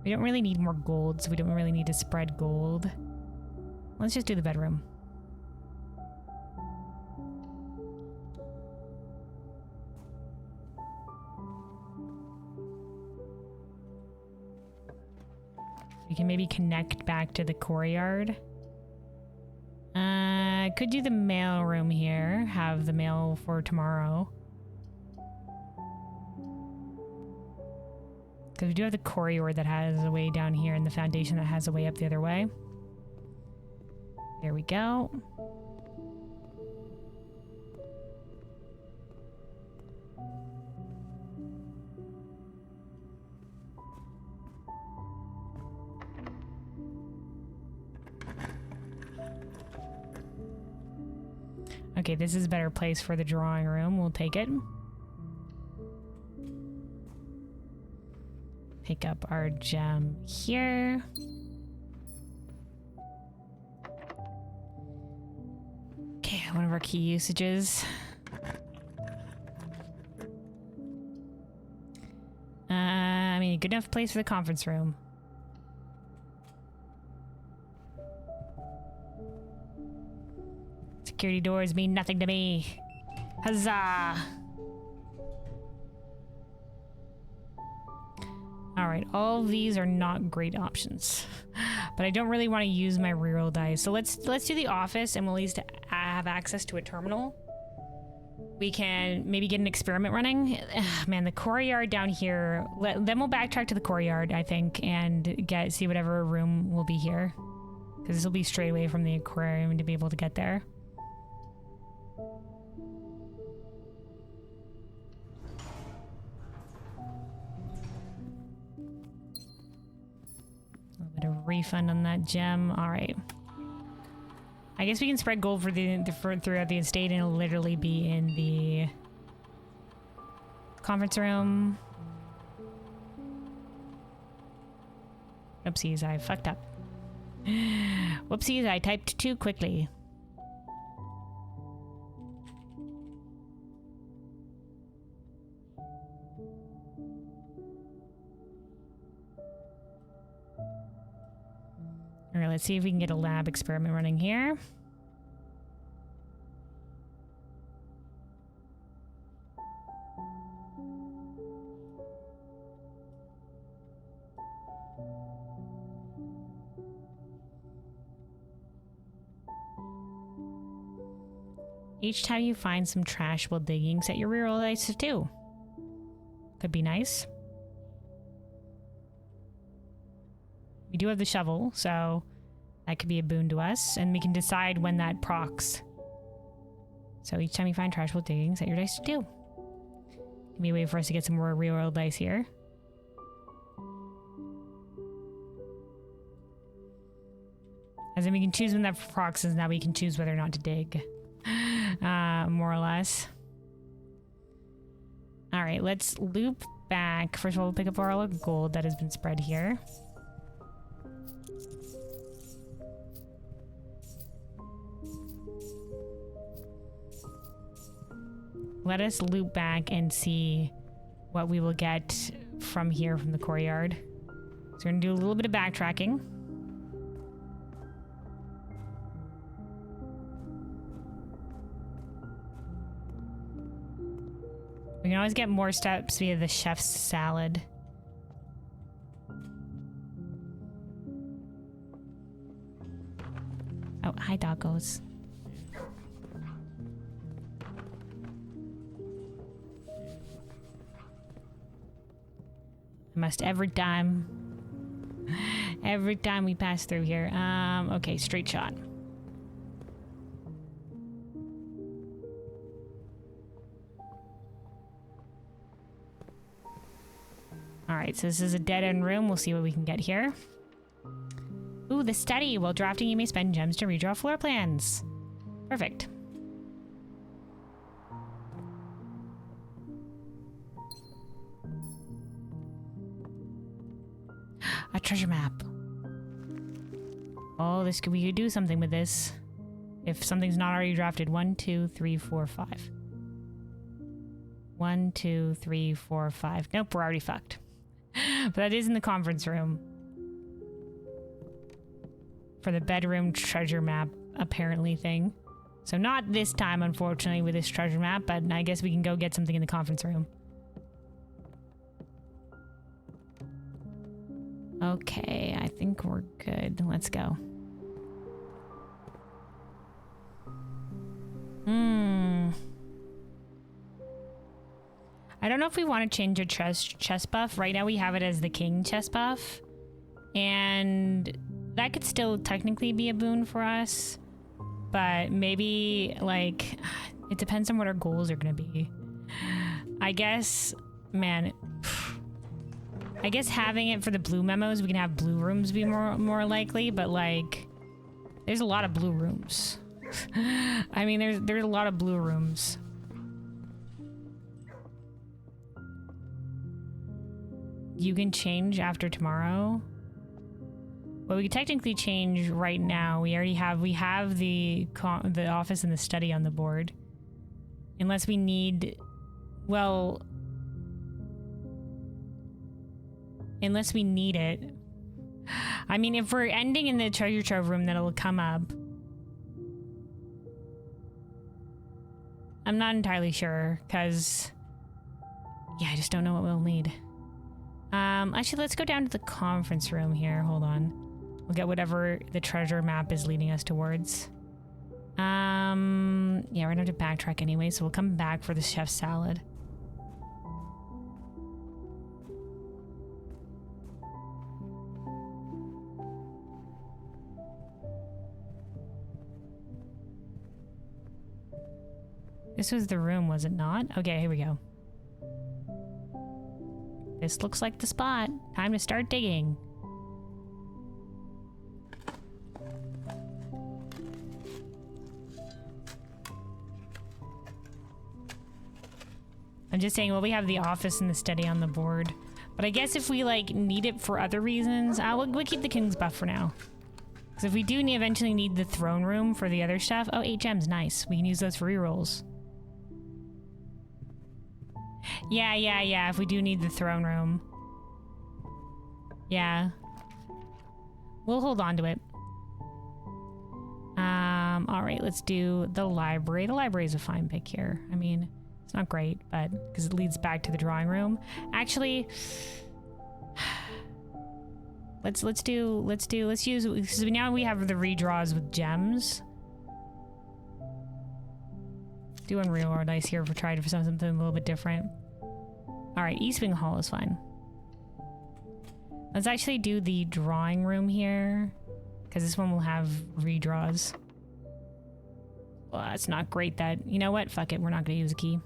We don't really need more gold, so we don't really need to spread gold. Let's just do the bedroom. We can maybe connect back to the courtyard. Could do the mail room here. Have the mail for tomorrow. Because we do have the corridor that has a way down here and the foundation that has a way up the other way. There we go. Okay, this is a better place for the drawing room. We'll take it. Pick up our gem here. Okay, one of our key usages. I mean, good enough place for the conference room. Security doors mean nothing to me. Huzzah! Alright, all of these are not great options. But I don't really want to use my reroll dice. So let's do the office, and we'll at least have access to a terminal. We can maybe get an experiment running. Man, the courtyard down here. Then we'll backtrack to the courtyard, I think, and see whatever room will be here. Because this will be straight away from the aquarium to be able to get there. A refund on that gem. All right. I guess we can spread gold for throughout the estate, and it'll literally be in the conference room. Oopsies, I fucked up. Whoopsies, I typed too quickly. All right, let's see if we can get a lab experiment running here. Each time you find some trash while digging, set your reroll dice to 2. Could be nice. We do have the shovel, so that could be a boon to us, and we can decide when that procs. So each time you find trash while digging, set your dice to 2. Can we wait for us to get some more reroll dice here? As in we can choose when that procs is, now we can choose whether or not to dig. More or less. Alright, let's loop back. First of all, we'll pick up all our gold that has been spread here. Let us loop back and see what we will get from here from the courtyard. So we're gonna do a little bit of backtracking. We can always get more steps via the chef's salad. Oh, hi, doggos. I must every time we pass through here. Okay, straight shot. Alright, so this is a dead-end room. We'll see what we can get here. Ooh, the study. While drafting, you may spend gems to redraw floor plans. Perfect. A treasure map. Oh, we could do something with this. If something's not already drafted. 1, 2, 3, 4, 5. 1, 2, 3, 4, 5. Nope, we're already fucked. But that is in the conference room. For the bedroom treasure map, apparently, thing. So not this time, unfortunately, with this treasure map, but I guess we can go get something in the conference room. Okay, I think we're good. Let's go. I don't know if we want to change a chest buff. Right now we have it as the king chest buff. And that could still technically be a boon for us. But maybe, like, it depends on what our goals are going to be. I guess, man, I guess having it for the blue memos, we can have blue rooms be more likely, but, like, there's a lot of blue rooms. I mean, there's a lot of blue rooms. You can change after tomorrow. Well, we could technically change right now. We have the office and the study on the board. Unless we need, well, unless we need it. I mean, if we're ending in the treasure trove room, then it'll come up. I'm not entirely sure, because, yeah, I just don't know what we'll need. Actually, let's go down to the conference room here. Hold on. We'll get whatever the treasure map is leading us towards. Yeah, we're gonna have to backtrack anyway, so we'll come back for the chef's salad. This was the room, was it not? Okay, here we go. This looks like the spot. Time to start digging. I'm just saying, well, we have the office and the study on the board. But I guess if we, like, need it for other reasons, we'll keep the king's buff for now. Because if we do eventually need the throne room for the other stuff... Oh, 8 gems, nice. We can use those for rerolls. Yeah, if we do need the throne room. Yeah. We'll hold on to it. Alright, let's do the library. The library is a fine pick here. I mean, it's not great, but because it leads back to the drawing room. Actually, let's use, because now we have the redraws with gems. Doing real or dice here for trying for something a little bit different. All right, East Wing Hall is fine. Let's actually do the drawing room here, because this one will have redraws. Well, it's not great that... You know what? Fuck it. We're not going to use a key.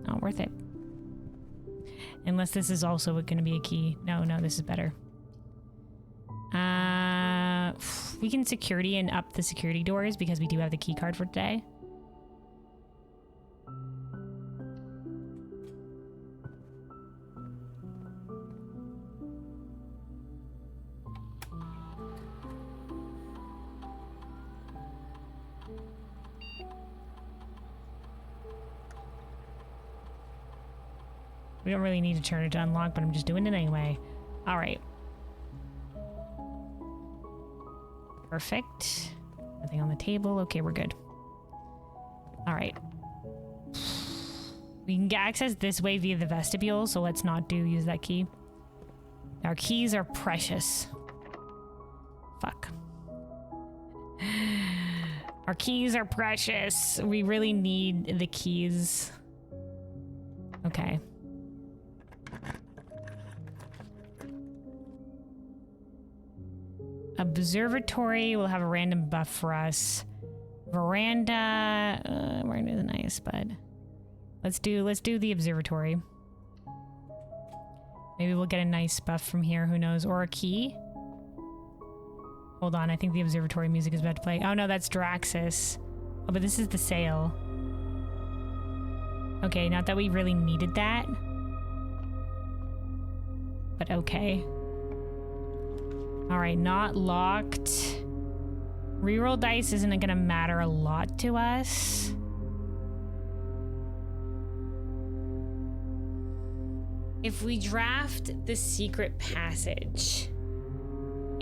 Not worth it. Unless this is also going to be a key. No, this is better. We can security and up the security doors because we do have the key card for today. We don't really need to turn it to unlock, but I'm just doing it anyway. All right. Perfect. Nothing on the table. Okay, we're good. All right. We can get access this way via the vestibule, so let's not use that key. Our keys are precious. Fuck. Our keys are precious. We really need the keys. Okay. Observatory will have a random buff for us. Veranda, veranda is nice, but let's do the observatory. Maybe we'll get a nice buff from here. Who knows? Or a key. Hold on, I think the observatory music is about to play. Oh no, that's Draxus. Oh, but this is the sail. Okay, not that we really needed that, but okay. All right, not locked. Reroll dice isn't gonna matter a lot to us. If we draft the secret passage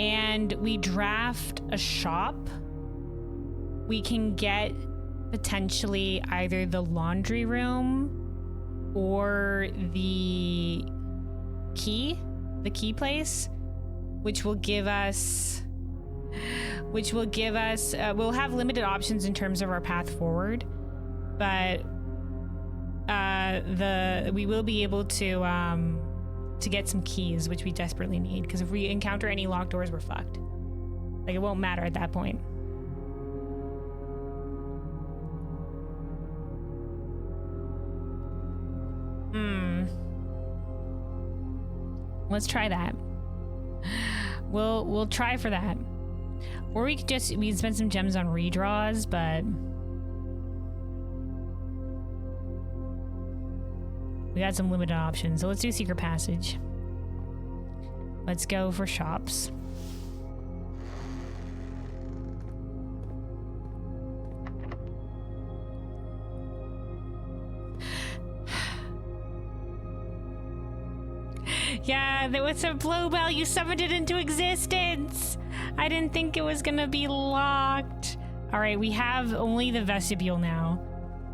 and we draft a shop, we can get potentially either the laundry room or the key place, which will give us, we'll have limited options in terms of our path forward, but we will be able to get some keys, which we desperately need, because if we encounter any locked doors, we're fucked. Like, it won't matter at that point. Let's try that. We'll try for that. Or we can spend some gems on redraws, but we got some limited options. So let's do secret passage. Let's go for shops. Yeah, there was a blowbell. You summoned it into existence. I didn't think it was gonna be locked. All right, we have only the vestibule now.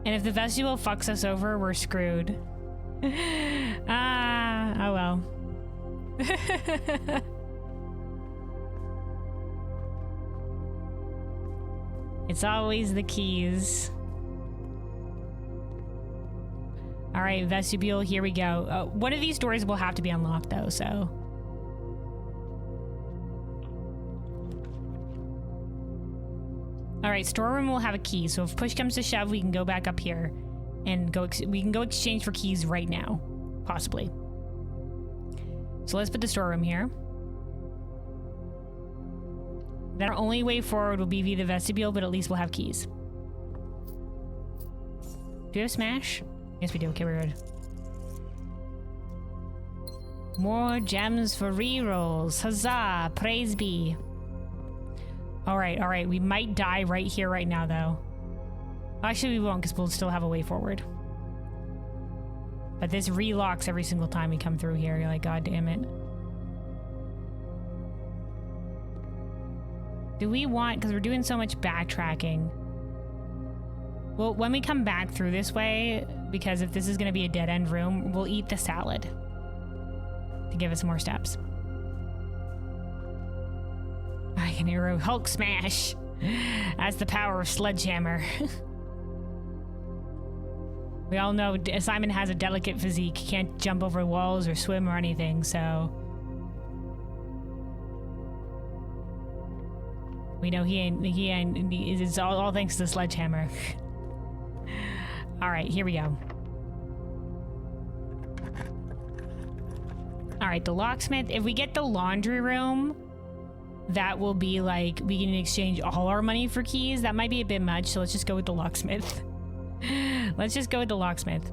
And if the vestibule fucks us over, we're screwed. Oh well. It's always the keys. All right, vestibule, here we go. One of these doors will have to be unlocked though, so. All right, storeroom will have a key, so if push comes to shove, we can go back up here and we can go exchange for keys right now, possibly. So let's put the storeroom here. Then our only way forward will be via the vestibule, but at least we'll have keys. Do we have smash? Yes, we do. Okay, we're good. More gems for rerolls. Huzzah! Praise be. All right. We might die right here, right now, though. Actually, we won't, because we'll still have a way forward. But this relocks every single time we come through here. You're like, God damn it. Do we want... Because we're doing so much backtracking. Well, when we come back through this way, because if this is going to be a dead-end room, we'll eat the salad to give us more steps. I can hear a Hulk smash. That's the power of Sledgehammer. We all know Simon has a delicate physique. He can't jump over walls or swim or anything, so... We know he ain't, it's all thanks to the sledgehammer. Alright, here we go. Alright, the locksmith. If we get the laundry room, that will be like, we can exchange all our money for keys. That might be a bit much, so let's just go with the locksmith. Let's just go with the locksmith.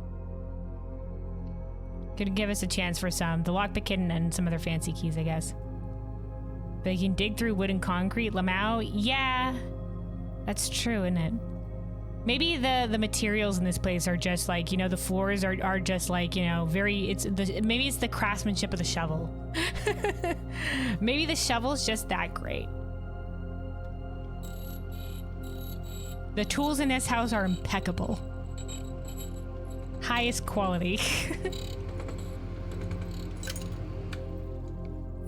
Could give us a chance for some. The lockpick kitten and some other fancy keys, I guess. But you can dig through wood and concrete. Lamau? Yeah. That's true, isn't it? Maybe the materials in this place are just like, you know, the floors are just like, you know, very, maybe it's the craftsmanship of the shovel. Maybe the shovel's just that great. The tools in this house are impeccable. Highest quality.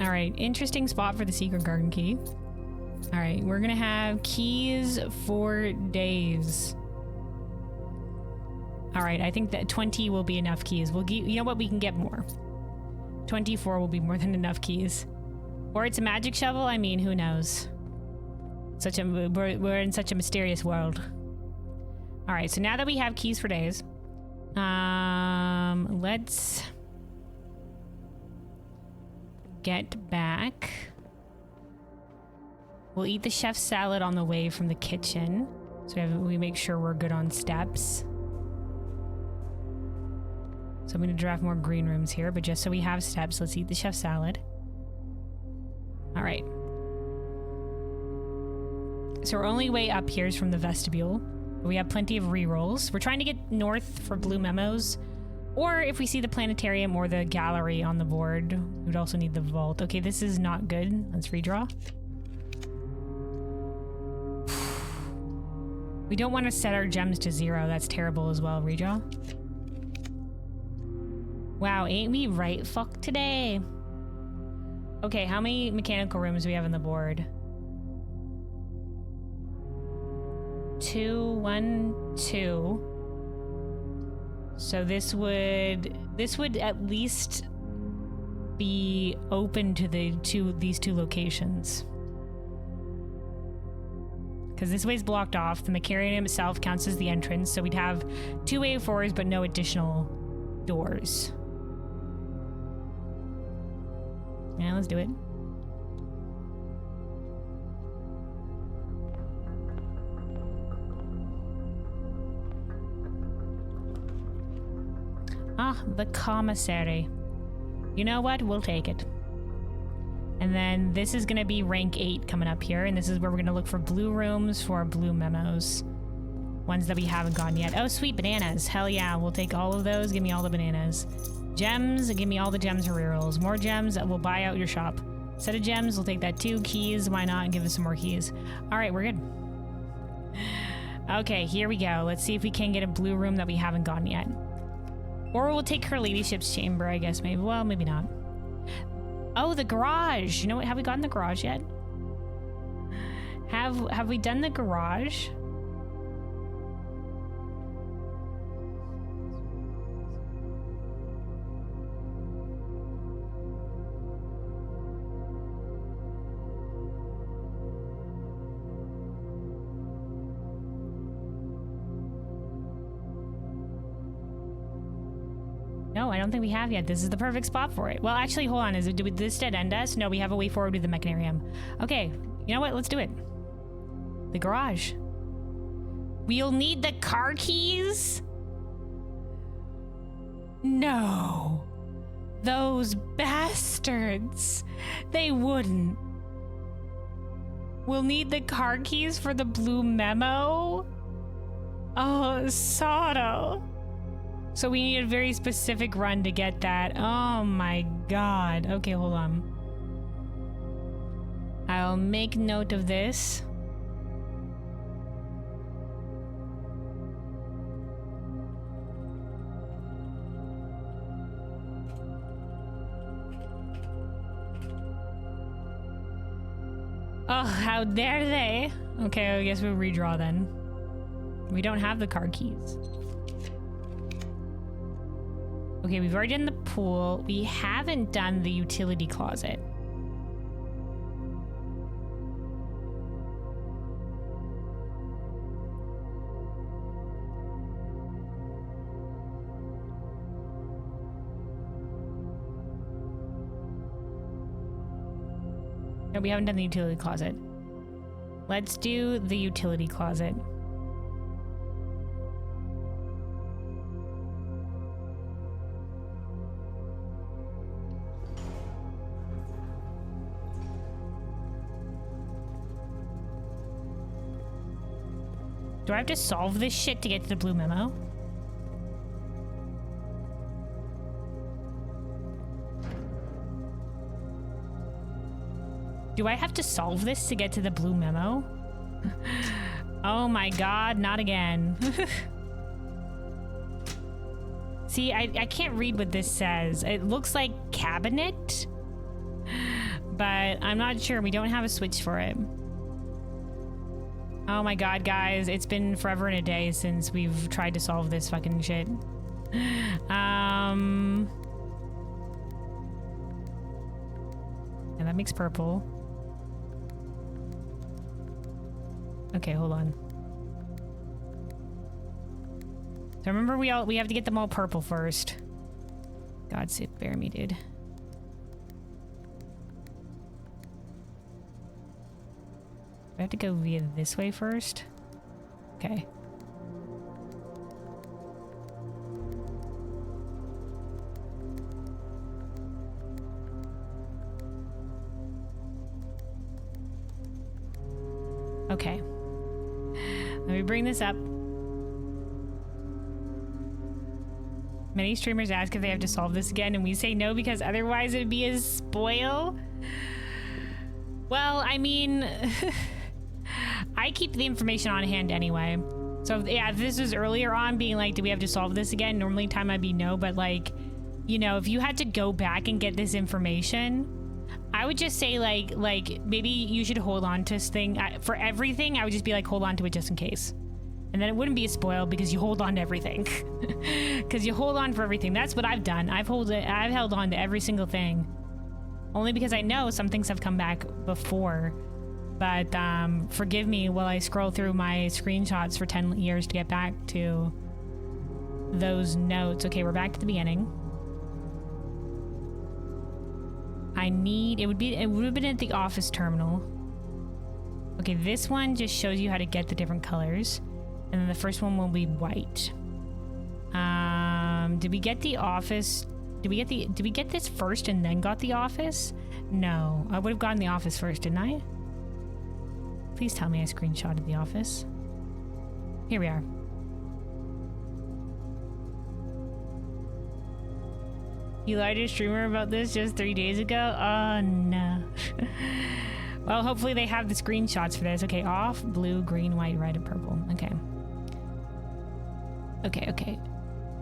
All right, interesting spot for the secret garden key. All right, we're gonna have keys for days. All right, I think that 20 will be enough keys. We'll get, you know what, we can get more. 24 will be more than enough keys. Or it's a magic shovel, I mean, who knows? We're in such a mysterious world. All right, so now that we have keys for days, let's get back. We'll eat the chef's salad on the way from the kitchen, so we make sure we're good on steps. So I'm going to draft more green rooms here, but just so we have steps, let's eat the chef's salad. All right. So our only way up here is from the vestibule. We have plenty of rerolls. We're trying to get north for blue memos. Or if we see the planetarium or the gallery on the board, we would also need the vault. Okay, this is not good. Let's redraw. We don't want to set our gems to 0. That's terrible as well. Redraw. Wow, ain't we right fuck today? Okay, how many mechanical rooms do we have on the board? 2, 1, 2. So this would at least be open to these two locations. Because this way's blocked off. The Mecharium itself counts as the entrance, so we'd have 2 A4s but no additional doors. Yeah, let's do it. Ah, the commissary. You know what? We'll take it. And then this is going to be rank 8 coming up here, and this is where we're going to look for blue rooms for blue memos. Ones that we haven't gotten yet. Oh, sweet bananas. Hell yeah, we'll take all of those. Give me all the bananas. Gems, give me all the gems for rerolls. More gems, we'll buy out your shop. Set of gems, we'll take that too. Keys, why not? Give us some more keys. All right, we're good. Okay, here we go. Let's see if we can get a blue room that we haven't gotten yet. Or we'll take her ladyship's chamber, I guess, maybe. Well, maybe not. Oh, the garage. You know what? Have we gotten the garage yet? Have we done the garage? No, I don't think we have yet. This is the perfect spot for it. Well, actually, hold on. Did this dead end us? No, we have a way forward with the Mechanarium. Okay, you know what? Let's do it. The garage. We'll need the car keys? No. Those bastards. They wouldn't. We'll need the car keys for the blue memo? Oh, Sato. So we need a very specific run to get that. Oh my god. Okay, hold on. I'll make note of this. Oh, how dare they? Okay, I guess we'll redraw then. We don't have the car keys. Okay, we've already done the pool. We haven't done the utility closet. No, we haven't done the utility closet. Let's do the utility closet. Do I have to solve this shit to get to the blue memo? Do I have to solve this to get to the blue memo? Oh my god, not again. See, I can't read what this says. It looks like cabinet, but I'm not sure. We don't have a switch for it. Oh my god, guys. It's been forever and a day since we've tried to solve this fucking shit. And that makes purple. Okay, hold on. So remember we have to get them all purple first. God save bear me, dude. I have to go via this way first? Okay. Okay. Let me bring this up. Many streamers ask if they have to solve this again, and we say no because otherwise it'd be a spoil. Well, I mean, I keep the information on hand anyway. So yeah, if this was earlier on being like, do we have to solve this again? Normally time I'd be no, but like, you know, if you had to go back and get this information, I would just say like maybe you should hold on to this thing. For everything, I would just be like, hold on to it just in case. And then it wouldn't be a spoil because you hold on to everything. Because you hold on for everything. That's what I've done. I've held on to every single thing. Only because I know some things have come back before. But forgive me while I scroll through my screenshots for 10 years to get back to those notes. Okay, we're back to the beginning. It would have been at the office terminal. Okay, this one just shows you how to get the different colors. And then the first one will be white. Did we get the office? Did we get this first and then got the office? No, I would have gotten the office first, didn't I? Please tell me I screenshotted the office. Here we are. You lied to a streamer about this just 3 days ago? Oh no. Well, hopefully they have the screenshots for this. Okay, off, blue, green, white, red, and purple. Okay. Okay.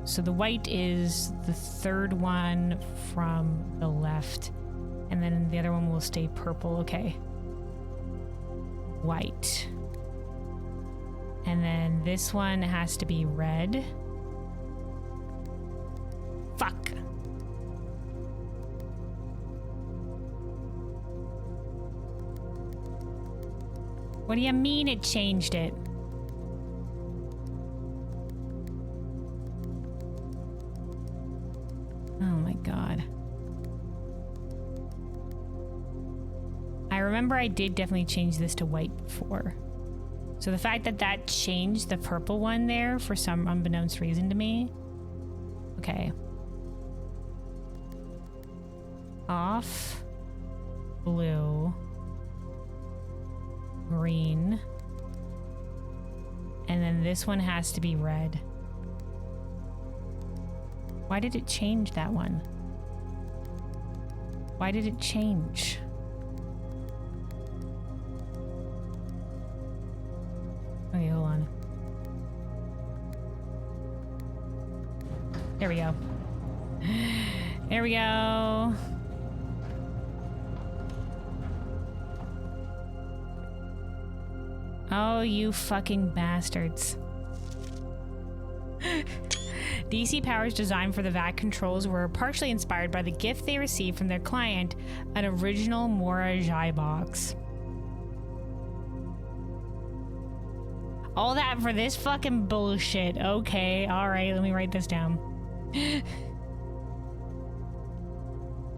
So the white is the third one from the left. And then the other one will stay purple. Okay. White. And then this one has to be red. Fuck. What do you mean it changed it? Oh my god. I remember I did definitely change this to white before. So the fact that that changed the purple one there for some unbeknownst reason to me. Okay. Off. Blue. Green. And then this one has to be red. Why did it change that one? Why did it change? Okay, hold on. There we go. There we go. Oh, you fucking bastards. DC Power's design for the vac controls were partially inspired by the gift they received from their client, an original Mora Jai box. All that for this fucking bullshit. Okay, alright, let me write this down.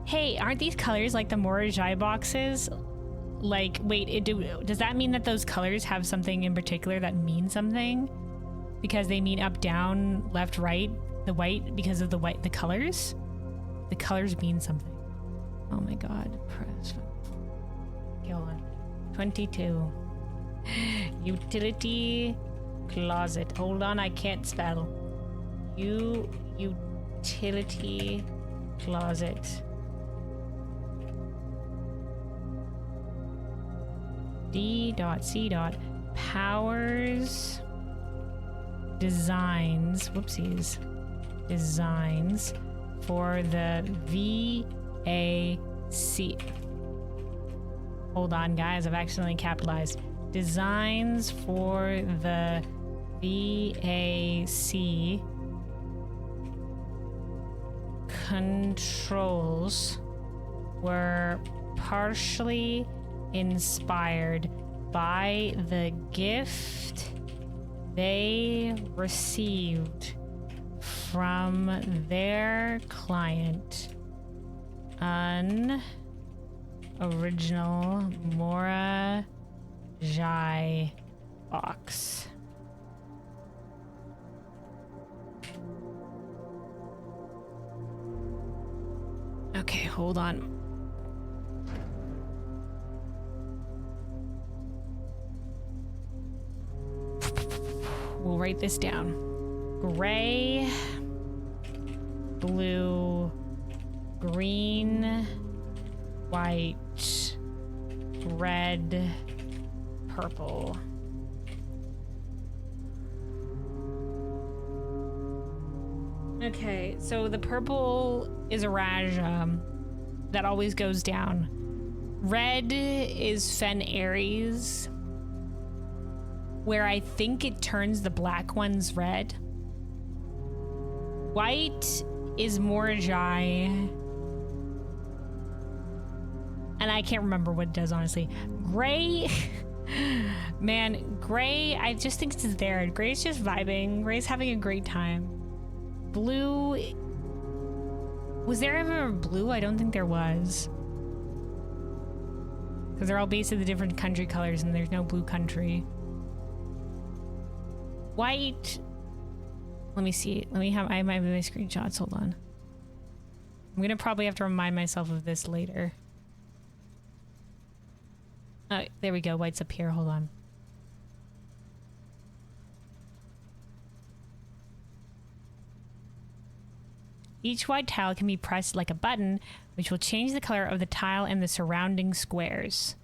Hey, aren't these colors like the Mora Jai boxes? Like, wait, does that mean that those colors have something in particular that means something? Because they mean up, down, left, right, the white, because of the colors? The colors mean something. Oh my god. Press. Okay, hold on. 22. Utility closet. Hold on, I can't spell. Utility closet. D.C. Powers designs. Whoopsies. Designs for the VAC. Hold on, guys. I've accidentally capitalized. Designs for the VAC controls were partially inspired by the gift they received from their client, an original Mora Jai box. Okay, hold on. We'll write this down. Gray, blue, green, white, red, purple. Okay, so the purple is a Raja that always goes down. Red is Fen Aries, where I think it turns the black ones red. White is Mora Jai, and I can't remember what it does, honestly. Gray, man, gray, I just think it's there. Gray's just vibing. Gray's having a great time. Blue, was there ever a blue? I don't think there was. Because they're all basically the different country colors and there's no blue country. White, let me see. I might have my screenshots, hold on. I'm gonna probably have to remind myself of this later. There we go, white's up here, hold on. Each white tile can be pressed like a button, which will change the color of the tile and the surrounding squares.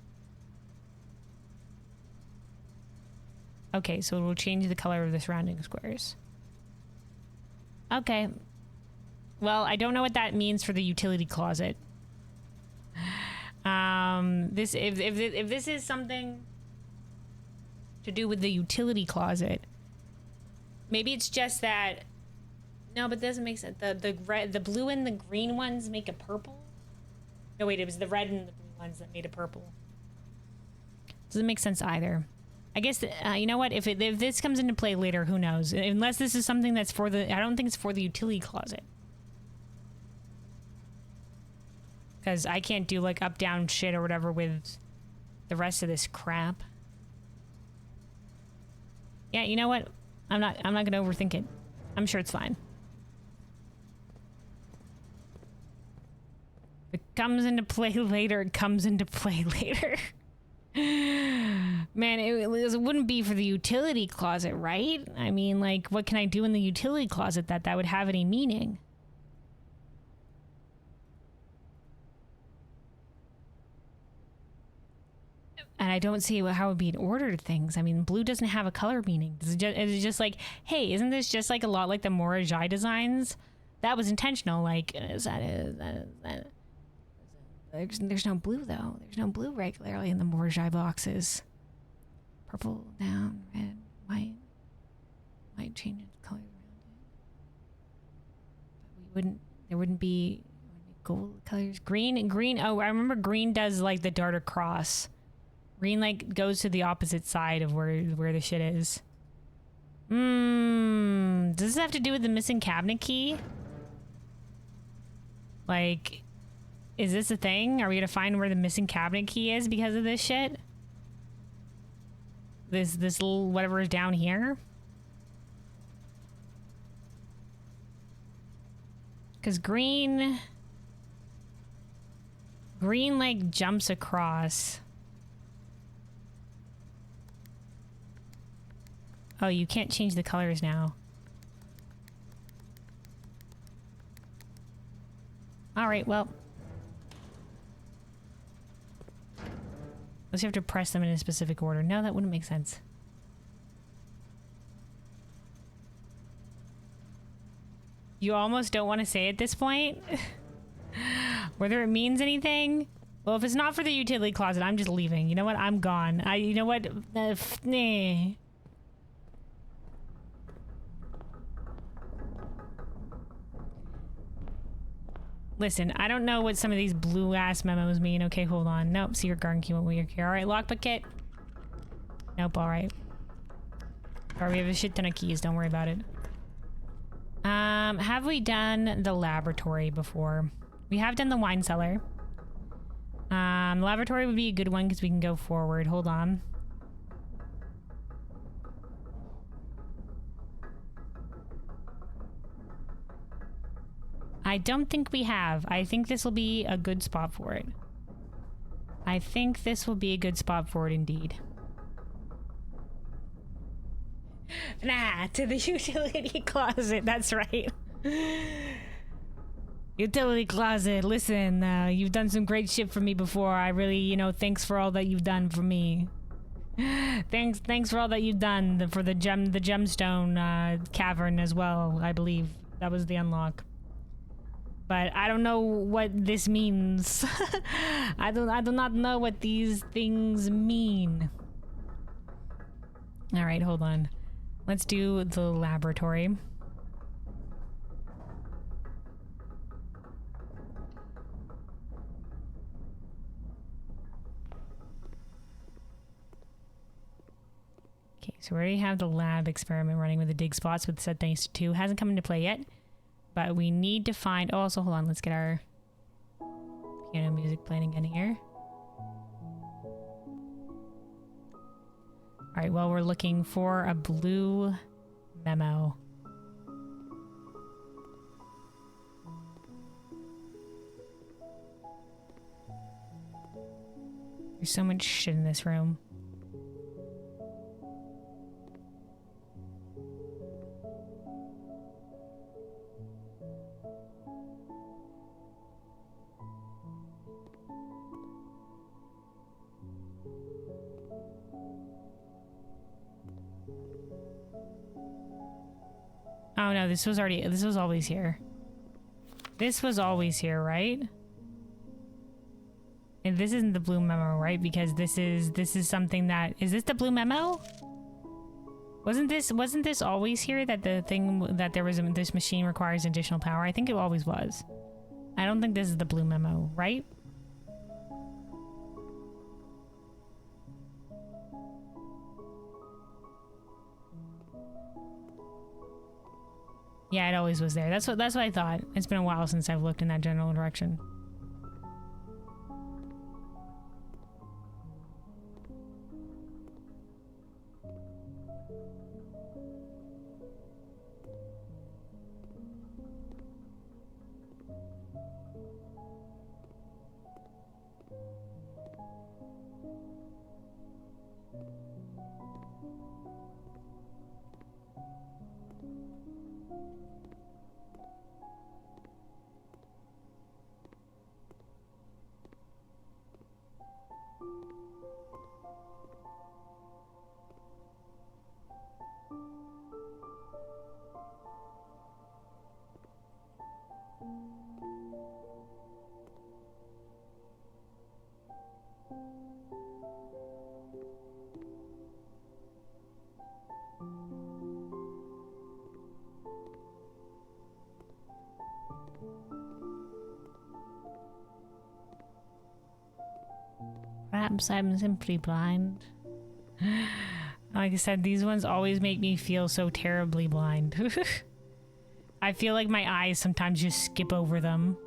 Okay, so it will change the color of the surrounding squares. Okay. Well, I don't know what that means for the utility closet. If this is something to do with the utility closet, maybe it's just that. No, but it doesn't make sense. The blue and the green ones make a purple. No, wait, it was the red and the blue ones that made a purple. Doesn't make sense either. I guess you know what? If this comes into play later, who knows? Unless this is something that's for the. I don't think it's for the utility closet. Because I can't do like up down shit or whatever with the rest of this crap. Yeah, you know what? I'm not gonna overthink it. I'm sure it's fine. If it comes into play later, it comes into play later. Man, it wouldn't be for the utility closet, right? I mean, like, what can I do in the utility closet that would have any meaning? And I don't see how it would be in order to things. I mean, blue doesn't have a color meaning. Is it just like, hey, isn't this just like a lot like the Mora Jai designs? That was intentional. Like, is that there's no blue, though. There's no blue regularly in the Mora Jai boxes. Purple down, red, white. Might change its color wouldn't there wouldn't be gold colors. Green. Oh, I remember green does like the Dart across. Green like goes to the opposite side of where the shit is. Does this have to do with the missing cabinet key? Like, is this a thing? Are we gonna find where the missing cabinet key is because of this shit? This little whatever is down here? Because green like jumps across. Oh, you can't change the colors now. All right, well. Unless you have to press them in a specific order. No, that wouldn't make sense. You almost don't want to say at this point? Whether it means anything? Well, if it's not for the utility closet, I'm just leaving. You know what? I'm gone. You know what? Nah. Listen, I don't know what some of these blue ass memos mean. Okay, hold on. Nope, secret garden key won't be here. Alright, lockpick kit. Nope, alright. Alright, we have a shit ton of keys, don't worry about it. Have we done the laboratory before? We have done the wine cellar. The laboratory would be a good one because we can go forward. Hold on. I don't think we have. I think this will be a good spot for it. I think this will be a good spot for it indeed. Nah, to the utility closet. That's right. Utility closet. Listen, you've done some great shit for me before. I really, you know, thanks for all that you've done for me. Thanks for all that you've done for the gemstone cavern as well. I believe that was the unlock. But I don't know what this means. I do not know what these things mean. All right, hold on. Let's do the laboratory. Okay, so we already have the lab experiment running with the dig spots with set things to 2. Hasn't come into play yet. But we need to find... Oh, also, hold on. Let's get our piano music playing again here. Alright, well, we're looking for a blue memo. There's so much shit in this room. Oh no, this was always here. This was always here, right? And this isn't the blue memo, right? Because this is something that... Is this the blue memo? Wasn't this always here that the thing that there was this machine requires additional power? I think it always was. I don't think this is the blue memo, right? Yeah, it always was there. That's what I thought. It's been a while since I've looked in that general direction. perhaps I'm simply blind. Like I said, these ones always make me feel so terribly blind. I feel like my eyes sometimes just skip over them.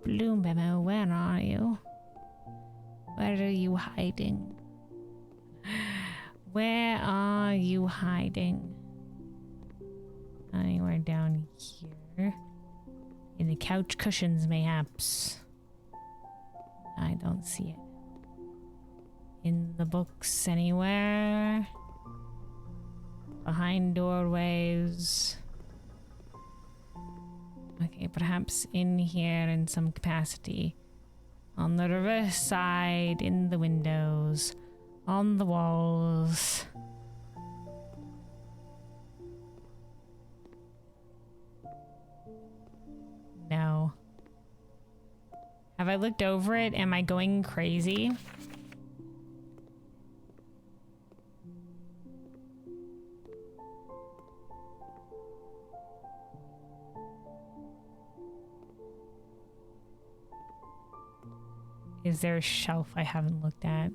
Blue Memo, where are you? Where are you hiding? Where are you hiding? Anywhere down here. In the couch cushions, mayhaps. I don't see it. In the books anywhere. Behind doorways. Okay, perhaps in here in some capacity. On the reverse side, in the windows, on the walls. No. Have I looked over it? Am I going crazy? Is there a shelf I haven't looked at?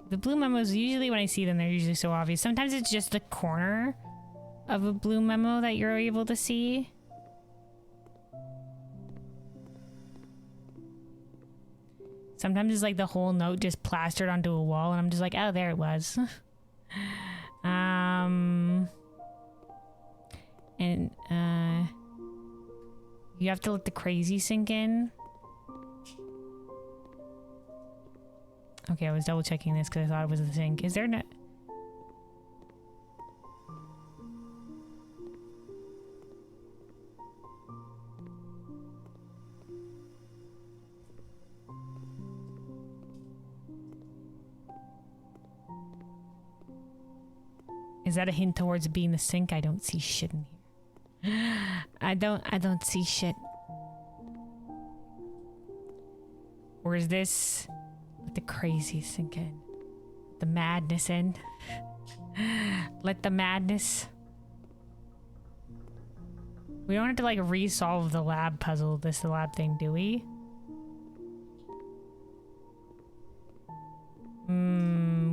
The blue memos, usually when I see them, they're usually so obvious. Sometimes it's just the corner of a blue memo that you're able to see. Sometimes it's like the whole note just plastered onto a wall and I'm just like, oh, there it was. You have to let the crazy sink in. Okay, I was double checking this because I thought it was the sink. Is there no... Is that a hint towards being the sink? I don't see shit in here. I don't see shit. Or is this... Let the crazy sink in. The madness in. Let the madness... We don't have to like resolve the lab puzzle, the lab thing, do we?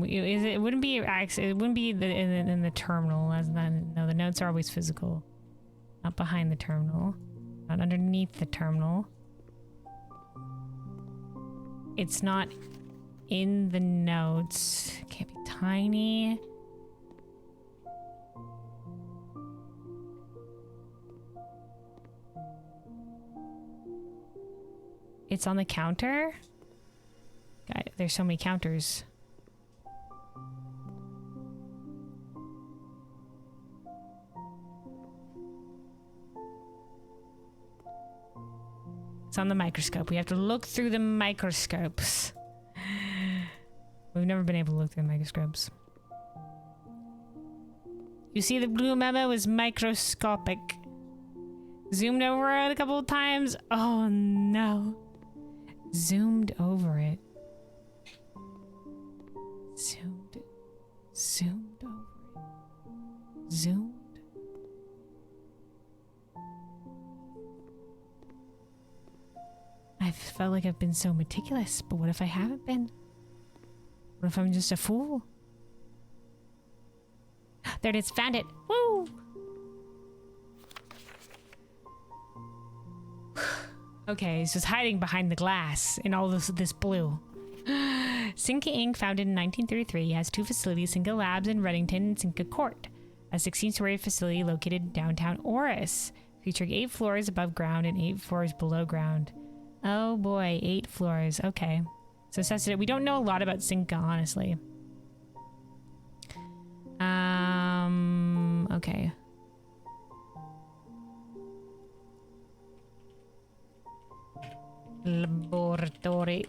It wouldn't be in the terminal, as no, the notes are always physical. Not behind the terminal. Not underneath the terminal. It's not in the notes. It can't be tiny. It's on the counter? God, there's so many counters. It's on the microscope. We have to look through the microscopes. We've never been able to look through the microscopes. You see, the blue memo is microscopic. Zoomed over it a couple of times. Oh no. Zoomed over it. Zoomed over it. Zoomed. I felt like I've been so meticulous, but what if I haven't been? What if I'm just a fool? There it is, found it. Woo! Okay, so it's hiding behind the glass in all this blue. Cinca Inc., founded in 1933, has two facilities, Cinca Labs in Reddington and Cinca Court, a 16-story facility located in downtown Oris, featuring 8 floors above ground and 8 floors below ground. Oh boy, 8 floors. Okay. So we don't know a lot about Cinca, honestly. Okay. Laboratory.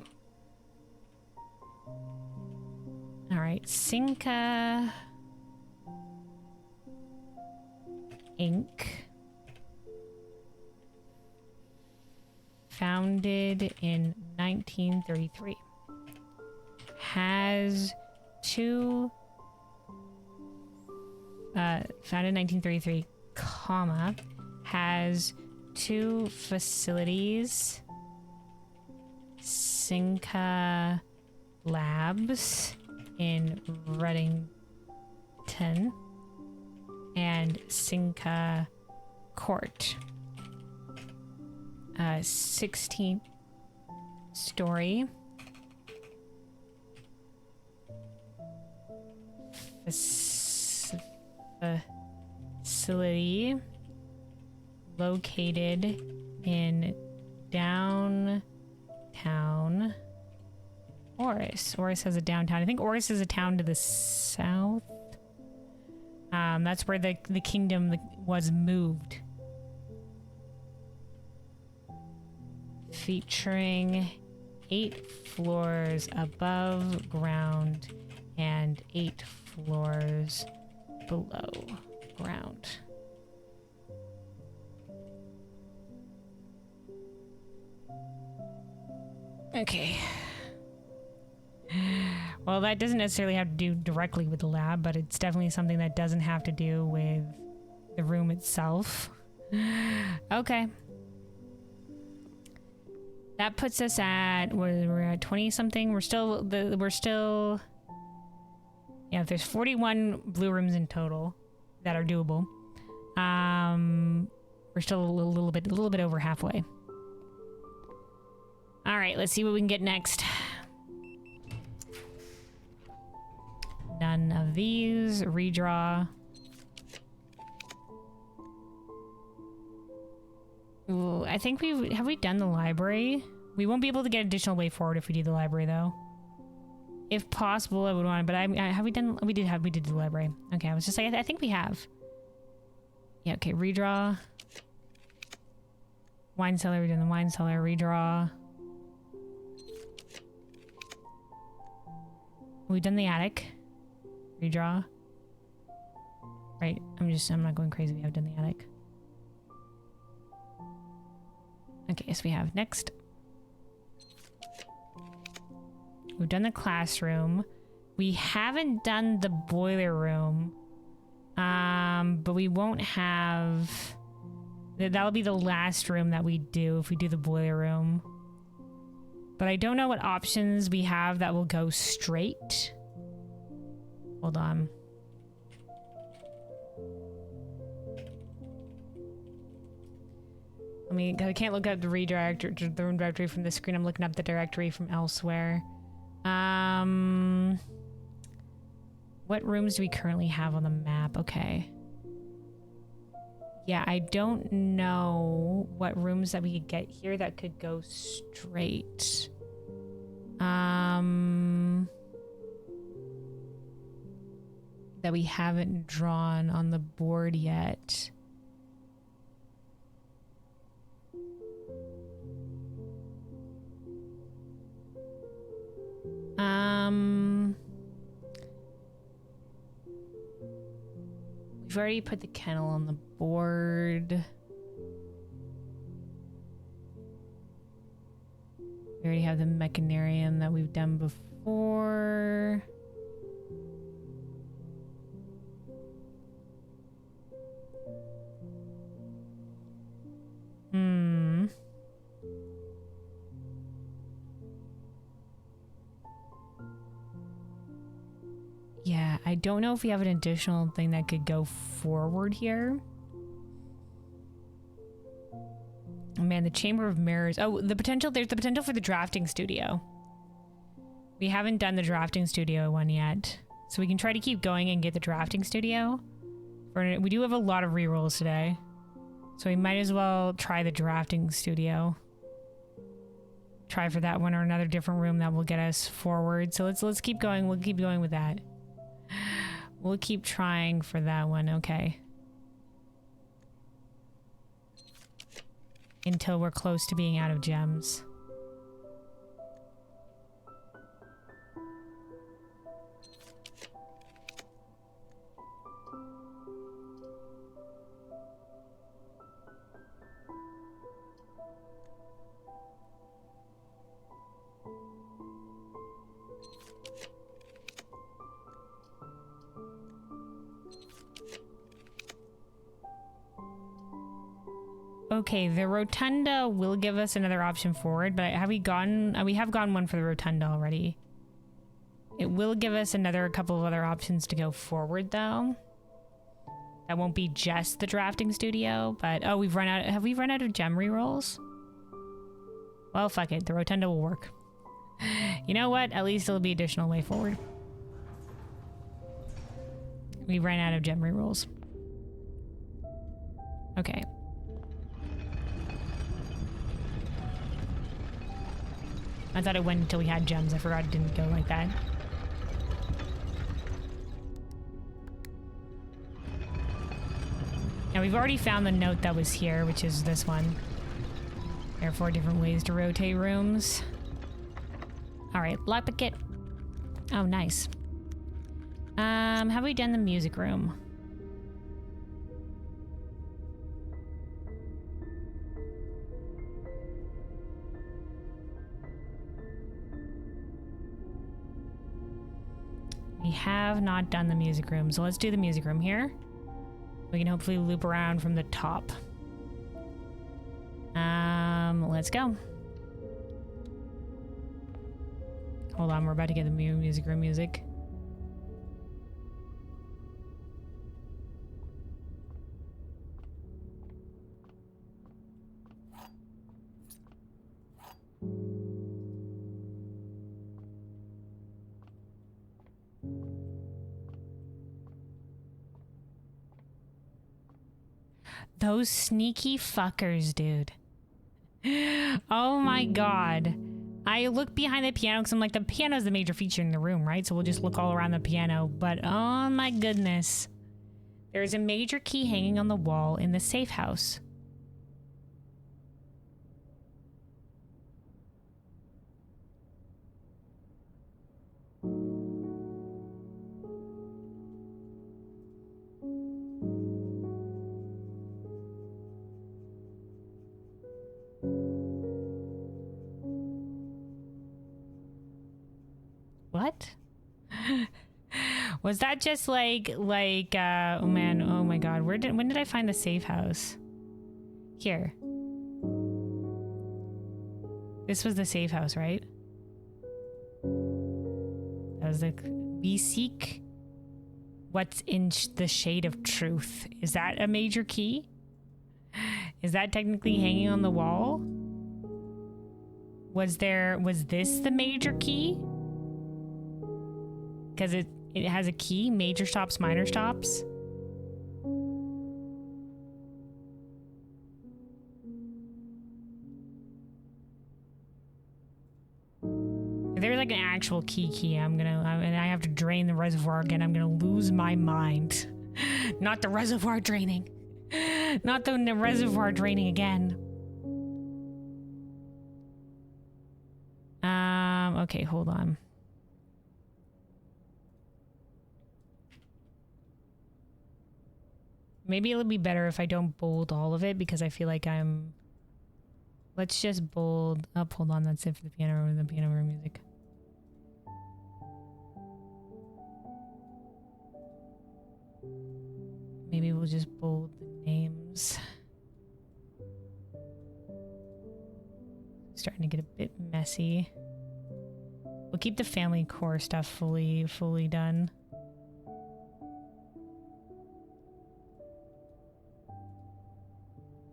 All right, Cinca Inc. Founded in 1933. Has two... founded in 1933, comma, has two facilities. Cinca Labs in Reddington and Cinca Court. 16th story. Facility located in downtown Oris. Oris has a downtown. I think Oris is a town to the south. That's where the kingdom was moved. Featuring 8 floors above ground and 8 floors below ground. Okay. Well, that doesn't necessarily have to do directly with the lab, but it's definitely something that doesn't have to do with the room itself. Okay. That puts us at, we're at 20 something. We're still, yeah, there's 41 blue rooms in total that are doable. We're still a little bit over halfway. All right, let's see what we can get next. None of these. Redraw. Ooh, I think have we done the library? We won't be able to get additional way forward if we do the library though. If possible, I would want, but have we done? We did the library. Okay, I was just like, I think we have. Yeah. Okay. Redraw. Wine cellar. We're doing the wine cellar. Redraw. We've done the attic. Redraw. Right. I'm not going crazy. We have done the attic. Okay, yes, we have. Next. We've done the classroom. We haven't done the boiler room. But we won't have... That'll be the last room that we do if we do the boiler room. But I don't know what options we have that will go straight. Hold on. I can't look up the room directory from the screen. I'm looking up the directory from elsewhere. What rooms do we currently have on the map? Okay. Yeah, I don't know what rooms that we could get here that could go straight. That we haven't drawn on the board yet. We've already put the kennel on the board. We already have the mechanarium that we've done before. Yeah, I don't know if we have an additional thing that could go forward here. Oh man, the Chamber of Mirrors. Oh, there's the potential for the drafting studio. We haven't done the drafting studio one yet. So we can try to keep going and get the drafting studio. We do have a lot of rerolls today. So we might as well try the drafting studio. Try for that one or another different room that will get us forward. So let's keep going. We'll keep going with that. We'll keep trying for that one. Okay. Until we're close to being out of gems. Okay, the rotunda will give us another option forward, but have we gotten... we have gotten one for the rotunda already. It will give us a couple of other options to go forward, though. That won't be just the drafting studio, but... Oh, we've run out... Have we run out of gem rerolls? Well, fuck it. The rotunda will work. You know what? At least it'll be additional way forward. We ran out of gem rerolls. Okay. I thought it went until we had gems. I forgot it didn't go like that. Now we've already found the note that was here, which is this one. There are 4 different ways to rotate rooms. Alright, lockpick. Oh, nice. Have we done the music room? We have not done the music room, so let's do the music room here. We can hopefully loop around from the top. Let's go. Hold on, we're about to get the music room music. Those sneaky fuckers, dude. Oh my god. I look behind the piano because I'm like, the piano's the major feature in the room, right? So we'll just look all around the piano. But oh my goodness. There's a major key hanging on the wall in the safe house. What? Was that just like, oh man, oh my god, when did I find the safe house? Here. This was the safe house, right? That was like, we seek what's in the shade of truth. Is that a major key? Is that technically hanging on the wall? Was this the major key? Because it has a key, major stops, minor stops. If there's like an actual key, and I have to drain the reservoir again, I'm gonna lose my mind. Not the reservoir draining. Not the reservoir draining again. Okay, hold on. Maybe it'll be better if I don't bold all of it because I feel like I'm... Let's just bold up. Hold on, that's it for the piano room music. Maybe we'll just bold the names. Starting to get a bit messy. We'll keep the family core stuff fully done.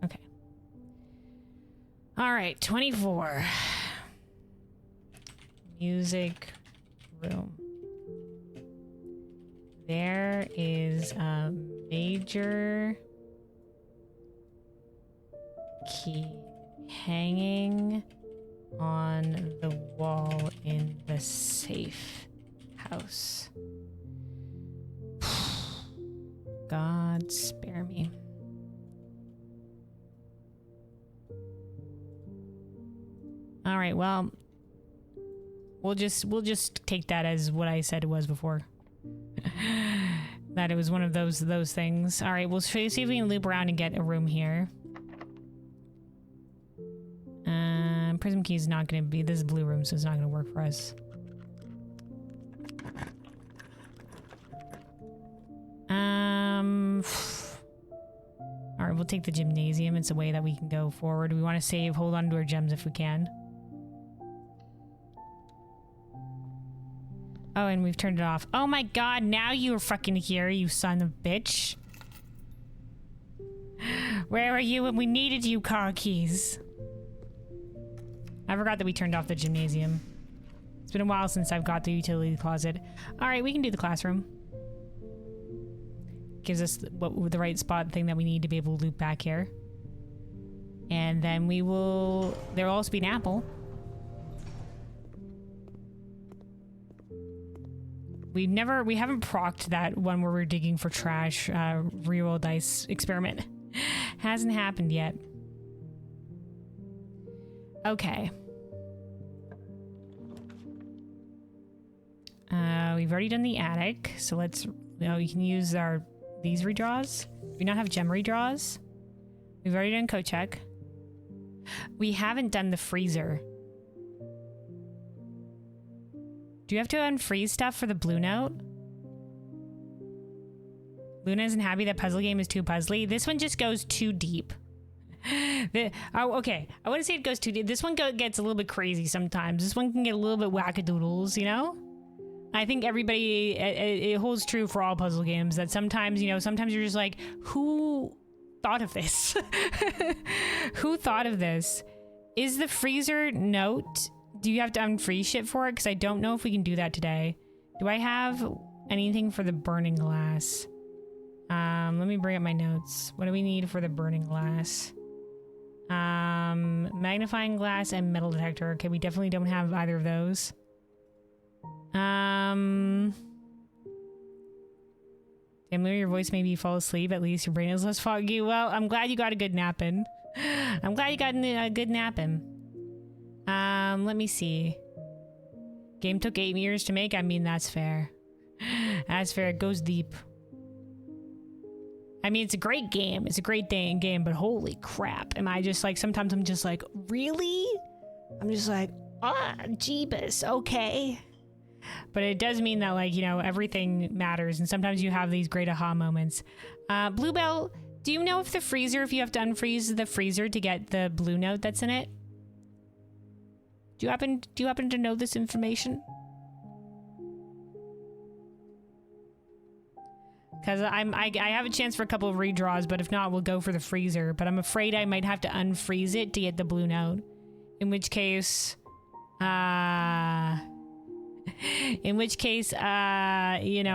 Okay. All right, 24. Music room. There is a major key hanging on the wall in the safe house. God spare me. All right, well, we'll just take that as what I said it was before. That it was one of those things. All right, we'll see if we can loop around and get a room here. Prism key is not going to be... This is blue room, so it's not going to work for us. Alright, we'll we'll take the gymnasium. It's a way that we can go forward. We want to save, hold on to our gems if we can. Oh, and we've turned it off. Oh my god, now you're fucking here, you son of a bitch. Where are you when we needed you, car keys? I forgot that we turned off the gymnasium. It's been a while since I've got the utility closet. Alright, we can do the classroom. Gives us the right spot thing that we need to be able to loop back here. And then we will... There'll also be an apple. We haven't procced that one where we're digging for trash reroll dice experiment. Hasn't happened yet. Okay. We've already done the attic, so let's... we can use these redraws. We not have gem redraws. We've already done coat check. We haven't done the freezer. Do you have to unfreeze stuff for the blue note? Luna isn't happy that puzzle game is too puzzly. This one just goes too deep. Okay. I wouldn't say it goes too deep. This one gets a little bit crazy sometimes. This one can get a little bit wackadoodles, you know? I think everybody, it holds true for all puzzle games that sometimes, you know, sometimes you're just like, who thought of this? Who thought of this? Is the freezer note... Do you have to unfreeze shit for it? Because I don't know if we can do that today. Do I have anything for the burning glass? Let me bring up my notes. What do we need for the burning glass? Magnifying glass and metal detector. Okay, we definitely don't have either of those. Damn, Luna, your voice made me fall asleep. At least your brain is less foggy. Well, I'm glad you got a good nap in. I'm glad you got a good nap in. Let me see. Game took 8 years to make. I mean, that's fair. That's fair. It goes deep. I mean, it's a great game. It's a great game, but holy crap. Am I just like, sometimes I'm just like, really? I'm just like, jeebus, okay. But it does mean that, like, you know, everything matters. And sometimes you have these great aha moments. Bluebell, do you know if the freezer, if you have to unfreeze the freezer to get the blue note that's in it? Do you happen to know this information? Because I have a chance for a couple of redraws, but if not, we'll go for the freezer. But I'm afraid I might have to unfreeze it to get the blue note. In which case, you know,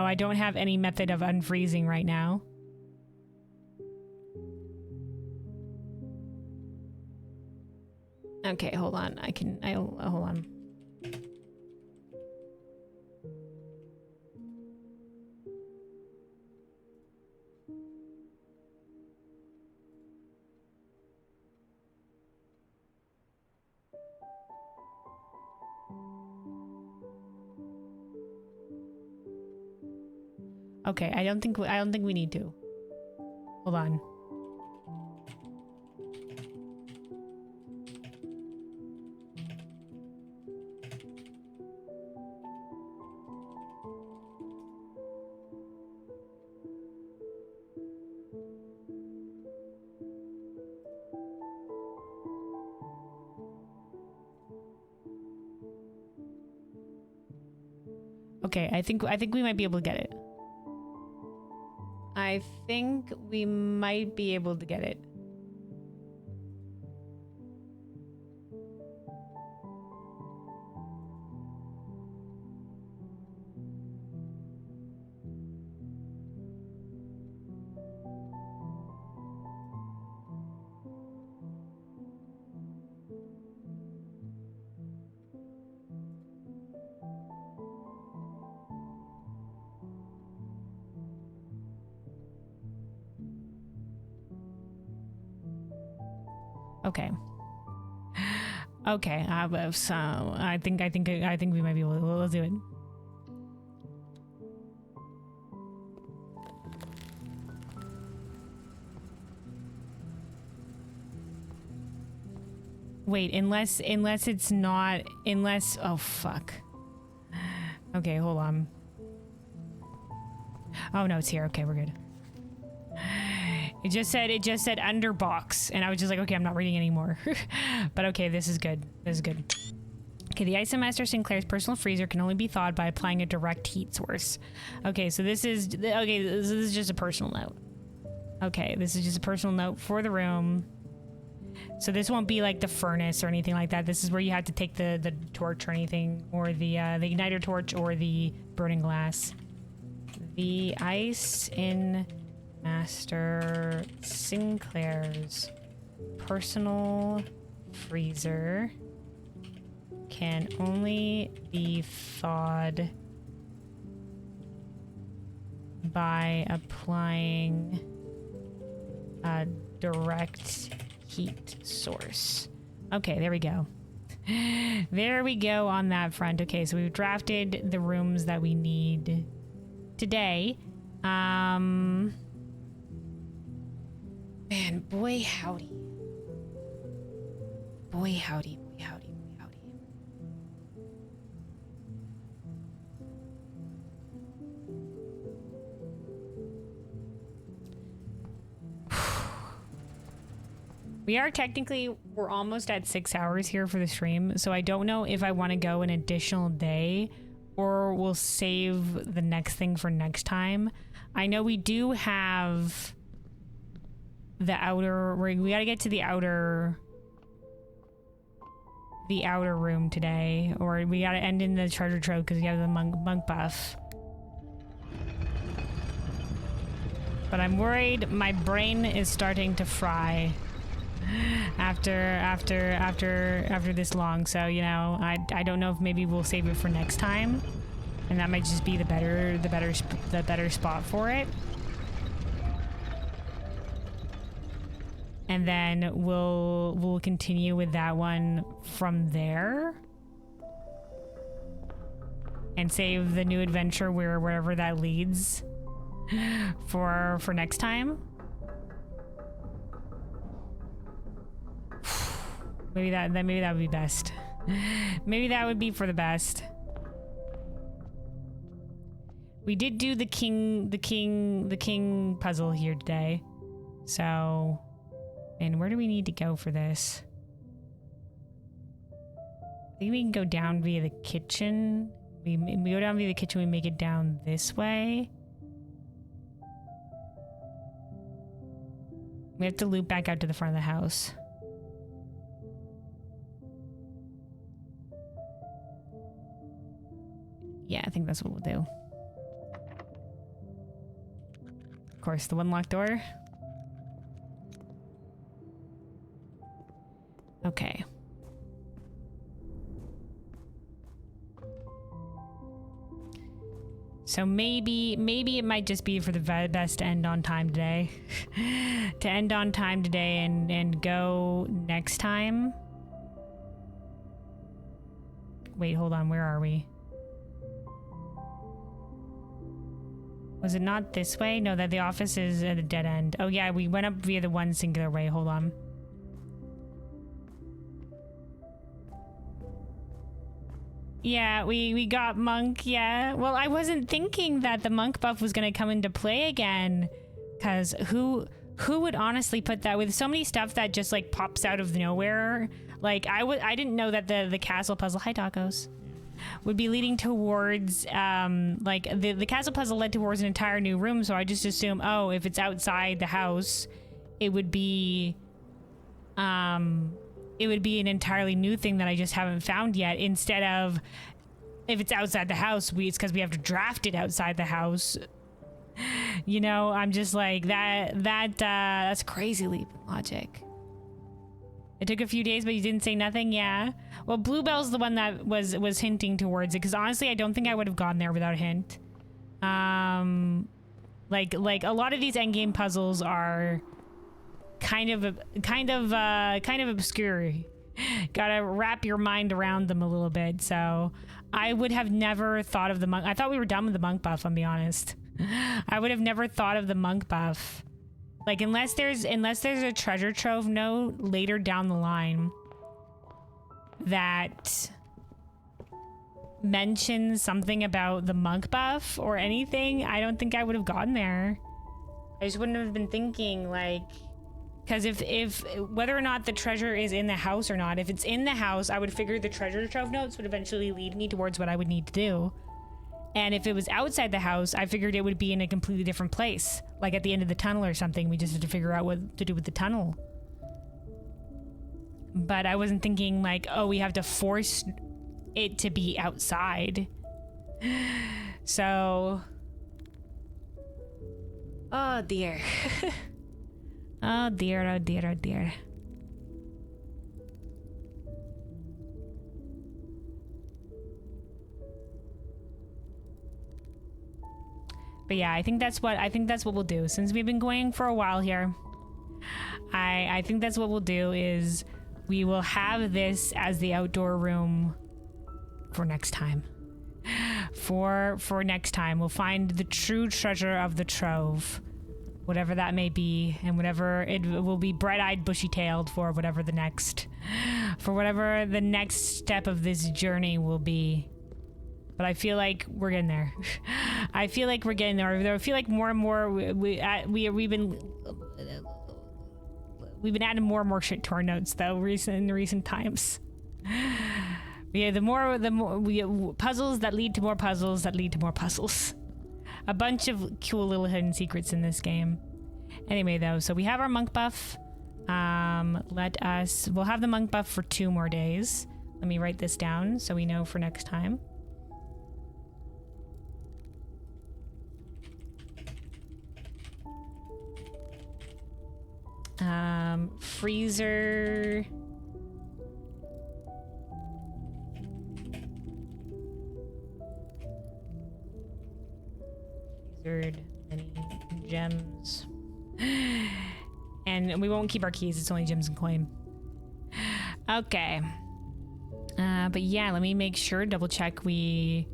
I don't have any method of unfreezing right now. Okay, hold on. Hold on. Okay, I don't think we need to. Hold on. Okay, I think we might be able to get it. I think we might be able to get it. Okay. Okay. So I think we might be able to. Let's do it. Wait, unless it's not, oh fuck. Okay, hold on. Oh no, it's here. Okay, we're good. It just said under box, and I was just like, okay, I'm not reading anymore. But okay, this is good. This is good. Okay, the Ice Master Sinclair's personal freezer can only be thawed by applying a direct heat source. Okay, so this is just a personal note. Okay, this is just a personal note for the room. So this won't be like the furnace or anything like that. This is where you have to take the torch or anything, or the igniter torch or the burning glass. The Ice in Master Sinclair's personal freezer can only be thawed by applying a direct heat source. Okay, there we go. There we go on that front. Okay, so we've drafted the rooms that we need today. Man, boy howdy. Boy howdy, boy howdy, boy howdy. We're almost at 6 hours here for the stream, so I don't know if I want to go an additional day or we'll save the next thing for next time. I know we do have the outer, we gotta get to the outer room today, or we gotta end in the treasure trove because we have the monk buff. But I'm worried my brain is starting to fry after this long, so you know, I don't know if maybe we'll save it for next time, and that might just be the better spot for it. And then we'll continue with that one from there and save the new adventure wherever that leads for next time. Maybe that would be best. Maybe that would be for the best. We did do the king puzzle here today. So, and where do we need to go for this? I think we can go down via the kitchen. We go down via the kitchen, we make it down this way. We have to loop back out to the front of the house. Yeah, I think that's what we'll do. Of course, the one locked door. Okay. So maybe it might just be for the best to end on time today. To end on time today and go next time. Wait, hold on, where are we? Was it not this way? No, that the office is at a dead end. Oh yeah, we went up via the one singular way. Hold on. Yeah, we got monk, yeah. Well, I wasn't thinking that the monk buff was gonna come into play again. Cause who would honestly put that with so many stuff that just like pops out of nowhere? Like I didn't know that the castle puzzle, hi tacos, would be leading towards like the castle puzzle led towards an entire new room, so I just assume, oh, if it's outside the house, it would be an entirely new thing that I just haven't found yet, instead of if it's outside the house, it's because we have to draft it outside the house. You know, I'm just like that's crazy leap in logic. It took a few days, but you didn't say nothing. Yeah. Well, Bluebell's the one that was hinting towards it, because honestly, I don't think I would have gone there without a hint. Like a lot of these endgame puzzles are kind of obscure. Gotta wrap your mind around them a little bit. So I would have never thought of the monk. I thought we were done with the monk buff, I'll be honest. I would have never thought of the monk buff. Like, unless there's a treasure trove note later down the line that mentions something about the monk buff or anything, I don't think I would have gotten there. I just wouldn't have been thinking like, because if whether or not the treasure is in the house or not, if it's in the house, I would figure the treasure trove notes would eventually lead me towards what I would need to do. And if it was outside the house, I figured it would be in a completely different place, like at the end of the tunnel or something. We just had to figure out what to do with the tunnel. But I wasn't thinking like, oh, we have to force it to be outside. So, oh dear. Oh dear, oh dear, oh dear. But yeah, I think that's what we'll do. Since we've been going for a while here, I think that's what we'll do is we will have this as the outdoor room for next time. For next time, we'll find the true treasure of the trove, whatever that may be, and whatever it will be, bright-eyed, bushy-tailed for whatever the next step of this journey will be. But I feel like we're getting there. I feel like we're getting there. I feel like more and more we've been adding more and more shit to our notes though in recent times. Yeah, the more puzzles that lead to more puzzles that lead to more puzzles. A bunch of cool little hidden secrets in this game. Anyway though, so we have our monk buff. We'll have the monk buff for 2 more days. Let me write this down so we know for next time. Freezer. Wizard, many gems. And we won't keep our keys, it's only gems and coin. Okay. But yeah, let me make sure, double check we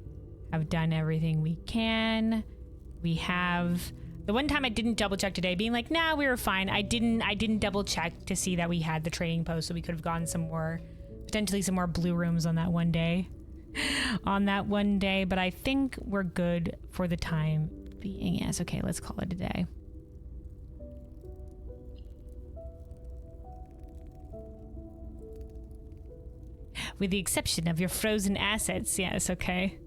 have done everything we can. We have... The one time I didn't double check today, being like, nah, we were fine. I didn't double check to see that we had the trading post, so we could have gotten potentially some more blue rooms on that one day. But I think we're good for the time being. Yes, okay, let's call it a day. With the exception of your frozen assets, yes, okay.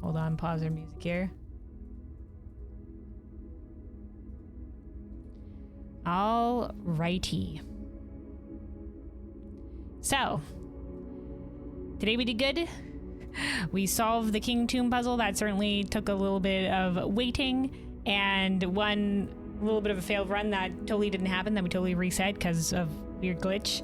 Hold on, pause our music here. Alrighty. So, today we did good. We solved the King Tomb puzzle. That certainly took a little bit of waiting, and one little bit of a failed run that totally didn't happen, that we totally reset because of weird glitch.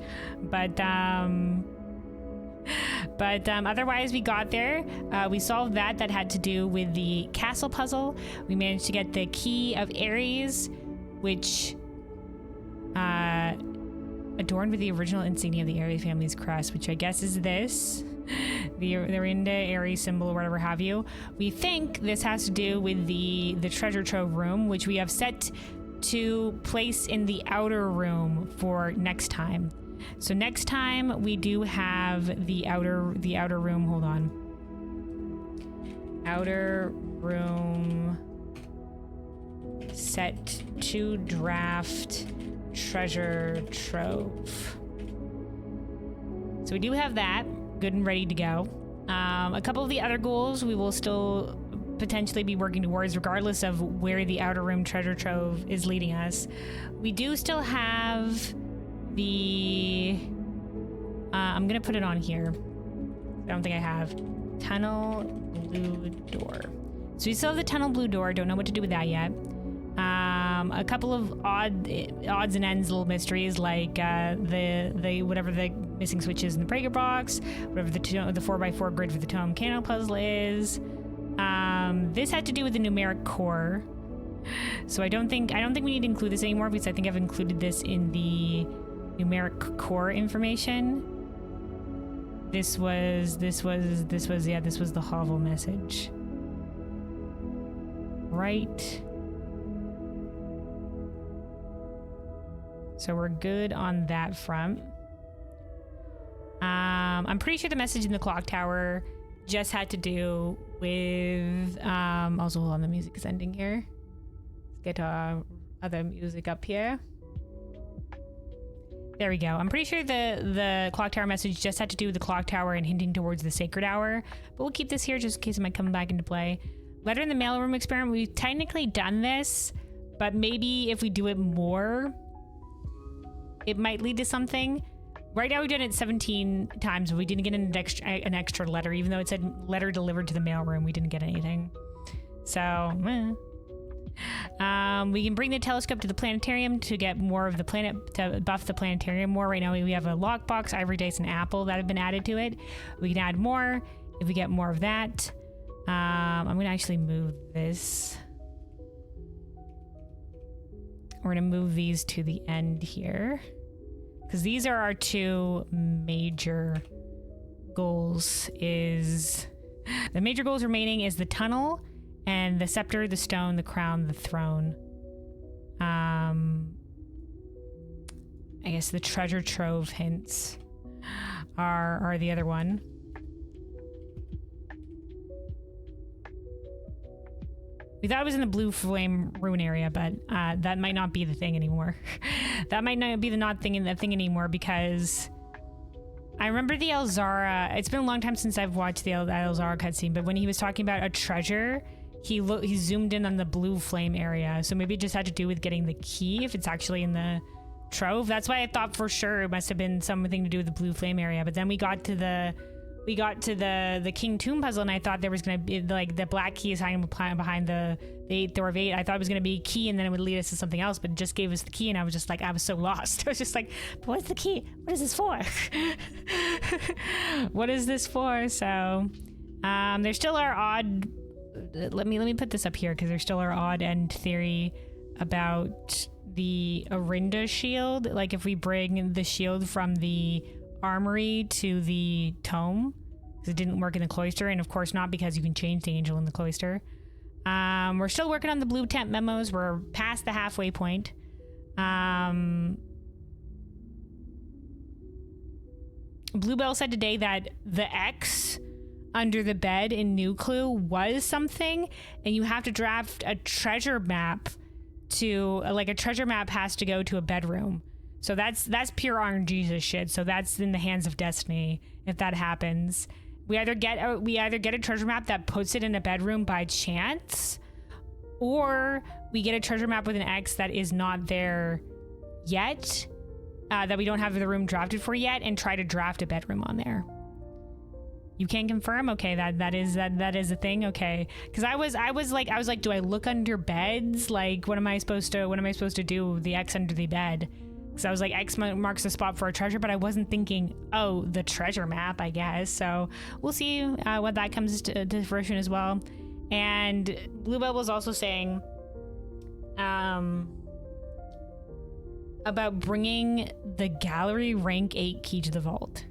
But otherwise we got there. We solved that had to do with the castle puzzle. We managed to get the Key of Ares, which adorned with the original insignia of the Ares family's crest, which I guess is this, the Orinda Ares symbol or whatever have you. We think this has to do with the treasure trove room, which we have set to place in the outer room for next time. So next time we do have the outer room. Hold on. Outer room set to draft treasure trove. So we do have that good and ready to go. A couple of the other goals we will still potentially be working towards, regardless of where the outer room treasure trove is leading us. We do still have the I'm gonna put it on here. I don't think I have. Tunnel blue door. So we still have the tunnel blue door. Don't know what to do with that yet. A couple of odds and ends little mysteries, like the whatever the missing switch is in the breaker box, whatever the 4x4 grid for the tome candle puzzle is. This had to do with the numeric core. So I don't think we need to include this anymore, because I think I've included this in the numeric core information. This was the hovel message. Right. So we're good on that front. I'm pretty sure the message in the clock tower just had to do with also hold on, the music is ending here. Let's get our other music up here. There we go. I'm pretty sure the clock tower message just had to do with the clock tower and hinting towards the sacred hour, but we'll keep this here just in case it might come back into play. Letter in the mailroom experiment. We've technically done this, but maybe if we do it more, it might lead to something. Right now we've done it 17 times, but we didn't get an extra letter, even though it said letter delivered to the mailroom. We didn't get anything. So, we can bring the telescope to the planetarium to get more of the planet, to buff the planetarium more. Right now we have a lockbox, ivory dice, and apple that have been added to it. We can add more if we get more of that. I'm gonna actually move this. We're gonna move these to the end here, because these are our two major goals. The major goals remaining is the tunnel and the scepter, the stone, the crown, the throne. I guess the treasure trove hints are the other one. We thought it was in the blue flame ruin area, but that might not be the thing anymore. That might not be the thing anymore, because I remember the Elzara. It's been a long time since I've watched the Elzara cutscene, but when he was talking about a treasure, he zoomed in on the blue flame area. So maybe it just had to do with getting the key if it's actually in the trove. That's why I thought for sure it must have been something to do with the blue flame area. But then we got to the King Tomb puzzle, and I thought there was gonna be like the black key is hiding behind the 8th door of 8. I thought it was gonna be a key, and then it would lead us to something else, but it just gave us the key, and I was just like, I was so lost. I was just like, but what's the key? What is this for? What is this for? So there still are odd. Let me put this up here, because there still are odd end theory about the Orinda shield. Like if we bring the shield from the armory to the tome, because it didn't work in the cloister, and of course not because you can change the angel in the cloister. We're still working on the blue tent memos. We're past the halfway point. Bluebell said today that the X under the bed in New Clue was something, and you have to draft a treasure map to like a treasure map has to go to a bedroom. So that's pure RNG shit. So that's in the hands of destiny if that happens. We either get a treasure map that puts it in a bedroom by chance, or we get a treasure map with an X that is not there yet, that we don't have the room drafted for yet, and try to draft a bedroom on there. You can confirm? Okay, that is a thing. Okay, because I was like, do I look under beds? Like, what am I supposed to do with the X under the bed? Because I was like, X marks the spot for a treasure, but I wasn't thinking, oh, the treasure map, I guess. So we'll see what that comes to fruition as well. And Bluebell was also saying about bringing the gallery rank 8 key to the vault,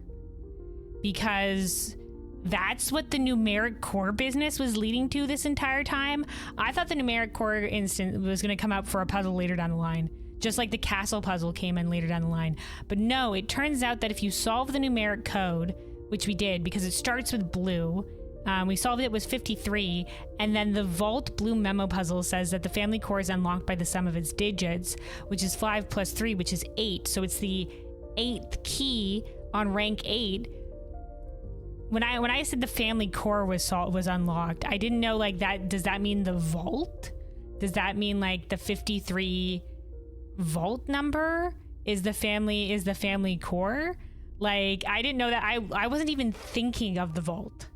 because that's what the numeric core business was leading to this entire time. I thought the numeric core instance was going to come up for a puzzle later down the line, just like the castle puzzle came in later down the line. But no, it turns out that if you solve the numeric code, which we did because it starts with blue, we solved it with 53, and then the vault blue memo puzzle says that the family core is unlocked by the sum of its digits, which is 5 plus 3, which is 8. So it's the 8th key on rank 8. When I said the family core was unlocked, I didn't know, like, that. Does that mean the vault? Does that mean like the 53 vault number is the family core? Like, I didn't know that. I wasn't even thinking of the vault.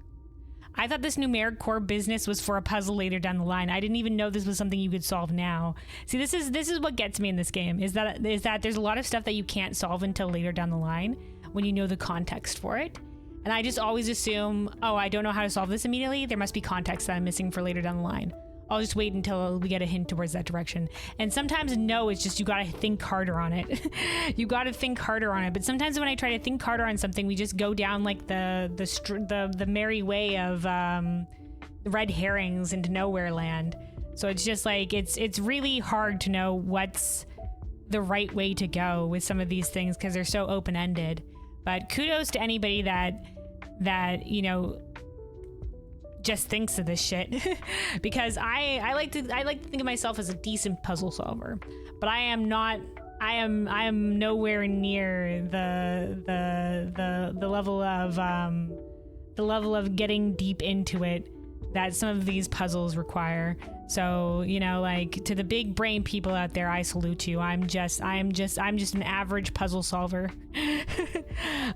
I thought this numeric core business was for a puzzle later down the line. I didn't even know this was something you could solve now. See, this is what gets me in this game, is that there's a lot of stuff that you can't solve until later down the line when you know the context for it. And I just always assume, oh, I don't know how to solve this immediately. There must be context that I'm missing for later down the line. I'll just wait until we get a hint towards that direction. And sometimes no, it's just you gotta think harder on it. You gotta think harder on it. But sometimes when I try to think harder on something, we just go down like the merry way of red herrings into nowhere land. So it's just like it's really hard to know what's the right way to go with some of these things because they're so open-ended. But kudos to anybody that just thinks of this shit because I like to think of myself as a decent puzzle solver, but I am not. I am nowhere near the level of getting deep into it that some of these puzzles require. So, you know, like, to the big brain people out there, I salute you. I'm just an average puzzle solver.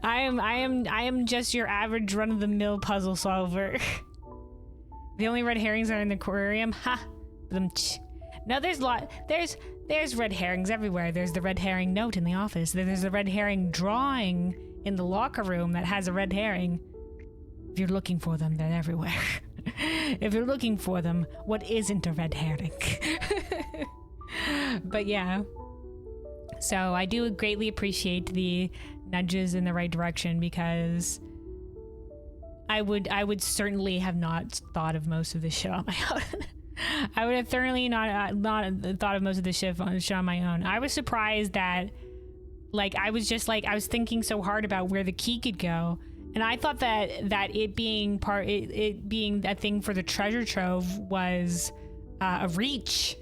I am just your average run-of-the-mill puzzle solver. The only red herrings are in the aquarium. Ha! No, there's red herrings everywhere. There's the red herring note in the office. There's a red herring drawing in the locker room that has a red herring. If you're looking for them, they're everywhere. If you're looking for them, what isn't a red herring? But yeah. So I do greatly appreciate the nudges in the right direction, because I would certainly have not thought of most of this shit on my own. I would have thoroughly not thought of most of this shit on my own. I was surprised that, like, I was thinking so hard about where the key could go, and I thought that it being a thing for the treasure trove was a reach,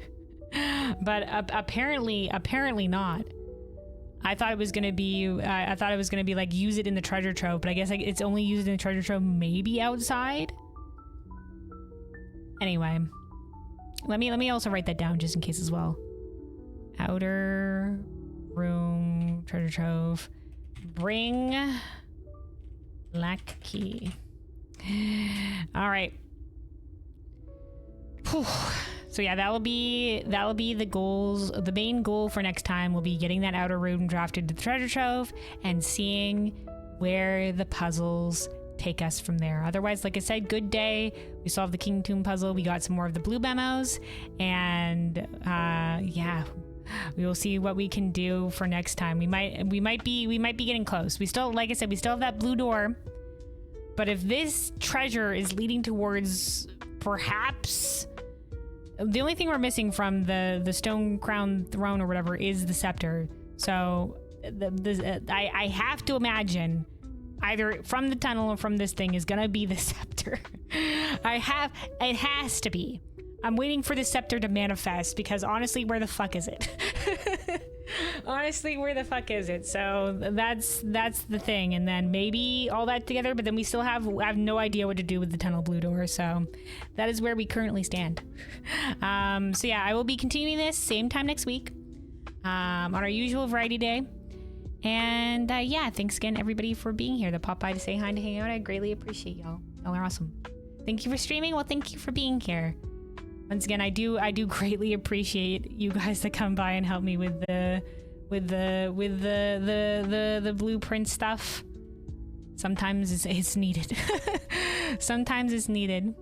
but apparently not. I thought it was gonna be like, use it in the treasure trove, but I guess, like, it's only used in the treasure trove, maybe outside. Anyway, let me also write that down just in case as well. Outer room treasure trove. Bring black key. All right. Whew. So yeah, that'll be the goals. The main goal for next time will be getting that outer room drafted to the treasure trove and seeing where the puzzles take us from there. Otherwise, like I said, good day. We solved the King Tomb puzzle. We got some more of the blue memos, and yeah, we will see what we can do for next time. We might be getting close. We still, like I said, we still have that blue door. But if this treasure is leading towards, perhaps, the only thing we're missing from the stone crown throne or whatever is the scepter. So I have to imagine either from the tunnel or from this thing is gonna be the scepter. It has to be. I'm waiting for the scepter to manifest, because honestly, where the fuck is it? Honestly, where the fuck is it? So that's the thing. And then maybe all that together, but then we still have no idea what to do with the tunnel blue door. So that is where we currently stand. So yeah, I will be continuing this same time next week, on our usual variety day. And yeah, thanks again everybody for being here, to pop by to say hi and to hang out. I greatly appreciate y'all. Y'all are awesome. Thank you for streaming. Well, thank you for being here. Once again, I do greatly appreciate you guys that come by and help me with the blueprint stuff. Sometimes it's needed. Sometimes it's needed.